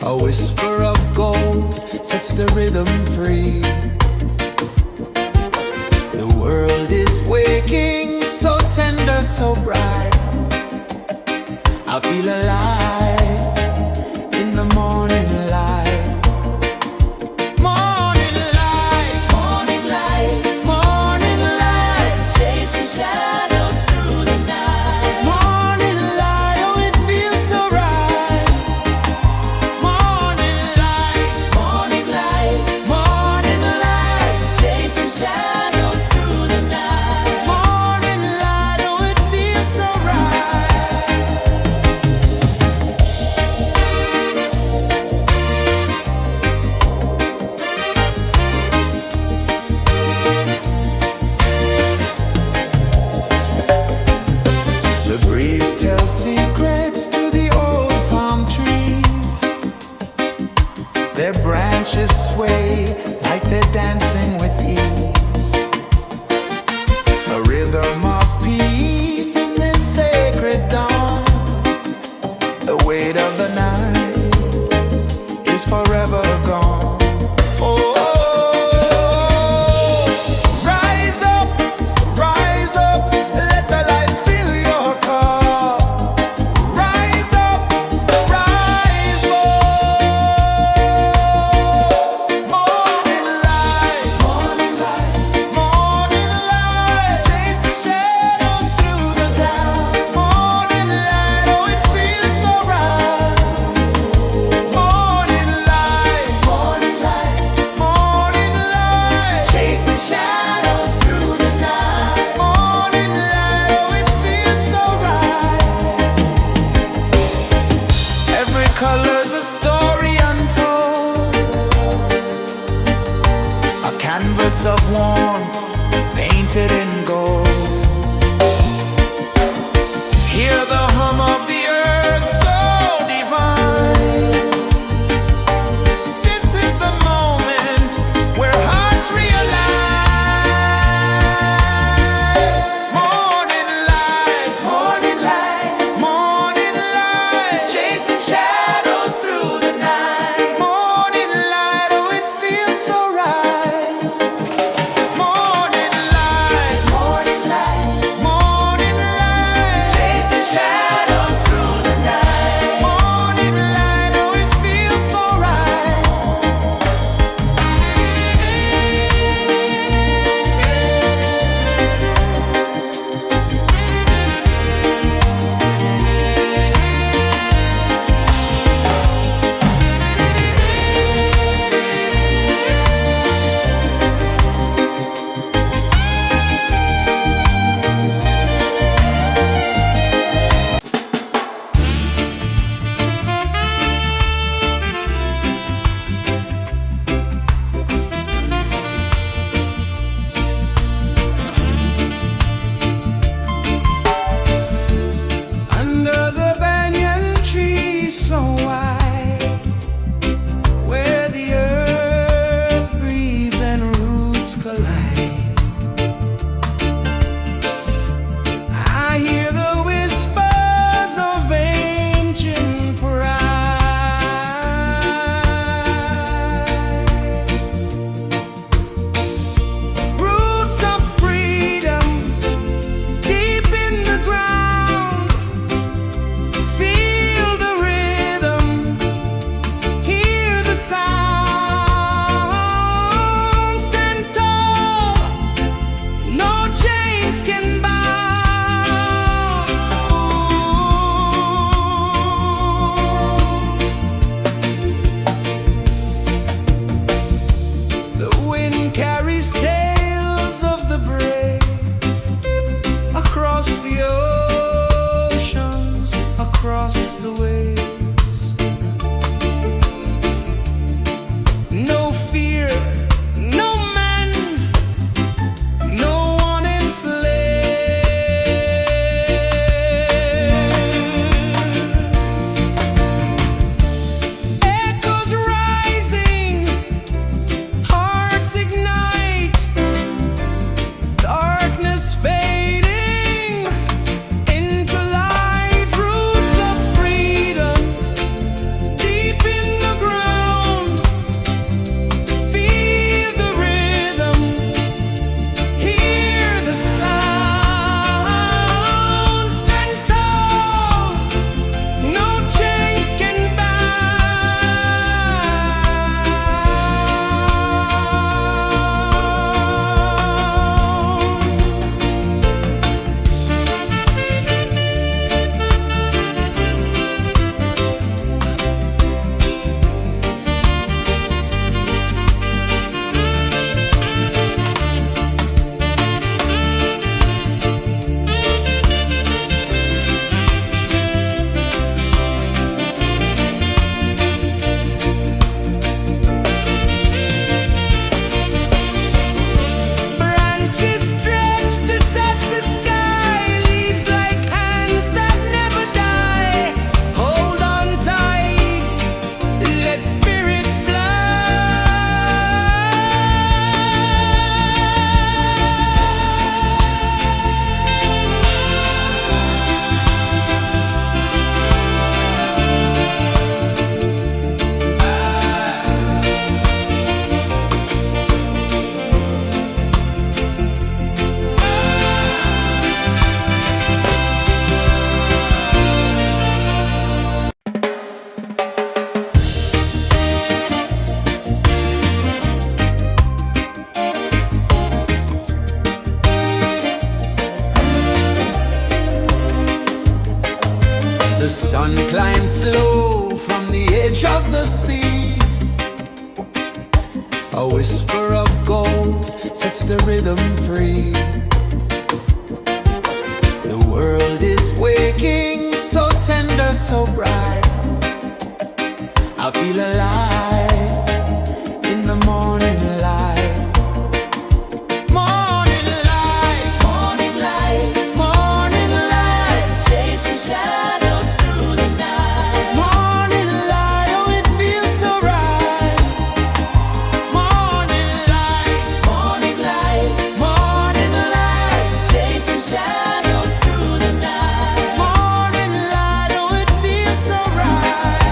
A whisper of gold sets the rhythm free. The world is waking, so tender, so bright. I feel alive in the morning light. Morning light, Morning light, morning light, chasing shadows through the night. morning light, oh it feels so right. Morning light, Morning light, morning light, chasing shadows through the night. morning light, oh it feels so right. The breeze tells secrets to the old palm trees. Their branches sway like they're dancing with ease. A rhythm of peace in this sacred dawn. The weight of the night is forever gone. Oh, rise up, let the light fill your cup. Rise up, rise more. Morning light, morning light, chasing shadows through the cloud. Morning light, oh it feels so right. Morning light, morning light, chasing shadows through the night. Morning light, oh it feels so right. Every color's a story untold, a canvas of warmth painted in gold. Hear the hum of the earth so divine. This is the moment where hearts realign. Morning light, morning light, chasing shadows through the night. Morning light, oh it feels so right. Morning light, sun climbs slow from the edge of the sea. A whisper of gold sets the rhythm free. The world is waking, so tender, so bright. I feel alive in the morning light. Morning light, Morning light, morning light, chasing shadows through the night. morning light, oh it feels so right. Morning light, Morning light, morning light, chasing shadows through the night. morning light, oh it feels so right.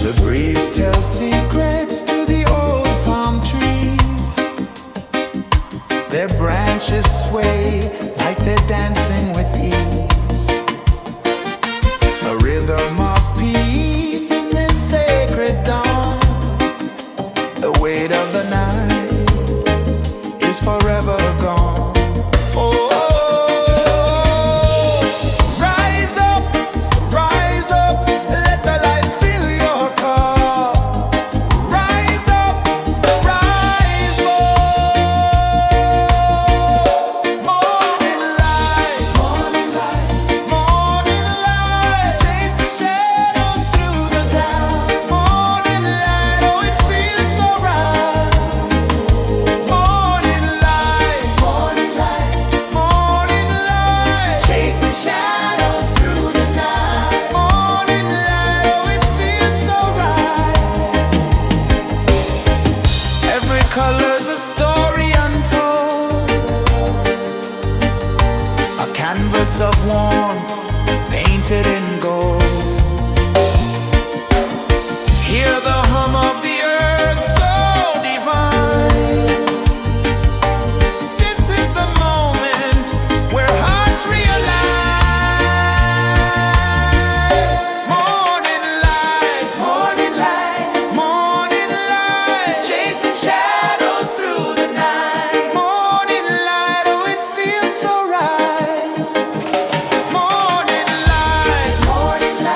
The breeze tells secrets to the old palm trees. Their branches sway like they're dancing with ease. A rhythm of peace in this sacred dawn. The weight of the night is forever gone. Oh, rise up, let the light fill your cup. Rise up, rise up. Morning light, morning light, morning light, chasing shadows through the cloud. Morning light, oh it feels so right. Morning light, morning light, morning light, chasing shadows through the night. Morning light, oh it feels so right. Every color's a story untold, a canvas of warmth painted in gold. Hear the hum of the earth so divine. This is the moment where hearts realign. Morning light, morning light, morning light, chasing shadows through the night. Morning light, oh it feels so right. Morning light, morning light,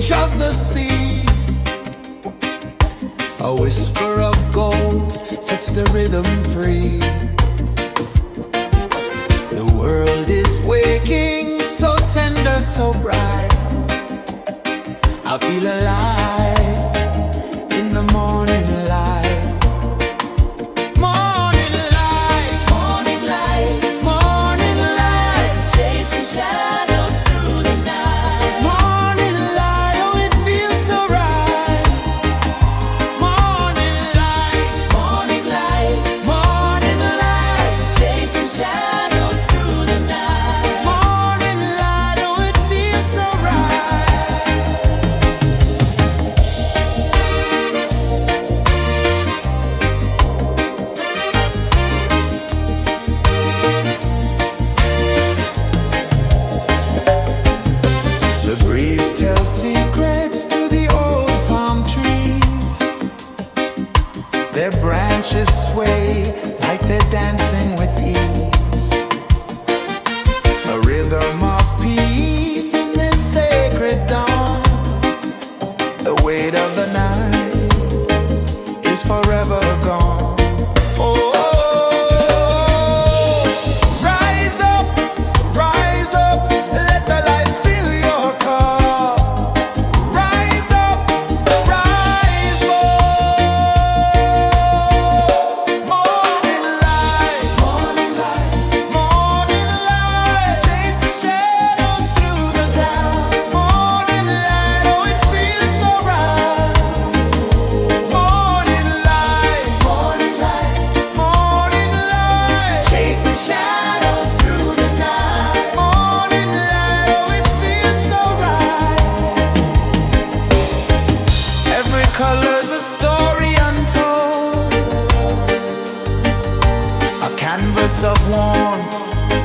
edge of the sea. A whisper of gold sets the rhythm free. The world is waking, so tender, so bright. I feel alive in the morning light. Morning light, Morning light, morning light, chasing shadows through the night. morning light, oh it feels so right. Morning light, Morning light, morning light, chasing shadows through the night. morning light, oh it feels so right. The breeze tells secrets to the old palm trees. Their branches sway like they're dancing with ease. A rhythm of peace in this sacred dawn. The weight of the night is forever gone. Oh, rise up, let the light fill your cup. Rise up, rise up. Morning light, morning light, morning light, chasing shadows through the cloud. Morning light, oh it feels so right. Morning light, morning light, morning light, chasing shadows through the night. Morning light, oh it feels so right. Every color's a story untold, a canvas of warmth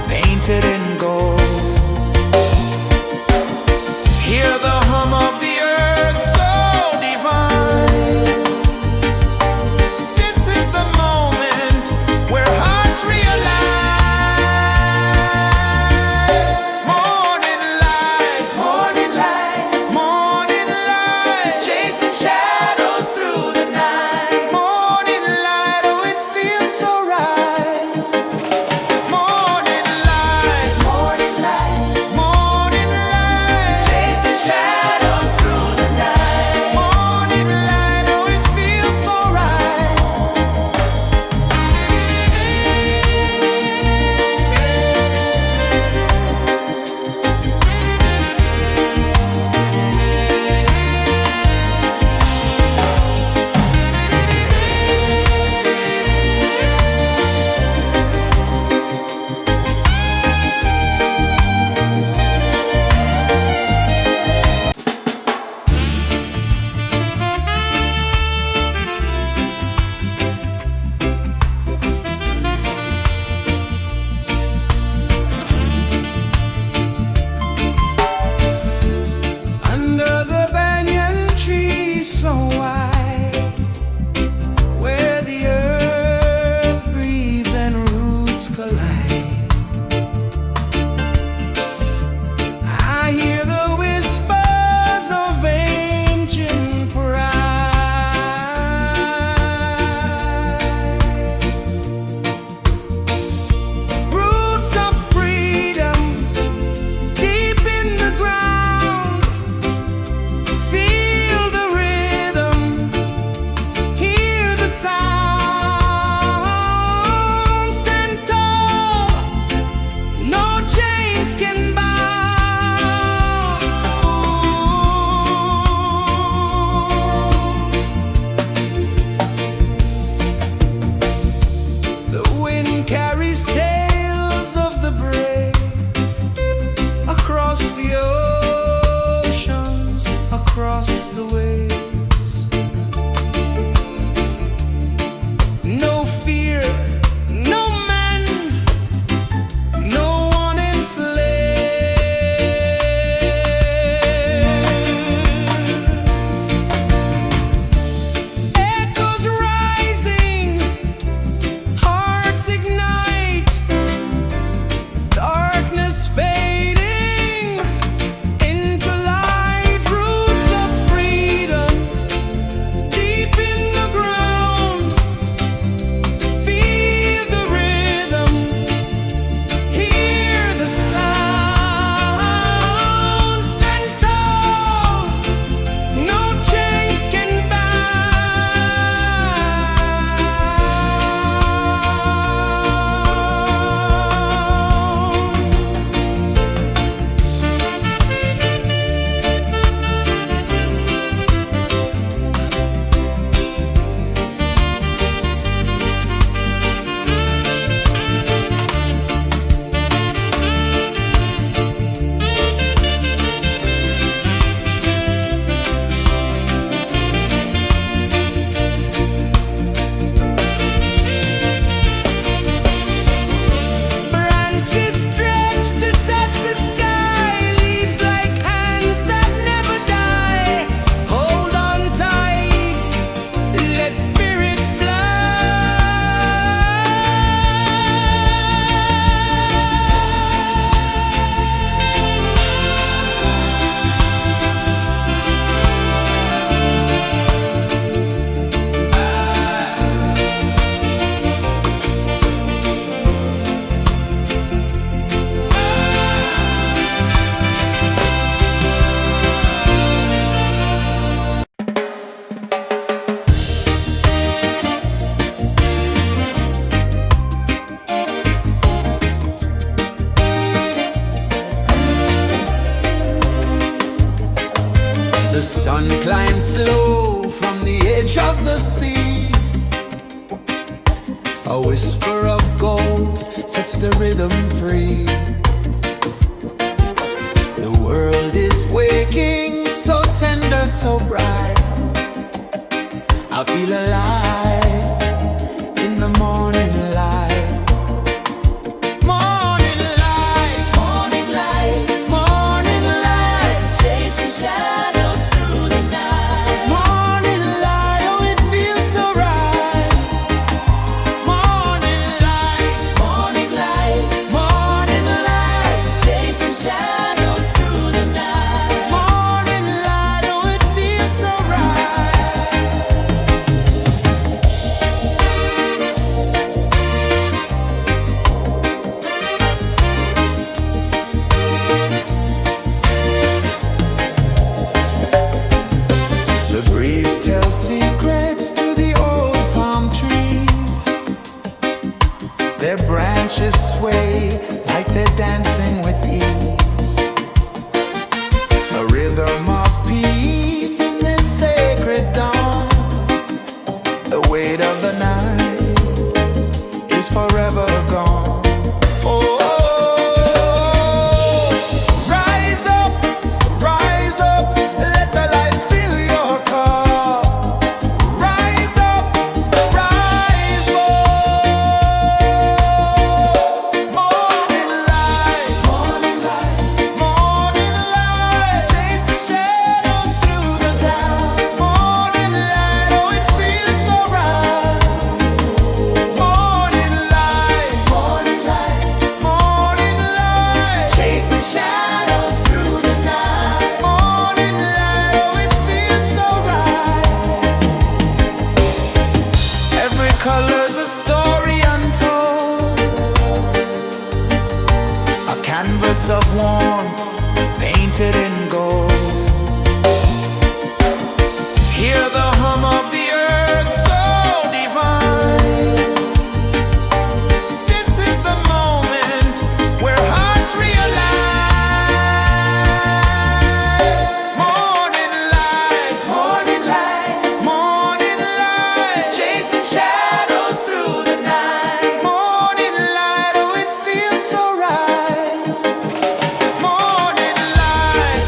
painted in gold. Hear the hum of the earth so divine. This is the moment where hearts realign. Morning light, morning light, morning light, chasing shadows through the night. Morning light, oh it feels so right. the sea. A whisper of gold sets the rhythm free. The world is waking, so tender, so bright. I feel alive in the morning light. Morning light, Morning light, morning light, chasing shadows through the night. morning light, oh it feels so right. Morning light, Morning light, morning light, chasing shadows through the night. morning light, oh it feels so right. The breeze tells secrets to the old palm trees. Their branches sway like they're dancing with ease. A rhythm of peace in this sacred dawn. The weight of the night is forever gone. Oh, rise up, let the light fill your cup. Rise up, rise up. Morning light, morning light, morning light, chasing shadows through the cloud. Morning light, oh it feels so right. Morning light, morning light, morning light, chasing shadows through the night. Morning light, oh it feels so right. Every color's a story untold, a canvas of warmth painted in gold. Hear the hum of the earth so divine. This is the moment where hearts realign. Morning light, morning light, morning light, chasing shadows through the night. Morning light, oh it feels so right. Morning light,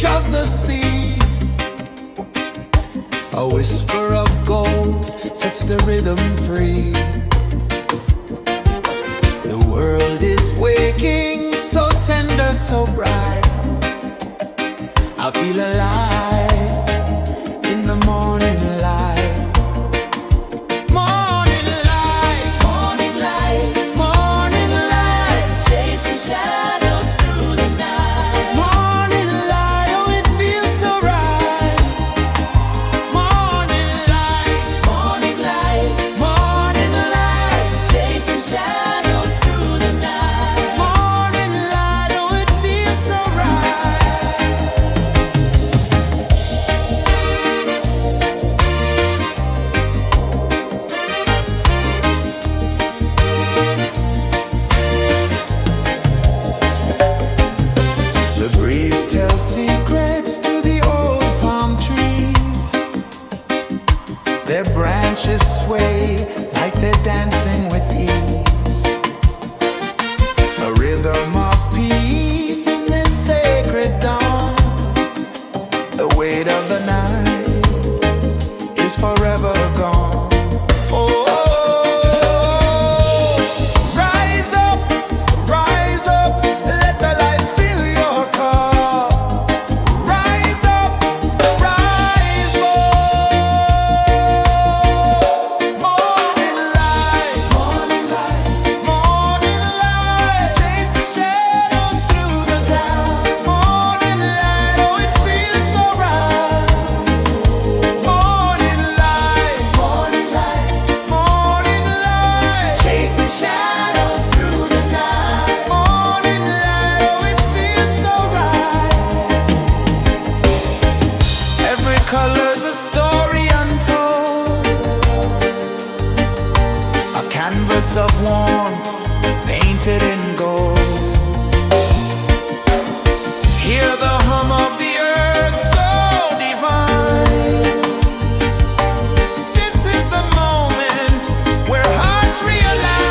beach of the sea. A whisper of gold sets the rhythm free. The world is waking, so tender, so bright. I feel alive in the morning light. Morning light, Morning light, morning light, chasing shadows through the night. morning light, oh it feels so right. Morning light, Morning light, morning light, chasing shadows through the night. morning light, oh it feels so right. The breeze tells secrets to the old palm trees. Their branches sway like they're dancing with ease. A rhythm of peace in this sacred dawn. The weight of the night is forever gone. Oh, rise up, let the light fill your car. Rise up, rise up. Morning light, morning light, morning light, chasing shadows through the cloud. Morning light, oh it feels so right. Morning light, morning light, morning light, chasing shadows through the night. Morning light, oh it feels so right. Every color's a story untold, a canvas of warmth painted in gold. Hear the hum of the earth so divine. This is the moment where hearts realign.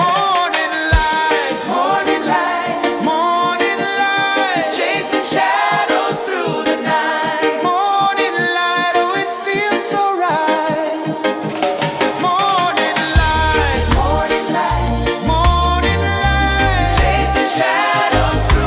Morning light, morning light, morning light, chasing shadows through the night. Morning light, oh it feels so right. Morning light, morning light, morning light, chasing shadows through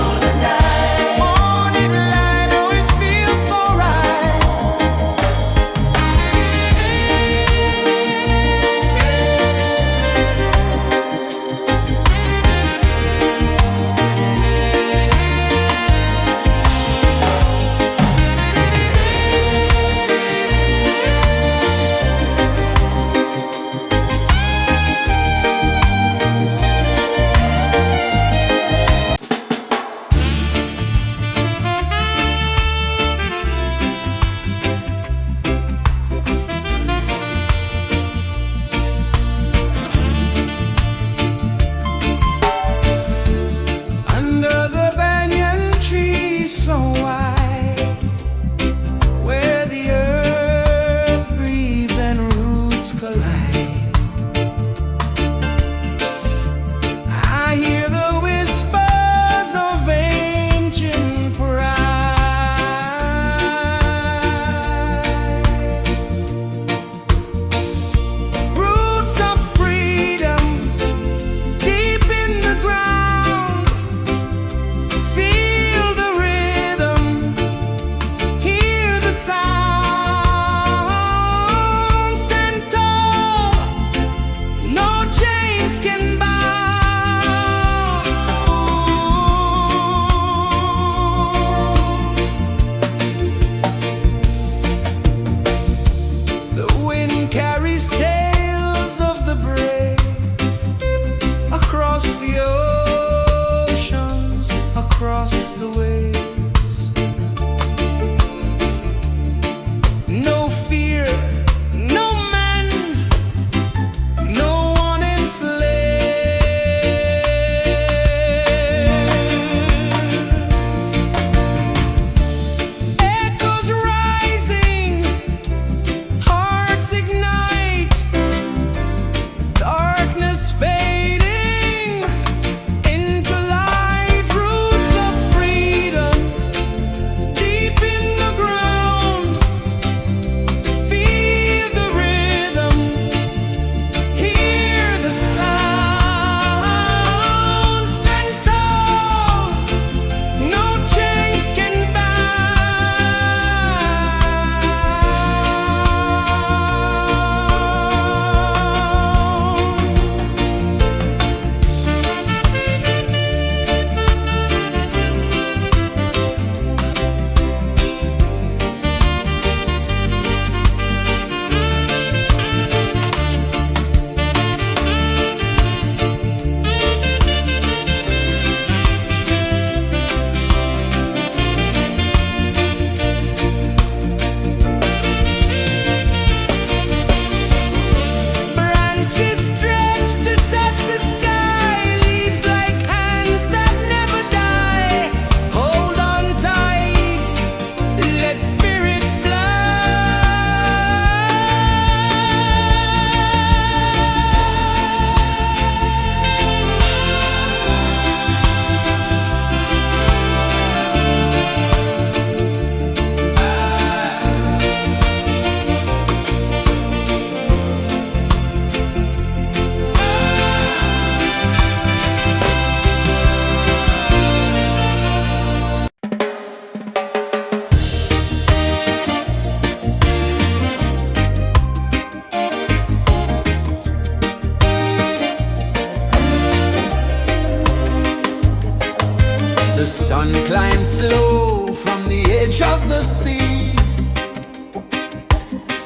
sun climbs slow from the edge of the sea.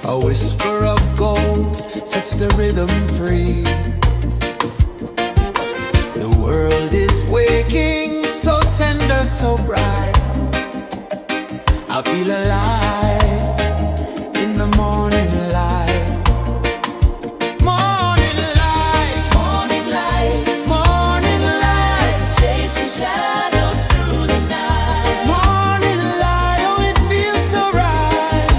A whisper of gold sets the rhythm free. The world is waking, so tender, so bright. I feel alive in the morning light. Morning light, Morning light, morning light, chasing shadows through the night. morning light, oh it feels so right.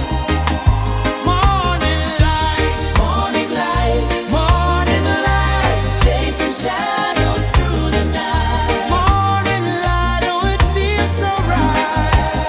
Morning light, Morning light, morning light, chasing shadows through the night. morning light, oh it feels so right.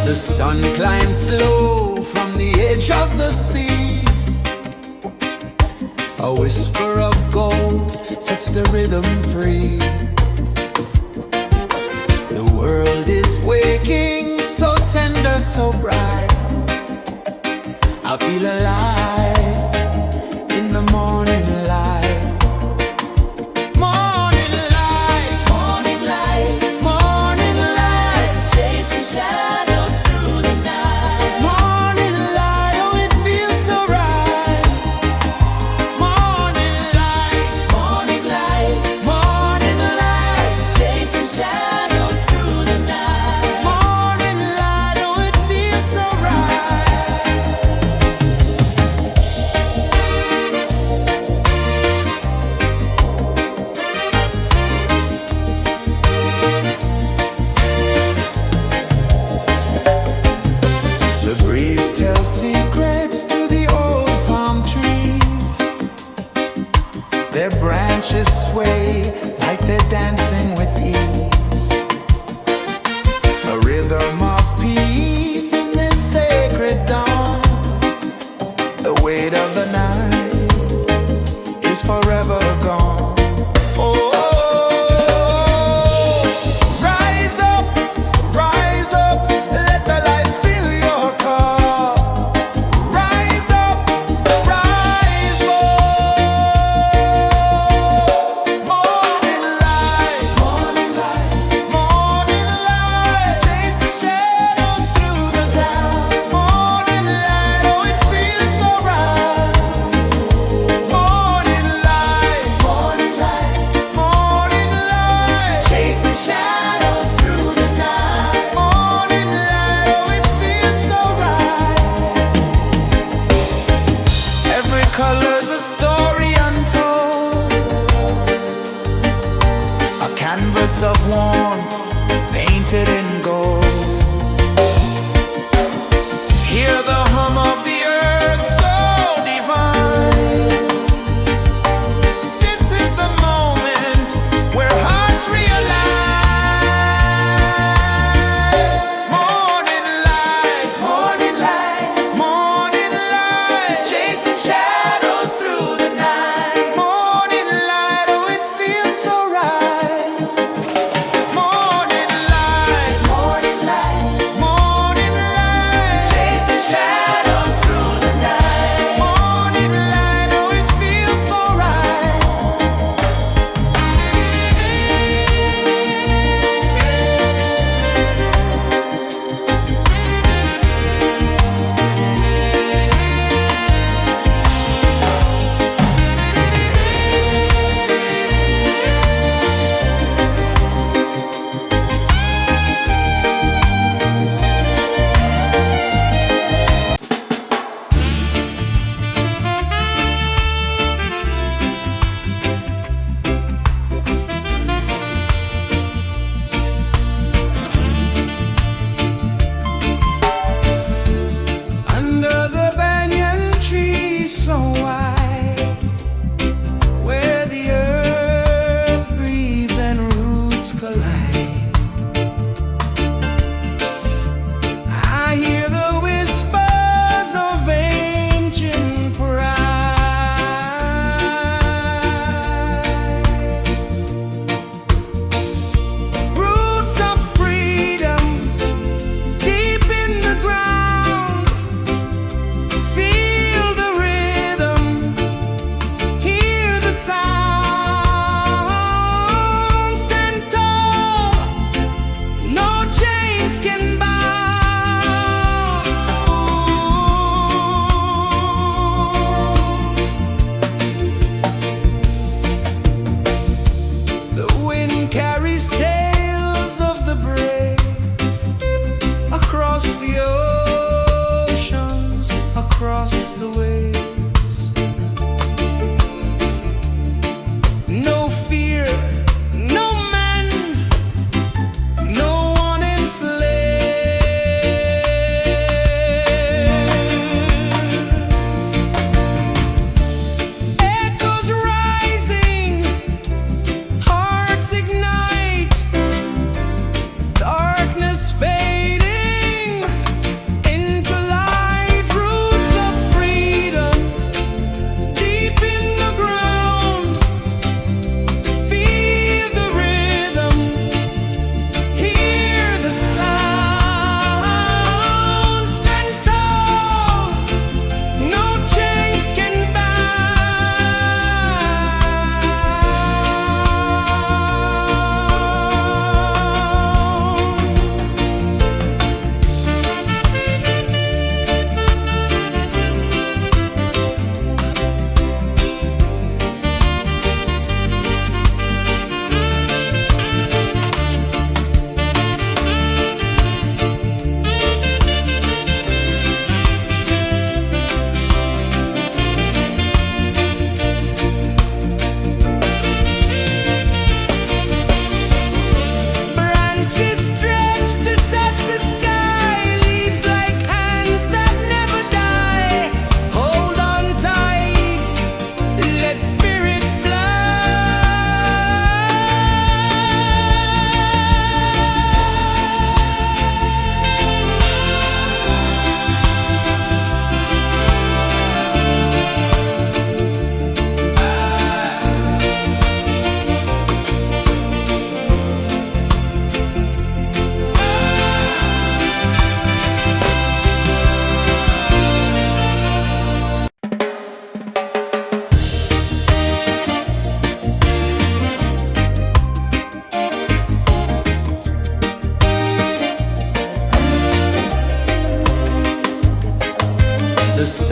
The sun climbs slow from the edge of the sea. A whisper of gold sets the rhythm free. The world is waking, so tender, so bright. I feel alive in the morning light. Morning light, Morning light, morning light, chasing shadows through the night. morning light, oh it feels so right. Morning light, Morning light, morning light, chasing shadows through the night. morning light, oh it feels so right.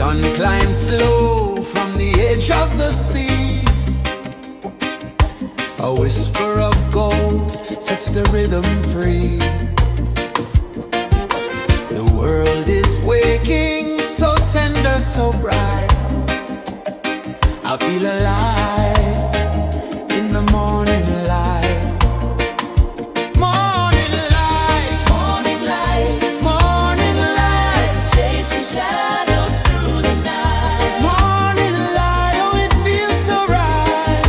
Sun climbs slow from the edge of the sea. A whisper of gold sets the rhythm free. The world is waking, so tender, so bright. I feel alive in the morning light. Morning light, Morning light, morning light, chasing shadows through the night. morning light, oh it feels so right.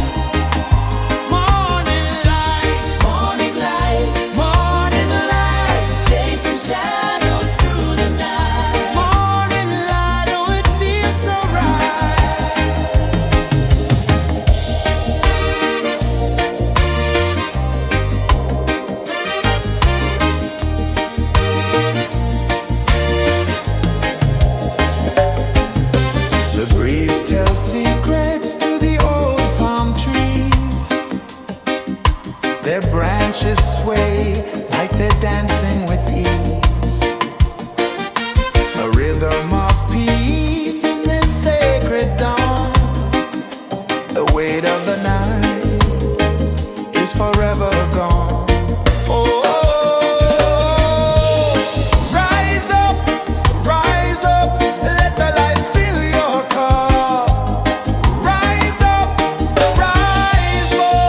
Morning light, Morning light, morning light, chasing shadows through the night. morning light, oh it feels so right. The breeze tells secrets to the old palm trees. Their branches sway like they're dancing with ease. A rhythm of peace in this sacred dawn. The weight of the night is forever gone. Oh, rise up, let the light fill your cup. Rise up, rise up.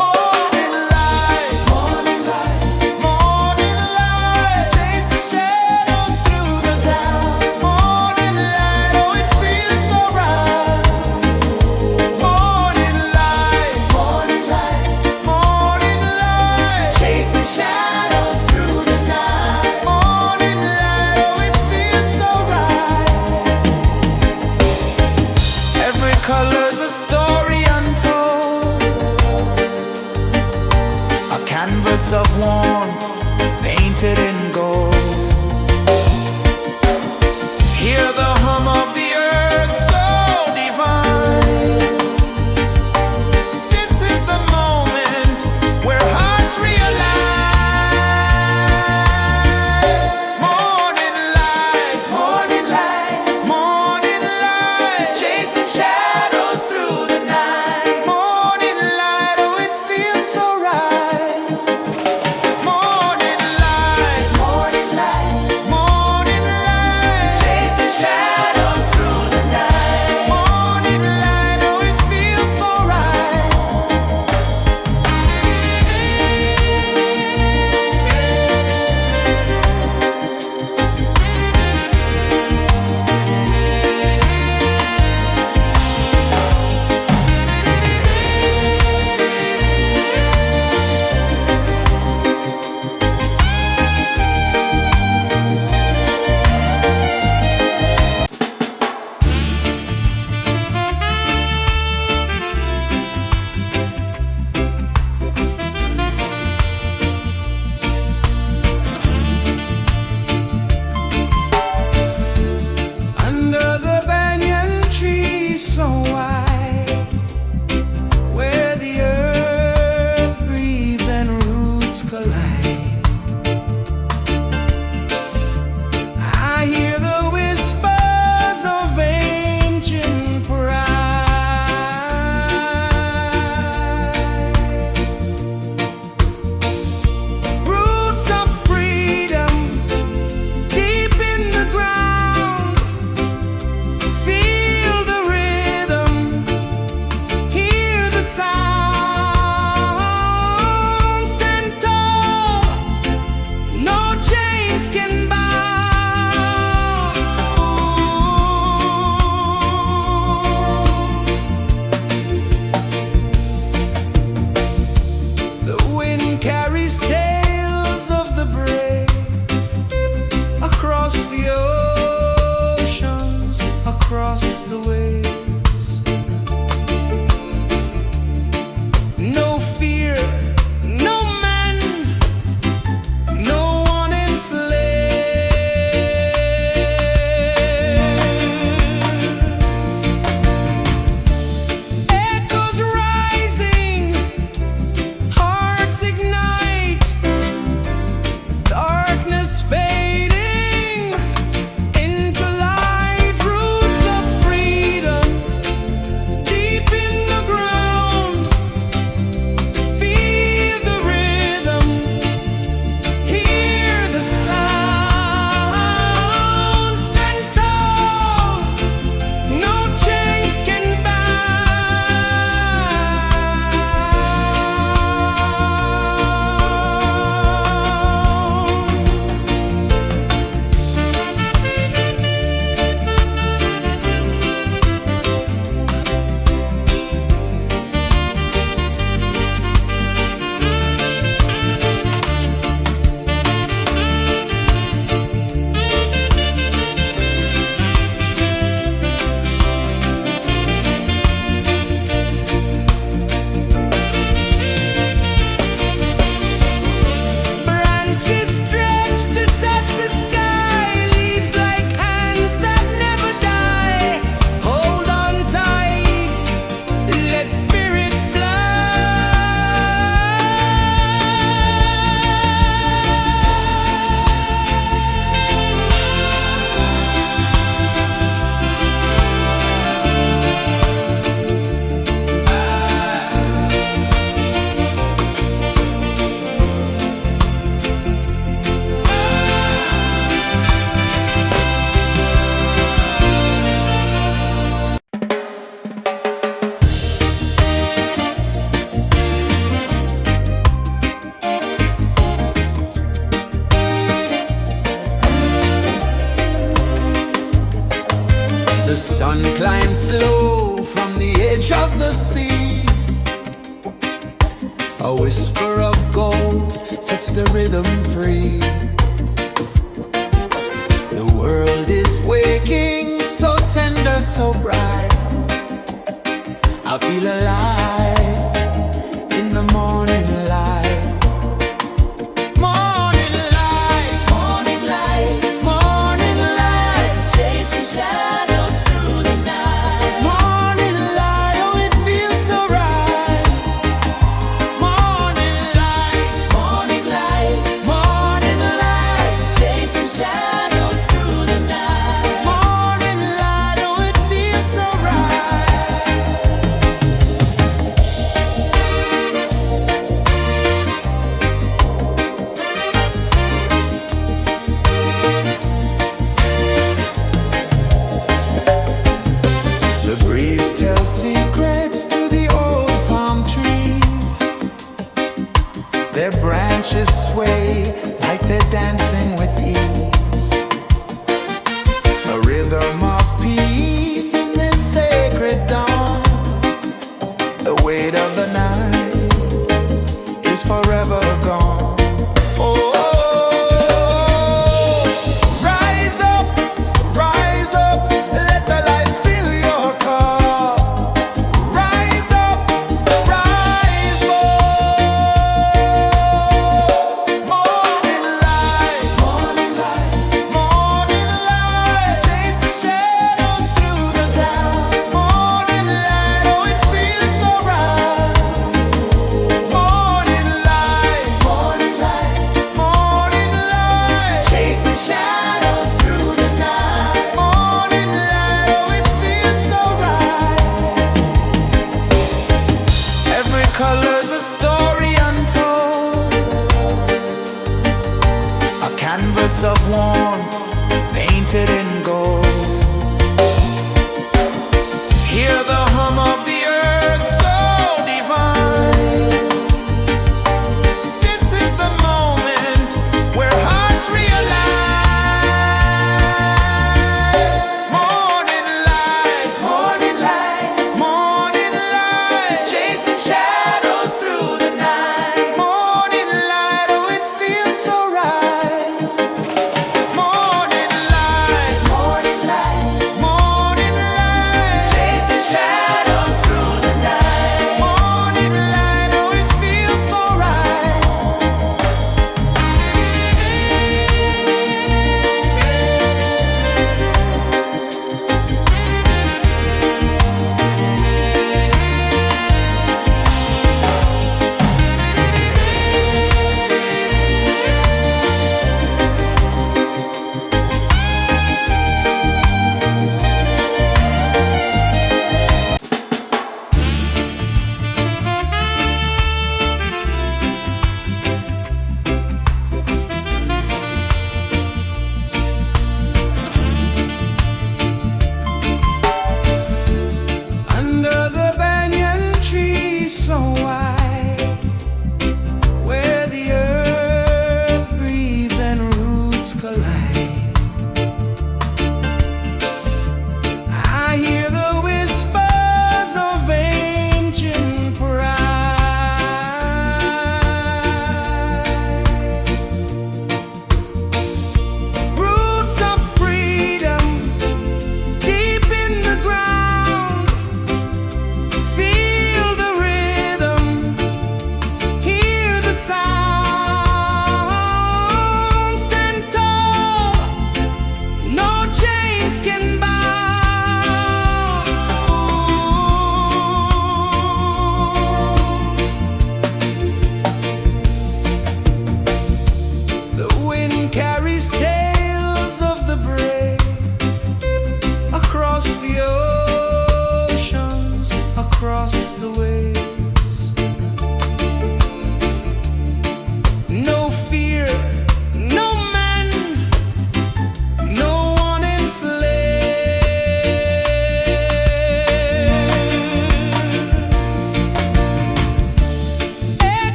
Morning light, morning light, morning light, chasing shadows through the cloud. Morning light, oh it feels so right. Morning light, morning light, morning light, chasing shadows through the night. Morning light, oh it feels so right. Every color's a story untold, a canvas of warmth painted in gold. Hear the hum of the earth so divine. This is the moment where hearts realign. Morning light, morning light, morning light, chasing shadows through the night. Morning light, oh it feels so right. Morning light, morning edge of the sea. A whisper of gold sets the rhythm free. The world is waking, so tender, so bright. I feel alive in the morning light. Morning light, Morning light, morning light, chasing shadows through the night. morning light, oh it feels so right. Morning light, Morning light, morning light, chasing shadows through the night. morning light, oh it feels so right. The breeze tells secrets to the old palm trees. Their branches sway like they're dancing with ease. A rhythm of peace in this sacred dawn. The weight of the night is forever gone. Oh, rise up, let the light fill your cup. Rise up, rise up. Morning light, morning light, morning light, chasing shadows through the cloud. Morning light, oh it feels so right. Morning light, morning light, morning light, chasing shadows through the night. Morning light, oh it feels so right. Every color's a story untold, a canvas of warmth painted in gold. Hear the hum of the earth so divine. This is the moment where hearts realign. Morning light, morning light, morning light, chasing shadows through the night. Morning light, oh it feels so right. Morning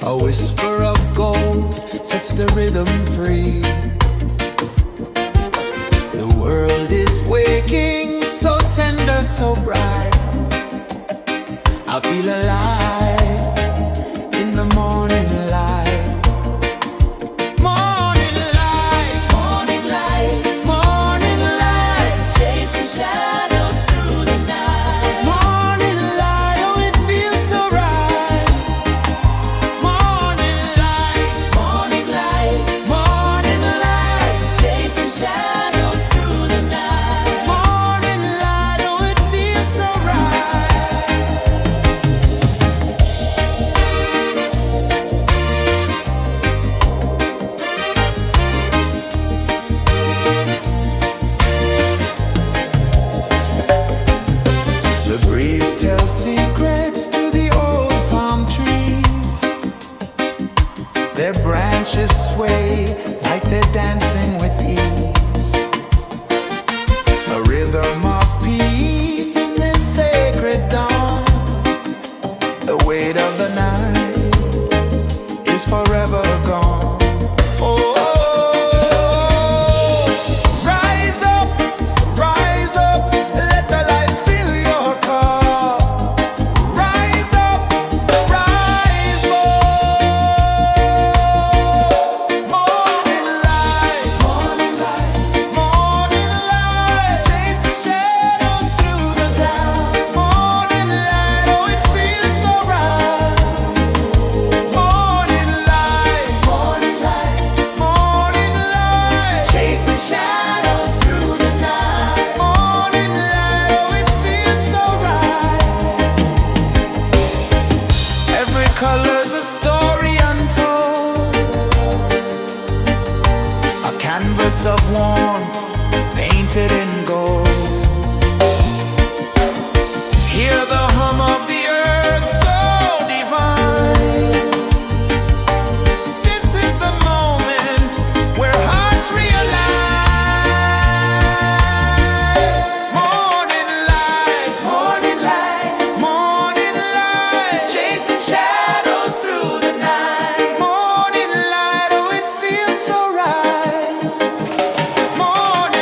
A whisper of gold sets the rhythm free. The world is waking, so tender, so bright. I feel alive in the morning light. Morning light, Morning light, morning light, chasing shadows through the night. morning light, oh it feels so right. Morning light, Morning light, morning light, chasing shadows through the night. morning light, oh it feels so right. The breeze tells secrets to the old palm trees. Their branches sway like they're dancing with ease. A rhythm of peace in this sacred dawn. The weight of the night is forever gone. Oh, rise up, let the light fill your cup. Rise up, rise more. Morning light, morning light, chasing shadows through the cloud. Morning light, oh it feels so right. Morning light, morning light, chasing shadows through the night. Morning light, oh it feels so right. Every color's a story untold, a canvas of warmth painted in gold. Hear the hum of the earth so divine. This is the moment where hearts realign. Morning light, morning light, chasing shadows through the night. Morning light, oh it feels so right. Morning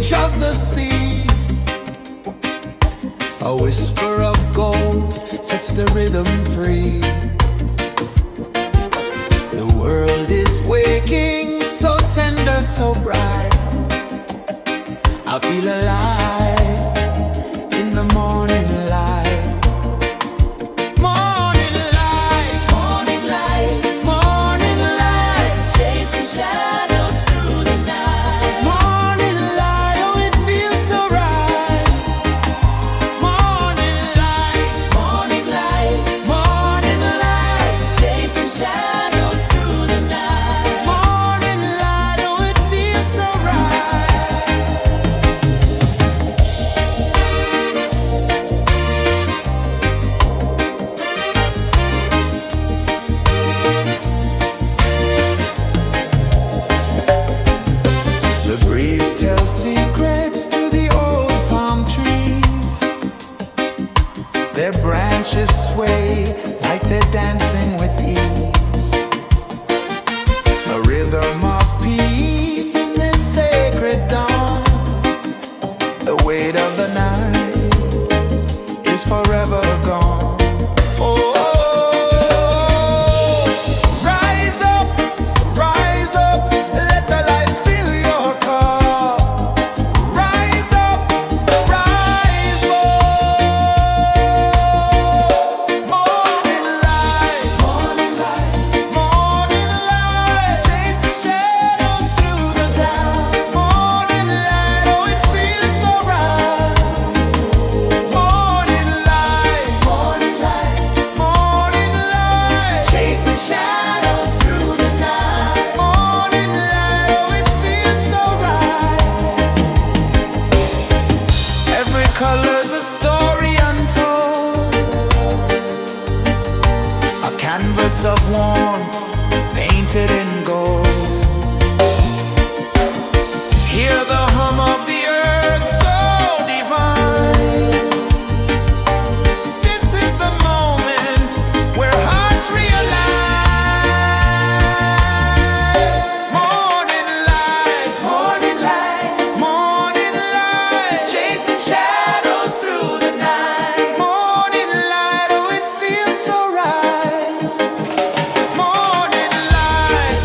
edge of the sea. A whisper of gold sets the rhythm free. The world is waking, so tender, so bright. I feel alive in the morning light. Morning light, Morning light, morning light, chasing shadows through the night. morning light, oh it feels so right. Morning light, Morning light, morning light, chasing shadows through the night. morning light, oh it feels so right. The breeze tells secrets to the old palm trees. Their branches sway like they're dancing with ease. A rhythm of peace in this sacred dawn. The weight of the night is forever gone. Oh, rise up, let the light fill your cup. Rise up, rise up. Morning light, morning light, chasing shadows through the cloud. Morning light, oh it feels so right. Morning light, morning light, chasing shadows through the night. Morning light, oh it feels so right. Every color's a story untold, a canvas of warmth painted in gold. Hear the hum of the earth so divine. This is the moment where hearts realign. Morning light, morning light, chasing shadows through the night. Morning light, oh it feels so right. Morning light,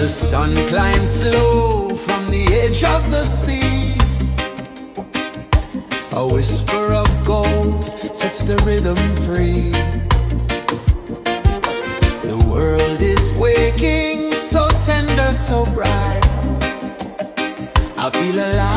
The sun climbs slow from the edge of the sea. A whisper of gold sets the rhythm free. The world is waking, so tender, so bright. I feel alive.